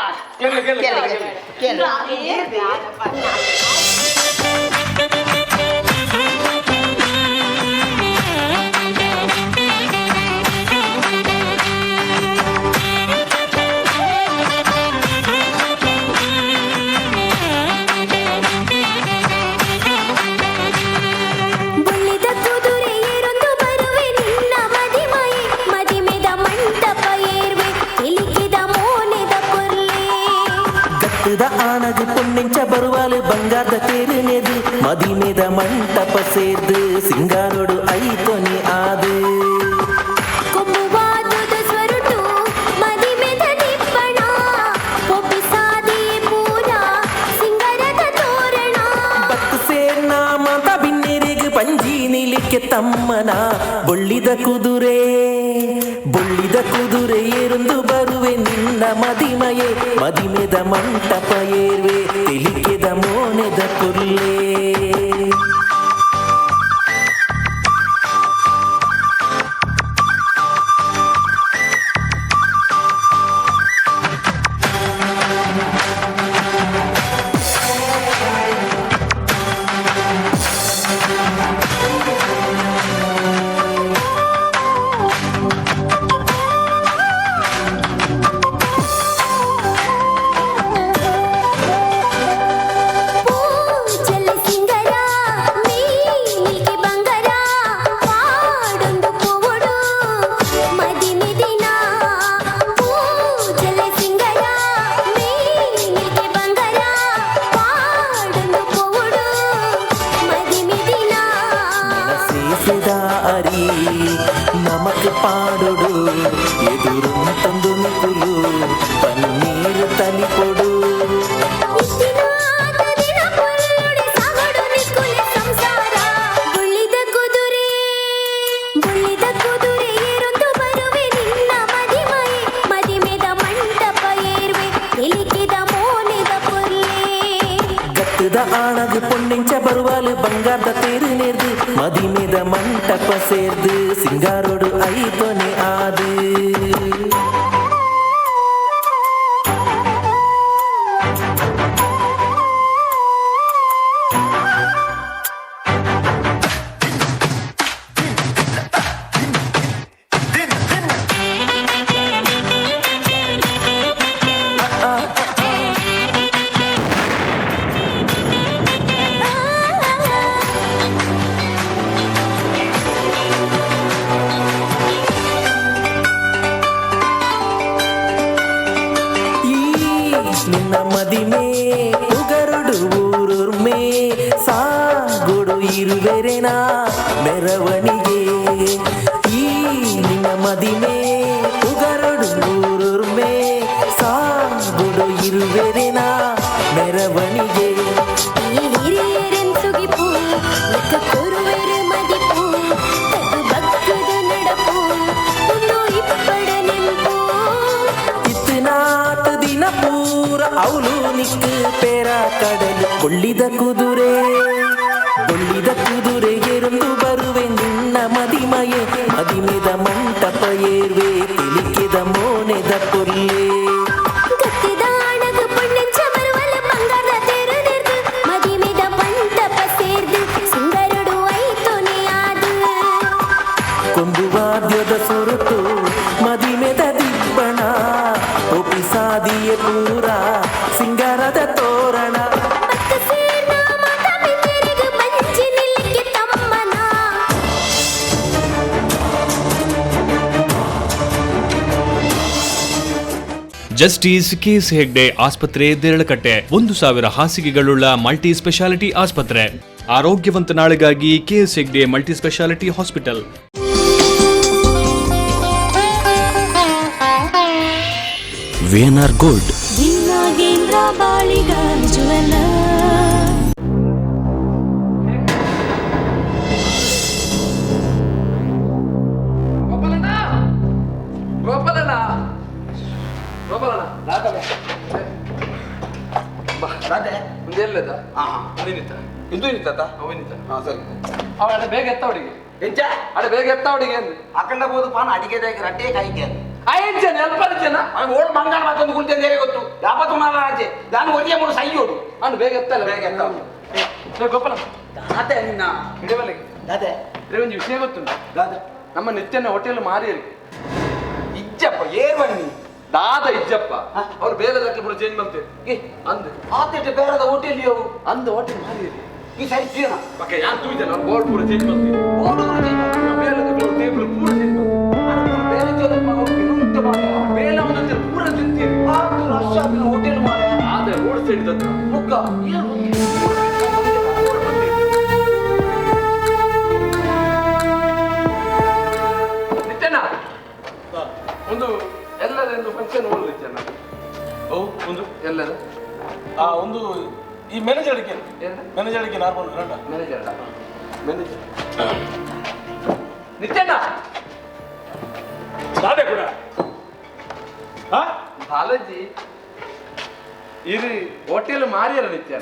ಆನದು பொன்னிಂಚ ಬರುವಾಲು ಬಂಗಾರದ ತೇರಿನೆದು ಮದಿ ಮೇದ ಮಂಟಪ ಸೇರ್ದು ಸಿಂಗಾರೋಡು ಐತೊನಿ ಆದು ಬತ್ತು ಸೇರ್ನ ಮಾತ ಬಿನ್ನೆರಿಗು ಪಂಜಿ ನಿಲಿಕ್ಕೆ ತಮ್ಮನ ಬೊಳ್ಳಿದ ಕುದುರೆ ಏರುಂದು ಬರುವೆ ನಿನ್ನ ಮದಿಮಯೇ ಮದಿಮೆದ ಮಂಟಪ ಏರ್ವೆ ತೆಲಿಕೆದ ಮೋನೆದ ಪುರ್ಲೆ பொன்னிஞ்ச பருவாலு பங்கார்த தேரு நேர்ந்து மதிமேத மண்டப சேர்ந்து சிங்காரோடு ஐதொனே ஆது ನಿನ್ನ ಮದಿಮೆ ಉಗರುಡು ಊರುರ್ಮೆ ಸಾಗುಡು ಇರುವೆರೆನಾ ಮೆರವಣಿಗೆ ಈ ನಿನ್ನ ಮದಿಮೆ ಉಗರುಡು ಊರುರ್ಮೆ ಸಾಗುಡು ಇರುವೆರೆನಾ ಮೆರವಣಿಗೆ ಅವಳು ನಿಕ್ಕು ಪೇರ ಕಡಲು ಕೊಳ್ಳಿದ ಕುದುರೆ ಎರುಂದು ಬರುವೆ ನಿನ್ನ ಮದಿಮಯೇ ಮದಿಮೆದ ಮಂಟಪ ಏರ್ವೆ ತಿಳಿಕೆದ ಮೋನೆದ ಕೊಲ್ಲೆ ಕೊಂಬುವಾದ್ಯದ ಸುರುತು ಮದಿಮೆದ ದಿಬ್ಬಣ ಒಪಿಸಾದಿಯ ಪೂರ ಸಿಂಗಾರದ ತೋರಣ ಜಸ್ಟಿಸ್ ಕೆಎಸ್ ಹೆಗ್ಡೆ ಆಸ್ಪತ್ರೆ ದೇರಳಕಟ್ಟೆ 1000 ಹಾಸಿಗೆಗಳುಳ್ಳ ಮಲ್ಟಿ ಸ್ಪೆಷಾಲಿಟಿ ಆಸ್ಪತ್ರೆ. ಆರೋಗ್ಯವಂತ ನಾಳೆಗಾಗಿ KS Hegde multi speciality hospital. VNR Gold. ಬೇಗ ಎತ್ತ ಅವಡಿಗೆ ಬೇಗ ಎತ್ತ ಅವಡಿಗೆ ಅಖಂಡ ಬೋದು ಪಾನ ಅಡಿಗೆ ರಟ್ಟೆ ಕಾಯಿಕೆ ಐದು ಜನ ಓಡ್ ಮಂಗಾಣ ಮತ್ತೊಂದು ಕುಳಿತಂದೇರೆ ಗೊತ್ತು ಯಾವತ್ತು ರಾಜೆ ನಾನು ಒಳ್ಳೆಯ ಮೂರು ಸೈಯೋಡು ಅವ್ನು ಬೇಗ ಎತ್ತ ಗೋಪಾಲ ಅದೇ ನಿನ್ನ ಹಿಡಿಬಲ್ಲಿಗೆ ಅದೇ ಒಂದು ವಿಷಯ ಗೊತ್ತುಂಟು ನಮ್ಮ ನಿತ್ಯನ ಹೋಟೆಲ್ ಮಾರಿಯಲಿ ಇಜ್ಜಪ್ಪ ಏರ್ವಣ್ಣಿ ದಾದ ಇಜ್ಜಪ್ಪ ಅವ್ರು ಬೇರೆ ದಾಖಲೆ ಕೂಡ ಚೇಂಜ್ ಮಾಡ್ತೇವೆ ಅಂದು ಆತಿಟ್ಟು ಬೇರೆದ ಹೋಟೆಲ್ ಅವು ಅಂದು ಹೋಟೆಲ್ ಮಾರಿಯಲಿ ಈ ಸರಿ ಜೀವನ ಪಕ್ಕ ಯಾರು ತೂಯಿದೆ ನಾವು ಬೋರ್ಡ್ ಪೂರ ಚೇಂಜ್ ಮಾಡ್ತೀವಿ ಬೇರೆ ಟೇಬಲ್ ಪೂರ ಚೇಂಜ್ ಮಾಡ್ತೀವಿ ಬೇರೆ ಬೇರೆ ಅವನಂತೆ ಪೂರ ತಿಂತೀವಿ ರಷ್ಯಾಪಿನ ಹೋಟೆಲ್ ಮಾರ ಆದ್ರೆ ರೋಡ್ ಸೈಡ್ ಇದ್ದ ಮುಗ್ಗ ನಿತ್ಯನ ಒಂದು ಎಲ್ಲದೊಂದು ಫಂಕ್ಷನ್ ಹೋಗ್ಲಿ ನಿತ್ಯನ ಒಂದು ಎಲ್ಲದ ಒಂದು ಈ ಮ್ಯಾನೇಜರ್ ಅಡಿಕೆ ನಾರ್ಮಲ್ ಮ್ಯಾನೇಜರ್ ನಿತ್ಯನ ದಾದೆ ಕೂಡ ಬಾಲಾಜಿ ಇದು ಹೋಟೆಲ್ ಮಾರಿಯಲ್ಲ ನಿತ್ಯ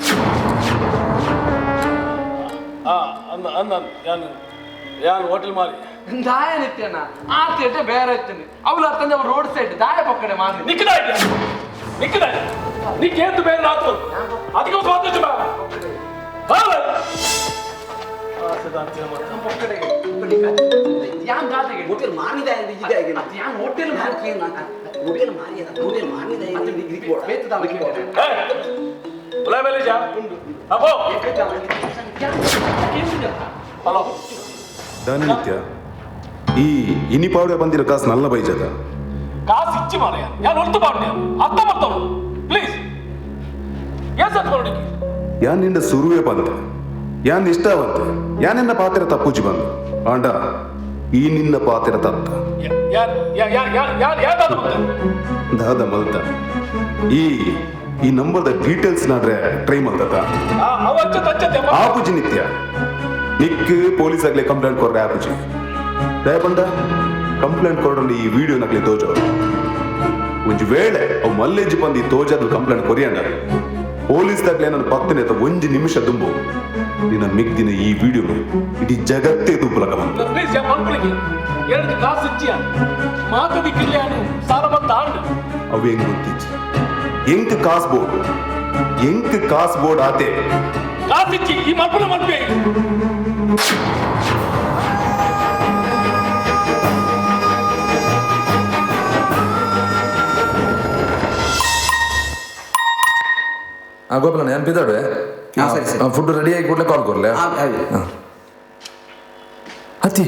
ಯಾನು ಹೋಟೆಲ್ ಮಾರಿ ದಾಯ ನಿತ್ಯನ ಆ ತೇಟ ಬೇರೆ ಇರ್ತೀನಿ ಅವಳು ಅತ್ತಂದ್ರೆ ಅವ್ರು ರೋಡ್ ಸೈಡ್ ದಾಯ ಪಕ್ಕಡೆ ಮಾರಿ ನಿಕ್ಕದ ನಿಕ್ಕೇಂದು ಬೇರೆ ರಾತ್ರು ಅದಕ್ಕೆ ಸ್ವಾತಂತ್ರ್ಯ ಯಾನ್ ಗಾತೆಗೆ ಹೋಟೆಲ್ ಮಾರಿದ ಇದೆ ಯಾನ್ ಹೋಟೆಲ್ ಹೋಟೆಲ್ ಮಾರಿದ ಹೋಟೆಲ್ ಮಾರಿದ ದಾನನಿತ್ಯ ಈ ಇನಿಪಾವಡೆ ಬಂದಿರೋ ಕಾಸು ನಲ್ಲ ಬೈಜದ ಕಾಸು ಇಚ್ಚಿ ಮಾರ ಯಾರು ಹೊರತು ಪಾಡ್ಯ ಅರ್ಥ ಮಾಡ್ತಾವ ಪ್ಲೀಸ್ ಯಾನ್ ನಿಂದ ಸುರುವೆ ಬಂದ ಯಾನ್ ಇಷ್ಟವಂತ ಯಾನೆನ್ನ ಪಾತ್ರ ತಪ್ಪುಜಿ ಬಂದು ಆಂಡ ಈ ನಿನ್ನ ಪಾತ್ರ ತತ್ತ ದಾದ ಮಲ್ತ ಈ ನಂಬರ್ದ ಡೀಟೇಲ್ಸ್ ನಾದ್ರೆ ಟ್ರೈ ಮಲ್ತದ ಆಪುಜಿ ನಿತ್ಯ ನಿಕ್ ಪೊಲೀಸ್ ಆಗ್ಲಿ ಕಂಪ್ಲೇಂಟ್ ಕೊಡ್ರೆ ಆಪುಜಿ ರೇಪಂಡ ಕಂಪ್ಲೇಂಟ್ ಕೊಡ್ರಲ್ಲಿ ಈ ವಿಡಿಯೋ ನಕ್ಲಿ ತೋಜ ಒಂಜಿ ವೇಳೆ ಅವು ಮಲ್ಲೇಜಿ ಬಂದು ಈ ತೋಜದ ಕಂಪ್ಲೇಂಟ್ ಕೊರಿಯಂಡ ಪೊಲೀಸ್ ದಾಗ್ಲೇ ನನ್ನ ಭಕ್ತನೇ ಅಂತ ಒಂದು ನಿಮಿಷ ತುಂಬು ನಿನ್ನ ಮಿಗ್ದಿನ ಈ ವಿಡಿಯೋ ಇಡೀ ಜಗತ್ತೇ ದುಬ್ಬಲಕ ಬಂತು ಪ್ಲೀಸ್ ಯಾ ಮಕ್ಕಳಿಗೆ ಎರಡು ಕಾಸು ಇಚ್ಚಿಯ ಮಾತದಿ ಕಿಲ್ಯಾನು ಸಾರ ಬಂತ ಆಂಡ್ ಅವು ಹೆಂಗ್ ಗೊತ್ತಿಚ್ಚಿ ಎಂಕ್ ಕಾಸ್ ಬೋರ್ಡ್ ಆತೆ ಕಾಸಿಚ್ಚಿ ಈ ಮಕ್ಕಳು ಮದ್ವೆ ಗೋಪಾಲ ನೆನಪಿದ್ದಾವೆ ಫುಡ್ ರೆಡಿ ಆಗಿ ಕೂಡಲೇ ಕಾಲ್ ಕೊಡ್ಲೆ ಅತಿ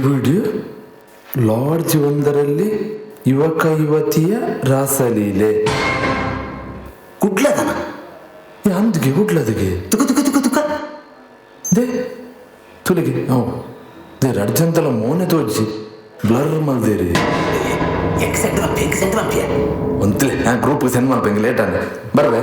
ವಿಡಿಯೋ ಲಾಡ್ಜ್ ಒಂದರಲ್ಲಿ ಯುವಕ ಯುವತಿಯ ರಾಸಲೀಲೆ ಕುಡ್ಲದನ ಅಂದಿಗೆ ಕುಡ್ಲದಿಗೆ ತುಕ ತುಕ ತುಕ ತುಕ ದೇ ತುಲಿಗೆ ದೇ ಅರ್ಜೆಂಟಲ್ಲ ಮೋನೆ ತೋರಿಸಿ ಬ್ಲರ್ ಮಲ್ದೇರಿ ಒಂದ್ಲೆ ನಾನು ಗ್ರೂಪ್ ಸೆಂಡ್ ಮಾಡ್ಬೇಕಂಗೆ ಲೇಟ್ ಆಗ ಬರ್ಬೇ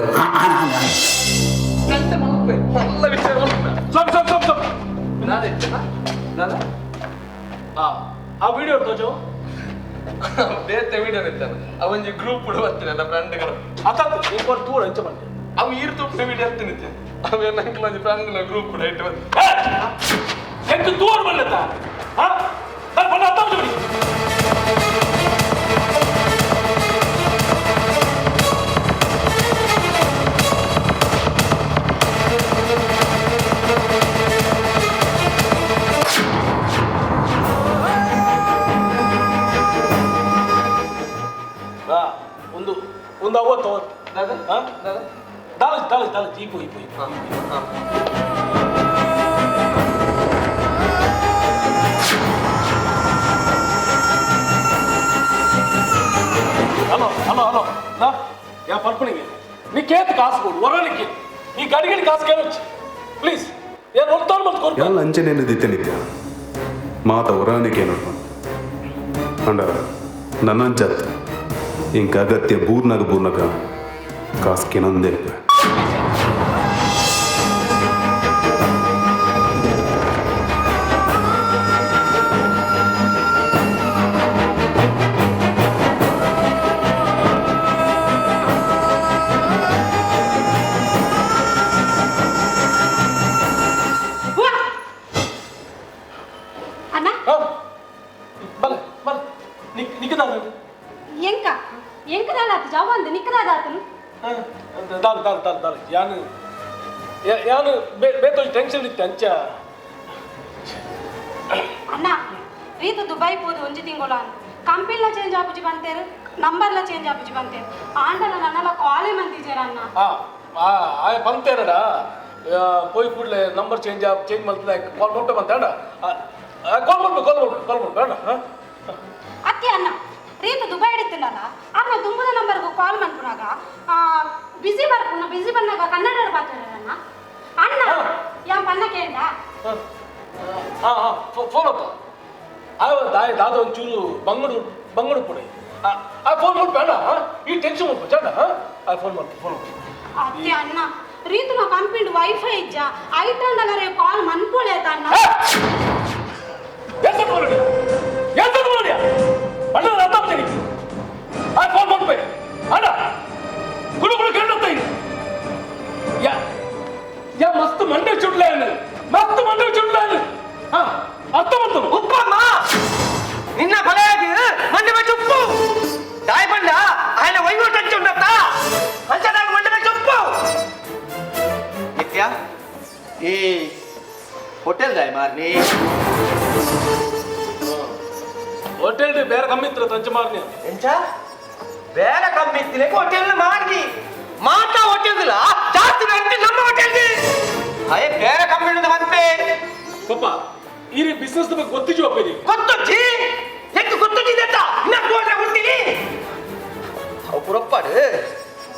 ಆ ವಿಡಿಯೋ ತೋಜೋ ಬೇತೆ ವಿಡಿಯೋ ಇರ್ತಾನೆ ಅವೊಂಜಿ ಗ್ರೂಪ್ ಕೂಡ ಬರ್ತೀನಿ ನನ್ನ ಫ್ರೆಂಡ್ಗಳು ಅತ್ತಾತು ಇಂಕೋರ್ ತೂರ ಹೆಂಚ ಮಾಡ್ತೀನಿ ಅವು ಈರ್ತುಪ್ಪೆ ವಿಡಿಯೋ ಇರ್ತೀನಿ ಅವೇ ನಂಗೆ ಮಂದಿ ಫ್ರೆಂಡ್ಗಳ ಗ್ರೂಪ್ ಕೂಡ ಇಟ್ಟು ಬಂದು ಎಂಟು ತೂರ್ ಬಂದತ್ತ ಬಂದ ಅತ್ತ ಬಿಡಿ ಒಂದು ಅವತ್ತು ದಾಲಜ್ ಈಪು హలో యా పర్పణిಗೆ నీ కేత్ కాసు కొడు వరానికి నీ గడిగడి కాసు కేనొచ్చు ప్లీజ్ ఏ రొల్తాను మत కొరు ಎಲ್ಲ ಅಂಚೆನೇನು ದಿತ್ತನಿದ್ಯ ಮಾತ ಹೊರಾನಿಕೆ ನೋಡ್ಬ ಅಂಡರ ನನ್ನಂಚತ್ ಇಂಕ ಅಗತ್ಯ ಬೂರ್ನಾಗ ಕಾಸ್ಕೆನೊಂದೇ ಯಾನು ಬೇತೋಜಿ ಟೆನ್ಷನ್ ಇತ್ತೆ ಅಂಚ ಅಣ್ಣ ರೀತು ದುಬೈ ಪೋದು ಒಂಜಿ ತಿಂಗಳ ಕಂಪನಿಲ ಚೇಂಜ್ ಆಪುಜಿ ಬಂತೇರು ನಂಬರ್ಲ ಚೇಂಜ್ ಆಪುಜಿ ಬಂತೇರು ಆಂಡಲ ನನ್ನಲ ಕಾಲೇ ಮಂದಿಜೇರ ಅಣ್ಣ ಆಯ ಬಂತೇನಡ ಪೋಯ್ ಕೂಡಲೇ ನಂಬರ್ ಚೇಂಜ್ ಮಾಡ್ತದೆ ಕಾಲ್ ಮಾಡ್ತೇ ಬಂತೇಡ ಕಾಲ್ ಮಾಡ್ಬೇಕು ಬೇಡ ಅತ್ತಿ ಅಣ್ಣ ರೀತು ದುಬೈ ಇಡುತ್ತಿಲ್ಲಲ್ಲ ಅಣ್ಣ ತುಂಬದ ನಂಬರ್ಗೂ ಕಾಲ್ ಮಾಡ್ಕೊಂಡಾಗ ಬಿಸಿ ಬರ್ಕೊಂಡು ಬಿಸಿ ಬಂದಾಗ ಕನ್ನಡ ಬರ್ತಾರಣ್ಣ ಅಣ್ಣ ಯಾ ಪನ್ನ ಕೇಳ ಫೋನ್ ಆತ ದಾದ ಒಂಚೂರು ಬಂಗಡು ಪುಡಿ ಆ ಫೋನ್ ಮಾಡ್ಬೇಡ ಈ ಟೆನ್ಷನ್ ಮಾಡ್ಕೊ ಚಂದ ಆ ಫೋನ್ ಮಾಡ್ತೀನಿ ಅತ್ತಿ ಅಣ್ಣ ರೀತು ನಾ ಕಂಪ್ನಿ ವೈಫೈ ಇಜ್ಜ ಐಟಂಡಲರೆ ಕಾಲ್ ಮನ್ಪೋಳೆ ಅಣ್ಣ ಅಣ್ಣ ಅರ್ಥ ಆ ಫೋನ್ ಮಾಡ್ಬೇಕು ಅಣ್ಣ ಗುಡುಗುಡು ಕೇಳುತ್ತ ಯಾ ಮಸ್ತ್ ಮಂಡೆ ಚುಡ್ಲೆ ಅರ್ಥ ಮಾಡ್ತಾನೆ ಉಪ್ಪಮ್ಮ ನಿನ್ನ ಬಲೆಯಾಗಿ ಮಂಡೆ ಮೇಲೆ ಉಪ್ಪು ದಾಯ ಬಂಡ ఆయన ವೈವೋಟ್ ಹಂಚಿ ಉಂಡತ್ತ ಹಂಚದಾಗ ಮಂಡೆ ಮೇಲೆ ಉಪ್ಪು ನಿತ್ಯ ಈ ಹೋಟೆಲ್ ದಾಯ ಮಾರ್ನಿ ಹೋಟೆಲ್ ಬೇರೆ ಕಮ್ಮಿ ಇತ್ತು ತಂಚ ಮಾರ್ನಿ ಎಂಚ ಬೇರೆ ಕಮ್ಮಿ ಇತ್ತಿಲೆ ಹೋಟೆಲ್ ಮಾರ್ನಿ ಮಾತಾ ಹೋಟೆಲ್ ಜಾಸ್ತಿ ವ್ಯಕ್ತಿ ನಮ್ಮ ಹೋಟೆಲ್ ಅಯ್ಯ ಬೇರೆ ಕಮ್ಮಿ ಬಂತೆ ಪಪ್ಪ ಈ ಬಿಸ್ನೆಸ್ ಬಗ್ಗೆ ಗೊತ್ತಿಜು ಅಪ್ಪ ಗೊತ್ತೊಚ್ಚಿ ಹೆಂಗೆ ಗೊತ್ತೊಚ್ಚಿದೆತ್ತ ಇನ್ನ ಕೋಟ್ರೆ ಹುಟ್ಟಿನಿ ಅವು ಪುರಪ್ಪಾಡು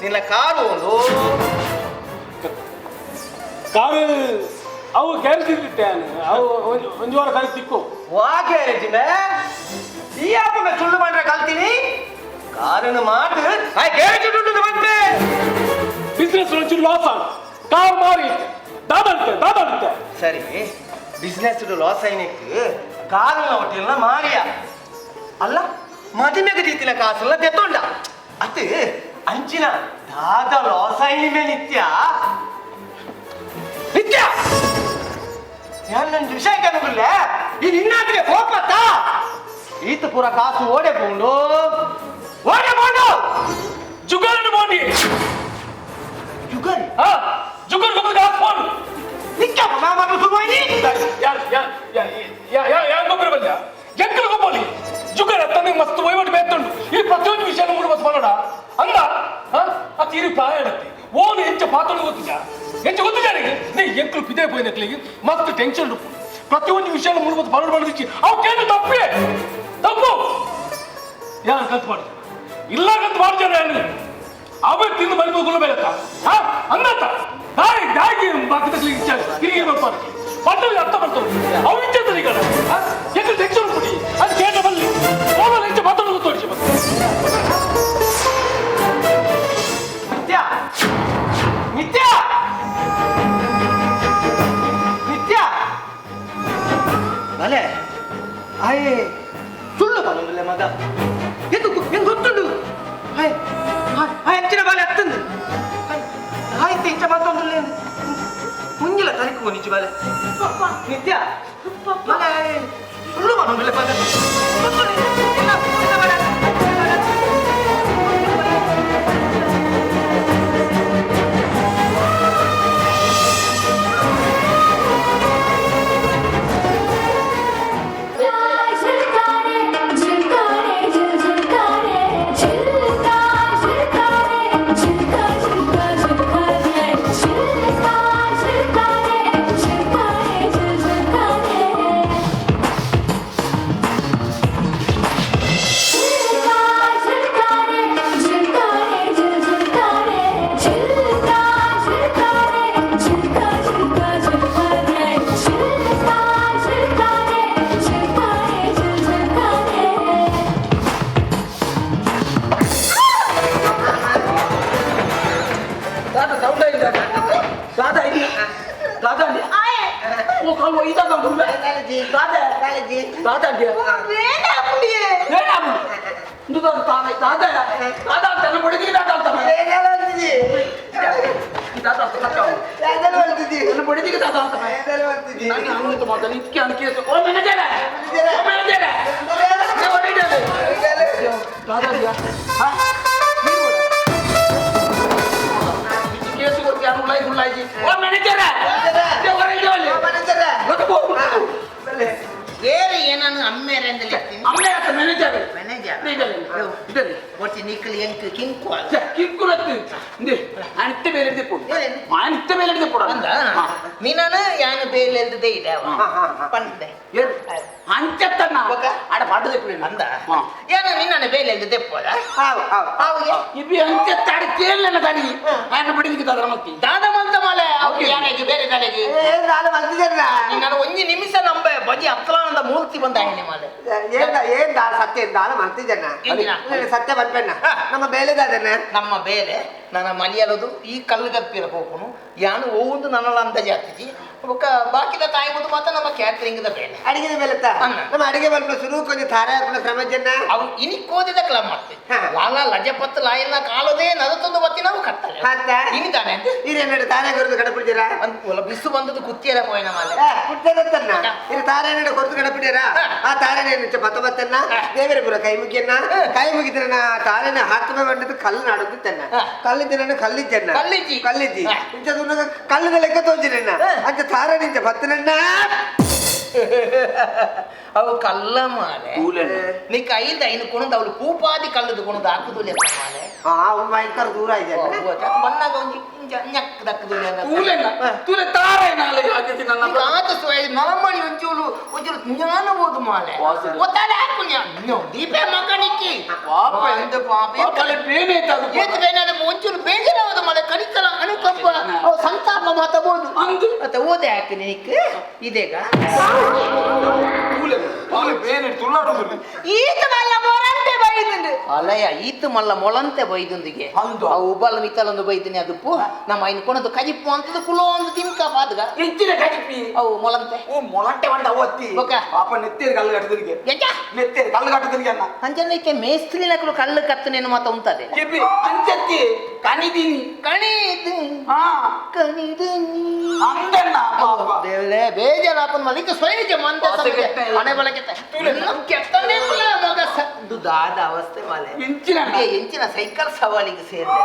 ನಿನ್ನ ಕಾರು ಒಂದು ಕಾರು ಅವು ಗ್ಯಾರೇಜ್ ಇರುತ್ತೆ ಅವು ಒಂದು ವಾರ ಕಾಲ ತಿಕ್ಕು ವಾ ಗ್ಯಾರೇಜಿನ ಈ ಅಪ್ಪನ ಸುಳ್ಳು ಮಾಡ್ರೆ ಕಲ್ತೀನಿ ಕಾರನ್ನು ಮಾತು ಆ ಗ್ಯಾರೇಜ್ ದುಡ್ಡು ಬಂತೆ ಬಿಸ್ನೆಸ್ ಒಂಚೂರು ಲಾಸ್ ಆಗ ಕಾರ್ ಮಾರಿ ದಾದಾಡುತ್ತೆ ಸರಿ ಬಿಸ್ನೆಸ್ ಲಾಸ್ ಆಯ್ನಕ್ಕೆ ಕಾರನ್ನ ಹೋಟೆಲ್ನ ಮಾರಿಯ ಅಲ್ಲ ಮದುವೆಗೆ ರೀತಿಯ ಕಾಸೆಲ್ಲ ತೆತ್ತೊಂಡ ಅದು ಅಂಚಿನ ದಾದ ಲಾಸಾಯಿನಿ ಮೇಲೆ ನಿತ್ಯ ನಿತ್ಯ ನನ್ನ ವಿಷಯ ಕನಗುಲ್ಲ ಈ ನಿನ್ನಾದ್ರೆ ಹೋಗ್ಬತ್ತ ಈತ ಪೂರ ಕಾಸು ಓಡೆ ಬೋಂಡು ಜುಗರ್ ಬೋಂಡಿ ಜುಗರ್ ಜುಗರ್ ಗೊಬ್ಬರ ಕಾಸು ಬೋಂಡು ನಿತ್ಯ ಮಾಮ ಸುಗೋಯ್ನಿ ಯಾರು ಗೊಬ್ಬರ ಬಂದ ಎಂಕಲ್ ಗೊಬ್ಬಲಿ ಜುಗರ್ ತಂದೆ ಮಸ್ತ್ ವಹಿವಾಟು ಬೇತುಂಡು ಈ ಪ್ರತಿಯೊಂದು ವಿಷಯ ಮೂರು ಬಸ್ ಮಾಡೋಣ ಅಂದ ಆ ತೀರಿ ಪ್ರಾಯ ಇಡತ್ತೆ ಓನು ಎಂಚ ಪಾತೊಂಡು ಗೊತ್ತಿಲ್ಲ ಎಂಚ ಗೊತ್ತಿಲ್ಲ ನೀ ಎಂಕಲು ಪಿದೆ ಪೋಯಿನಕ್ಲಿಗೆ ಮಸ್ತ್ ಟೆನ್ಷನ್ ಉಂಟು ಪ್ರತಿಯೊಂದು ವಿಷಯ ಮೂರು ಬಸ್ ಬರೋಡು ಮಾಡಿದಿಚ್ಚಿ ಅವು ಕೇಂದ್ರ ತಪ್ಪೇ ತಪ್ಪು ಯಾರು ಕಂತು ಮಾಡಿದ ಇಲ್ಲ ಕಂತು ಮಾಡ್ತಾರೆ ಅವೇ ತಿಂದು ಮನೆ ಹೋಗಲು ಬೇಡತ್ತ ಅಂದತ್ತ ದಾಗಿ ಬಾಕಿದಕ್ಲಿಗೆ ತಿರುಗಿ ಬರ್ತಾರೆ ಪಟ್ಟಲ್ಲಿ ಅರ್ಥ ಮಾಡ್ತಾರೆ ಅವು ಇಚ್ಛೆ ಈಗ ಎಂಕಲು ಟೆನ್ಷನ್ ಕೊಡಿ ಅದು ಕೇಂದ್ರ ಬರಲಿ ಓನಲ್ಲ ಎಂಚ ಮಾತಾಡೋದು ತೋರಿಸಿ ಮತ್ತೆ ನಿತ್ಯ ನಿತ್ಯ ನಿತ್ಯ ಬಲೆ ಆಯೇ ಸುಳ್ಳು ಬರೋದಿಲ್ಲ ಮಗ ಎಂದು ಗೊತ್ತುಂಡು ಹೆಚ್ಚಿನ ಬಾಲೆ ಹತ್ತಂದು ಆಯ್ತು ಇಂಚ ಮತ್ತೊಂದಿಲ್ಲ ಮುಂಗಿಲ್ಲ ತನಕ ನಿಜ ಬಾಲೆ ನಿತ್ಯ ಮಗ ಸುಳ್ಳು ಬರೋದಿಲ್ಲ ಬೇರೆ ಏನನ್ನು ಅಮ್ಮೇರೆಂದಲೇ ಒಟ್ಟು ನಿಕ್ಕಲಿ ಎಂಕ್ ಕಿಂಕು ಅನಿತ್ಯ ಬೇರೆ ಅನಿತ್ಯ ಬೇರೆ ಅಂದ ನೀನಾನು ಯಾನು ಬೇರೆ ಇಲ್ದದೆ ಇದೆ ಪಂಡೆ ಅಂಚತ್ತನ್ನ ಆಡ ಪಾಠದ ಅಂದ ಯಾನು ನಿನ್ನ ಬೇರೆ ಇಲ್ದದೆ ಪೋದ ಇಬ್ಬಿ ಅಂಚತ್ತಾಡ ಕೇಳಲ್ಲ ದಾಡಿ ఆయన ಬಡಿದಿಗೆ ದಾದಮತ್ತಿ ದಾದಮಂತ ಮಾಲೆ ಅವು ಯಾನೆಗೆ ಬೇರೆ ತಲೆಗೆ ನಾನು ಒಂಜಿ ನಿಮಿಷ ನಂಬೆ ಬಜಿ ಅತ್ಲಾನಂದ ಮೂರ್ತಿ ಬಂದ ಹೆಣ್ಣೆ ಮಾಲೆ ಏನ್ ಸತ್ಯ ದಾನ ಮಾಡ್ತಿದ್ದಣ್ಣ ಸತ್ಯ ಬಂದ್ಬೇಡ ನಮ್ಮ ಬೇಲೆದಾದಣ್ಣ ನಮ್ಮ ಬೇಲೆ ನನ್ನ ಮಲಿಯಲದು ಈ ಕಲ್ಲುಗಪ್ಪಿರ ಹೋಗುನು ಯಾನು ಒಂದು ನನ್ನಲ್ಲ ಅಂತ ಜಾತಿಜಿ ಒಕ್ಕ ಬಾಕಿದ ಕಾಯ್ಬೋದು ಮಾತ್ರ ನಮ್ಮ ಕ್ಯಾಟ್ರಿಂಗ್ ಬೇಲೆ ಅಡಿಗೆ ಬೇಲೆ ನಮ್ಮ ಅಡಿಗೆ ಬಲ್ಪ ಶುರು ಕೊಂಚ ತಾರ ಕ್ರಮಜನ್ನ ಅವು ಇನಿ ಕೋದಿದ ಕ್ಲಬ್ ಮಾಡ್ತೀವಿ ಲಾಲ ಲಜಪತ್ ಲಾಯನ್ನ ಕಾಲದೇ ನದತೊಂದು ಬತ್ತಿ ನಾವು ಕಟ್ಟಲ್ಲ ಇನಿ ತಾನೆ ಇರೇನಡೆ ತಾರೆ ಕೊರದು ಕಡಪಿಡ್ತೀರಾ ಒಂದು ಬಿಸು ಬಂದದ್ದು ಕುತ್ತಿಯರ ಹೋಯ್ನ ಮಾಲೆ ಕುತ್ತದತ್ತನ್ನ ಇದು ತಾರೆ ಕೊರದು ಕಡಪಿಡ್ತೀರಾ ಆ ತಾರೆ ಪತ್ತ ಬತ್ತನ್ನ ದೇವರ ಪುರ ಕೈ ಮುಗಿದ್ರನ ತಾರೆನ ಹಾಕಬೇ ಬಂದದ್ದು ಕಲ್ಲು ನಾಡೋದು ತನ್ನ ಕಲ್ಲಿದ್ದನ ಕಲ್ಲಿದ್ದನ್ನ ಕಲ್ಲಿಜ್ಜಿ ಇಂಚ ಕಲ್ಲದ ಲೆಕ್ಕ ತೋಂಜಿರಣ್ಣ ಅಂಚ ತಾರ ನಿಂಚ ಬತ್ತನಣ್ಣ ಅವು ಕಲ್ಲ ಮಾಲೆ ನೀ ಕೈಯಿಂದ ಐನು ಕುಣದ ಅವಳು ಪೂಪಾದಿ ಕಲ್ಲದು ಕುಣದ ಹಾಕುದು ಲೆಕ್ಕ ಮಾಲೆ ಭಯಂಕರ ದೂರ ಇದೆ ಬಂದಾಗ ಒಂದು ñak dak dunia na tule tare na le agati na na ata soy nalamani onjulu ಜ್ಞಾನ ಓದು ಮಾಲೆ ಒತ್ತಾಲೆ ಹಾಕುನ್ಯ ನೋ ದೀಪೆ ಮಗನಿಕ್ಕಿ ಪಾಪ ಎಂದ ಪಾಪ ಕಲೆ ಬೇನೆ ತಾದು ಏತು ಬೇನಾದ ಒಂಜulu ಬೇಜಾರ ಓದು ಮಾಲೆ ಕನಿಕಲ ಅನುಕಂಪ ಅವ ಸಂತಾಪ ಮಾತಬಹುದು ಅಂದು ಅತ ಓದೆ ಹಾಕಿ ನಿಕ್ಕೆ ಇದೆಗ ತೂಲೆ ತೂಲೆ ಬೇನೆ ತುಳ್ಳಾಡುದು ಈತ ಮಲ್ಲ ಮೊರಂತೆ ಬೈದುಂಡು ಅಲಯ ಈತ ಮಲ್ಲ ಮೊಳಂತೆ ಬೈದುಂದಿಗೆ ಆ ಉಬಲ ಮಿತ್ತಲೊಂದು ಬೈದಿನಿ ಅದು ಪು ನಮ್ಮ ಐನ್ ಕೊನದು ಕಜಿಪ್ಪು ಅಂತದು ಕುಲೋ ಒಂದು ತಿಮ್ಕ ಪಾದಗ ಹೆಚ್ಚಿನ ಕಡಿಪಿ ಅವು ಮೊಲಂತೆ ಓ ಮೊಲಂಟೆ ಬಂದ ಅವತ್ತಿ ಪಾಪ ನೆತ್ತೇರಿ ಕಲ್ಲು ಕಟ್ಟದಿರಿಗೆ ನೆತ್ತೇರಿ ಕಲ್ಲು ಕಟ್ಟದಿರಿಗೆ ಅನ್ನ ಅಂಚಂದಕ್ಕೆ ಮೇಸ್ತ್ರಿ ನಕಲು ಕಲ್ಲು ಕತ್ತನೇನು ಮಾತ ಉಂಟದೆ ಅಂಚತ್ತಿ ಕಣಿದೀನಿ ಹಾ ಕಣಿದೀನಿ ಅಂದಣ್ಣ ದೇವಲೇ ಬೇಜಾರಾಪನ್ ಮಲಿಕ ಸ್ವಯಂ ಮಂದ ಮನೆ ಬಳಕೆ ಕೆತ್ತನೆ ಮಗ ದಾದ ಅವಸ್ಥೆ ಮಾಲೆ ಎಂಚಿನ ಸೈಕಲ್ ಸವಾಲಿಗೆ ಸೇರಿದೆ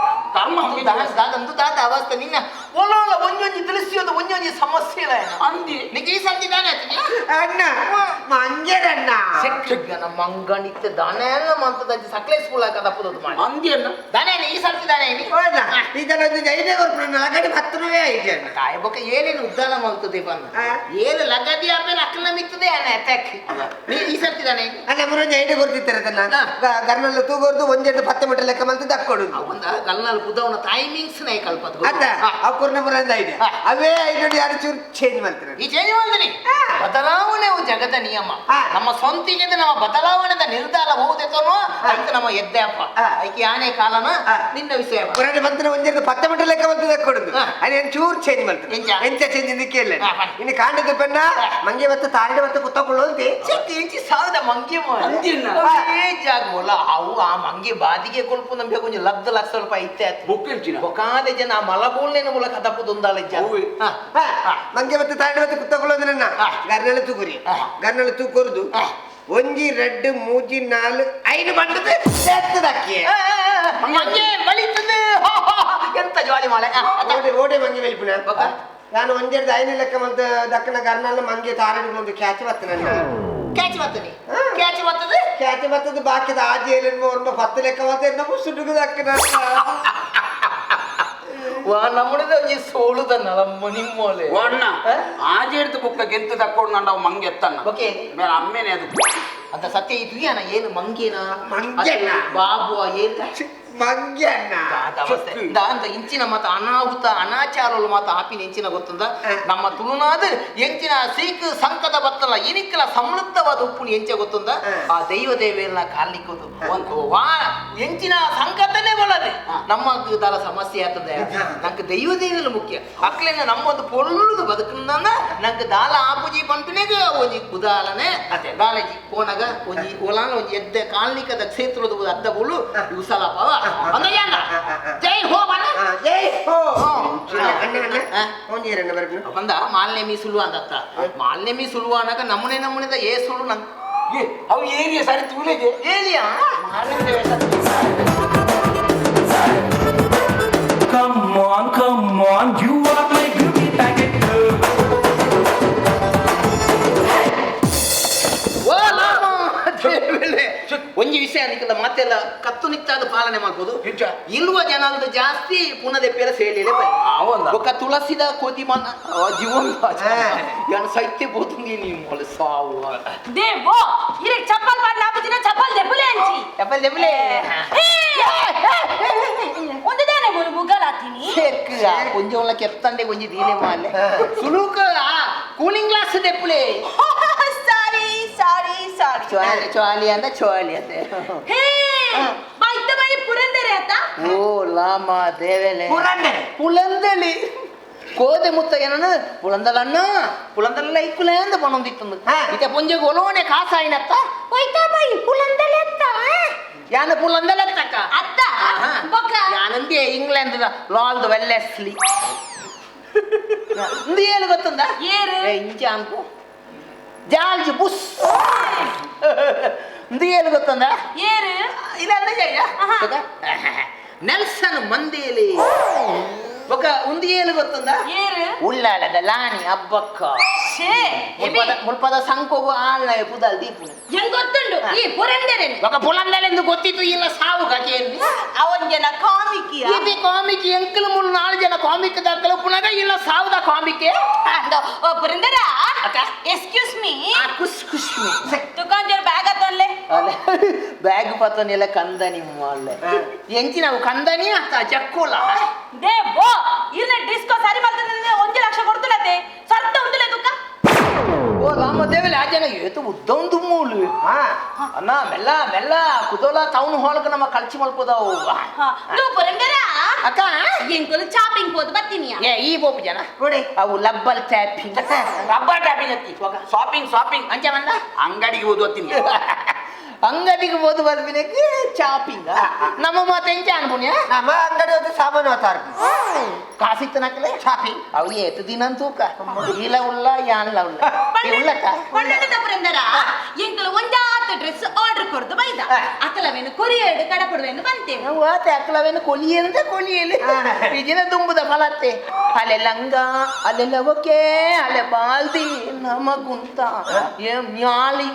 ದಾದಂದು ದಾದ ಅವಸ್ಥೆ ನಿನ್ನ ಒಳ್ಳೊಳ್ಳೆ ಒಂಜೊಂಜಿ ತಿಳಿಸಿಯೋದು ಒಂಜೊಂಜಿ ಸಮಸ್ಯೆ ಇಲ್ಲ ಅಂದಿ ನಿಗೆ ಈ ಸಂತಿ ದಾನೆ ಅಣ್ಣ ಮಂಜರಣ್ಣ ನಮ್ಮ ಮಂಗಣಿತ್ತೆ ದಾನೆಲ್ಲ ಮಂತದ ಸಕಲೆ ಸ್ಕೂಲ್ ಹಾಕದ ಪುದದು ಮಾಡಿ ಅಂದಿ ಅಣ್ಣ ದಾನೆ ಈ ಸಂತಿ ದಾನೆ ಇದನ್ನೊಂದು ಜೈನೇ ಕೊಡ್ಕೊಂಡು ಲಗಡಿ ಹತ್ತಿರವೇ ಐತೆ ಅಣ್ಣ ಕಾಯ ಬೊಕ್ಕ ಏನೇನು ಉದ್ದಾನ ಮಾಡ್ತದೆ ಬಂದ ಏನು ಲಗದಿ ಆಮೇಲೆ ಅಕ್ಕನ ಮಿತ್ತದೆ ಅಣ್ಣ ಅಟ್ಯಾಕ್ ನೀ ಈ ಸಂತಿ ದಾನೆ ಅಲ್ಲ ಮುರಂಜ ಐಡೆ ಕೊಡ್ತಿರ್ತಾರೆ ಅದನ್ನ ಗರ್ನಲ್ಲಿ ತೂಗೋರ್ದು ಒಂದೆರಡು 10 ಮೀಟರ್ ಲೆಕ್ಕ ಮಲ್ತದ್ದು ಹಾಕೊಡುದು ಒಂದ ಗಲ್ನಲ್ಲಿ ಪುದವನ ಟೈಮಿಂಗ್ಸ್ ನೈ ಕಲ್ಪದ ಅದ ಅವ್ಕೂರ್ನ ಮುರಂಜ ಐಡೆ ಅವೇ ಐಡೆ ಯಾರು ಚೂರು ಚೇಂಜ್ ಮಾಡ್ತಾರೆ ಈ ಚೇಂಜ್ ಮಾಡ್ತೀನಿ ಬದಲಾವಣೆ ಜಗದ ನಿಯಮ ನಮ್ಮ ಸ್ವಂತಿಗೆ ನಮ್ಮ ಬದಲಾವಣೆದ ನಿರ್ಧಾರ ಬಹುದೇತನೋ ಅಂತ ನಮ್ಮ ಎದ್ದೆಪ್ಪ ಐಕೆ ಆನೆ ಕಾಲನ ನಿನ್ನ ವಿಷಯ ಮುರಂಜ ಬಂತನ ಒಂದೆರಡು 10 ಮೀಟರ್ ಲೆಕ್ಕ ಮಲ್ತದ್ದು ಹಾಕೊಡುದು ಅದೇನು ಚೂರು ಚೇಂಜ್ ಮಾಡ್ತಾರೆ ಎಂಚ ಚೇಂಜ್ ಇದಕ್ಕೆ ಇಲ್ಲ ಇನ್ನು ಕಾಂಡದ ಪೆಣ್ಣ ಮಂಗೆ ಮತ್ತು ತಾಂಡೆ ಮತ್ತು ಕುತ್ತಕೊಳ್ಳುವಂತೆ ಎಂಚಿ ಸಾಲದ ಮಂಗೆ ಜಾಗವಲ್ಲ ಅವು ಆ ಮಂಗೆ ಬಾದಿಗೆ ಕೊಲ್ಪು ನಮಗೆ ಕೊಂಚ ಲಕ್ಷ ರೂಪಾಯಿ ಇತ್ತೆ ಬೊಕ್ಕಾದೆ ಜನ ಮಲಬೋಲ್ನೇನ ಮೂಲಕ ತಪ್ಪುದೊಂದಾಳ ಮಂಗೆ ಮತ್ತು ತಾಂಡೆ ಮತ್ತು ಕುತ್ತಕೊಳ್ಳೋದ್ರನ್ನ ಗರ್ನೆಲ್ಲ ತೂಗುರಿ ಗರ್ನೆಲ್ಲ ತೂಕೊರುದು ಒಂಜಿ 2 3 4 5 ಬಂಡದ ಸೇರ್ತದಕ್ಕೆ ಮಂಗೆ ಬಳಿತದೆ ಎಂತ ಜಾಲಿ ಮಾಲೆ ಓಡೆ ಮಂಗೆ ಬೆಲ್ಪಿನ ನಾನು ಒಂದೆರಡು 5 ಲೆಕ್ಕ ಮತ್ತು ದಕ್ಕನ ಗರ್ನೆಲ್ಲ ಮಂಗೆ ತಾರಡಿಗೆ ಒಂದು ಕ್ಯಾಚ್ ಬರ್ತನೆ ಕ್ಯಾಚ್ ಬರ್ತದೆ ಕ್ಯಾಚ್ ಬರ್ತದೆ ಬಾಕಿದ ಆ ಜೈಲಿನ 10 ಲೆಕ್ಕ ಮತ್ತೆ ನಮ್ಮ ಸುಡುಗು ದಕ್ಕನ ನಮ್ಮದ ಒಂಜಿ ಸೋಳುದನ್ನ ನಮ್ಮ ನಿಮ್ಮೋಲೆ ಅಣ್ಣ ಆಜೇಡ್ದು ಬುಕ್ಕ ಗೆಂತು ತಕ್ಕೊಂಡು ನಂಡ ಮಂಗೆ ಎತ್ತಣ್ಣ ಓಕೆ ಬೇರೆ ಅಮ್ಮೇನೆ ಅದು ಅಂತ ಸತ್ಯ ಇದು ಏನ ಏನು ಮಂಗೇನ ಮಂಗೆನ ಬಾಬು ಏನು ಮಂಗೆ ಅಣ್ಣ ದಾಂತ ಇಂಚಿನ ಮತ ಅನಾಹುತ ಅನಾಚಾರಲು ಮಾತ ಆಪಿನ ಎಂಚಿನ ಗೊತ್ತಂದ ನಮ್ಮ ತುಳುನಾದ ಎಂಚಿನ ಸೀಕ್ ಸಂಕದ ಬತ್ತಲ್ಲ ಇನಿಕ್ಕಲ ಸಮೃದ್ಧವಾದ ಉಪ್ಪುನಿ ಎಂಚ ಗೊತ್ತಂದ ಆ ದೈವ ದೇವೆಲ್ಲ ಕಾಲಿಕ್ಕದು ಒಂದು ಎಂಚಿನ ಸಂಕತನೇ ಬಳ್ಳದೆ ನಮ್ಮ ದಾಲ ಸಮಸ್ಯೆ ಆಗ್ತದೆ ನಂಗೆ ದೈವ ದೇವೆಲ್ಲ ಮುಖ್ಯ ಅಕ್ಲೇನ ನಮ್ಮೊಂದು ಪೊಳ್ಳುದು ಬದುಕಂದ ನಂಗೆ ದಾಲ ಆಪುಜಿ ಪಂಪಿನೆಗ ಒಂಜಿ ಉದಾಹರಣೆ ದಾಲಜಿ ಕೋನಗ ಒಂಜಿ ಒಲಾನ ಒಂಜಿ ಎದ್ದೆ ಕಾಲ್ನಿಕದ ಕ್ಷೇತ್ರದ ಅದ್ದ ಬುಳ್ಳು ಇವುಸಲ ಪವ ಜೈ ಹೋ ಜೈ ಹೋ ಬಂದ ಮಾಲ್ನೆ ಮೀಸುಲು ಅಂದತ್ತ ಮಾಲ್ನೆ ಮೀಸುಲು ಅನ್ನಕ ನಮ್ಮನೆ ಏ ಸುಳ್ಳು ನಂಗೆ ಅವು ಏರಿಯಾ ಸರಿ ತೂಲೆಗೆ area Come on, you are my beauty packet girl. ಒಂಜಿ ವಿಷಯ ನಿಕ್ಕದ ಮಾತೆಲ್ಲ ಕತ್ತುನಿಟ್ಟಾದ ಪಾಲನೆ ಮಾಡ್ಬೋದು ಇಲ್ವ ಜನದ ಜಾಸ್ತಿ ಪುನದೆಪ್ಪೆರ ಸೇಳಿಲೆ ಒಕ್ಕ ತುಳಸಿದ ಕೋತಿ ಮನ ಜೀವನ ಸೈತ್ಯ ಬೋತುಂಗಿ ನೀವು ಮೊಲ ಸಾವು ದೇವೋ ಇರೆ ಚಪ್ಪಲ್ ಪಾಡ್ ಲಾಪುಜಿನ ಚಪ್ಪಲ್ ದೆಬ್ಬಲೆ ಅಂಚಿ ಚಪ್ಪಲ್ ದೆಬ್ಬಲೆ ಒಂದೇನೆ ಮೊಲು ಮುಗಲಾತಿನಿ ಸೇರ್ಕ ಕೊಂಜ ಒಳ ಕೆತ್ತಂಡೆ ಕೊಂಜಿ ದೀಲೆ ಮಾಲೆ ಸುಲೂಕ ಕೂಲಿಂಗ್ ಗ್ಲಾಸ್ ದೆಪ್ಪಲೆ ಚೋಲಿ ಅಂದ ಹೇ ಬೈತ ಬೈ ಪುರಂದರೆ ಆತ ಓ ಲಾಮ ದೇವೆಲೆ ಪುಲಂದಲಿ ಕೋದೆ ಮುತ್ತ ಏನನ ಪುಲಂದಲಣ್ಣ ಪುಲಂದಲ ಇಕ್ಕುಲೆ ಅಂದ ಪನೊಂದಿತ್ತು ಇತ ಪೊಂಜೆ ಗೊಲೋನೆ ಕಾಸಾಯಿನತ್ತ ಬೈತ ಬೈ ಪುಲಂದಲೆ ಅತ್ತ ಯಾನ ಪುಲಂದಲೆ ಅತ್ತಕ ಅತ್ತ ಬೊಕ ಯಾನಂದಿ ಇಂಗ್ಲೆಂಡ್ ಲಾಲ್ಡ್ ವೆಲ್ಲೆಸ್ಲಿ ಇಂದಿ ಏನು ಗೊತ್ತಂದ ಏರು ಇಂಚ ಅನ್ಕು ಜಾರ್ಜ್ ಬುಷ್ ಇಂದಿ ಏನು ಗೊತ್ತಂದ ಏರು ಇಲ್ಲ ಅಂದ ಜಯ ನೆಲ್ಸನ್ ಮಂಡೇಲಿ ఒక ఉంది ఏలు గొత్తుందా ఏరు ఉల్లాలద లాని అబ్బక్క షే ముల్పద సంకోగు ఆల్న పుదల్ దీపుని ఏం గొత్తుండు ఈ పురందరెని ఒక పులందలెందు గొత్తితు ಇಲ್ಲ ಸಾವು ಗಕೇಂದಿ ಅವನ್ ಜನ ಕಾಮಿಕ್ ఇది ಕಾಮಿಕ್ ಎಂಕಲ ಮುಲ್ 4 ಜನ ಕಾಮಿಕ್ ದಕ್ಕಲ ಪುನಗ ಇಲ್ಲ ಸಾವುದ ಕಾಮಿಕ್ ಅಂದ ಓ ಪುರಂದರ ಎಕ್ಸ್ಕ್ಯೂಸ್ ಮೀ ಕುಸ್ ಮೀ ತುಕಾನ್ ಜರ ಬ್ಯಾಗ್ ಅತನ್ಲೆ ಅಲೆ ಬ್ಯಾಗ್ ಪತನೆಲ್ಲ ಕಂದನಿ ಮಾಲ್ಲೆ ಎಂಚಿ ನಾವು ಕಂದನಿ ಅಂತ ಜಕ್ಕೋಲ ದೇವೋ ಇರ್ನೆ ಡಿಸ್ಕೋ ಸರಿ ಮಾಡ್ತದೆ 1 ಲಕ್ಷ ಕೊಡ್ತಲತೆ ಸರ್ತ ಉಂಟಲೆ ತುಕ ಓ ರಾಮದೇವಲೆ ಆ ಜನ ಏತು ಉದ್ದೊಂದು ಮೂಲು ಅಣ್ಣ ಮೆಲ್ಲ ಮೆಲ್ಲ ಕುದೋಲ ಟೌನ್ ಹಾಲ್ಗೆ ನಮ್ಮ ಕಳ್ಚಿ ಮಲ್ಕೋದಾವು ನು ಪುರಂದರ ಅಕ್ಕ ಎಂಕುಲು ಚಾಪಿಂಗ್ ಹೋದ್ ಬರ್ತೀನಿಯ ಏ ಈ ಬೋಪು ಜನ ನೋಡಿ ಅವು ಲಬ್ಬಲ್ ಟ್ಯಾಪಿಂಗ್ ರಬ್ಬರ್ ಟ್ಯಾಪಿಂಗ್ ಅತ್ತಿ ಶಾಪಿಂಗ್ ಅಂಚ ಬಂದ ಅಂಗಡಿಗೆ ಓದು ಓದ್ತೀನಿ ಅಂಗಡಿಗೆ ಓದು ಬರ್ಬಿನಕ್ಕೆ ಚಾಪಿಂಗ್ ನಮ್ಮ ಮಾತ ಎಂಚ ಅನ್ಪುಣ್ಯ ನಮ್ಮ ಅಂಗಡಿ ಒಂದು ಸಾಮಾನು ಹೋತಾರ ಕಾಸಿತ್ತು ನಕ್ಲೆ ಶಾಪಿಂಗ್ ಅವು ಏತು ದಿನ ತೂಕ ಇಲ್ಲ ಉಳ್ಳ ಯಾನ್ಲ ಉಳ್ಳ ಉಳ್ಳಕ್ಕ ಪಂಡದ ಪುರಂದರ ಎಂಕುಲು ಒಂದಾತ ಡ್ರೆಸ್ ಆರ್ಡರ್ ಕೊರ್ದು ಬೈದ ಅಕಲವೇನು ಕೊರಿಯರ್ಡ್ ಕಡಪುಡುವೆನು ಬಂತೇವೆ ನಾವು ಆತ ಅಕಲವೇನು ಕೊಲಿಯಂದ ಕೊಲಿಯಲಿ ಈಗಿನ ತುಂಬುದ ಫಲತ್ತೆ ಅಲ್ಲೆ ಲಂಗ ಅಲ್ಲೆಲ್ಲ ಓಕೆ ಅಲ್ಲೆ ಬಾಲ್ದಿ ನಮಗುಂತ ಏ ಮ್ಯಾಲಿ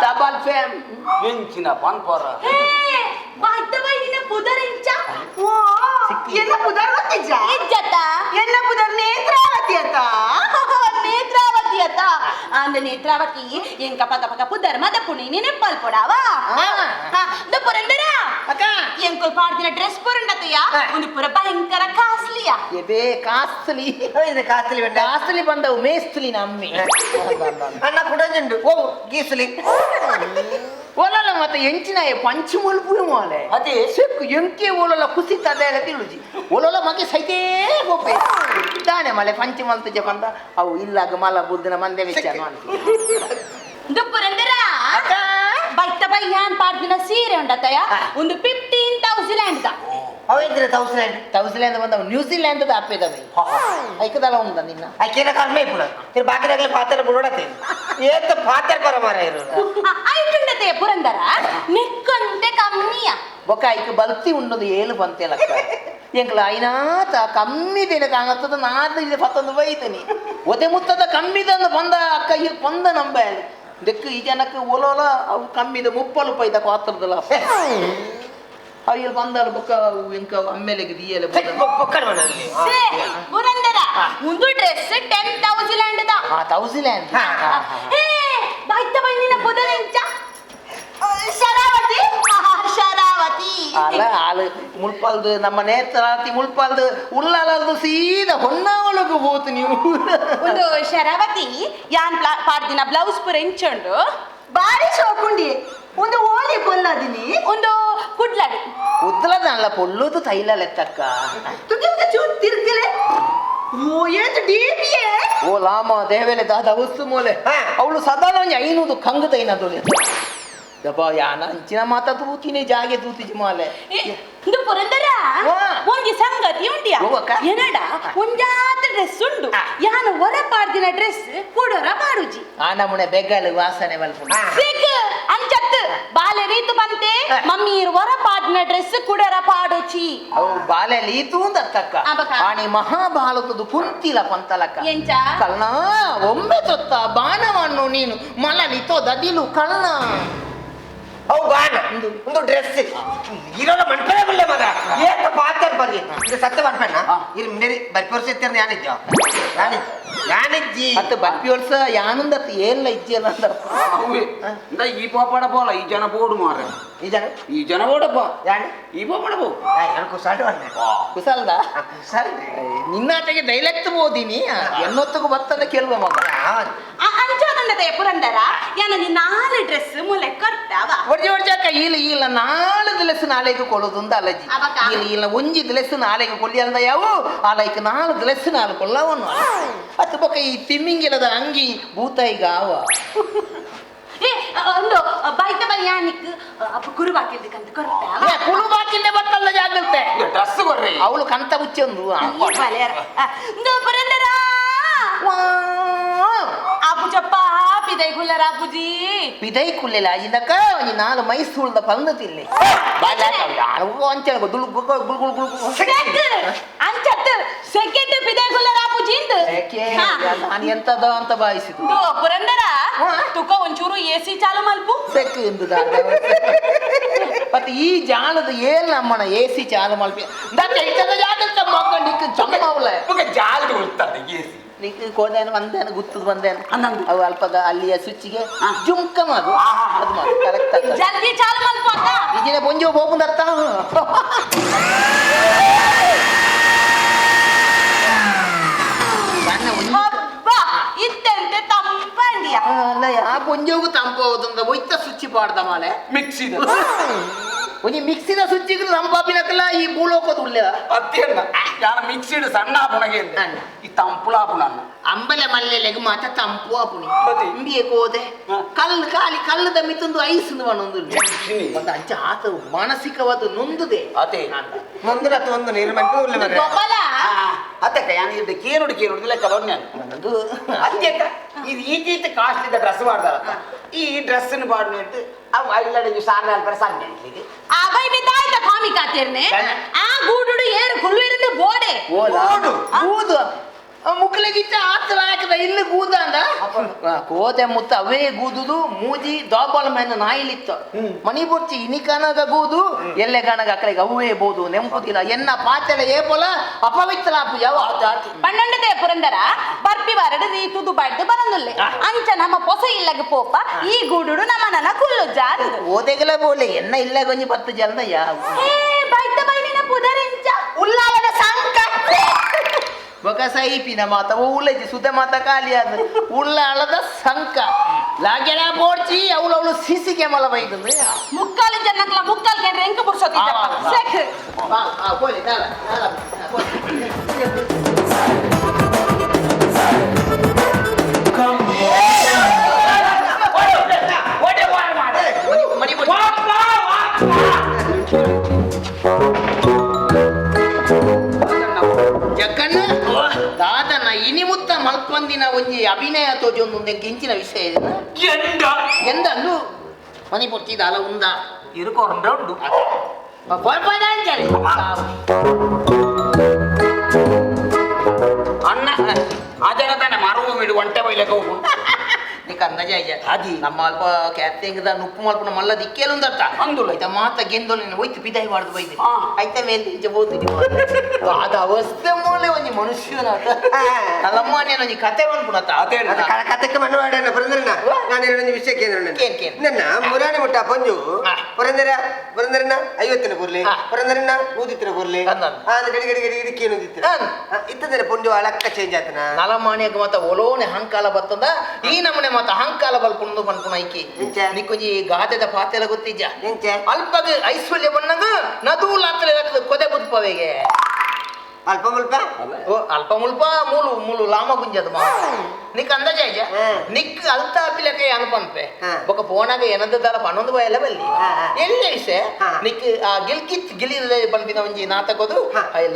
ಡಬಲ್ ಫೇಮ್ ಎಂಚಿನ ಪಾನ್ಪೋರ ಬಾಯ್ತ ಬೈದಿನ ಪುದರ್ ಇಂಚ ಎಲ್ಲ ಪುದರ್ ಗೊತ್ತಿಜ್ಜ ಇಜ್ಜತ ಎಲ್ಲ ಪುದರ್ ನೇತ್ರಾವತಿ ಅತ್ತ ನೇತ್ರಾವತಿ ಅತ್ತ ಅಂದ ನೇತ್ರಾವತಿ ಎಂಕ ಪಕ ಪಕ ಪುದರ್ ಮದ ಪುಣಿ ನೆನಪಲ್ ಪೊಡಾವಾ ದ ಪುರಂದರ ಅಕ್ಕ ಎಂಕುಲ್ ಪಾಡ್ದಿನ ಡ್ರೆಸ್ ಪುರಂಡತಯ್ಯ ಒಂದು ಪುರ ಭಯಂಕರ ಕಾಸ್ಟ್ಲಿಯಾ ಎಬೇ ಕಾಸ್ಟ್ಲಿ ಇದು ಕಾಸ್ಟ್ಲಿ ಬೆಟ್ಟ ಕಾಸ್ಟ್ಲಿ ಬಂದವು ಮೇಸ್ತ್ಲಿ ನಮ್ಮಿ ಅಣ್ಣ ಕುಡಂಜುಂಡು ಓ ಗೀಸ್ಲಿ ಓಲಲ್ಲ ಮತ್ತೆ ಎಂಚಿನ ಪಂಚಮಲ್ಪುರ ಮಾಲೆ ಅದೇ ಸಿಕ್ಕು ಎಂಕೆ ಓಲಲ್ಲ ಕುಸಿತ ಅದೇ ತಿಳುಜಿ ಓಲಲ್ಲ ಮಗೆ ಸೈತೇ ಗೋಪೆ ಇದ್ದಾನೆ ಮಲೆ ಪಂಚಮಲ್ತಜೆ ಬಂದ ಅವು ಇಲ್ಲಾಗ ಮಲ ಬುದ್ಧನ ಮಂದೆ ವಿಚಾರ ದುಪ್ಪುರಂದರ ಬೈತ ಬೈಯಾನ್ ಪಾಡ್ದಿನ ಸೀರೆ ಉಂಡತಯ್ಯ ಒಂದು 15,000 ದ ಅವೇಂದ್ರ 1000 ಬಂದವು ನ್ಯೂಜಿಲ್ಯಾಂಡ್ ಆಪೇದವೆ ಐಕದಲ್ಲ ಉಂದ ನಿನ್ನ ಐಕೆನ ಕಡಿಮೆ ಪುರ ತಿರು ಬಾಕಿದಾಗಲೇ ಪಾತ್ರ ಬುಡತೆ ಏತ ಪಾತ್ರ ಪರ ಮಾರ ಇರು ಐಟುಂಡತೆ ಪುರಂದರ ನಿಕ್ಕಂತೆ ಕಮ್ಮಿಯ ಬೊಕ್ಕ ಐಕ ಬಲ್ತಿ ಉಂಡದು ಏಳು ಬಂತೆಲಕ್ಕ ಎಂಕ್ಲ ಐನಾತ ಕಮ್ಮಿ ದಿನ ಕಾಣತ್ತದ ನಾದ ಇದೆ ಪತ್ತೊಂದು ಬೈತನಿ ಒದೆ ಮುತ್ತದ ಕಮ್ಮಿದಂದು ಬಂದ ಅಕ್ಕ ಈ ಬಂದ ನಂಬ ದೆಕ್ಕ ಈ ಜನಕ್ಕೆ ಒಲೋಲ ಅವು ಕಮ್ಮಿದ 30 ರೂಪಾಯಿ ದ ಪಾತ್ರದಲ್ಲ ಅಯ್ಯಲ್ ಬಂದಲ್ಲ ಬೊಕ್ಕ ಎಂಕ ಅಮ್ಮೆಲೆಗೆ ದಿಯಲೆ ಪೊಕ್ಕಡ ಪುರಂದರ ಒಂದು ಡ್ರೆಸ್ 10,000 ದ 1000 ಏ ಬೈತ ಬೈನಿನ ಪುದರ್ ಇಂಚ ಶರಾವತಿ ಶರಾವತಿ ಅಲ್ಲ ಆಳು ಮುಲ್ಪಲ್ದು ನಮ್ಮ ನೇತ್ರಾತಿ ಮುಲ್ಪಲ್ದು ಉಳ್ಳಾಲದು ಸೀದಾ ಹೊನ್ನಾವಳಗೂ ಹೋತು ನೀವು ಒಂದು ಶರಾವತಿ ಯಾನ್ ಪಾಡ್ದಿನ ಬ್ಲೌಸ್ ಪುರ ಇಂಚುಂಡು ಬಾರಿ ಶೋಕುಂಡಿ ಒಂದು ಓಲಿ ಕೊಲ್ಲದಿನಿ ಒಂದು ಕುಡ್ಲಾಡಿ ಕುದ್ಲದಲ್ಲ ಪೊಲ್ಲುದು ತೈಲ ಲೆತ್ತಕ್ಕ ತುಗಿಂದ ಚೂಟ್ ತಿರ್ಗಲೆ ಓ ಏತು ಡಿಪಿಯೇ ಓ ಲಾಮ ದೇವೆಲೆ ದಾದ ವಸ್ತು ಮೂಲೆ ಅವಳು ಸದಾ 500 ಕಂಗ ತೈನದೊಲೆ ದಬ ಯಾನ ಅಂಚಿನ ಮಾತಾ ತೂತಿನಿ ಜಾಗೆ ತೂತಿಜಿ ಮಾಲೆ ಇದು ಪುರಂದರ ಒಂಜಿ ಸಂಗತಿ ಉಂಟಿಯ ಏನಡ ಒಂಜಾತ ಡ್ರೆಸ್ ಉಂಡು ಯಾನ ಹೊರ ಪಾಡ್ದಿನ ಡ್ರೆಸ್ ಕೊಡೋರ ಪಾಡುಜಿ ಆ ನಮುನೆ ಬೆಗ್ಗಲು ವಾಸನೆ ಬಲ್ಪುಂಡು ಸಿಗ್ ಅಂಚತ್ ಬಾಲೆ ರೀತು ಬಂತೆ ಮಮ್ಮಿ ಹೊರ ಪಾಡ್ದಿನ ಡ್ರೆಸ್ ಕುಡರ ಪಾಡೋಚಿ ಅವು ಬಾಲೆ ಲೀತು ದತ್ತಕ್ಕ ಆಣಿ ಮಹಾಭಾರತದ ಕುಂತಿಲ ಪಂತಲಕ್ಕ ಎಂಚ ಕಳ್ಳ ಒಮ್ಮೆ ತೊತ್ತ ಬಾಣವನ್ನು ನೀನು ಮಲ ನಿತೋ ದದಿಲು ಕಳ್ಳ ಅವು ಬಾಣ ಒಂದು ಡ್ರೆಸ್ ಇರೋಲ್ಲ ಮಣ್ಪನೆ ಬಲ್ಲೆ ಮಗ ಏತ ಪಾತ್ರ ಬರ್ಲಿ ಇದು ಸತ್ಯ ಮಣ್ಪಣ್ಣ ಇರು ಮೇರಿ ಬರ್ಪೋರ್ಸ ಇರ್ತಾರೆ ಯಾನಿದ್ಯೋ ಯಾನಿಜ್ಜಿ ಮತ್ತೆ ಬಪ್ಪಿ ವರ್ಷ ಯಾನುಂದತ್ ಏನ್ಲ ಇಜ್ಜಿಯಲ್ಲ ಅಂದ ಈ ಪಾಪಡ ಬೋಲ ಈ ಜನ ಬೋಡು ಮಾರ ಈ ಜನ ಬೋಡಪ್ಪ ಈ ಪಾಪಡ ಬೋ ಕುಸಲ್ದ ನಿನ್ನಾಟಗೆ ಡೈಲೆಕ್ಟ್ ಬೋದಿನಿ ಎನ್ನೊತ್ತಿಗೂ ಬತ್ತದ ಕೇಳುವ ಮಗ ಅಂಚೋದಂದದೆ ಪುರಂದರ ಯಾನ ನೀ 4 ಡ್ರೆಸ್ ಮುಲೆ ಕೊಡ್ತಾವ ಒಡ್ಜಾಕ ಇಲ್ಲ 4 ದಿವಸ ನಾಳೆಗೆ ಕೊಡೋದು ಅಂತ ಅಲಜಿ ಇಲ್ಲ ಒಂಜಿ ದಿವಸ ನಾಳೆಗೆ ಕೊಲ್ಲಿ ಅಂದ ಯಾವ ಆಲೈಕ್ 4 ದಿವಸ ನಾಳೆ ಕೊಲ್ಲವನು ಅತ್ತ ಬೊಕ್ಕ ಈ ತಿಮ್ಮಿಂಗಿಲದ ಅಂಗಿ ಭೂತಾಯಿಗ ಅವ ಏ ಒಂದು ಬೈತ ಬಯ್ಯಾನಿಕ್ ಅಪ್ಪ ಕುರು ಬಾಕಿಲ್ದಕ್ಕಂತ ಕೊಡ್ತಾವ ಕುರು ಬಾಕಿಲ್ದೆ ಬತ್ತಲ್ಲ ಜಾಗಲ್ತೆ ಡ್ರೆಸ್ ಕೊಡ್ರಿ ಅವಳು ಕಂತ ಮುಚ್ಚಿ ಒಂದು ಪುರಂದರ ಆಪು ಚಪ್ಪ ಪಿದೈ ಕುಲ್ಲರ ಆಪುಜಿ ಪಿದೈ ಕುಲ್ಲೆಲ ಅಜಿನಕ ಒಂಜಿ 4 ಮೈಸೂರದ ಪಂದತಿಲ್ಲಿ ಅಂಚೆ ದುಳು ಅಂಚತ್ ಸೆಕೆಂಡ್ ಪಿದೈ ಕುಲ್ಲರ ಆಪುಜಿ ನಾನು ಎಂತದ ಅಂತ ಭಾವಿಸಿತು ಪುರಂದರ ತುಕ ಒಂಚೂರು ಎಸಿ ಚಾಲು ಮಲ್ಪು ಸೆಕ್ ಎಂದು ಮತ್ತೆ ಈ ಜಾಲದ ಏನ್ ನಮ್ಮನ ಎಸಿ ಚಾಲು ಮಲ್ಪಿ ಜಾಗಲ್ತ ಮಕ್ಕಂಡಿಕ್ ಚಮ್ಮವಲ್ಲ ಜಾಲದ ಉಳ್ತದೆ ಎಸಿ ನಿಕ್ ಕೋದೇನು ಬಂದೇನು ಗುತ್ತದ ಬಂದೇನು ಅವು ಅಲ್ಪದ ಅಲ್ಲಿಯ ಸ್ವಿಚ್ಗೆ ಜುಂಕ ಮಾಡು ಅದು ಮಾಡು ಕರೆಕ್ಟ್ ಜಲ್ದಿ ಚಾಲು ಮಲ್ಪು ಅಕ್ಕ ಇದಿನ ಬೊಂಜೋ ಹೋಗುಂದತ್ತ ಇತ್ತಂತೆ ತಂಪಂಡಿಯ ಅಲ್ಲ ಯಾ ಬೊಂಜೋಗು ತಂಪು ಹೋದಂದ ಒಯ್ತ ಸ್ವಿಚ್ ಪಾಡ್ದ ಮಾಲೆ ಮಿಕ್ಸಿದ ಒಂಜಿ ಮಿಕ್ಸಿದ ಸುಚ್ಚಿಗೆ ರಂಪಾಪಿನಕ್ಕಲ್ಲ ಈ ಭೂಲೋಕದ ಉಳ್ಳೆ ಅತ್ತೇನ ಯಾನ ಮಿಕ್ಸಿಡ್ ಸಣ್ಣ ಆಪುಣಗೆ ಈ ತಂಪುಳ ಆಪುಣ ಅಂಬಲೆ ಮಲ್ಲೆಲೆಗೆ ಮಾತ ತಂಪು ಆಪುಣಿ ಇಂಬಿಯೆ ಕೋದೆ ಕಲ್ಲು ಕಾಲಿ ಕಲ್ಲದ ಮಿತ್ತೊಂದು ಐಸ್ ಒಂದು ಒಂದು ಅಂಚ ಆತ ಮಾನಸಿಕವಾದ ನೊಂದುದೆ ಅದೇ ನೊಂದ್ರ ಒಂದು ನಿರ್ಮಂಟು ಅತ್ತಕ್ಕ ಯಾನ ಇದು ಕೇನುಡು ಲೆಕ್ಕ ಬನ್ನಿ ಅದು ಅತ್ಯಕ್ಕ ಇದು ಈಗೀತ ಕಾಸ್ಟ್ಲಿದ ಡ್ರೆಸ್ ಮಾಡ್ದಾರ ಈ ಡ್ರೆಸ್ನ ಬಾಡ್ನಿಟ್ಟು ಅವು ಐಲಡಿಗೆ ಸಾರ್ನಾಲ್ಪರ ಸಣ್ಣ ಅಬೈ ಬಿದ್ದಾಯ್ತ ಕಾಮಿ ಕಾತಿರ್ನೆ ಆ ಗೂಡುಡು ಏರು ಕುಳ್ಳಿருந்து ಬೋಡೆ ಓಡು ಗೂದು ಮುಕ್ಕಲಿಗಿಚ್ಚ ಆತರ ಹಾಕದ ಇಲ್ಲಿ ಗೂದ ಅಂದ ಕೋದೆ ಮುತ್ತ ಅವೇ ಗೂದುದು ಮೂಜಿ ದೋಬಾಲ ಮೇಲೆ ನಾಯಿಲಿತ್ತು ಮನಿ ಬೊಚ್ಚಿ ಇನಿಕನಗ ಗೂದು ಎಲ್ಲೆ ಗಣಗ ಅಕ್ಕಳಿಗೆ ಅವೇ ಬೋದು ನೆಂಪುದಿಲ್ಲ ಎನ್ನ ಪಾತೆಲ ಏಪೊಲ ಅಪವಿತ್ರಾಪು ಯಾವ ಪನ್ನೊಂಡದೇ ಪುರಂದರ ಬರ್ಪಿ ಬಾರಡು ರೀತುದು ಬಡ್ದು ಬರಂದುಲ್ಲೆ ಅಂಚ ನಮ್ಮ ಪೊಸ ಇಲ್ಲಗ ಪೋಪ ಈ ಗೂಡುಡು ನಮ್ಮ ನನ್ನ ಕುಲ್ಲು ಜಾರು ಓದೆಗಲ ಬೋಲೆ ಎನ್ನ ಇಲ್ಲ ಗೊಂಜಿ 10 ಜನ ಯಾವ ಬೈತ ಬೈನಿನ ಪುದರಿಂಚ ಉಲ್ಲಾಲದ ಸಂಕ ಬೊಕಸೈಪಿನ ಮಾತ ಉಳ್ಳಜಿ ಸುದ್ದ ಮಾತ ಖಾಲಿ ಆದ ಉಳ್ಳಾಳದ ಸಂಕ ಲಾಗೆಳ ಬೋಡ್ಚಿ ಅವಳು ಸಿಸಿ ಕೆಮಲ ಬೈದು ಮುಕ್ಕಾಲು ಜನಕ್ಲ ಮುಕ್ಕಾಲ್ ಕೆಂಡ್ರೆ ಎಂಕ ಬುರ್ಸೋತಿದ್ದಪ್ಪ ಸೆಕ್ ಕೋಲಿ ತಾಳ ಜಕ್ಕಣ್ಣ ದಾದನ ಇನಿಮುತ್ತ ಮಲ್ಪಂದಿನ ಒಂಜಿ ಅಭಿನಯ ತೋಜಿ ಒಂದು ಗಿಂಚಿನ ವಿಷಯ ಎಂದಂದು ಮನಿ ಪೊರ್ತಿದ ಅಲ ಉಂದ ಇರುಕೊಂಡ ಉಂಡು ಅಣ್ಣ ಅದರ ತಾನೆ ಮರವು ಬಿಡು ಒಂಟೆ ಬೈಲಕ್ಕೆ ಹೋಗು నీకు అందజాయ అది ನಮ್ಮ ಅಲ್ಪ ಕ್ಯಾಪ್ಟೆಂಗದ ನುಪ್ಪು ಮಲ್ಪನ ಮಲ್ಲ ದಿಕ್ಕೇಲುಂದತ್ತ ಅಂದುಲ ಐತ ಮಾತ ಗೆಂದೊಲಿನ ಒಯ್ತು ಬಿದಾಯಿ ಮಾಡ್ದು ಬೈದೆ ಐತ ಮೇಲೆ ತಿಂಚಬಹುದು ಅದ ಅವಸ್ಥೆ ಮೂಲೆ ಒಂಜಿ ಮನುಷ್ಯನಾಟ ನಲ್ಲಮ್ಮನ ಒಂಜಿ ಕತೆ ಬಂದ್ಬಿಡತ್ತ ಅದೇ ಕತೆಕ್ಕೆ ಮಣ್ಣವಾಡನ ಪುರಂದರನ ನಾನು ಒಂದು ವಿಷಯ ಕೇಂದ್ರ ನನ್ನ ಮುರಾಣಿ ಮುಟ್ಟ ಪಂಜು ಪುರಂದರನ 50ನ ಬುರ್ಲಿ ಪುರಂದರನ 100ನ ಬುರ್ಲಿ ಗಡಿ ಗಡಿ ಗಡಿ ಗಡಿ ಕೇನುದಿತ್ತು ಇತ್ತಂದ್ರೆ ಪುಂಜು ಅಳಕ್ಕ ಚೇಂಜ್ ಆತನ ನಲಮಾಣಿಯಗ ಮತ ಒಲೋನೆ ಹಂಕಾಲ ಬತ್ತದ ಈ ನಮನೆ ಮತ ಹಂಕಾಲ ಬಲ್ಪುಂಡು ಪನ್ಪುನ ಐಕಿ ನಿಕ್ಕೊಂಜಿ ಗಾದೆದ ಪಾತೆಲ ಗೊತ್ತಿಜ್ಜ ಅಲ್ಪಗ ಐಶ್ವರ್ಯ ಬಣ್ಣಗ ನದು ಲಾತ್ರ ಕೊದೆ ಬುದ್ಪವೆಗೆ ಅಲ್ಪ ಮುಲ್ಪ ಅಲ್ಪ ಮುಲ್ಪ ಮೂಲು ಮೂಲು ಲಾಮ ಗುಂಜದ ಮಾ ನಿಕ್ ಅಂದಾಜ ನಿಕ್ ಅಲ್ತ ಅಪಿಲಕೆ ಅನ್ಪನ್ಪೆ ಬೊಕ ಪೋನಾಗ ಏನದ ದರ 11 ಬಯಲ ಬಲ್ಲಿ ಎಲ್ಲಿ ವಿಷಯ ನಿಕ್ ಆ ಗಿಲ್ಕಿತ್ ಗಿಲಿದ ಪನ್ಪಿನ ಒಂಜಿ ನಾಟಕದು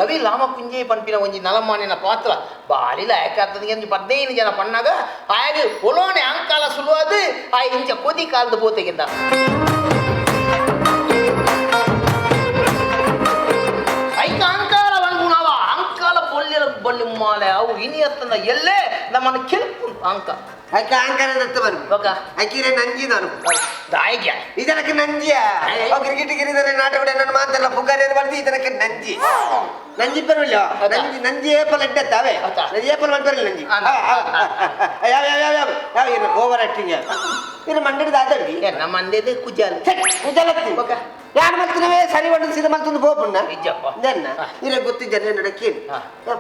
ಲವಿ ಲಾಮ ಕುಂಜಿ ಪನ್ಪಿನ ಒಂಜಿ ನಲಮಾನಿನ ಪಾತ್ರ ಬಾರಿ ಲಾಯಕ ಆಗ್ತದೆ 15 ಜನ ಪಣ್ಣಾಗ ಆಗ ಒಲೋನೆ ಅಂಕಾಲ ಸುಲುವಾದ ಆ ಇಂಚ ಕೋದಿ ಕಾಲದ ಬೋತೆಗಿಂದ ಬಳ್ಳಿ ಮಾಲೆ ಅವು ಇನಿಯತ್ತನ ಎಲ್ಲೇ ನಮ್ಮನ್ನು ಕೆಲ್ಪು ಅಂಕ ಅಕ್ಕ ಅಂಕನದತ್ತ ಬರು ಅಕ್ಕಿರೆ ನಂಜಿ ನಾನು ದಾಯಿಗ್ಯ ಇದನಕ್ಕೆ ನಂಜಿಯ ಕ್ರಿಕೆಟ್ ಗಿರಿದರೆ ನಾಟಕ ನನ್ನ ಮಾತಲ್ಲ ಪುಗಾರೇನು ಬರ್ದು ಇದನಕ್ಕೆ ನಂಜಿ ನಂಜಿ ಬರಲ್ಲ ನಂಜಿ ನಂಜಿ ಏಪಲ್ ಇಡ್ಡತ್ತಾವೆ ಏಪಲ್ ಮಾಡ್ಬರಲ್ಲ ನಂಜಿ ಯಾವ ಯಾವ ಯಾವ ಯಾವ ಏನು ಓವರ್ ಆಕ್ಟಿಂಗ್ ಇದು ಮಂಡ್ಯದ ಆದಡಿ ನಮ್ಮ ಮಂಡ್ಯದ ಕುಜಾಲ ಕುಜಾಲತ್ತಿ ಯಾರು ಮಲ್ತಿನವೇ ಸರಿ ಹೊಡೆಸಿದ ಮಲ್ತೊಂದು ಬೋಪುಣ್ಣ ಜನ್ನ ಇರ ಗೊತ್ತಿದ್ದ ನಡ ಕೇಳಿ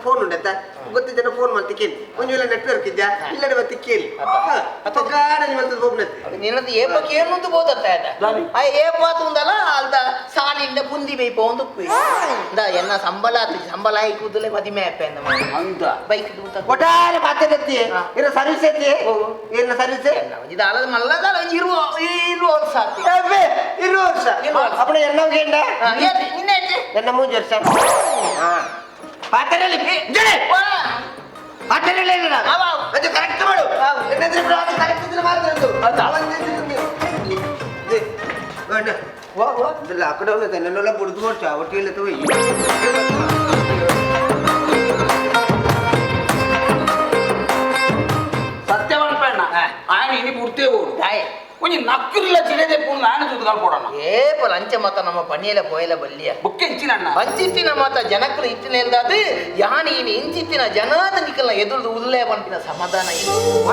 ಫೋನ್ ಉಂಡತ್ತ ಗೊತ್ತಿದ್ದ ಫೋನ್ ಮಾಡ್ತಿ ಕೇಳಿ ಒಂದು ವೇಳೆ ನೆಟ್ವರ್ಕ್ ಇದ್ದ ಇಲ್ಲಡೆ ಬತ್ತಿ ಕೇಳಿ ಮಲ್ತೊಂದು ಬೋಪುಣ್ಣತ್ತಿ ನಿನ್ನದು ಏಪಕ್ಕೆ ಏನು ಬೋದತ್ತ ಆ ಏಪಾತು ಉಂದಲ್ಲ ಅಲ್ದ ಸಾಲಿಂದ ಪುಂದಿ ಬೈಪ ಒಂದು ಎನ್ನ ಸಂಬಳ ಸಂಬಳ ಕೂದಲೇ ಮದಿಮೆ ಅಪ್ಪ ಅಂತ ಬೈಕ್ ಒಟ್ಟಾರೆ ಮಾತಾಡತ್ತಿ ಇರ ಸರ್ವಿಸ್ ಐತಿ ಏನು ಸರ್ವಿಸ್ ಇದು ಅಲ್ಲದ ಮಲ್ಲದ ಇರುವ ವರ್ಷ ಇರುವ ವರ್ಷ ಅಪ್ಪಣ ಎನ್ನವ್ಗೆ ನಿನ್ನೆ ನನ್ನ 3 ವರ್ಷ ಪಾತ್ರೆಯಲ್ಲಿ ಪಾತ್ರೆಯಲ್ಲಿ ಅದು ಕರೆಕ್ಟ್ ಮಾಡು ಕರೆಕ್ಟ್ ಇದ್ರೆ ಮಾತ್ರ ಆ ಕಡೆ ಹೋಗುತ್ತೆ ನನ್ನೆಲ್ಲ ಬುಡ್ದು ನೋಡ್ತಾ ಒಟ್ಟಿಗೆ ತಗೋಯಿ ಸತ್ಯವಂತ ఆయన ఇని పుడితే ఓడు కొంచెం నక్కురిలా చిన్నదే పూలు నాయన చూద్దాం పోడన్న ఏప లంచ మత ನಮ್ಮ ಪಣಿಯಲ ಪೋಯಲ ಬಲ್ಲಿಯ ಬುಕ್ಕೆ ಇಚ್ಚಿನಣ್ಣ ಪಂಚಿತ್ತಿನ ಮಾತ ಜನಕ್ಕಲು ಇಚ್ಚಿನೆಲ್ದಾದು ಯಾನಿ ಇನಿ ಇಂಚಿತ್ತಿನ ಜನಾದ ನಿಕಲ್ನ ಎದುರು ಉಲ್ಲೇ ಪಂಪಿನ ಸಮಾಧಾನ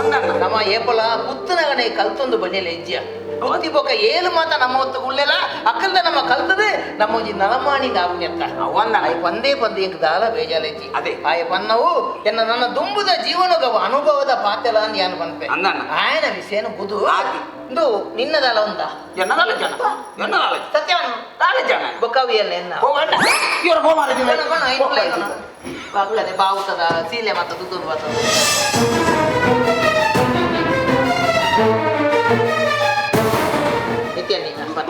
ಒಂದಣ್ಣ ನಮ್ಮ ಏಪಲ ಪುತ್ತನಗನೆ ಕಲ್ತೊಂದು ಬಣಿಯಲ ಹೆಜ್ಜೆಯ ಬುದ್ಧಿ ಬೊಕ ಏಳು ಮಾತ ನಮ್ಮ ಹೊತ್ತು ಉಳ್ಳೆಲ ಅಕ್ಕಲ್ದ ನಮ್ಮ ಕಲ್ತದೆ ನಮ್ಮ ಒಂಜಿ ನಲಮಾಣಿಗ ಆಗುಣ್ಯತ್ತ ಒಂದ ಆಯ್ ಪಂದೇ ಎಂಕ್ ದಾಲ ಬೇಜಾಲೈತಿ ಅದೇ ಆಯ ಪನ್ನವು ಎನ್ನ ನನ್ನ ದುಂಬುದ ಜೀವನದ ಅನುಭವದ ಪಾತೆಲ ಅಂದ್ ಯಾನು ಪನ್ಪೆ ಅಂದಣ್ಣ ಆಯನ ವಿಷಯನ ಬುದು ಉಂಡು ನಿನ್ನದಲ್ಲ ಒಂದ ಎನ್ನದಲ್ಲ ಜನ ಎನ್ನದಲ್ಲ ಸತ್ಯವನ್ನು ನಾಳೆ ಜನ ಬೊಕ್ಕವಿಯಲ್ಲ ಎನ್ನ ಹೋಗಣ್ಣ ಇವ್ರ ಹೋಮಾರಿದ್ದೀನಿ ಬಾಗ್ತದೆ ಬಾವುತದ ಸೀಲೆ ಮತ್ತು ದುಡ್ಡು ಬರ್ತದೆ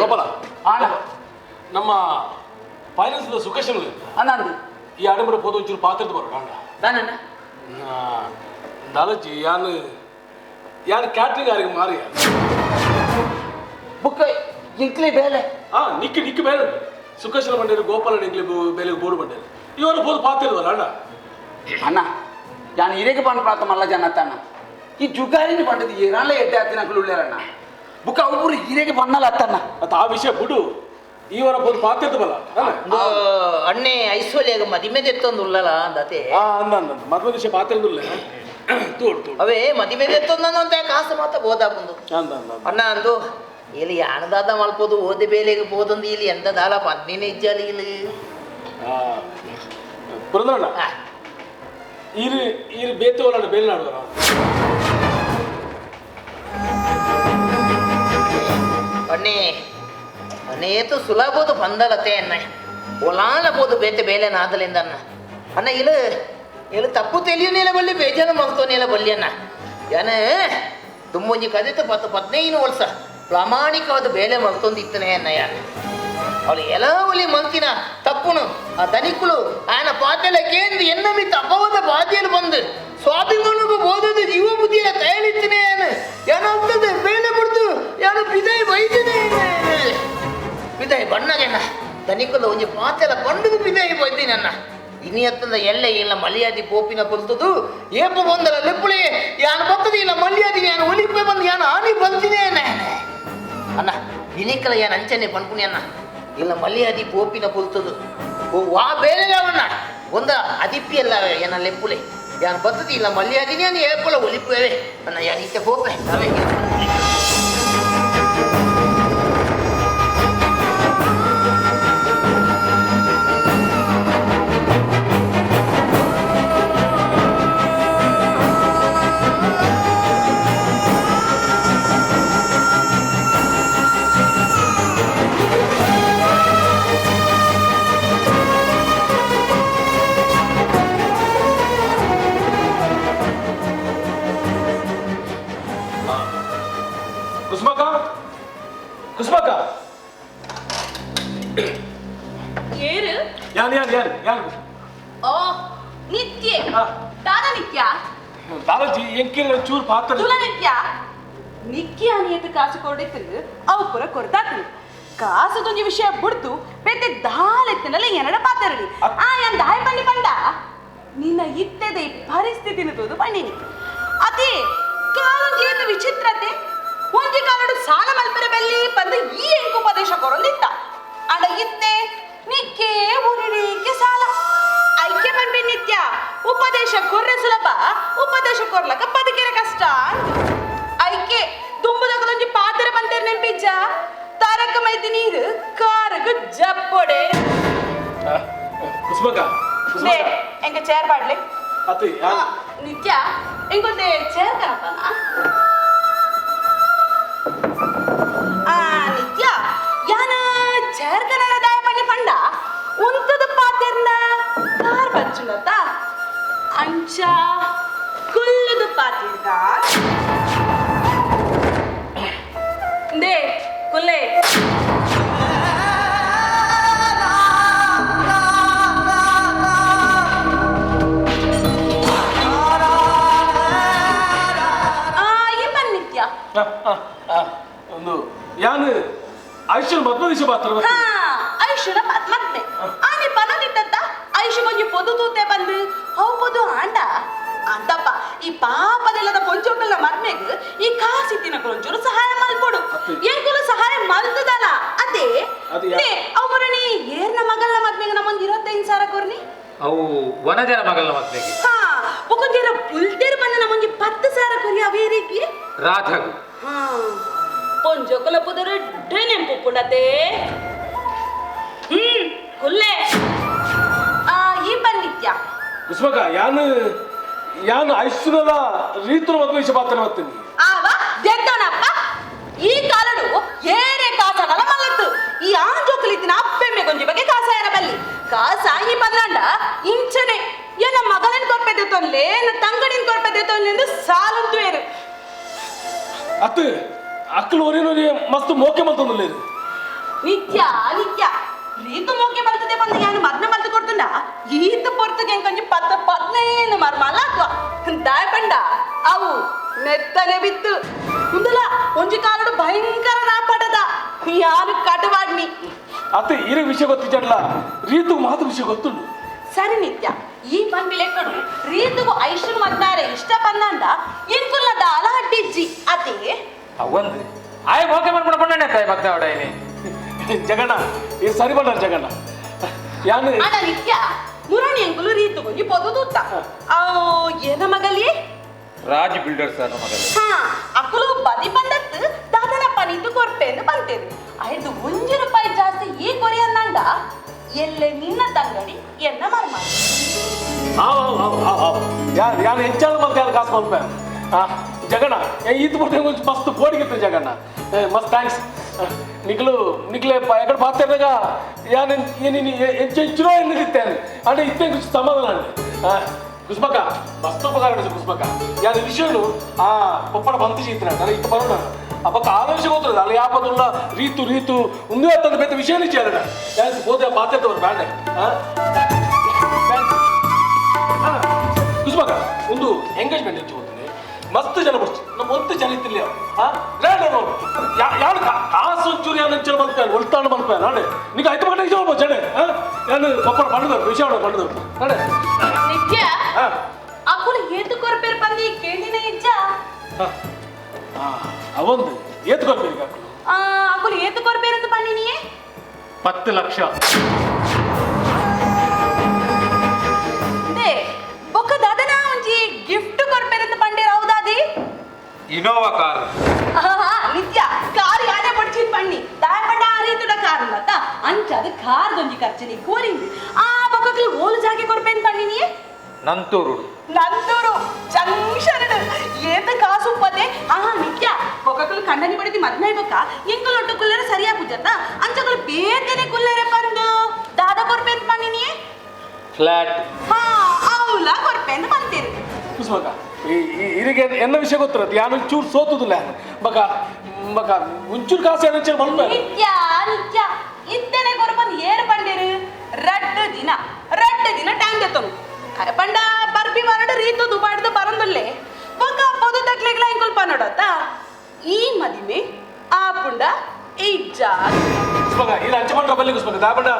ಗೋಪಾಲ ನಮ್ಮ ಫೈನಾನ್ಸ್ ಸುಖೇಶನ್ ಅಣ್ಣ ಈ ಆಡಂಬರ ಪೋದ ಒಂಚೂರು ಪಾತ್ರದ ಬರೋಣ ನಾನಣ್ಣ ದಾಲಜಿ ಯಾನು ಕ್ಯಾಟ್ರಿಂಗ್ ಯಾರಿಗೆ ಮಾರಿ ಬುಕ್ಕ ಇಂಕ್ಲಿ ಬೇಲೆ ನಿಕ್ಕಿ ಬೇರೆ ಸುಖೇಶನ ಬಂಡೇರು ಗೋಪಾಲ ಇಂಕ್ಲಿ ಬೇಲೆ ಬೋರ್ಡು ಬಂಡೇರು ಇವರು ಪೋದು ಪಾತಿರ್ವಲ್ಲ ಅಣ್ಣ ಅಣ್ಣ ಯಾನು ಇರೇಗೆ ಪಂಡ ಪ್ರಾತ ಮಲ್ಲ ಜನ ಅಣ್ಣ ಈ ಜುಗಾರಿನ ಪಂಡದ ಏನಾಳ ಎಡ್ಡೆ ಹತ್ತಿನಗಳು ಉಳ್ಳೇರಣ್ಣ ಬುಕ್ಕ ಒಬ್ಬರು ಇರೇಗೆ ಪಣ್ಣಲ್ಲ ಅತ್ತಣ್ಣ ಅತ್ತ ಆ ವಿಷಯ ಬಿಡು ಇವರ ಪೋದು ಪಾತಿರ್ತವಲ್ಲ ಅಣ್ಣೆ ಐಶ್ವರ್ಯಾಗ ಮದಿಮೆ ತೆತ್ತೊಂದು ಉಳ್ಳಲ್ಲ ಅಂದತೆ ಮದುವೆ ವಿಷಯ ಪಾತಿರ್ದಿಲ್ಲ ಅವೇ ಮದಿಮೆ ತೆತ್ತೊಂದು ಅಂತ ಕಾಸು ಮಾತ ಬೋದ ಬಂದು ಅಣ್ಣ ಅಂದು ಇಲ್ಲಿ ಯಾಣದಾದ ಮಲ್ಪೋದು ಓದೆ ಬೇಲೆಗೆ ಬೋದೊಂದು ಇಲ್ಲಿ ಎಂದದಾಲ ಪನ್ನಿನ ಇಜ್ಜಾಲಿ ಇಲ್ಲಿ ಪುರಂದ್ರಣ್ಣ ಈರು ಬೇತವಲ್ಲ ಬೇಲೆ ನಾಡುವರ ಅಣ್ಣೆ ಅಣ್ಣೇತು ಸುಲಭದು ಬಂದಲತೆ ಅಣ್ಣ ಒಲಾಲ ಬೋದು ಬೇತೆ ಬೇಲೆ ನಾದಲಿಂದ ಅಣ್ಣ ಅಣ್ಣ ಇಲ್ಲಿ ತಪ್ಪು ತಿಳಿಯೋನೆಲ್ಲ ಬಲ್ಲಿ ಬೇಜಾನು ಮಗ್ತೋನೆಲ್ಲ ಬಲ್ಲಿ ಅಣ್ಣ ಯಾನ ತುಂಬೊಂಜಿ ಕದಿತ 10-15 ವರ್ಷ ಪ್ರಾಮಾಣಿಕವಾದ ಬೇಲೆ ಮಗ್ತೊಂದಿತ್ತನೆ ಅಣ್ಣ ಯಾನ ಅವಳು ಎಲ್ಲ ಒಲಿ ಮಂತಿನ ತಪ್ಪುನು ಆ ಧನಿಕುಲು ಆಯನ ಪಾತೆಲಕ್ಕೇಂದು ಎನ್ನ ಮಿತ್ತ ಅಪವಾದ ಬಾದಿಯಲ್ಲಿ ಬಂದು ಸ್ವಾಭಿಮಾನಗೂ ಬೋಧದ ಜೀವ ಬುದ್ಧಿಯ ತಯಾರಿತ್ತನೆ ಏನಾಗ್ತದೆ ಬೇಲೆ ಬಿಡ್ತು ಯಾರು ಬಿದಾಯಿ ಬೈತನೆ ಬಿದಾಯಿ ಬಣ್ಣಗೆಣ್ಣ ಧನಿಕುಲು ಒಂಜಿ ಪಾತೆಲ ಬಂಡುಗು ಬಿದಾಯಿ ಬೈತೀನಿ ಅಣ್ಣ ಇನಿ ಹತ್ತದ ಎಲ್ಲೆ ಇಲ್ಲ ಮಲಿಯಾದಿ ಪೋಪಿನ ಬರ್ತದು ಏಪ ಬಂದರ ಲೆಪ್ಪುಳಿ ಯಾನು ಬರ್ತದೆ ಇಲ್ಲ ಮಲಿಯಾದಿ ಯಾನು ಒಲಿಪೆ ಬಂದು ಯಾನು ಆನಿ ಬಂತಿನೇ ಅಣ್ಣ ಇನಿಕಲ ಯಾನು ಅಂಚನೆ ಪನ್ಪುನಿ ಅಣ್ಣ ಇಲ್ಲ ಮಲಿಯಾದಿ ಪೋಪಿನ ಪುಲ್ತದು ವಾ ಬೇರೆ ಅವಣ್ಣ ಒಂದ ಅದಿಪ್ಪಿ ಎಲ್ಲ ಏನ ಲೆಪ್ಪುಲೆ ಯಾನು ಬರ್ತದೆ ಇಲ್ಲ ಮಲಿಯಾದಿನಿ ಯಾನು ಏಪಲ ಒಲಿಪೇವೆ ಅಣ್ಣ ಯಾನಿತ್ತೆ ಪೋಪೆ ಅವೇ ಕುಸ್ಮಕ್ಕ ಏರು ಯಾರು ಓ ನಿತ್ಯ ದಾದ ನಿತ್ಯ ದಾದಾಜಿ ಎಂಕಿನ ಚೂರು ಪಾತ್ರ ತುಲ ನಿತ್ಯ ನಿತ್ಯ ಅನಿಯತ ಕಾಸು ಕೊಡಿತ್ತು ಅವು ಪುರ ಕೊಡ್ತಾತು ಕಾಸು ಕೊಂಚ ವಿಷಯ ಬಿಡ್ತು ಬೇತೆ ದಾಲೆತ್ತನಲ್ಲ ಎನ್ನಡ ಪಾತ್ರಲಿ ಯಾನ್ ದಾಯ್ ಬನ್ನಿ ಬಂದ ನಿನ್ನ ಇತ್ತದ ಪರಿಸ್ಥಿತಿನ ತೋದು ಬಣ್ಣಿನಿ ಅದೇ ಕಾಲೊಂದು ವಿಚಿತ್ರತೆ ಒಂಜಿ ಕಾಲಡು ಸಾಲ ಮಲ್ಪರೆ ಬೆಲ್ಲಿ ಬಂದು ಈ ಎಂಕುಪದೇಶ ಕೊರೊಂದಿತ್ತ ಅಡ ಇತ್ತೆ ನಿಕ್ಕೆ ಉರಿಡಿಕೆ ಸಾಲ ಐಕ್ಯ ಬಂದ್ಬಿ ನಿತ್ಯ ಉಪದೇಶ ಕೊರ್ರೆ ಸುಲಭ ಉಪದೇಶ ಕೊರ್ಲಕ ಬದುಕಿರ ಕಷ್ಟ ಐಕ್ಯ ತುಂಬುದೊಂಜಿ ಪಾತ್ರ ಬಂತೇರ್ ನೆಂಪಿಜ್ಜ ತಾರಕ ಮೈತಿ ನೀರು ಕಾರಕ ಜಪ್ಪೊಡೆ ಕುಸ್ಮಕ್ಕ ಎಂಗ ಚೇರ್ ಪಾಡ್ಲಿ ಅತಿ ನಿತ್ಯ ಎಂಗೊಂದೆ ಚೇರ್ ಕನಪನ ನಿತ್ಯ ಯಾನ ಚೇರ್ ಕನಡ ದಾಯ ಪಣ್ಣಿ ಪಂಡ ಉಂತದ ಪಾತೆರ್ನ ಕಾರ್ ಬಚ್ಚುನತ ಅಂಚ ಕುಲ್ಲುದು ಪಾತಿರ್ಗ ದೇ ಕುಲ್ಲೆ ಒಂದು ಯಾನು ಐಶ್ವರ್ಯ ಮದ್ಮದಿಶ ಪಾತ್ರ ಐಶ್ವರ್ಯ ಮತ್ತೆ ಆನೆ ಬನದಿದ್ದ ಐಶ್ವರ್ಯ ಕೊಂಚ ಪೊದು ತೂತೆ ಬಂದು ಅವು ಪೊದು ಆಂಡ ಅಂತಪ್ಪ ಈ ಪಾಪದೆಲ್ಲದ ಪೊಂಚೋಕಲ್ನ ಮದ್ಮೆಗ್ ಈ ಕಾಸಿತ್ತಿನ ಕೊಂಚೂರು ಸಹಾಯ ಮಲ್ಕೊಡು ಏನ್ಕುಲು ಸಹಾಯ ಮಲ್ತದಲ್ಲ ಅದೇ ಅವ್ರನಿ ಏರ್ನ ಮಗಲ್ನ ಮದ್ಮೆಗೆ ನಮ್ಮೊಂದು 25,000 ಕೊರ್ನಿ ಅವು ವನಜನ ಮಗಲ್ನ ಮದ್ಮೆಗೆ ಒಕ್ಕೊಂದೇರ ಪುಲ್ಟೇರು ಬಂದ ನಮ್ಮೊಂದು 10,000 ಕೊರಿ ಅವೇ ರೀತಿ ರಾಧಾಗು ಪೊಂಜೋಕಲ ಪುದರು ನೆಂಪು ಪುಂಡತೆ ಕುಲ್ಲೆ ಈ ಬಂದಿತ್ಯ ಕುಸ್ಮಕ್ಕ ಯಾನು ಐಶ್ವರ್ಯದ ರೀತಿಯ ಮದ್ಮದಿಶ ಪಾತ್ರ ಬರ್ತೀನಿ ಆವ ಗೆದ್ದೋನಪ್ಪ ಈ ಕಾಲಡು ಏನೇ ಕಾಸನಲ ಮಲ್ಲತ್ತು ಈ ಆಂಜೋಕಲಿತ್ತಿನ ಅಪ್ಪೆಮ್ಮೆ ಗೊಂಜಿ ಬಗ್ಗೆ ಕಾಸಾಯರ ಬಲ್ಲಿ ಕಾಸಾಯಿ ಬಂದಾಂಡ ಇಂಚನೆ ಏನ ಮಗನನ್ ಕೊರ್ಪೆದೆ ತೊನ್ಲೆ ನ ತಂಗಡಿನ ಕೊರ್ಪೆದೆ ತೊನ್ಲೆ ಎಂದು ಸಾಲಂತು ಏರು ಅತ್ತು ಅಕ್ಕಲು ಒರಿನೋರಿ ಮಸ್ತ್ ಮೋಕೆ ಮಲ್ತೊಂದುಲ್ಲೇರು ನಿತ್ಯ ನಿತ್ಯ ರೀತು ಮೋಕೆ ಬರ್ತದೆ ಬಂದ ಯಾನು ಮದ್ನ ಮಲ್ತು ಕೊಡ್ತುಂಡ ಈತ ಪೊರ್ತಗೆ ಎಂಕೊಂಜಿ ಪತ್ತ ಪದ್ನೇನು ಮರ್ಮಲ್ಲ ಅಥವಾ ದಾಯಪಂಡ ಅವು ನೆತ್ತನೆ ಬಿತ್ತು ಮುಂದಲ ಒಂಜಿ ಕಾಲಡು ಭಯಂಕರ ನಾಪಡದ ಯಾರು ಕಟವಾಡ್ನಿ ಅತ್ತೆ ಇರೋ ವಿಷಯ ಗೊತ್ತಿದ್ದಲ್ಲ ರೀತು ಮಾತ್ರ ವಿಷಯ ಗೊತ್ತುಂಡು ಸರಿ ನಿತ್ಯ ಈ ಬಂದ್ಬಿಲೆಕ್ಕಡು ರೀತುಗೂ ಐಶ್ವರ್ ಮದ್ನಾರೆ ಇಷ್ಟ ಬಂದಂಡ ಇಂಕುಲ್ಲದ ಅಲಹಡ್ಡಿಜ್ಜಿ ಅದೇ ಅವಂದು ಆಯ್ ಮೋಕೆ ಮಾಡ್ಕೊಂಡು ಬಂಡನೆ ತಾಯಿ ಭಕ್ತ ಅವಡೇನಿ ಜಗಣ್ಣ ಇದು ಸರಿ ಬಂದಾರ ಜಗಣ್ಣ ಯಾನು ಅಣ್ಣ ನಿತ್ಯ ಮುರಣಿ ಅಂಕುಲು ರೀತು ಗೊಂಜಿ ಪೊದು ತೂತ ಏನ ಮಗಲಿ ರಾಜ್ ಬಿಲ್ಡರ್ ಸರ್ ಮಗಲಿ ಹಾ ಅಕ್ಕಲು ಬದಿ ಬಂದತ್ತು ದಾದನ ಪನಿತು ಕೊರ್ಪೆಂದು ಬಂತೇನೆ ಐದು ₹1 ಜಾಸ್ತಿ ಈ ಕೊರಿ ಅನ್ನಂಡ ಎಲ್ಲೆ ನಿನ್ನ ತಂಗಡಿ ಎನ್ನ ಮರ್ಮ ಯಾನು ಹೆಚ್ಚಾದ ಮತ್ತೆ ಯಾರು ಕಾಸು ಮಲ್ಪೆ ಜಗಣ್ಣ ಈತ ಬಿಟ್ಟೆ కొంచెం ಮಸ್ತ್ ಪೋಡಿಗಿತ್ತು ಜಗಣ್ಣ ಮಸ್ತ್ ಥ್ಯಾಂಕ್ಸ್ ನಿಕ್ಲೆ ಎక్కడ ಪಾತ್ರೆದಾಗ ಯಾನು ಹೆಚ್ಚಿರೋ ಎನ್ನಿದಿತ್ತೇನೆ అంటే ఇస్తే కొంచెం సమాధానం అండి కుస్మక్క మస్తు ఉపకారం కుస్మక్క యాని విషయంలో ఆ పొప్పడ బంతి చేస్తున్నాడు అరే ఇక పరుణ అప్పక ఆలోచించబోతున్నారు అలా యాపదున్న రీతు ఉంది అతను పెద్ద విషయాన్ని ఇచ్చారట పోతే బాధ్యత బ్యాండ్ ಕುಸ್ಮಕ್ಕ ಒಂದು ಎಂಗೇಜ್ಮೆಂಟ್ ಹೆಚ್ಚಿపోతుంది ಮಸ್ತ್ ಜನ ಬರ್ತಿ ನಮ್ಮ ಒಂತ ಜನ ಇತ್ತಿಲ್ಲ ಯಾರು ಕಾಸು ಒಂಚೂರು ಯಾರು ಹೆಚ್ಚು ಮಲ್ಪಾನು ಒಲ್ತಾಣ ಮಲ್ಪಾನು ನಾಡೆ ನೀಗ ಐದು ಮಗನ ಇಷ್ಟ ಜನ ನಾನು ಪಪ್ಪಡ ಬಂಡದವ್ರು ವಿಷಯ ಬಂಡದವ್ರು ನಾಡೆ ನಿತ್ಯ ಅಕ್ಕಳು ಏತು ಕೊರ್ಪೇರ್ ಬಂದಿ ಕೇಳಿನ ಇಜ್ಜ ಅವೊಂದು ಏತು ಕೊರ್ಪೇರ್ ಅಕ್ಕಳು ಏತು ಕೊರ್ಪೇರ್ ಅಂತ ಬಂದಿನಿಯೇ 10 ಲಕ್ಷ ಬೊಕ್ಕ ದಾದನ ಒಂಜಿ ಗಿಫ್ಟ್ ಕೊರ್ಪೇರ್ ಅಂತ ಬಂಡಿ ರೌದಾದಿ ಇನೋವಾ ಕಾರ್ ನಿತ್ಯ ಕಾರ್ ಯಾನೆ ಬಡ್ಚಿನ್ ಬಣ್ಣಿ ದಾಯ ಬಣ್ಣ ಆ ರೀತಿಯ ಕಾರ್ ಅಲ್ಲತ್ತ ಅಂಚ ಅದು ಕಾರ್ ದೊಂಜಿ ಖರ್ಚನಿ ಕೋರಿಂದು ಆ ಬೊಕ್ಕಲು ಓಲು ಜಾಗೆ ಕೊರ್ಪೇನ್ ಬಣ್ಣಿನಿಯೇ ನಂತೂರು ಜಂಕ್ಷನ್ ಏತ ಕಾಸು ಪದೆ ನಿತ್ಯ ಬೊಕ್ಕಲು ಕಂಡನಿ ಬಡಿದಿ ಮದ್ಮೈ ಬೊಕ್ಕ ಎಂಕಲ್ ಒಟ್ಟು ಕುಲ್ಲರ ಸರಿಯಾ ಪೂಜತ್ತ ಅಂಚಗಳು ಬೇತೆನೆ ಕುಲ್ಲರೆ ಬಂದು ದಾದ ಕೊರ್ಪೇನ್ ಬಣ್ಣಿನಿಯೇ ಫ್ಲಾಟ್ ಅವಳ ಕೊರ್ಪೇನ್ ಬಂತೀರಿ ಕುಸ್ಮಕ್ಕ ಇದಕ್ಕೆ ಎನ್ನ ವಿಷಯ ಗೊತ್ತಿರತ್ತೆ ಯಾನು ಚೂರು ಸೋತುದಿಲ್ಲ ಬಕ ಒಂಚೂರು ಕಾಸು ಏನಂಚ ಬಂದ ನಿತ್ಯ ಇತ್ತನೆ ಕೊರ್ಪಂದ್ ಏರು ಬಂದಿರು ರಡ್ಡು ದಿನ ಟೈಮ್ ದೆತ್ತನು ಕರೆಪಂಡ ಬರ್ಬಿ ಮರಡು ರೀತು ದುಬಾಡ್ದು ಬರಂದುಲ್ಲೆ ಬಕ ಪೊದು ತಕ್ಲೆಗ್ಲ ಇಂಕೊಲ್ಪ ನೋಡತ್ತ ಈ ಮದಿಮೆ ಆ ಪುಂಡ ಇಜ್ಜಾ ಕುಸ್ಮಕ್ಕ ಇದು ಅಂಚ ಬಂಡ ಬಲ್ಲಿ ಕುಸ್ಮಕ್ಕ ದಾಬಂಡ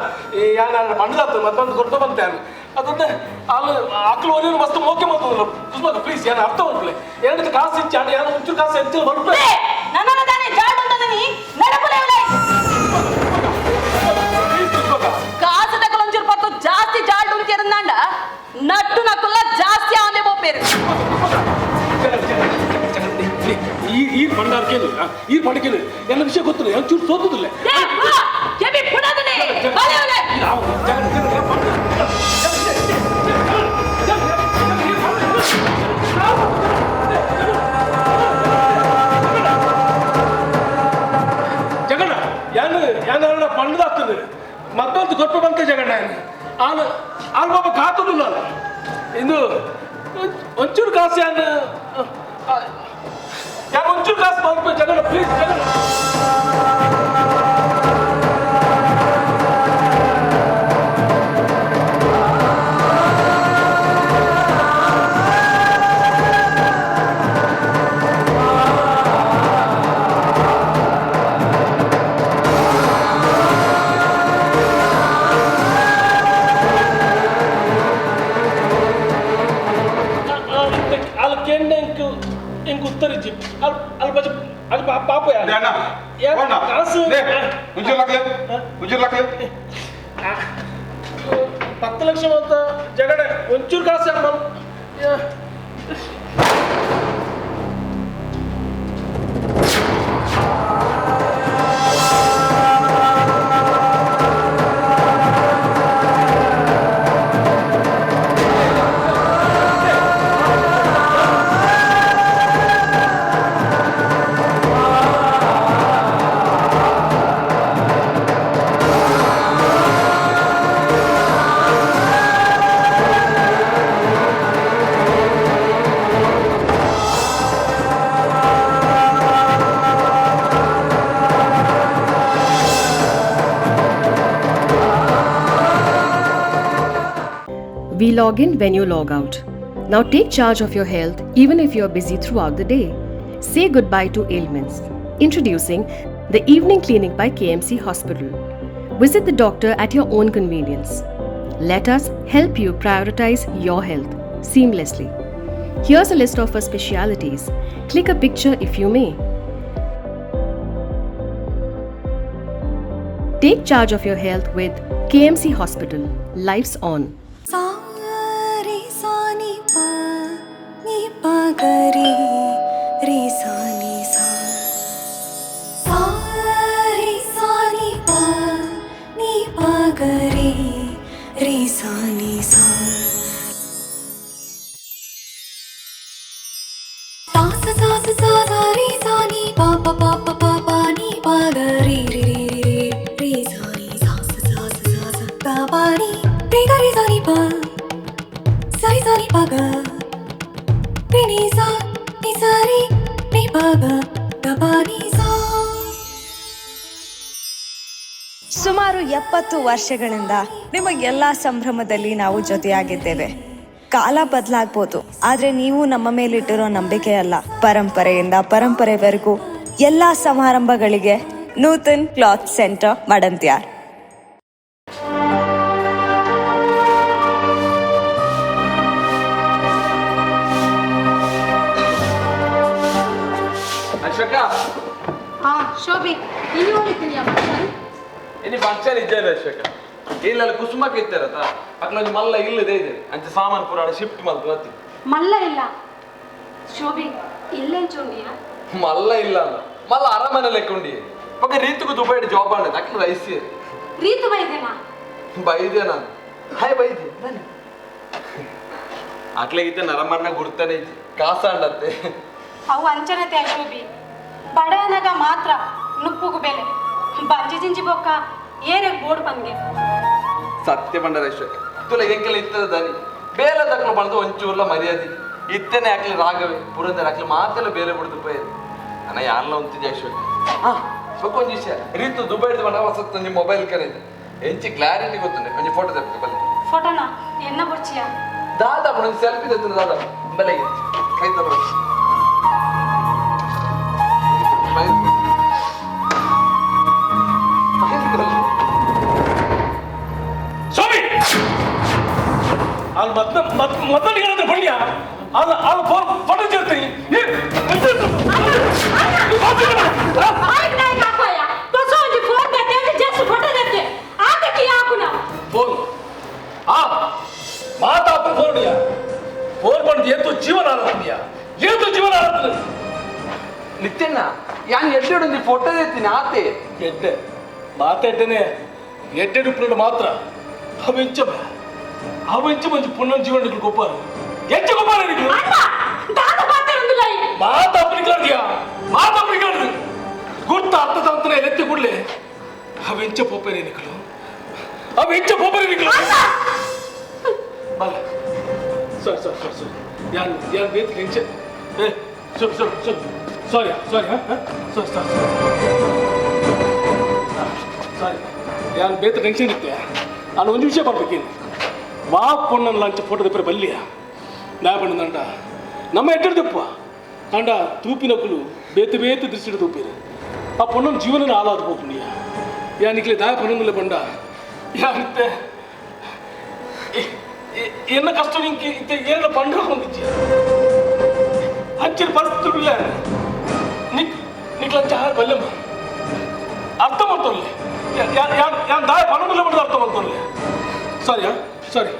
ಯಾನ ಬಂಡದಾತು ಮತ್ತೊಂದು ಕೊಡ್ತಾ ಬಂತೆ ಅದೊಂದು ಅಲ್ಲಿ ಅಕ್ಕಲು ಒರಿಯರು ಮಸ್ತ್ ಮೋಕೆ ಮಾಡ್ತದಲ್ಲ ಕುಸ್ಮಕ್ಕ ಪ್ಲೀಸ್ ಯಾನು ಅರ್ಥ ಮಾಡ್ಕೊಳ್ಳಿ ಎರಡು ಕಾಸು ಇಚ್ಚ ಯಾನು ಒಂಚೂರು ಕಾಸು ಹೆಚ್ಚು ಬರ್ಬಿಟ್ಟೆ ನನ್ನ ತಾನೇ ಜಾಡ್ ಬಂದನಿ ನಡಪುಲೇವಲೇ ಕಾಸು ತಕಲ ಒಂಚೂರು ಪತ್ತು ಜಾಸ್ತಿ ಜಾಡ್ ಉಂತಿರಂದಾಂಡ ನಟ್ಟು ನಕುಲ್ಲ ಜಾಸ್ತಿ ಆಂದೆ ಬೋಪೇರು ಈ ಪಂಡಾರ್ಕೇನು ಈ ಪಡಕೇನು ಎಲ್ಲ ವಿಷಯ ಗೊತ್ತಿಲ್ಲ ಒಂಚೂರು ಸೋತುದಿಲ್ಲ ಜಗಣ್ಣ ಯಾನ ಪಂಡದಾಗ್ತದೆ ಮತ್ತೊಂದು ಗೊತ್ತ ಬಂತ ಜಗಣ್ಣ ಆಲ್ ಬಾಬಾ ಕಾತುದಿಲ್ಲ ಇದು ಒಂಚೂರು ಕಾಸು ಯಾನು ಒಂಚೂರು ಕಾಸು ಬಂದ್ಬೇಕು ಜಗಣ್ಣ ಪ್ಲೀಸ್ ಜಗಣ್ಣ ಉತ್ತರಿಸಿ ಅಲ್ಲಿ ಬಜ ಅದು ಪಾಪ ಕಾಸು 10 ಲಕ್ಷ ಅಂತ ಜಗಡೆ ಒಂಚೂರು ಕಾಸು log in when you log out. Now take charge of your health even if you're busy throughout the day. Say goodbye to ailments. Introducing the Evening Clinic by KMC Hospital. Visit the doctor at your own convenience. Let us help you prioritize your health seamlessly. Here's a list of our specialities. Click a picture if you may. Take charge of your health with KMC Hospital. Life's on. ಸುಮಾರು 70 ವರ್ಷಗಳಿಂದ ನಿಮಗೆಲ್ಲ ಸಂಭ್ರಮದಲ್ಲಿ ನಾವು ಜೊತೆಯಾಗಿದ್ದೇವೆ. ಕಾಲ ಬದಲಾಗ್ಬೋದು, ಆದ್ರೆ ನೀವು ನಮ್ಮ ಮೇಲಿಟ್ಟಿರೋ ನಂಬಿಕೆ ಅಲ್ಲ. ಪರಂಪರೆಯಿಂದ ಪರಂಪರೆವರೆಗೂ ಎಲ್ಲಾ ಸಮಾರಂಭಗಳಿಗೆ ನೂತನ್ ಕ್ಲಾತ್ ಸೆಂಟರ್ ಮಡಂತ್ಯಾರ್. ಶೋಭಿ ಇನ್ನು ಹೋಗಿದ್ದೀಯಾ ಇನ್ನು ಫಂಕ್ಷನ್ ಇದ್ದೇನೆ ಅಶ್ವಕ ಇಲ್ಲೆಲ್ಲ ಕುಸುಮಕ್ಕೆ ಇತ್ತಾರತ ಅಕ್ಕೊಂದು ಮಲ್ಲ ಇಲ್ಲದೆ ಇದೆ ಅಂಚ ಸಾಮಾನು ಪೂರ ಶಿಫ್ಟ್ ಮಾಡ್ತು ಮತ್ತೆ ಮಲ್ಲ ಇಲ್ಲ ಶೋಭಿ ಇಲ್ಲೆಂಚುಂಡಿಯ ಮಲ್ಲ ಇಲ್ಲ ಅಲ್ಲ ಮಲ್ಲ ಅರಮನೆ ಲೆಕ್ಕೊಂಡಿ ಪಕ್ಕ ರೀತಿಗೂ ದುಬೈ ಜಾಬ್ ಆಡೋದು ಅಕ್ಕ ರೈಸಿ ರೀತು ಬೈದೇನಾ ಬೈದೆ ನಾನು ಹಾಯ್ ಬೈದೆ ನಾನು ಅಕ್ಲೆಗಿದ್ದ ನರಮನ್ನ ಗುರ್ತಾನೆ ಐತಿ ಕಾಸ ಅಂಡತ್ತೆ ಅವು ಅಂಚನತೆ ಶೋಭಿ ಬಡವನಾಗ ಮಾತ್ರ ನುಪ್ಪುಗು ಬೆಲೆ ಬಂಜಿ ಜಿಂಜಿ ಬೊಕ್ಕ ಏರೆ ಬೋರ್ಡ್ ಬಂದ್ಗೆ ಸತ್ಯ ಬಂಡರೇಶ್ವರ ತುಲ ಎಂಕೆಲ್ಲ ಇತ್ತದ ದನಿ ಬೇಲೆ ತಕ್ಕಲು ಬಂದು ಒಂಚೂರ್ಲ ಮರ್ಯಾದೆ ಇತ್ತನೆ ಹಾಕ್ಲಿ ರಾಗವೇ ಪುರಂದರ ಹಾಕ್ಲಿ ಮಾತೆಲ್ಲ ಬೇಲೆ ಬಿಡು ದುಬೈ ಅಣ್ಣ ಯಾರಲ್ಲ ಒಂತಿದ್ದೆ ಐಶ್ವರ್ಯ ಹಾ ಒಂದ್ ವಿಷಯ ರೀತು ದುಬೈ ಬಂಡ ಹೊಸತ್ತು ನಿಮ್ಮ ಮೊಬೈಲ್ ಕರೆಯಿದೆ ಎಂಚಿ ಕ್ಲಾರಿಟಿ ಗೊತ್ತುಂಡೆ ಒಂಜಿ ಫೋಟೋ ತೆಪ್ಪ ಬಲ್ಲಿ ಫೋಟೋನಾ ಎನ್ನ ಬೊಚ್ಚಿಯ ದಾದಾ ಒಂದು ಸೆಲ್ಫಿ ತೆತ್ತು ದಾದಾ ಬೆಲೆಗೆ ಕೈ ತರೋ ಸ್ವಾಮಿ ಅಲ್ಲಿ ಮತ್ತೊಂದು ಹೇಳಿದ್ರೆ ಬಳ್ಳಿಯ ಅಲ್ಲಿ ಫೋಟೋ చేర్ತೀನಿ ಫೋನ್ ಮಾತಾಪ ಫೋನ್ಯಾ ಫೋನ್ ಬಂದು ಏತು ಜೀವನ ಆರಂಭಿಯ ಏತು ಜೀವನ ಆರಂಭ ನಿತ್ಯಣ್ಣ ಯಾನ್ ಎಡ್ಡೆಡು ಫೋಟೋ ತೆತ್ತೀನಿ ಆತೆ ಎಡ್ಡೆ ಮಾತಾಡ್ತೇನೆ ಎಡ್ಡೆಡು ಪುಣ್ಯ ಮಾತ್ರ ಅವೆಂಚ ಮಂచి ಪುಣ್ಯ ಜೀವನ ಗೊಪ್ಪಾರು ಎಂಚ ಗೊಪ್ಪಾರ ಮಾತಾಪಡಿಕಾಡ್ದು ಗುರ್ತ ಅರ್ಥದ ಅಂತನೇ ಎತ್ತಿ ಕೂಡಲೇ ಅವೆಂಚ ಪೋಪೇರೆ ನಿಕ್ಕಲು ಅವೆಂಚ ಪೋಪೇರೆ ನಿಕ್ಕಲು ಬಲ್ಲ ಸಾರಿ ಯಾನ್ ಬೇತ್ ಟೆನ್ಷನ್ ಸಾರಿ ಯಾನ್ ಬೇತ ಟೆನ್ಷನ್ ಇತ್ತೆ ನಾನು ಒಂದು ವಿಷಯ ಬರ್ಬೇಕೇನು ವಾ ಪೊಣ್ಣನ ಲಂಚ ಫೋಟೋ ತೆಪ್ಪರೆ ಬಲ್ಲಿಯ ನಾ ಪಣ್ಣದಂಡ ನಮ್ಮ ಎಡ್ಡಪ್ಪ ಅಂಡ ತೂಪಿನಕ್ಕಲು ಬೇತು ದೃಷ್ಟಿ ತೂಪಿರು ಆ ಪೊಣ್ಣನ ಜೀವನ ಹಾಳಾದ ಹೋಗ್ನಿಯ ಯಾನಿಕ್ಲೆ ದಾಯ ಪಣ್ಣಲ್ಲ ಬಂಡ ಯಾನಿತ್ತೆ என்ன கஷ்டம் நீங்க என்ன பண்றோம் வந்துச்சு அஞ்சல் ಪರಿಸ್ಥಿತಿ ಇಲ್ಲ ನಿಕ್ಲಂಚ ಬಲ್ಲಮ್ಮ ಅರ್ಥ ಮಾಡ್ತೋಲ್ಲ ಯಾನ್ ದಾಯ ಪಣ್ಣಲ್ಲ ಬಂದ ಅರ್ಥ ಮಾಡ್ತೋಲ್ಲ ಸಾರಿ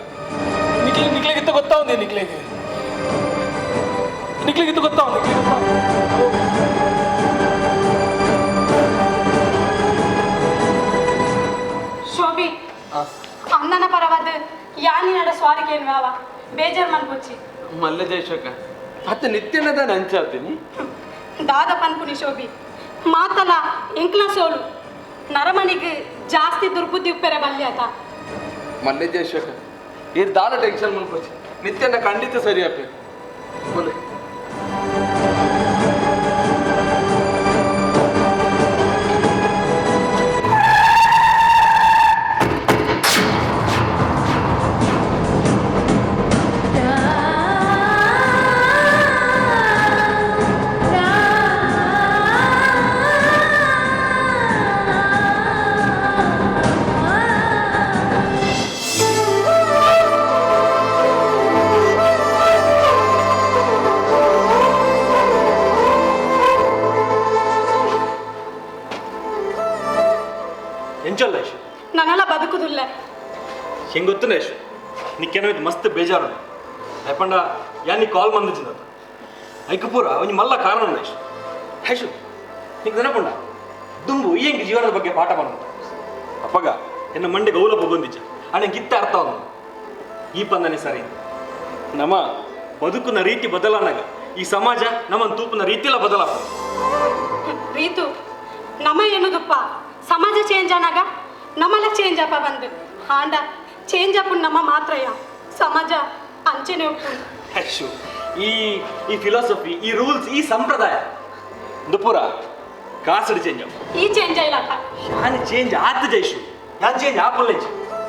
ನಿಕ್ಲೆಗಿತ್ತ ಗೊತ್ತಾವಂದೆ ನಿಕ್ಲೆಗಿತ್ತ ಗೊತ್ತಾವಂದೆ ಶೋಭಿ ಅಣ್ಣನ ಪರವಾದ ಯಾನಿನಡ ಸ್ವಾರಿಕೇನು ವ್ಯಾವ ಬೇಜಾರ್ ಮನ್ಪುಚ್ಚಿ ಮಲ್ಲ ಜಯಶೋಕ ಅತ್ತ ನಿತ್ಯನದ ನಂಚಾತೀನಿ ದಾದ ಪನ್ಪುನಿ ಶೋಭಿ ಮಾತಲ್ಲ ಎಂಕ್ಲ ಸೋಲು ನರಮಣಿಗೆ ಜಾಸ್ತಿ ದುರ್ಬುದ್ಧಿ ಉಪ್ಪೆರೆ ಬಲ್ಲಿ ಆತ ಮಲ್ಲ ಜಯಶೋಕ ಇರ್ ದಾದ ಟೆನ್ಷನ್ ಮನ್ಪುಚ್ಚಿ ನಿತ್ಯನ ಖಂಡಿತ ಸರಿ ಅಪ್ಪೆ ಬೋಲೆ ಗೊತ್ತುದಿಲ್ಲ ಹೆಂಗೆ ಗೊತ್ತು ಯಶು ನಿಕ್ಕೇನೋ ಇದು ಮಸ್ತ್ ಬೇಜಾರು ಅಯ್ಯಪ್ಪಂಡ ಯಾನಿ ಕಾಲ್ ಬಂದಿದ್ದ ಐಕಪೂರ ಅವನಿ ಮಲ್ಲ ಕಾರಣ ಯಶು ಯಶು నీకు ನೆನಪುಂಡ ದುಂಬು ಈ ಹೆಂಗೆ ಜೀವನದ ಬಗ್ಗೆ ಪಾಠ ಮಾಡೋದು ಅಪ್ಪಗ ಎನ್ನ ಮಂಡೆ ಗೌಲಪ್ಪ ಬಂದಿಚ್ಚ ಅಣ್ಣ ಗಿತ್ತ ಅರ್ಥ ಅವನು ಈ ಪಂದನೆ ಸರಿ ನಮ್ಮ ಬದುಕಿನ ರೀತಿ ಬದಲಾನಾಗ ಈ ಸಮಾಜ ನಮ್ಮನ್ನು ತೂಪಿನ ರೀತಿಯೆಲ್ಲ ಬದಲಾಗ ರೀತು ನಮ್ಮ ಏನದಪ್ಪ ಸಮಾಜ ಚೇಂಜ್ ಆನಾಗ ನಮ್ಮಲ್ಲ ಚೇಂಜ್ ಅಪ್ಪ ಬಂದು ಹಾಂಡ ಚೇಂಜ್ ಅಪ್ಪ ನಮ್ಮ ಮಾತ್ರಯ್ಯ ಸಮಾಜ ಅಂಚೆನೆ ಉಪ್ಪು ಯಶು ಈ ಫಿಲಾಸಫಿ ಈ ರೂಲ್ಸ್ ಈ ಸಂಪ್ರದಾಯ ದುಪುರ ಕಾಸಡಿ ಚೇಂಜ್ ಈ ಚೇಂಜ್ ಇಲ್ಲಪ್ಪ ಯಾನ್ ಚೇಂಜ್ ಆತ ಜೈಶು ಯಾನ್ ಚೇಂಜ್ ಆಪಲ್ಲ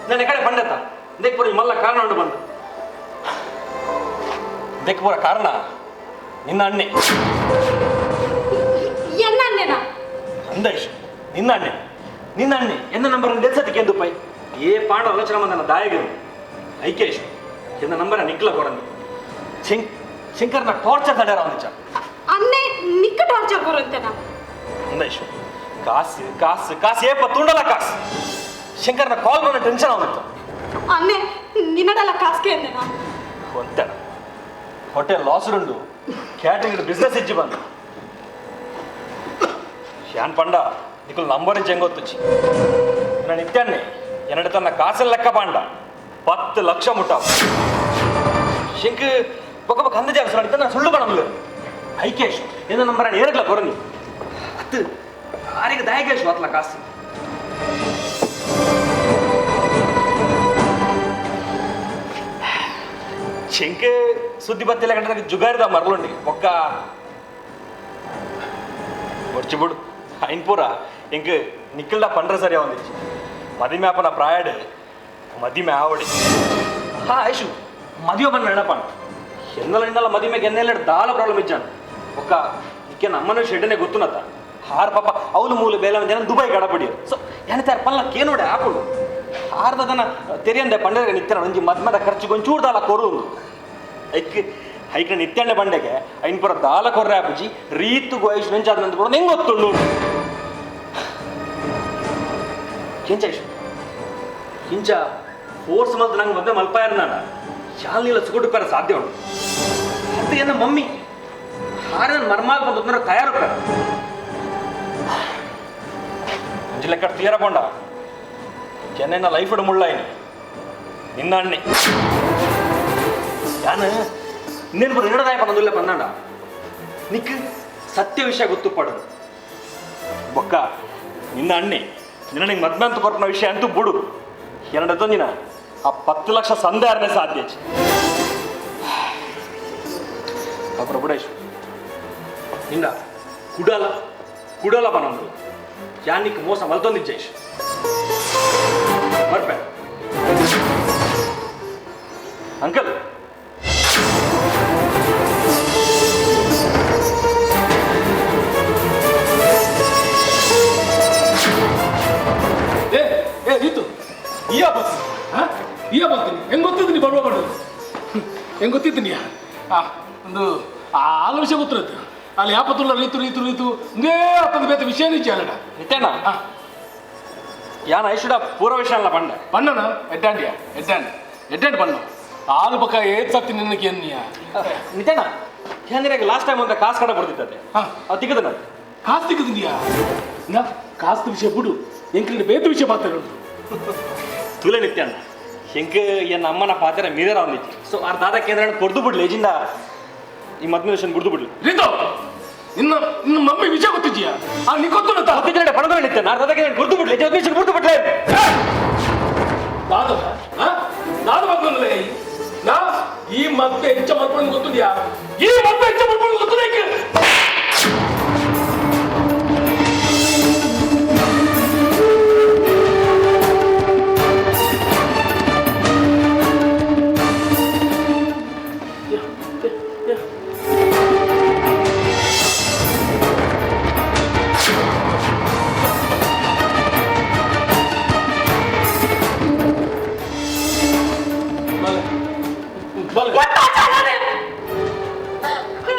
ನನ್ನ ಕಡೆ ಬಂಡತ ದೇಖ್ಪುರ ಮಲ್ಲ ಕಾರಣ ಉಂಡು ಬಂದು ದೇಖ್ಪುರ ಕಾರಣ ನಿನ್ನ ಅಣ್ಣೆ ಎನ್ನ ಅಣ್ಣೆನಾ ಅಂದೈಶು ನಿನ್ನ ಅಣ್ಣೆ ಎನ್ನ ನಂಬರ್ ಡೆಲ್ಸತಿಗೆ ಎಂದು ಪೈ ಏ ಪಾಂಡ ಆಲೋಚನೆ ಬಂದ ದಾಯಗರು ಐಕೇಶು ಎನ್ನ ನಂಬರ ನಿಕ್ಲ ಕೊಡಂದು ಶಂಕರ್ನ ಟಾರ್ಚರ್ ತಡ್ಯಾರ ಅವನಿಚ್ಚ ಅನ್ನೆ ನಿಕ್ಕ ಟಾರ್ಚರ್ ಕೊರಂತೆನಾ ಅಂದೈಶು ಕಾಸು ಕಾಸು ಕಾಸು ಏಪ ತುಂಡಲ ಕಾಸು ಶಂಕರ್ನ ಕಾಲ್ ಬಂದ ಟೆನ್ಷನ್ ಅವನಿತ್ತು ಅನ್ನೆ ನಿನ್ನಡಲ್ಲ ಕಾಸ್ಗೆ ಅಂದೆನಾ ಒಂತೆನ ಹೋಟೆಲ್ ಲಾಸುಡುಂಡು ಕ್ಯಾಟ್ರಿಂಗ್ ಬಿಸ್ನೆಸ್ ಇಜ್ಜಿ ಬಂದು ಯಾನ್ ಪಂಡ ನಿಕಲ್ ನಂಬರ್ ಇಜ್ಜಿ ಹೆಂಗೊತ್ತುಚ್ಚಿ ನಾನು ನಿತ್ಯನ್ನೇ ಎನ್ನಡ ತನ್ನ ಕಾಸಲ್ ಲೆಕ್ಕ ಪಾಂಡ 10 ಲಕ್ಷ ಮುಟ್ಟಾವ ಶಂಕ್ ಬೊಕ್ಕ ಕಂದ ಜಾಗ ಸುಳ್ಳು ನಾನು ಸುಳ್ಳು ಬಣಂದು ಐಕೇಶ್ ಎನ್ನ ನಂಬರ್ ಏರಗ್ಲ ಕೊರನಿ ಅತ್ತು ಆರಿಗೆ ದಾಯಕೇಶ್ ಅತ್ಲ ಕಾಸು ಶಂಕ್ ಸುದ್ದಿ ಬತ್ತಿಲ್ಲ ಕಂಡ್ರೆ ಜುಗಾರಿದ ಮರಲುಂಡಿ ಒಕ್ಕ ಬರ್ಚಿ ಬಿಡು ಐನ್ಪೂರ ಇಂಕ ನಿಕ್ಕಲ್ಡ ಪಂಡ್ರ ಸರಿ ಅವಂದಿಚ್ಚಿ ಮದಿಮೆ ಅಪ್ಪನ ಪ್ರಾಯಡ್ ಮದಿಮೆ ಆವಡಿ ಹಾ ಐಶು ಮದುವೆ ಬಂದ ನೆನಪಣ್ಣ ಎನ್ನಲ್ಲ ಮದಿಮೆಗೆ ಎನ್ನೆಲ್ಲ ದಾಳ ಪ್ರಾಬ್ಲಮ್ ಇಜ್ಜಾನ ಒಕ್ಕ ನಿಕ್ಕೆ ನಮ್ಮನ ಶೆಡ್ಡನೆ ಗೊತ್ತುನತ್ತ ಹಾರ್ ಪಾಪ ಅವನು ಮೂಲ ಬೇಲೆ ಒಂದು ದುಬೈ ಗಡಪಡಿ ಸೊ ಏನಿತಾರ ಪಲ್ಲಕ್ಕೆ ಏನೋಡೆ ಹಾಕೊಂಡು ಹಾರ್ದದನ ತೆರಿಯಂದೆ ಪಂಡಗೆ ನಿತ್ಯನ ಒಂಜಿ ಮದ್ಮದ ಖರ್ಚಿಗೆ ಒಂಚೂರು ದಾಲ ಕೊರು ಐಕ್ನ ನಿತ್ಯಣ್ಣೆ ಬಂಡೆಗೆ ಐನ್ಪುರ ದಾಲ ಕೊರ್ರೆ ಆಪುಜಿ ರೀತು ಗೋಯಿಶ್ ನೆಂಚಾದ ನಂದು ಕೂಡ ಹೆಂಗೆ ಗೊತ್ತುಂಡು ಕೆಂಚೈಶು ಕಿಂಚ ಫೋರ್ಸ್ ಮಲ್ತು ನಂಗೆ ಮದ್ದೆ ಮಲ್ಪಾಯರ್ ನಾನು ಶಾಲಿಲ್ಲ ಸುಗುಡು ಪೇರ ಸಾಧ್ಯ ಉಂಟು ಅದು ಏನ ಮಮ್ಮಿ ಹಾರೆ ನನ್ನ ಮರ್ಮಾಲ್ ಬಂದು ತಯಾರು ಪೇರ ಅಂಜಿ ಲೆಕ್ಕ ತೀರ ಕೊಂಡ ಚೆನ್ನೈನ ಲೈಫ್ ಇಡು ಮುಳ್ಳಾಯಿನಿ ನಿನ್ನ ಅಣ್ಣೆ ಯಾನು ಇನ್ನೇನು ಬರೋ ಎರಡದಾಯ ಪನ್ನೊಂದಿಲ್ಲ ಪನ್ನಾಡ ನಿಕ್ ಸತ್ಯ ವಿಷಯ ಗೊತ್ತು ಪಡೋದು ಬೊಕ್ಕ ನಿನ್ನ ಅಣ್ಣೆ ನಿನ್ನ ನಿಂಗೆ ಮದ್ಮೆ ಅಂತ ಕೊರ್ಪನ ವಿಷಯ ಅಂತೂ ಬಿಡು ಎರಡು ತಂದಿನ ಆ 10 ಲಕ್ಷ ಸಂದೇಹನೇ ಸಾಧ್ಯ ಅಪ್ರ ಬುಡೇಶ್ ನಿಂದ ಕುಡಲ ಬನ್ನೊಂದು ಯಾನಿಕ್ ಮೋಸ ಮಲ್ತೊಂದಿಜ್ಜೇಶ್ ಬರ್ಪೆ ಅಂಕಲ್ ಏ ರೀತು ಈ ಬರ್ತೀನಿ ಹೆಂಗೆ ಗೊತ್ತಿದ್ದೀನಿ ಬರುವ ಮಾಡೋದು ಹೆಂಗೆ ಗೊತ್ತಿದ್ದೀನಿ ಒಂದು ಆಲ ವಿಷಯ ಗೊತ್ತಿರುತ್ತೆ ಅಲ್ಲಿ ಯಾಪತ್ತುಲ್ಲ ರೀತು ಇಂದೇ ಹತ್ತೊಂದು ಬೇತ ವಿಷಯ ನಿಜ ಅಲ್ಲಡ ನಿತ್ಯಣ್ಣ ಯಾನ ಐಶುಡ ಪೂರ್ವ ವಿಷಯ ಅಲ್ಲ ಪಣ್ಣನ ಎಡ್ಡಾಂಡಿ ಪಣ್ಣ ಆಲು ಪಕ್ಕ ಏತ್ ಸತ್ತಿ ನಿನ್ನಕ್ಕೆ ಎನ್ನಿಯ ನಿತ್ಯಣ್ಣ ಯಾನಿರಾಗ ಲಾಸ್ಟ್ ಟೈಮ್ ಒಂದು ಕಾಸು ಕಡೆ ಬರ್ತಿದ್ದೆ ಅದು ತಿಕ್ಕದ ಕಾಸು ತಿಕ್ಕದಿದ್ಯಾ ಕಾಸ್ತು ವಿಷಯ ಬಿಡು ಎಂಕ್ಲಿಂದ ಬೇತ ವಿಷಯ ಮಾತಾಡೋದು ತುಲೆ ನಿತ್ಯಣ್ಣ ಹೆಂಗೆ ಎನ್ನ ಅಮ್ಮನ ಪಾತ್ರ ಮೀರರ ಅವನಿಚ್ಚಿ ಸೊ ಆ ದಾದ ಕೇಂದ್ರ ಕೊಡ್ದು ಬಿಡ್ಲಿ ಏಜಿಂದ ಈ ಮದ್ಮೆ ವಿಷಯ ಗುಡ್ದು ಬಿಡ್ಲಿ ರೀತು ನಿನ್ನ ಮಮ್ಮಿ ವಿಷಯ ಗೊತ್ತಿದ್ಯಾ ನೀ ಗೊತ್ತು ಗೊತ್ತಿದ್ರೆ ಪಣದ ನಿತ್ಯ ನಾ ದಾದ ಕೇಂದ್ರ ಗುಡ್ದು ಬಿಡ್ಲಿ ವಿಷಯ ಗುಡ್ದು ಬಿಡ್ಲಿ ನಾನು ಮಕ್ಕಳೇ ನಾ ಈ ಮದ್ವೆ ಹೆಚ್ಚ ಮಾಡ್ಕೊಂಡು ಗೊತ್ತಿದ್ಯಾ ಈ ಮದ್ವೆ ಹೆಚ್ಚ ಮಾಡ್ಕೊಂಡು ಗೊತ್ತಿದೆ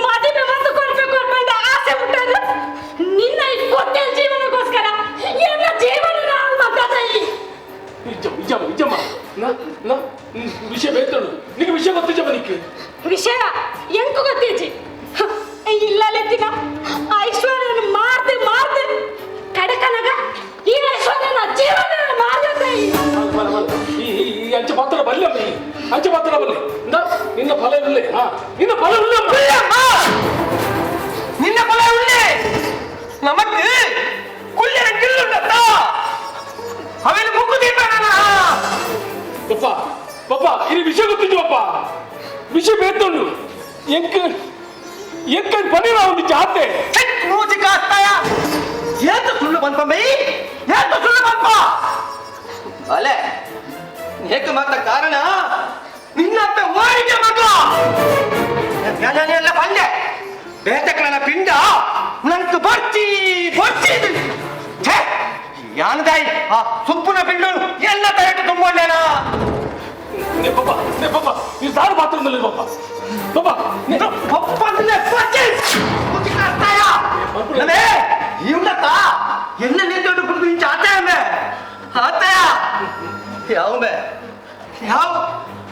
ಮದುವೆ ಉಳ್ಳೆ ನಿನ್ನ ಬಲ ಉಳ್ಳೆ ನಿನ್ನ ಬಲ ಉಳ್ಳೆ ನಮಕ್ ಕುಳ್ಳಿನ ಗಿಲ್ಲುಂಡತ್ತ ಅವೆಲ್ಲ ಮುಕ್ಕುದೀಪ ಪಪ್ಪ ಪಪ್ಪ ಇದು ವಿಷಯ ಗೊತ್ತಿದ್ದು ಪಪ್ಪ ವಿಷಯ ಬೇತೊಂಡು ಎಂಕ ಪನಿರ ಒಂದು ಜಾತೆ ಮೂಜಿ ಕಾಸ್ತಾಯ ಏತ ಸುಳ್ಳು ಬಂತ ಮೈ ಏತ ಸುಳ್ಳು ಬಂತ ಅಲೆ ಏಕ ಮಾತ್ರ ಕಾರಣ ನಿನ್ನ ಅಪ್ಪ ಓಡಿಗೆ ಮಗ ಎಲ್ಲ ಬಂದೆ ಬೇತಕ್ಕನ ಪಿಂಡ ನಂಗೆ ಬರ್ತಿ ಯಾನದಾಯಿ ಆ ಸುಪ್ಪುನ ಪಿಂಡು ಎಲ್ಲ ತರಟ್ಟು ತುಂಬೋಣ ಪಪ್ಪ ನೀವು ಸಾರು ಬಾತ್ರೂಮಲ್ಲಿ ಪಪ್ಪ என்ன நேத்தோடு புரிந்து இங்க ஆத்தாயமே ஆத்தாயா யாவுமே யாவ்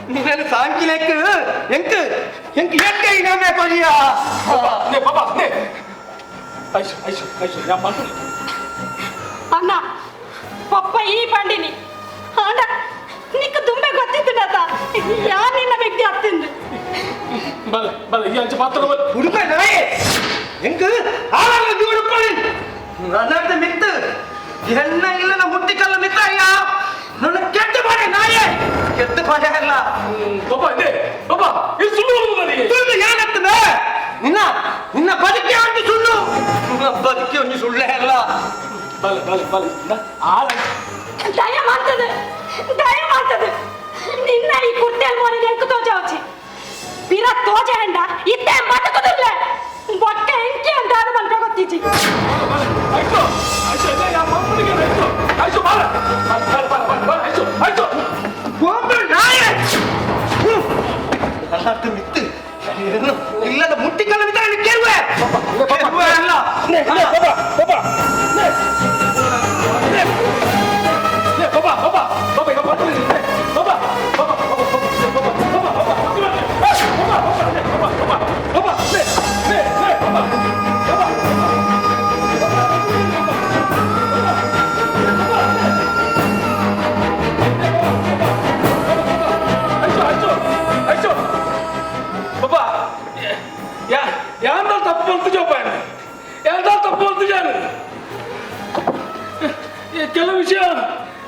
நீங்க சாங்கிலேக்கு எங்க ஏக்கை நாமே கொரியா பாப்பா நே ஐஷு நான் பண்றேன் ಅಣ್ಣ ಪಪ್ಪ ಈ ಬಂಡಿನಿ ಅಣ್ಣ ನಿಕ್ಕ ದುಂಬೆ ಗೊತ್ತಿದ್ದನದ ಯಾರು ನಿನ್ನ ವ್ಯಕ್ತಿ ಹತ್ತಿಂದು ಬಲ ಈ ಅಂಚೆ ಪಾತ್ರ ಹುಡುಗ ನಾಯಿ ಎಂಕ ಆಳಲ್ಲ ಜೋಡುಕೊಳ್ಳಿ ನನ್ನದ ಮಿತ್ತು ಎನ್ನ ಇಲ್ಲದ ಮುಟ್ಟಿಕಲ್ಲ ಮಿತ್ತಯ್ಯ ನನ್ನ ಕೆಟ್ಟ ಬಾಡೆ ನಾಯಿ ಕೆಟ್ಟ ಬಾಡೆ ಅಲ್ಲ ಪಾಪ ಇದೆ ಪಾಪ ಇದು ಸುಳ್ಳು ನನಗೆ ಸುಳ್ಳು ಏನಾಗ್ತದೆ ನಿನ್ನ ಬದುಕಿ ಒಂದು ಸುಳ್ಳು ನಿನ್ನ ಬದುಕಿ ಒಂದು ಸುಳ್ಳೇ ಅಲ್ಲ ಬಲ ಆಳ ದಯ ಮಾಡ್ತದೆ ನಿನ್ನ ಈ ಕುರ್ತೆಯಲ್ಲಿ ಮೋನಿಗೆ ಎಂಕು ತೋಜಾವಚ್ಚಿ ಪಿರ ತೋಜ ಹೆಂಡ ಇತ್ತೆ ಬದುಕುದಿಲ್ಲ ಬೊಟ್ಟೆ ಎಂಕಿ ಅಂತ ಮನ್ಕ ಗೊತ್ತಿಜ್ಜಿ ಮಿತ್ತು ಇಲ್ಲದ ಮುಟ್ಟಿಕಲ್ಲ ಕೇಳುವೆ ಅಲ್ಲ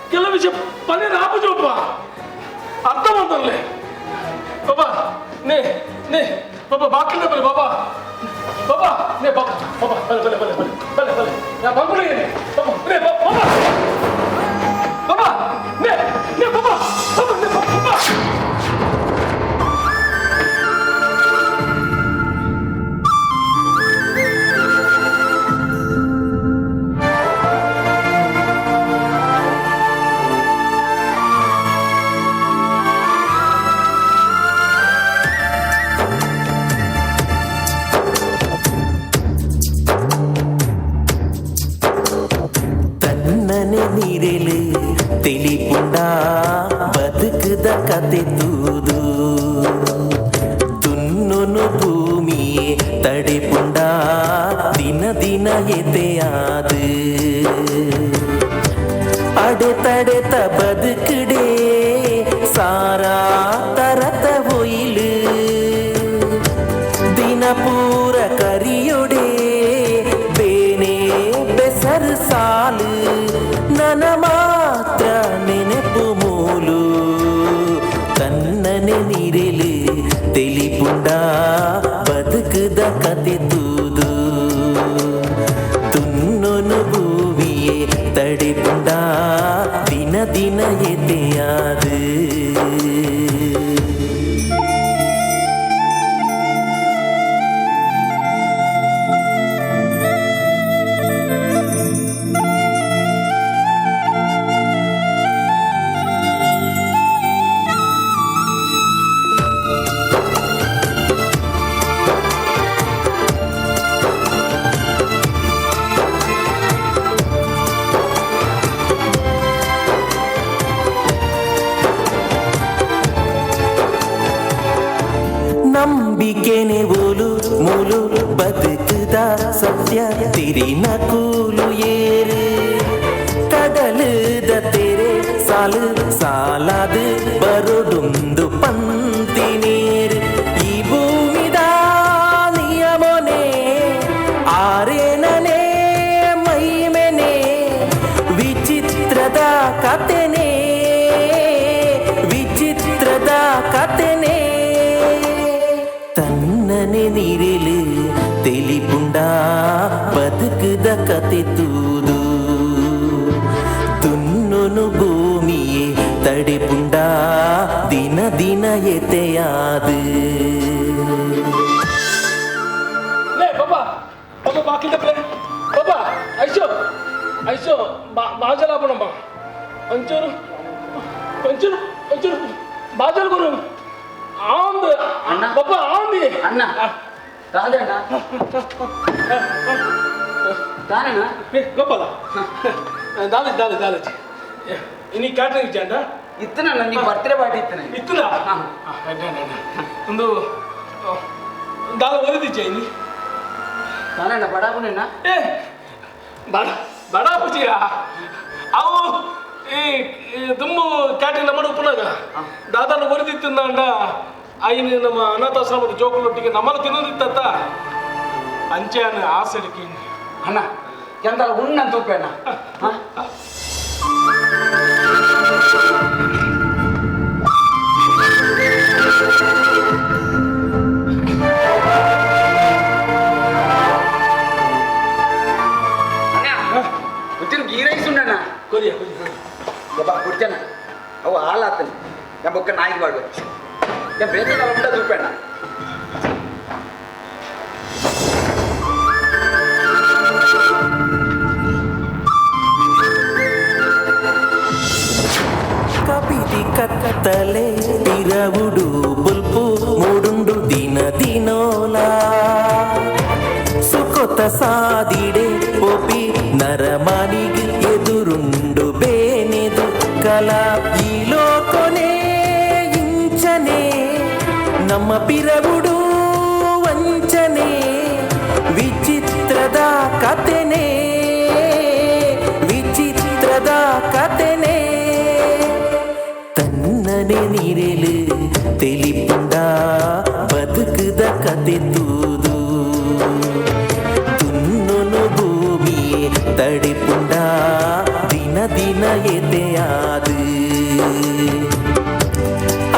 ಕೆಲವು ವಿಷಯ ಪನ್ನೀರ್ ಹಾಪುಜೋಪ್ಪ ಅರ್ಥ ಮಾಡ್ತಾನೆ ಬಾಬಾ ನೇ ಬಾಬಾ ಬಾಕಿಲ್ಲ ಬಲೆ ಬಾಬಾ ನೇ ಬಾಬಾ ಬಲೆ ನಾ ಬಂದ್ಬಿಡಿ ಬಾಬಾ ನೇ ಬಾಬಾ ನೀರೆಲು ತಿಳಿಪುಂಡ ಬದುಕದ ಕತೆ ತೂದು ತುನ್ನೊನು ಭೂಮಿಯೇ ತಡೆಪುಂಡ ದಿನ ಎದೆಯಾದು ಅಡೆತಡೆತ ಬದುಕಡೆ ಸಾರಾ ತರತ ಒಯ್ಲು ದಿನ ಪೂರ ಕರಿಯೊಡೆ ಬೇನೆ ಬೆಸರು ಸಾಲು ನನ್ನ ಮಾತ್ರ ನೆನಪು ಮೂಲು ಕಣ್ಣನೆ ನೀರೆಲು ತಿಳಿಪುಂಡ ಬದುಕದ ಕತೆ ತೂದು ತುನ್ನೊನು ಭೂಮಿಯೇ ತಡೆಪುಂಡ ದಿನ ಎದೆಯಾದು ನಂಬಿಕೆನೆ ಓಲು ಮೂಲು ಬದುಕದ ಸತ್ಯ ತಿರಿನ ಕೂಲು ಏರು ಕಡಲದ ತೆರೆ ಸಾಲು ಸಾಲಾದು ಬರುಡುಂದು ಪಂತಿ ನೀರು ಈ ಆರೇನನೇ ಮೈಮೆನೆ ವಿಚಿತ್ರದ ಕತೆನೆ ವಿಚಿತ್ರದ ಕತೆನೆ ತನ್ನನೆ ನಿರಿಲು ತೆಲಿಪುಂಡ ಬದುಕದ ಕತೆ ತೂದು ತುನ್ನೊನು ಭೂಮಿಯೇ ತಡೆಪುಂಡ ದಿನ ದಿನ ಎತೆಯಾದು ಐಶೋ ಬಾಜಲಾಪಣಮ್ಮ ಒಂಚೂರು ಒಂಚೂರು ಒಂಚೂರು ಬಾಜಲ್ ಗುರು ಆಂದು ಪಪ್ಪ ಆಂದಿ ಅಣ್ಣ ರಾಜಣ್ಣ ತಾನಣ್ಣ ಗೊಪ್ಪಲ್ಲ ದಾಲಜ್ ದಾಲಜ್ ದಾಲಜ್ ಇನಿ ಕ್ಯಾಟ್ರಿಂಗ್ ಇಚ್ಚಾಂಡ ಇತ್ತನ ನನಗೆ ಬರ್ತ್ಡೇ ಪಾರ್ಟಿ ಇತ್ತನ ಇತ್ತನ ಒಂದು ದಾಲ ಒಲಿದಿಚ್ಚೆ ಇನಿ ತಾನಣ್ಣ ಬಡಾಪುಣ್ಣ ಏ ಬಡಾಪುಜಿಯ ಅವು ಈ ದುಮ್ಮು ಕ್ಯಾಟ್ರಿಂಗ್ ನಮ್ಮ ಉಪ್ಪನಾಗ ದಾದಾನ ಒಲಿದಿತ್ತು ಅಂಡ ಆಯ್ನ ನಮ್ಮ ಅನಾಥಾಶ್ರಮದ ಜೋಕುಲೊಟ್ಟಿಗೆ ನಮ್ಮನ್ನು ತಿನ್ನೋದಿತ್ತ ಅಂಚೆ ಆಸೆಡಿಕೆ ಅಣ್ಣ ಎಂತ ಉಣ್ಣಂತ ಉಪ್ಪಣ್ಣ ಗೀ ರೈಸ್ ಉಂಡಣ್ಣ ಕೊರಿಯ ಕುಡ್ತೇನೆ ಅವು ಹಾಳಾತನೆ ನಮ್ಮ ಬೊಕ್ಕ ನಾಯಿಗೆ ಮಾಡ್ಬೇಕು ಬೇಸರ ಉಂಟ ಉಪ್ಪಣ್ಣ ಕಪಿದಿ ಕತ್ತಲೆ ಇರವುಡು ಬುಲ್ಪು ಮೂಡುಂಡು ದಿನ ದಿನೋಲಾ ಸುಕೊತ ಸಾದಿಡೆ ಒಪಿ ನರಮನಿಗೆ ಎದುರುಂಡು ಬೇನೆದು ಕಲ ಈ ಲೋಕನೇ ಇಂಚನೆ ನಮ್ಮ ಪಿರವುಡು ವಂಚನೆ ವಿಚಿತ್ರದ ಕತೆನೆ ವಿಚಿತ್ರದ ಕತೆನೆ ತನ್ನನೆ ನೀರೆಲು ತೆಲಿಪುಂಡ ಬದುಕದ ಕತೆ ತೂದು ತುನ್ನೊನು ಭೂಮಿಯೇ ತಡೆಪುಂಡ ದಿನ ದಿನ ಎದೆಯಾದು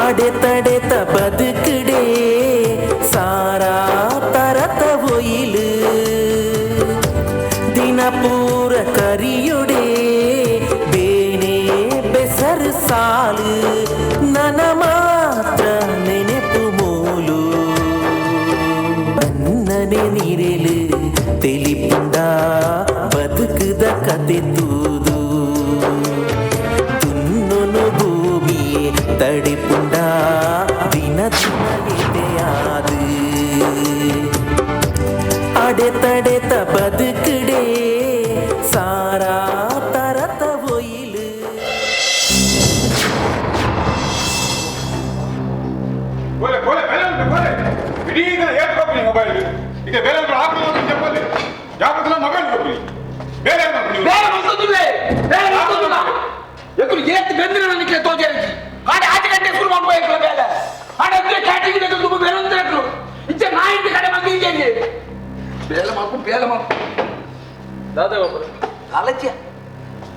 ಅಡೆತಡೆತ ಬದುಕಡೆ ಸಾರಾ ತರತ ಒಯಿಲು ದಿನ ಪೂರ ಕರಿಯುಡೆ ಬೇನೆ ಬೆಸರು ಸಾಲು ನನ ಮಾತ್ರ ನೆನೆಪು ಮೂಲು ನನ್ನನೆ ನೀರೆಲು ತೆಲಿಪುಂಡ ಬದುಕದ ಕತೆ ತೂದು ತುನ್ನೊನು ಭೂಮಿಯೇ ತಡೆಪುಂಡ ದಿನ ದಿನ ಎದೆಯಾದು ಅಡೆತಡೆತ ಬದುಕಡೆ ಸಾರಾ ತರತ ಒಯಿಲು ಇದೀಗ ಏರ್ಕೊಪ್ಪಿ ಮೊಬೈಲ್ ಈಗ ಬೇರೆ ಹಾಕೋದು చెప్పాలి ಜಾಗದಲ್ಲಿ ಮೊಬೈಲ್ ಕೊಪ್ಪಿ ಬೇರೆ ಬೇರೆ ಮಸೂದಿಲ್ಲ ಬೇರೆ ಮಸೂದಿಲ್ಲ ಎಕ್ಕಲು ಏತ್ ಬೆಂದಿನ ನನಗೆ ತೋಜೆರಿ ಕಾಡೆ ಆಟ ಗಂಟೆ ಶುರು ಮಾಡ್ಬೇಕು ಬೇರೆ ಆಡಕ್ಕೆ ಕ್ಯಾಟಿಂಗ್ ಗೆ ತುಂಬ ಬೇರೆ ಅಂತ ಹೇಳ್ರು ಇಚ್ಚೆ ನಾಯಿಂದು ಕಡೆ ಮಂದಿಗೆ ಬೇಲೆ ಮಾಡ್ಕು ದಾದಾ ಗೋಪುರ ಅಲಚ್ಯ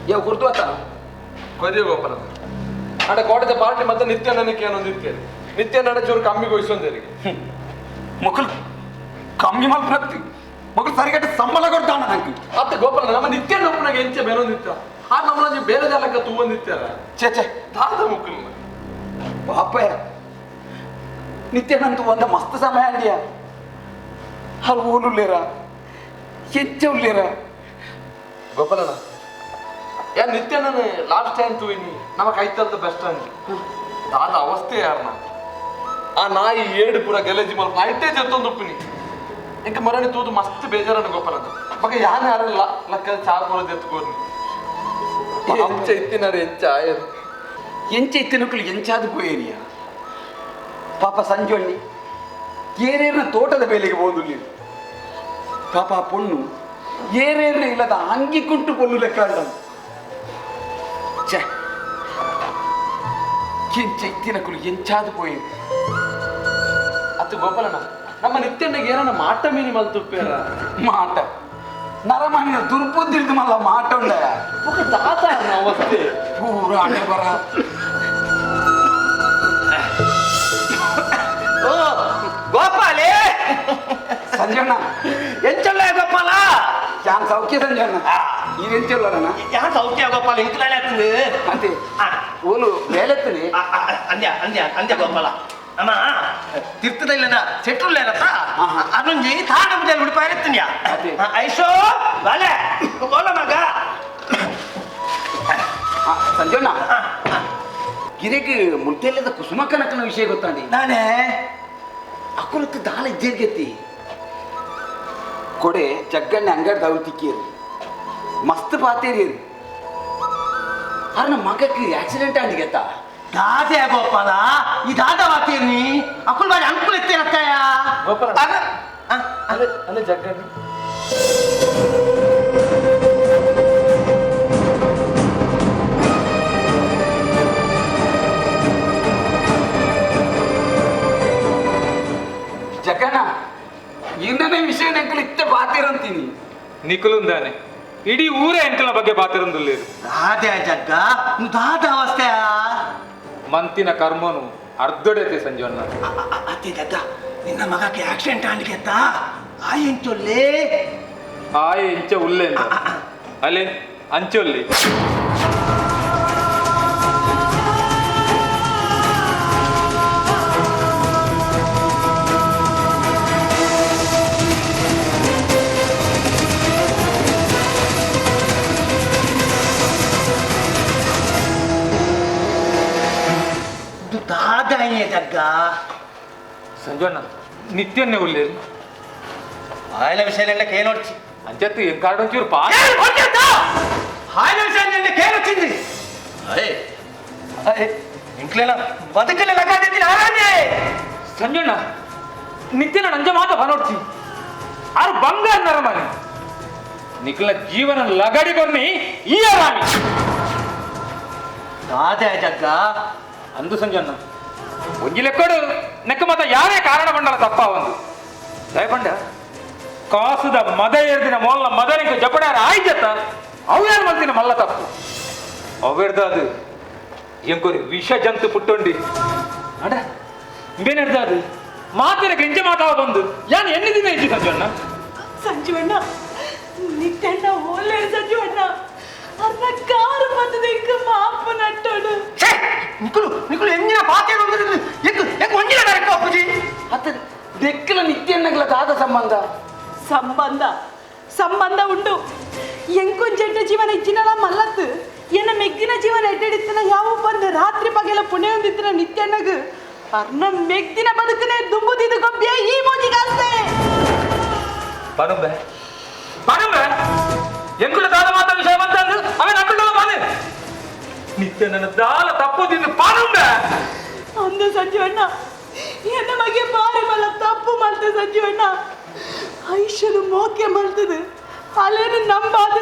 ಯಾವ ಗುರ್ತು ಆತ ಕೊರಿಯ ಗೋಪುರ ಆಡ ಕೋಟದ ಪಾರ್ಟಿ ಮತ್ತೆ ನಿತ್ಯ ನನಗೆ ಅನ್ನೊಂದು ಇತ್ತೇನೆ ನಿತ್ಯ ನಡ ಚೂರು ಕಮ್ಮಿ ಗೊಯ್ಸೊಂದೇರಿಗೆ ಮಕ್ಕಳು ಕಮ್ಮಿ ಮಾಡ್ತಿ ಮಕ್ಕಳು ಸರಿಗಟ್ಟ ಸಂಬಳ ಕೊಡ್ತಾಣ ನಂಗೆ ಅತ್ತ ಗೋಪಾಲ ನಮ್ಮ ನಿತ್ಯ ನಮ್ಮನಾಗ ಎಂಚ ಬೇನೊಂದಿತ್ತ ಆ ನಮ್ಮನ ನೀವು ಬೇರೆ ಜಾಲಕ್ಕ ತೂವೊಂದಿತ್ತಾರ ಚೇ ದಾದ ಮುಕ್ಕಲ್ ಬಾಪಯ್ಯ ನಿತ್ಯನಂತೂ ಒಂದ ಮಸ್ತ್ ಸಮಯ ಅಂದ್ಯ ಅಲ್ಲಿ ಊನುಲ್ಲೇರ ಹೆಚ್ಚುಲ್ಲೇರ ಗೋಪಾಲನ ಯಾ ನಿತ್ಯ ನಾನು ಲಾಸ್ಟ್ ಟೈಮ್ ತೂಯಿನಿ ನಮಗ್ ಐತಲ್ದ ಬೆಸ್ಟ್ ಅಂಜಿ ದಾದ ಅವಸ್ಥೆ ಯಾರನ ಆ ನಾಯಿ ಏಡು ಪೂರ ಗಲೇಜಿ ಮಲ್ಪ ಐತೆ ಜೊತ್ತೊಂದು ಉಪ್ಪಿನಿ ಇಂಕ ಮರಣಿ ತೂದು ಮಸ್ತ್ ಬೇಜಾರನ ಗೋಪಾಲನ ಮಗ ಯಾನ್ ಯಾರಲ್ಲ ಲಕ್ಕ ಚಾ ಕೊಡೋದು ಎತ್ಕೋರ್ನಿ ಎಂಚ ಇತ್ತಿನಾರೆ ಎಂಚ ಆಯರು ಎಂಚ ಇತ್ತಿನಕ್ಕಳು ಎಂಚಾದು ಪೋಯೇರಿಯ ಪಾಪ ಸಂಜೊಳ್ಳಿ ಏರೇರಿನ ತೋಟದ ಬೇಲೆಗೆ ಹೋದುಲ್ಲಿ ಪಾಪ ಪೊಣ್ಣು ಏರೇರಿನ ಇಲ್ಲದ ಅಂಗಿ ಕುಂಟು ಪೊಲ್ಲು ಲೆಕ್ಕ ಎಂಚ ಇತ್ತಿನಕ್ಕಳು ಎಂಚಾದು ಪೋಯೇರಿ ಅತ್ತು ಗೋಪಾಲನ ನಮ್ಮ ನಿತ್ಯಣ್ಣಗೆ ಏನನ್ನ ಮಾಟ ಮೀನಿ ಮಲ್ತುಪ್ಪೇರ ಮಾಟ ನರಮಣಿಯ ದುರ್ಬುದ್ಧಿಲ್ದು ಮಲ್ಲ ಮಾಟ ಉಂಡ ఒక తాత అవస్థೆ ಪೂರ ಹಣೆ ಬರ. ಓ ಗೋಪಾಲೇ ಸಂಜಣ್ಣ ಎಂಚಲ್ಲ ಗೋಪಾಲ ಯಾನ್ ಸೌಖ್ಯ ಸಂಜಣ್ಣ ಈಗೆಂಚಲ್ಲಣ್ಣ ಯಾನ್ ಸೌಖ್ಯ ಗೋಪಾಲ ಇಂಕಲಾನೆ ಆಗ್ತದೆ ಅಂತೆ ಓಲು ಬೇಲೆತ್ತನೆ ಅಂದ್ಯ ಅಂದ್ಯ ಅಂದ್ಯ ಗೋಪಾಲ ಅಮ್ಮ ತಿರ್ತದ ಇಲ್ಲನ ಸೆಟ್ರುಲ್ಲ ಏನತ್ತ ಅದೊಂಜಿ ತಾಣ ಮುಜಲ್ ಬಿಡಿ ಪಾಯಿರ್ತೀನಿ ಐಶೋ ಬಾಲೆ ಗೋಲ ಮಗ ಸಂಜಣ್ಣ ಗಿರೆಗೆ ಮುಲ್ತೆಲ್ಲದ ಕುಸುಮ ಕನಕನ ವಿಷಯ ಗೊತ್ತಾಂಡಿ ನಾನೇ ಅಕ್ಕುಲಕ್ಕೆ ದಾಳ ಇದ್ದೇರ್ಗೆತ್ತಿ ಕೊಡೆ ಜಗ್ಗಣ್ಣ ಅಂಗಡಿ ದೌಲ್ ತಿಕ್ಕೇರು ಮಸ್ತ್ ಪಾತೇರಿ ಅರೆ ನಮ್ಮ ಮಗಕ್ಕೆ ಆಕ್ಸಿಡೆಂಟ್ ಆಂಡಿಗೆತ್ತ ದಾದೆ ಗೋಪಾಲ ಈ ದಾದ ಮಾತೀರ್ನಿ ಅಕ್ಕುಲ್ ಬಾರಿ ಅಂಕುಲ್ ಎತ್ತೇನತ್ತಯ್ಯ ಗೋಪಾಲ ಅಲ್ಲ ಜಗ್ಗಣ್ಣ ಜಗ್ಗಣ್ಣ ಇನ್ನನೇ ವಿಷಯ ನೆಂಕಲು ಇತ್ತೆ ಬಾತಿರಂತೀನಿ ನಿಖಲುಂದಾನೆ ಇಡೀ ಊರೇ ಎಂಕಲ ಬಗ್ಗೆ ಬಾತಿರಂದುಲ್ಲೇರು ದಾದೆ ಜಗ್ಗ ನೀವು ದಾದ ಅವಸ್ಥೆಯ ಮಂತಿನ ಕರ್ಮನು ಅರ್ಧೊಡೆತೆ ಸಂಜಣ್ಣ ಅತ್ತೆ ಜಗ್ಗ ನಿನ್ನ ಮಗಕ್ಕೆ ಆಕ್ಸಿಡೆಂಟ್ ಆಂಡಿಗೆತ್ತ ಆ ಎಂಚೊಲ್ಲೇ ಆಯ ಎಂಚ ಉಲ್ಲೆ ಅಲೆ ಅಂಚೊಲ್ಲಿ ದಾದಾಯೇ ಜಗ್ಗ ಸಂಜಣ್ಣ ನಿತ್ಯನ್ನೇ ಉಲ್ಲೇರು ఆయన విషయాలన్నీ కేనొచ్చి అంచెత్తు ఏం కాడు చూరు పా ఆయన విషయాలన్నీ కేనొచ్చింది ఇంట్లో బతుకలే లగాదేది నారాజే సంజಣ್ಣ ನಿತ್ಯನ ನಂಜ ಮಾತ ಬನೋಡ್ತಿ ಆರು ಬಂಗಾರ ನರಮನಿ ನಿಖಲ ಜೀವನ ಲಗಡಿ ಕೊರ್ನಿ ಈ ಆರಾಮಿ ದಾದೆ ಜಗ್ಗ ಅಂದು ಸಂಜಣ್ಣ ಒಂಜಿ ಲೆಕ್ಕಡು ನೆಕ್ಕ ಮತ ಯಾರೇ ಕಾರಣ ಬಂಡಲ ತಪ್ಪ ಒಂದು ದಯಪಂಡ ಕಾಸುದ ಮದ ಏರ್ದಿನ ಮೊಲ್ಲ ಮದನಿಗೆ ಜಪಡಾರ ಆಯ್ಜತ್ತ ಅವ್ಯಾರು ಮಲ್ತಿನ ಮಲ್ಲ ತಪ್ಪು ಅವೆರ್ದ ಅದು ಎಂಕೊರಿ ವಿಷ ಜಂತು ಪುಟ್ಟೊಂಡಿ ಅಡ ಬೇನೆಡ್ದ ಅದು ಮಾತಿನ ಗೆಂಜೆ ಮಾತಾವ ಬಂದು ಯಾನು ಎಣ್ಣೆ ದಿನ ಇದ್ದಿ ಸಂಜಣ್ಣ ಸಂಜೀವಣ್ಣ ನಿತ್ಯಣ್ಣ ಒಳ್ಳೆ ಸಂಜೀವಣ್ಣ ಅರ್ಧ ಕಾರು ಬಂದದ ಇಂಕ ಮಾಪ ನಟ್ಟೋಡು ನಿಕುಲು ಎಂಜಿನ ಪಾತೆ ಬಂದಿದ್ದು ಎಂಕ ಒಂಜಿನ ಕರೆಕ್ಟ್ ಅಪ್ಪುಜಿ ಅತ್ತ ದೆಕ್ಕಲ ನಿತ್ಯಣ್ಣಗಳ ದಾದ ಸಂಬಂಧ ಸಂಬಂಧ ಉಂಡು ಎಂಕೊಂಚೆಟ್ಟ ಜೀವನ ಇಜ್ಜಿನಲ್ಲ ಮಲ್ಲತ್ತು ಎನ್ನ ಮೆಗ್ದಿನ ಜೀವನ ಎಡ್ಡೆಡಿತ್ತನ ಯಾವ ಬಂದು ರಾತ್ರಿ ಪಗೆಲ್ಲ ಪುಣೆ ಹೊಂದಿತ್ತಿನ ನಿತ್ಯಣ್ಣಗ ಅರ್ನ ಮೆಗ್ದಿನ ಬದುಕನೆ ದುಂಬುದಿದ್ದು ಗೊಬ್ಬೆ ಈ ಮೋಜಿಗಾಸ್ತೆ ಬನುಂಬೆ ಎಂಕುಲ ದಾದ ಮಾತ ವಿಷಯ ಬಂತಂದು ಅವೇ ನಕ್ಕುಲ್ಲ ಬಾನೆ ನಿತ್ಯಣ್ಣನ ದಾಲ ತಪ್ಪುದಿದ್ದು ಪಾನುಂಬೆ ಅಂದ ಸಂಜೀವಣ್ಣ ಎನ್ನ ಮಗೆ ಬಾರಿ ಮಲ್ಲ ತಪ್ಪು ಮಾಡ್ತೆ ಸಂಜೀವಣ್ಣ ಐಶನು ಮೋಕೆ ಮಲ್ತದು ಅಲೇನು ನಂಬಾದು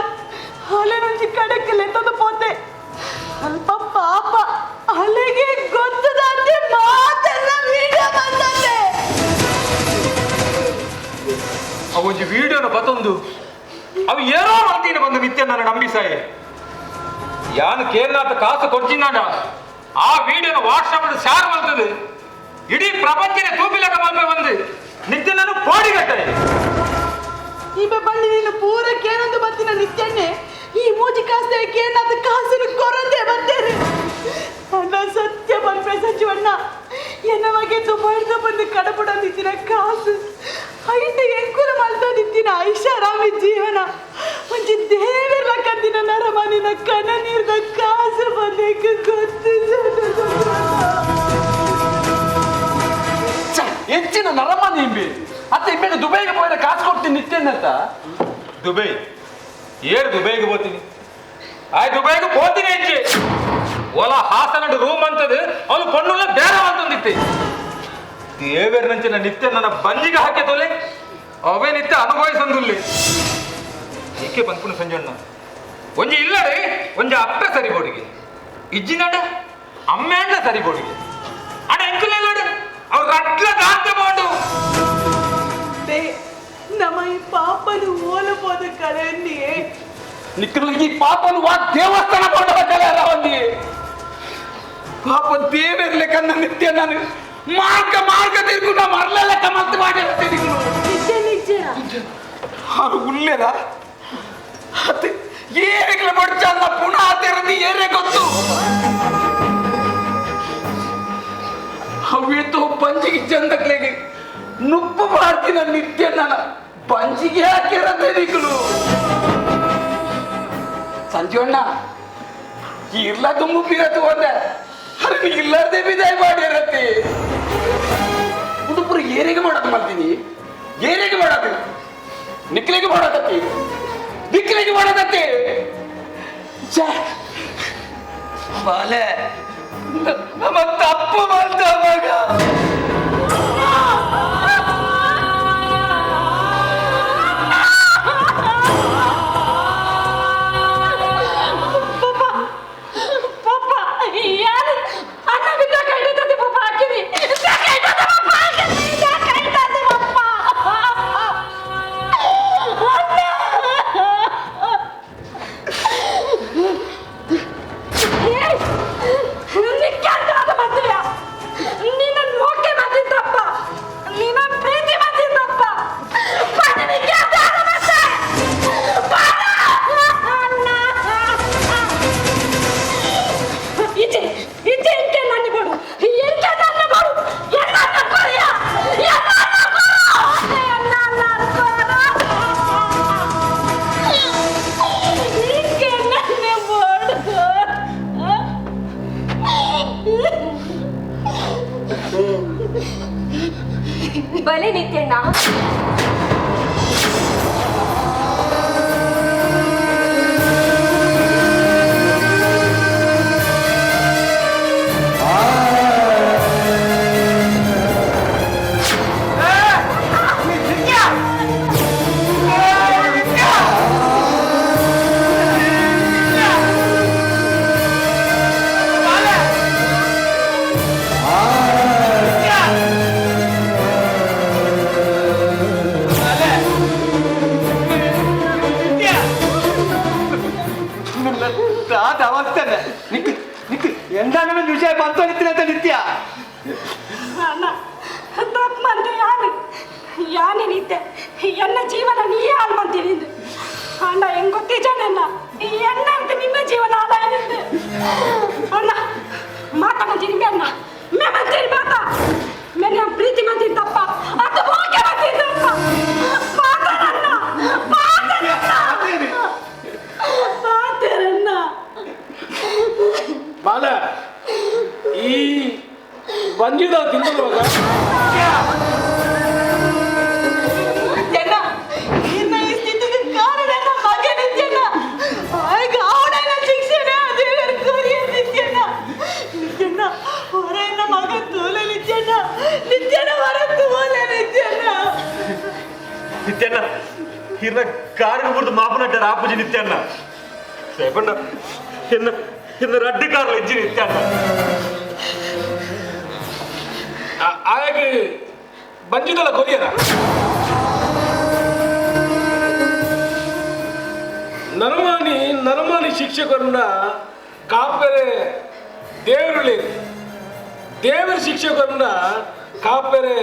ಅಲೆನುಂಚಿ ಕಡಕ್ಕೆ ಲೆತ್ತದು ಪೋತೆ ಅಲ್ಪ ಪಾಪ ಅಲೆಗೆ ಗೊತ್ತದಂತೆ ಮಾತೆಲ್ಲ ವಿಡಿಯೋ ಬಂದಂತೆ ಅವೊಂಜಿ ವಿಡಿಯೋನ ಬತ್ತೊಂದು ಅವು ಏನೋ ಮಾಡ್ತೀನಿ ಬಂದು ನಿತ್ಯಣ್ಣನ ನಂಬಿಸಾಯೆ ಯಾನು ಕೇರಳದ ಕಾಸು ಕೊಡ್ಚಿನಾಡ ಆ ವಿಡಿಯೋನ ವಾಟ್ಸಪ್ ಶೇರ್ ಮಾಡ್ತದೆ ಇಡೀ ಪ್ರಪಂಚನೇ ತೂಪಿಲಕ ಬಂದು ಬಂದು ನಿತ್ಯಣ್ಣನು ಪೋಡಿಗಟ್ಟೆ ಇವೆ ಬನ್ನಿ ನೀನು ಪೂರ ಕೇನೊಂದು ಬತ್ತಿನ ನಿತ್ಯಣ್ಣೆ ಈ ಮೂಜಿ ಕಾಸ್ತೆ ಕೇನಾದ ಕಾಸಿನ ಕೊರಂದೆ ಬರ್ತೇನೆ ಅಣ್ಣ ಸತ್ಯ ಬಂದ್ಪೆ ಸಂಜೀವಣ್ಣ ಎನ್ನ ಬಗ್ಗೆ ದುಬೈದ ಬಂದು ಕಡಪಡಂದಿತ್ತಿನ ಕಾಸು ಐಟ ಎಂಕುಲ ಮಲ್ತೋದಿತ್ತಿನ ಐಷಾರಾಮಿ ಜೀವನ ಒಂಜಿ ದೇವರ ಕಂದಿನ ನರಮನಿನ ಕಣ ನೀರ್ದ ಕಾಸು ಬಂದಕ್ಕೆ ಗೊತ್ತು ಹೆಚ್ಚಿನ ನರಮನಿ ಇಂಬೆ ಅತ್ತ ಇಮ್ಮೇಲೆ ದುಬೈಗೆ ಹೋದ ಕಾಸು ಕೊಡ್ತೀನಿ ನಿತ್ಯಣ್ಣಂತ ದುಬೈ ಏರು ದುಬೈಗೆ ಹೋಗ್ತೀನಿ ಆಯ್ ದುಬೈಗೆ ಹೋಗ್ತೀನಿ ಹೆಚ್ಚಿ ಒಲ ಹಾಸನಡು ರೂಮ್ ಅಂತದು ಅವನು ಪಣ್ಣುಲ್ಲ ಬೇರೆ ಅಂತಂದಿತ್ತೆ ದೇವೇರ ನಂಚಿನ ನಿತ್ಯ ನನ್ನ ಬಂಜಿಗೆ ಹಾಕಿ ತೊಲೆ ಅವೇ ನಿತ್ಯ ಅನುಭವಿಸಂದುಲ್ಲಿ ಏಕೆ ಬಂದ್ಕೊಂಡು ಸಂಜಣ್ಣ ಒಂಜಿ ಇಲ್ಲಡೆ ಒಂಜಿ ಅಪ್ಪ ಸರಿ ಬೋಡಿಗೆ ಇಜ್ಜಿನಡ ಅಮ್ಮೇಂಡ ಸರಿ ಬೋಡಿಗೆ ಅಡ ಎಂಕುಲ್ಲ ಅವ್ರು ರಟ್ಲ ದಾಂತ ಬೋಡು ಕಲೆ ನಮ್ಮ ಈ ಪಾಪನು ಓಲಬೋದ ಕಲೆಯನ್ನೇ ನಿಕ್ಕಲಿಗೆ ಪಾಪನು ವಾ ದೇವಸ್ಥಾನ ಕೊಂಡದ ಕಲೆ ಅಲ್ಲ ಒಂದಿ ಪಾಪ ದೇವರ್ಲೆ ಕನ್ನ ನಿತ್ಯ ನಾನು ಮಾರ್ಗ ತಿರುಗುನ ಮರಲೆಲ್ಲ ಕಮತ್ತು ಮಾಡಿರ್ತೀನಿ ಅವರು ಉಲ್ಲೇದ ಅದು ಏರಿಗಳ ಬಡ್ಚನ್ನ ಪುನಃ ತೆರದಿ ಏರೇ ಗೊತ್ತು ಅವೇತೋ ಪಂಜಿಗೆ ಚಂದಕ್ಲೆಗೆ ನುಪ್ಪು ಮಾಡ್ತೀನ ನಿತ್ಯ ನನ್ನ ಪಂಜಿಗೆ ಹಾಕಿರತ್ತೆ ನಿಕ್ಕಲು ಸಂಜೀವಣ್ಣ ಇರ್ಲ ತುಂಬು ಬಿರತ್ತು ಹೋದೆ ಅದು ಇಲ್ಲದೆ ಬಿದಾಯ ಮಾಡಿರತ್ತೆ ಉಡುಪುರು ಏರಿಗೆ ಮಾಡೋದು ಮಾಡ್ತೀನಿ ಏರಿಗೆ ಮಾಡೋದು ನಿಕ್ಲಿಗೆ ಮಾಡೋದತ್ತಿ ದಿಕ್ಲಿಗೆ ಮಾಡೋದತ್ತಿ ಬಾಲೆ ನಮ್ಮ ತಪ್ಪು ಮಾಡ್ತ ಮಗ ಬಲೆ ನಿತ್ಯಣ್ಣ ಎಂದಾಗಲೂ ವಿಷಯ ಬಂತು ನಿಂತ ನಿತ್ಯ ಯಾನೆ ನಿತ್ಯ ಎನ್ನ ಜೀವನ ನೀಯೇ ಹಾಳು ಮಾಡ್ತೀನಿ ಅಣ್ಣ ಹೆಂಗ್ ಗೊತ್ತಿದ್ದಾನೆಲ್ಲ ಎನ್ನ ಅಂತ ನಿಮ್ಮ ಜೀವನ ಹಾಳಾಗಿದೆ ಅಣ್ಣ ಮಾತಾಡ್ತೀನಿ ಅಣ್ಣ ಮೇ ಮಂತೀನಿ ಮಾತಾ ಮೇಲೆ ಪ್ರೀತಿ ಮಂತೀನಿ ತಪ್ಪ ಅದು ಹೋಗಿ ಮಂತೀನಿ ತಪ್ಪ ಮಾತಾಡಣ್ಣ ಮಾತಾಡಣ್ಣ ಮಾಲ ಈ ಬಂಜಿದ ತಿಂದರುವಾಗ ನಿತ್ಯಣ್ಣ ಇರ್ನ ಕಾರಿಗೆ ಬಿಡ್ದು ಮಾಪನಟ್ಟಾರ ಆಪುಜಿ ನಿತ್ಯಣ್ಣ ಸೇಪಣ್ಣ ಇನ್ನ ರಡ್ಡು ಕಾರ್ಲ ಇಜ್ಜಿ ನಿತ್ಯಣ್ಣ ಹಾಗಾಗಿ ಬಂಜಿದಲ್ಲ ಕೊರಿಯರ ನರಮಾನಿ ಶಿಕ್ಷಕರನ್ನ ಕಾಪೆರೆ ದೇವರುಳಿ ದೇವರ ಶಿಕ್ಷಕರನ್ನ ಕಾಪೆರೆ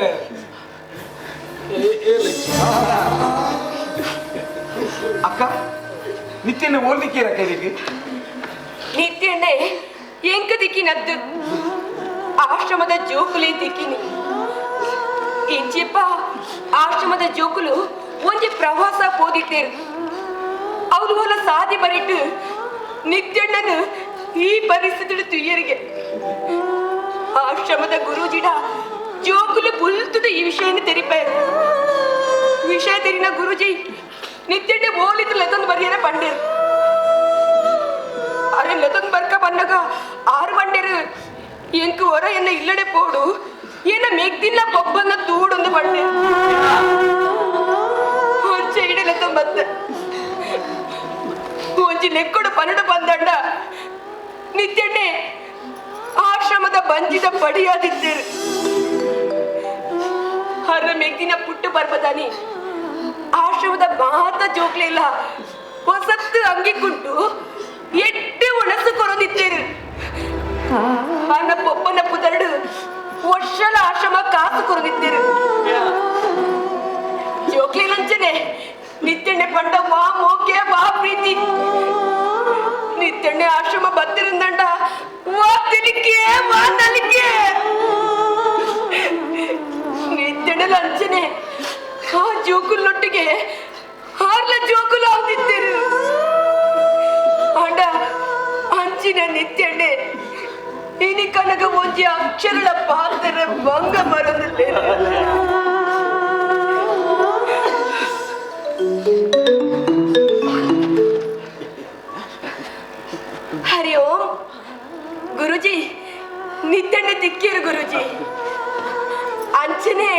ಅಕ್ಕ ನಿತ್ಯನ ಓದ್ಲಿಕ್ಕೆ ಕೈಲಿಗೆ ನಿತ್ಯಣ್ಣೆ ಎಂಕ ದಿಕ್ಕಿನದ್ದು ಆಶ್ರಮದ ಜೋಕುಲಿ ದಿಕ್ಕಿನಿ ಇಂಚಿಪ್ಪ ಆಶ್ರಮದ ಜೋಕುಲು ಒಂಜಿ ಪ್ರವಾಸ ಹೋದಿತ್ತೇರು ಅವ್ರು ಹೊಲ ಸಾಧಿ ಬರಿಟ್ಟು ನಿತ್ಯಣ್ಣನು ಈ ಪರಿಸ್ಥಿತಿ ತುಯ್ಯರಿಗೆ ಆಶ್ರಮದ ಗುರೂಜಿಡ ಜೋಕುಲು ಬುಲ್ತದ ಈ ವಿಷಯನ ತೆರಿಪಾರು ವಿಷಯ ತೆರಿನ ಗುರೂಜಿ ನಿತ್ಯಣ್ಣೆ ಓಲಿತು ಲೆತೊಂದು ಬರಿಯರ ಪಂಡೇರು ಅರೆ ಲೆತೊಂದು ಬರ್ಕ ಬಂದಾಗ 6 ಬಂಡೇರು ಎಂಕು ಹೊರ ಎನ್ನ ಇಲ್ಲಡೆ ಪೋಡು ಏನ ಮೆಗ್ದಿಲ್ಲ ಪೊಬ್ಬನ್ನ ತೂಡೊಂದು ಬಂಡೆ ಒಂಚೆ ಇಡಲೆತೊಂದು ಬತ್ತೆ ಒಂಜಿ ನೆಕ್ಕೊಡು ಪನ್ನಡ ಬಂದಂಡ ನಿತ್ಯಣ್ಣೆ ಆಶ್ರಮದ ಬಂಜಿದ ಪಡಿಯಾದಿದ್ದೇರು ಆ ಬರ್ರ ಮೆಗ್ದಿನ ಪುಟ್ಟು ಬರ್ಬದಾನಿ ಆಶ್ರಮದ ಮಾತ ಜೋಕ್ಲೆ ಇಲ್ಲ ಹೊಸತ್ತು ಅಂಗಿ ಕುಂಟು ಎಟ್ಟೆ ಒಣಸು ಕೊರೊಂದಿತ್ತೇರು ಅನ್ನ ಪೊಪ್ಪನ ಪುದರ್ಡು ವರ್ಷಲ ಆಶ್ರಮ ಕಾಸು ಕೊರೊಂದಿತ್ತೇರು ಜೋಕ್ಲೆ ಲಂಚನೆ ನಿತ್ಯಣ್ಣೆ ಪಂಡ ವಾ ಮೋಕೆ ವಾ ಪ್ರೀತಿ ನಿತ್ಯಣ್ಣೆ ಆಶ್ರಮ ಬತ್ತಿರಂದಂಡ ವಾ ತಿಲಿಕೆ ವಾ ನಲಿಕೆ ನಿತ್ಯಣ್ಣೆ ಲಂಚನೆ ಆ ಜೋಕುಲೊಟ್ಟಿಗೆ ಹಾರ್ಲ ಜೋಕುಲು ಆಗ್ತಿದ್ದೀರು ಅಂಡ ಅಂಚಿನ ನಿತ್ಯಣ್ಣೆ ಇನಿ ಕನಗ ಒಂಜಿ ಅಕ್ಷರಳ ಪಾತ್ರ ಭಂಗ ಮರದಲ್ಲೇ ಹರಿ ಓಂ ಗುರುಜಿ ನಿತ್ಯಣ್ಣೆ ತಿಕ್ಕೇರು ಗುರುಜಿ ಅಂಚನೆ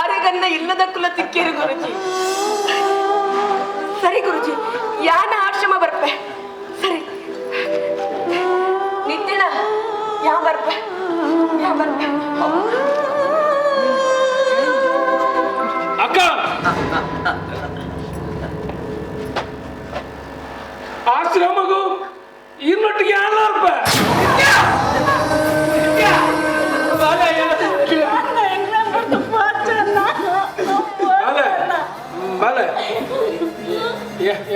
ಅರೆಗನ್ನ ಇಲ್ಲದ ಕುಲ ತಿಕ್ಕೇರು ಗುರುಜಿ ಸರಿ ಗುರುಜಿ ಯಾನ ಆಶ್ರಮ ಬರ್ಪೆ ಸರಿ ನಿತ್ಯಣ ಯಾ ಬರ್ಪೆ ಅಕ್ಕ ಆಶ್ರಮಗೂ ಇನ್ನೊಟ್ಟಿಗೆ ಯಾರಪ್ಪ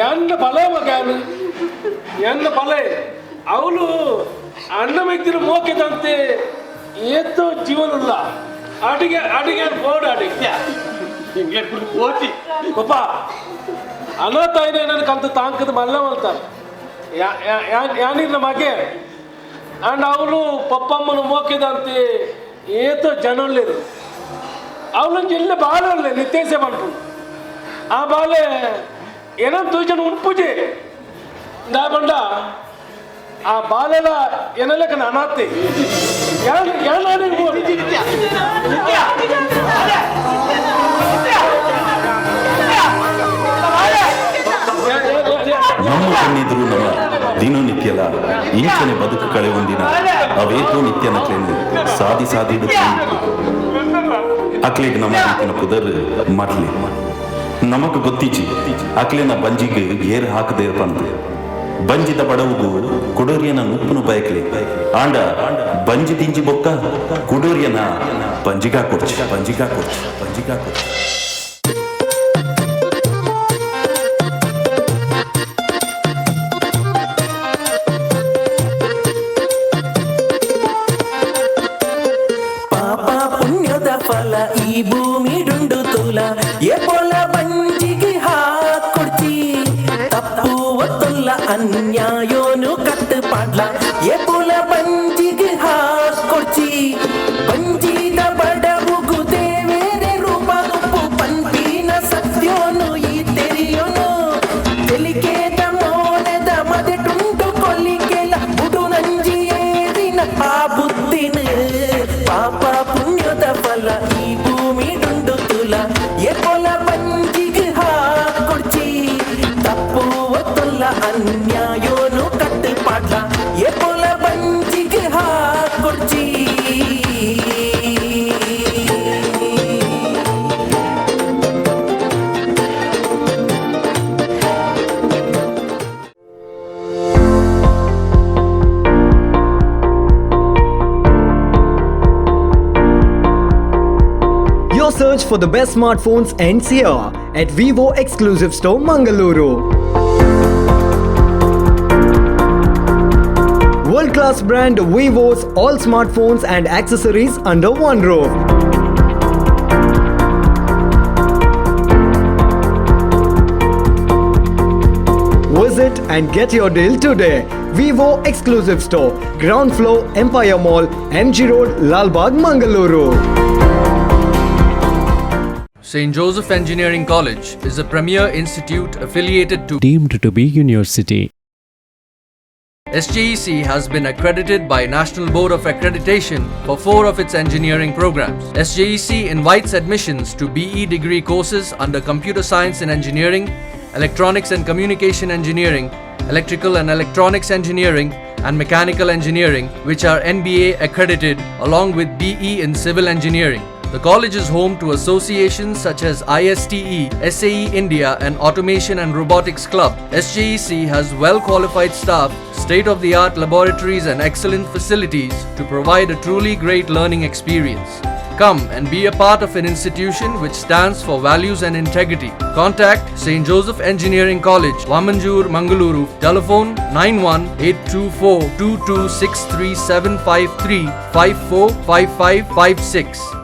ಎನ್ನ ಬಲ ಮಗಾನು ಎನ್ನ ಬಲ ಅವಳು ಅನ್ನ ಮೆಗ್ದಿರ ಮೋಕೆದಂತೆ ಏತೋ ಜೀವನಲ್ಲ ಅಡಿಗೆ ಅಡಿಗೆ ಬೋರ್ಡ್ ಅಡಿಗೆ ಓಟಿ ಪಾಪ ಅನಾಥಾಯಿನ ನನಗೆ ಅಂತ ತಾಂಕದ ಮಲ್ಲ ಅಂತಾರೆ ಯಾನಿಲ್ಲ ಮಗೆ ಅಂಡ್ ಅವಳು ಪಪ್ಪಮ್ಮನ ಮೋಕೆದಂತೆ ಏತೋ ಜನಲ್ಲೇರು ಅವಳೊಂದು ಎಲ್ಲ ಬಾಳೆ ಒಳ್ಳೆ ನಿತ್ಯಸೆ ಮಾಡ್ಕೊಂಡು ಆ ಬಾಳೆ ಏನೋ ತೂಜನ ಉಣ್ಪೂಜೆ ನಾ ಬಂಡ ಆ ಬಾಲೆಲ ಏನಲ್ಲಕ ಅನಾಥೆ ನಮ್ಮ ಕಣ್ಣಿದ್ರು ನಮ್ಮ ದಿನನಿತ್ಯಲ ಇಂಚನೆ ಬದುಕು ಕಳೆಯೊಂದಿನ ಅವೇತೋ ನಿತ್ಯನಕ್ಲೆಂದು ಸಾದಿ ಸಾದಿಡು ಅಕ್ಲೆಗೆ ನಮ್ಮ ರೀತಿನ ಪುದರ್ ಮರ್ಲಿ ನಮಕ್ ಗೊತ್ತಿಚ್ಚಿ ಅಕ್ಲೆನ ಬಂಜಿಗೆ ಏರ್ ಹಾಕದೇ ಬಂದು ಬಂಜಿದ ಬಡವುಗು ಕುಡೋರಿಯನ ನುಪ್ಪುನು ಬಯಕ್ಲಿ ಆಂಡ ಬಂಜಿ ತಿಂಜಿ ಬೊಕ್ಕ ಕುಡೋರಿಯನ ಬಂಜಿಗಾ ಕೊಡ್ಚಿ ಪಾಪ ಪುಣ್ಯದ ಫಲ ಈ ಭೂಮಿ ಡುಂಡು ತುಲ ಎ ಪೊಲ ಬಂಜಿಗೆ ಹಾಕೊಡ್ಚಿ ತಪ್ಪು ಒತ್ತುಲ್ಲ ಅನ್ಯಾಯೋನು ಕಟ್ಟು ಪಾಡ್ಲ ಎ ಪೊಲ ಬಂಜಿಗೆ ಹಾಕೊಡ್ಚಿ ಬಂಜಿದ ಬಡವುಗು ದೇವೇರೆ ರೂಪ ಉಪ್ಪು ಪಂಪಿನ ಸತ್ಯೋನು ಈ ತೆರಿಯೋನು ತೆಲಿಕೇದ ಮೋನದ ಮದೆ ಟುಂಟು ಕೊಲ್ಲಿಗೆಲ ಉಡು ನಂಜಿ ಏರಿನ ಆ ಬುದ್ಧಿನ ಪಾಪ ಪುಣ್ಯದ ಫಲ ಈ ಭೂಮಿ ಡುಂಡು ತುಲ ಎ ಪೊಲ ಬಂಜಿಗೆ ಹಾಕೊಡ್ಚಿ ತಪ್ಪು ಒತ್ತುಲ್ಲ ಅನ್ಯಾಯೋನು ಕಟ್ಟು ಪಾಡ್ಲ A ಪೊಲ ಬಂಜಿಗೆ ಹಾಕೊಡ್ಚಿ Your search for the best smartphones ends here at Vivo Exclusive Store, Mangaluru. World-class brand Vivo's all smartphones and accessories under one roof. Visit and get your deal today. Vivo Exclusive Store, ground floor, Empire Mall, MG Road, Lalbagh, Mangaluru. St. Joseph Engineering College is a premier institute affiliated to deemed to be university. SJEC has been accredited by National Board of Accreditation for 4 of its engineering programs. SJEC invites admissions to BE degree courses under Computer Science and Engineering, Electronics and Communication Engineering, Electrical and Electronics Engineering, and Mechanical Engineering, which are NBA accredited, along with BE in Civil Engineering. The college is home to associations such as ISTE, SAE India and Automation and Robotics Club. SJEC has well-qualified staff, state-of-the-art laboratories and excellent facilities to provide a truly great learning experience. Come and be a part of an institution which stands for values and integrity. Contact St. Joseph Engineering College, Wamanjur, Mangaluru. Telephone 91-824-2263-753-545556.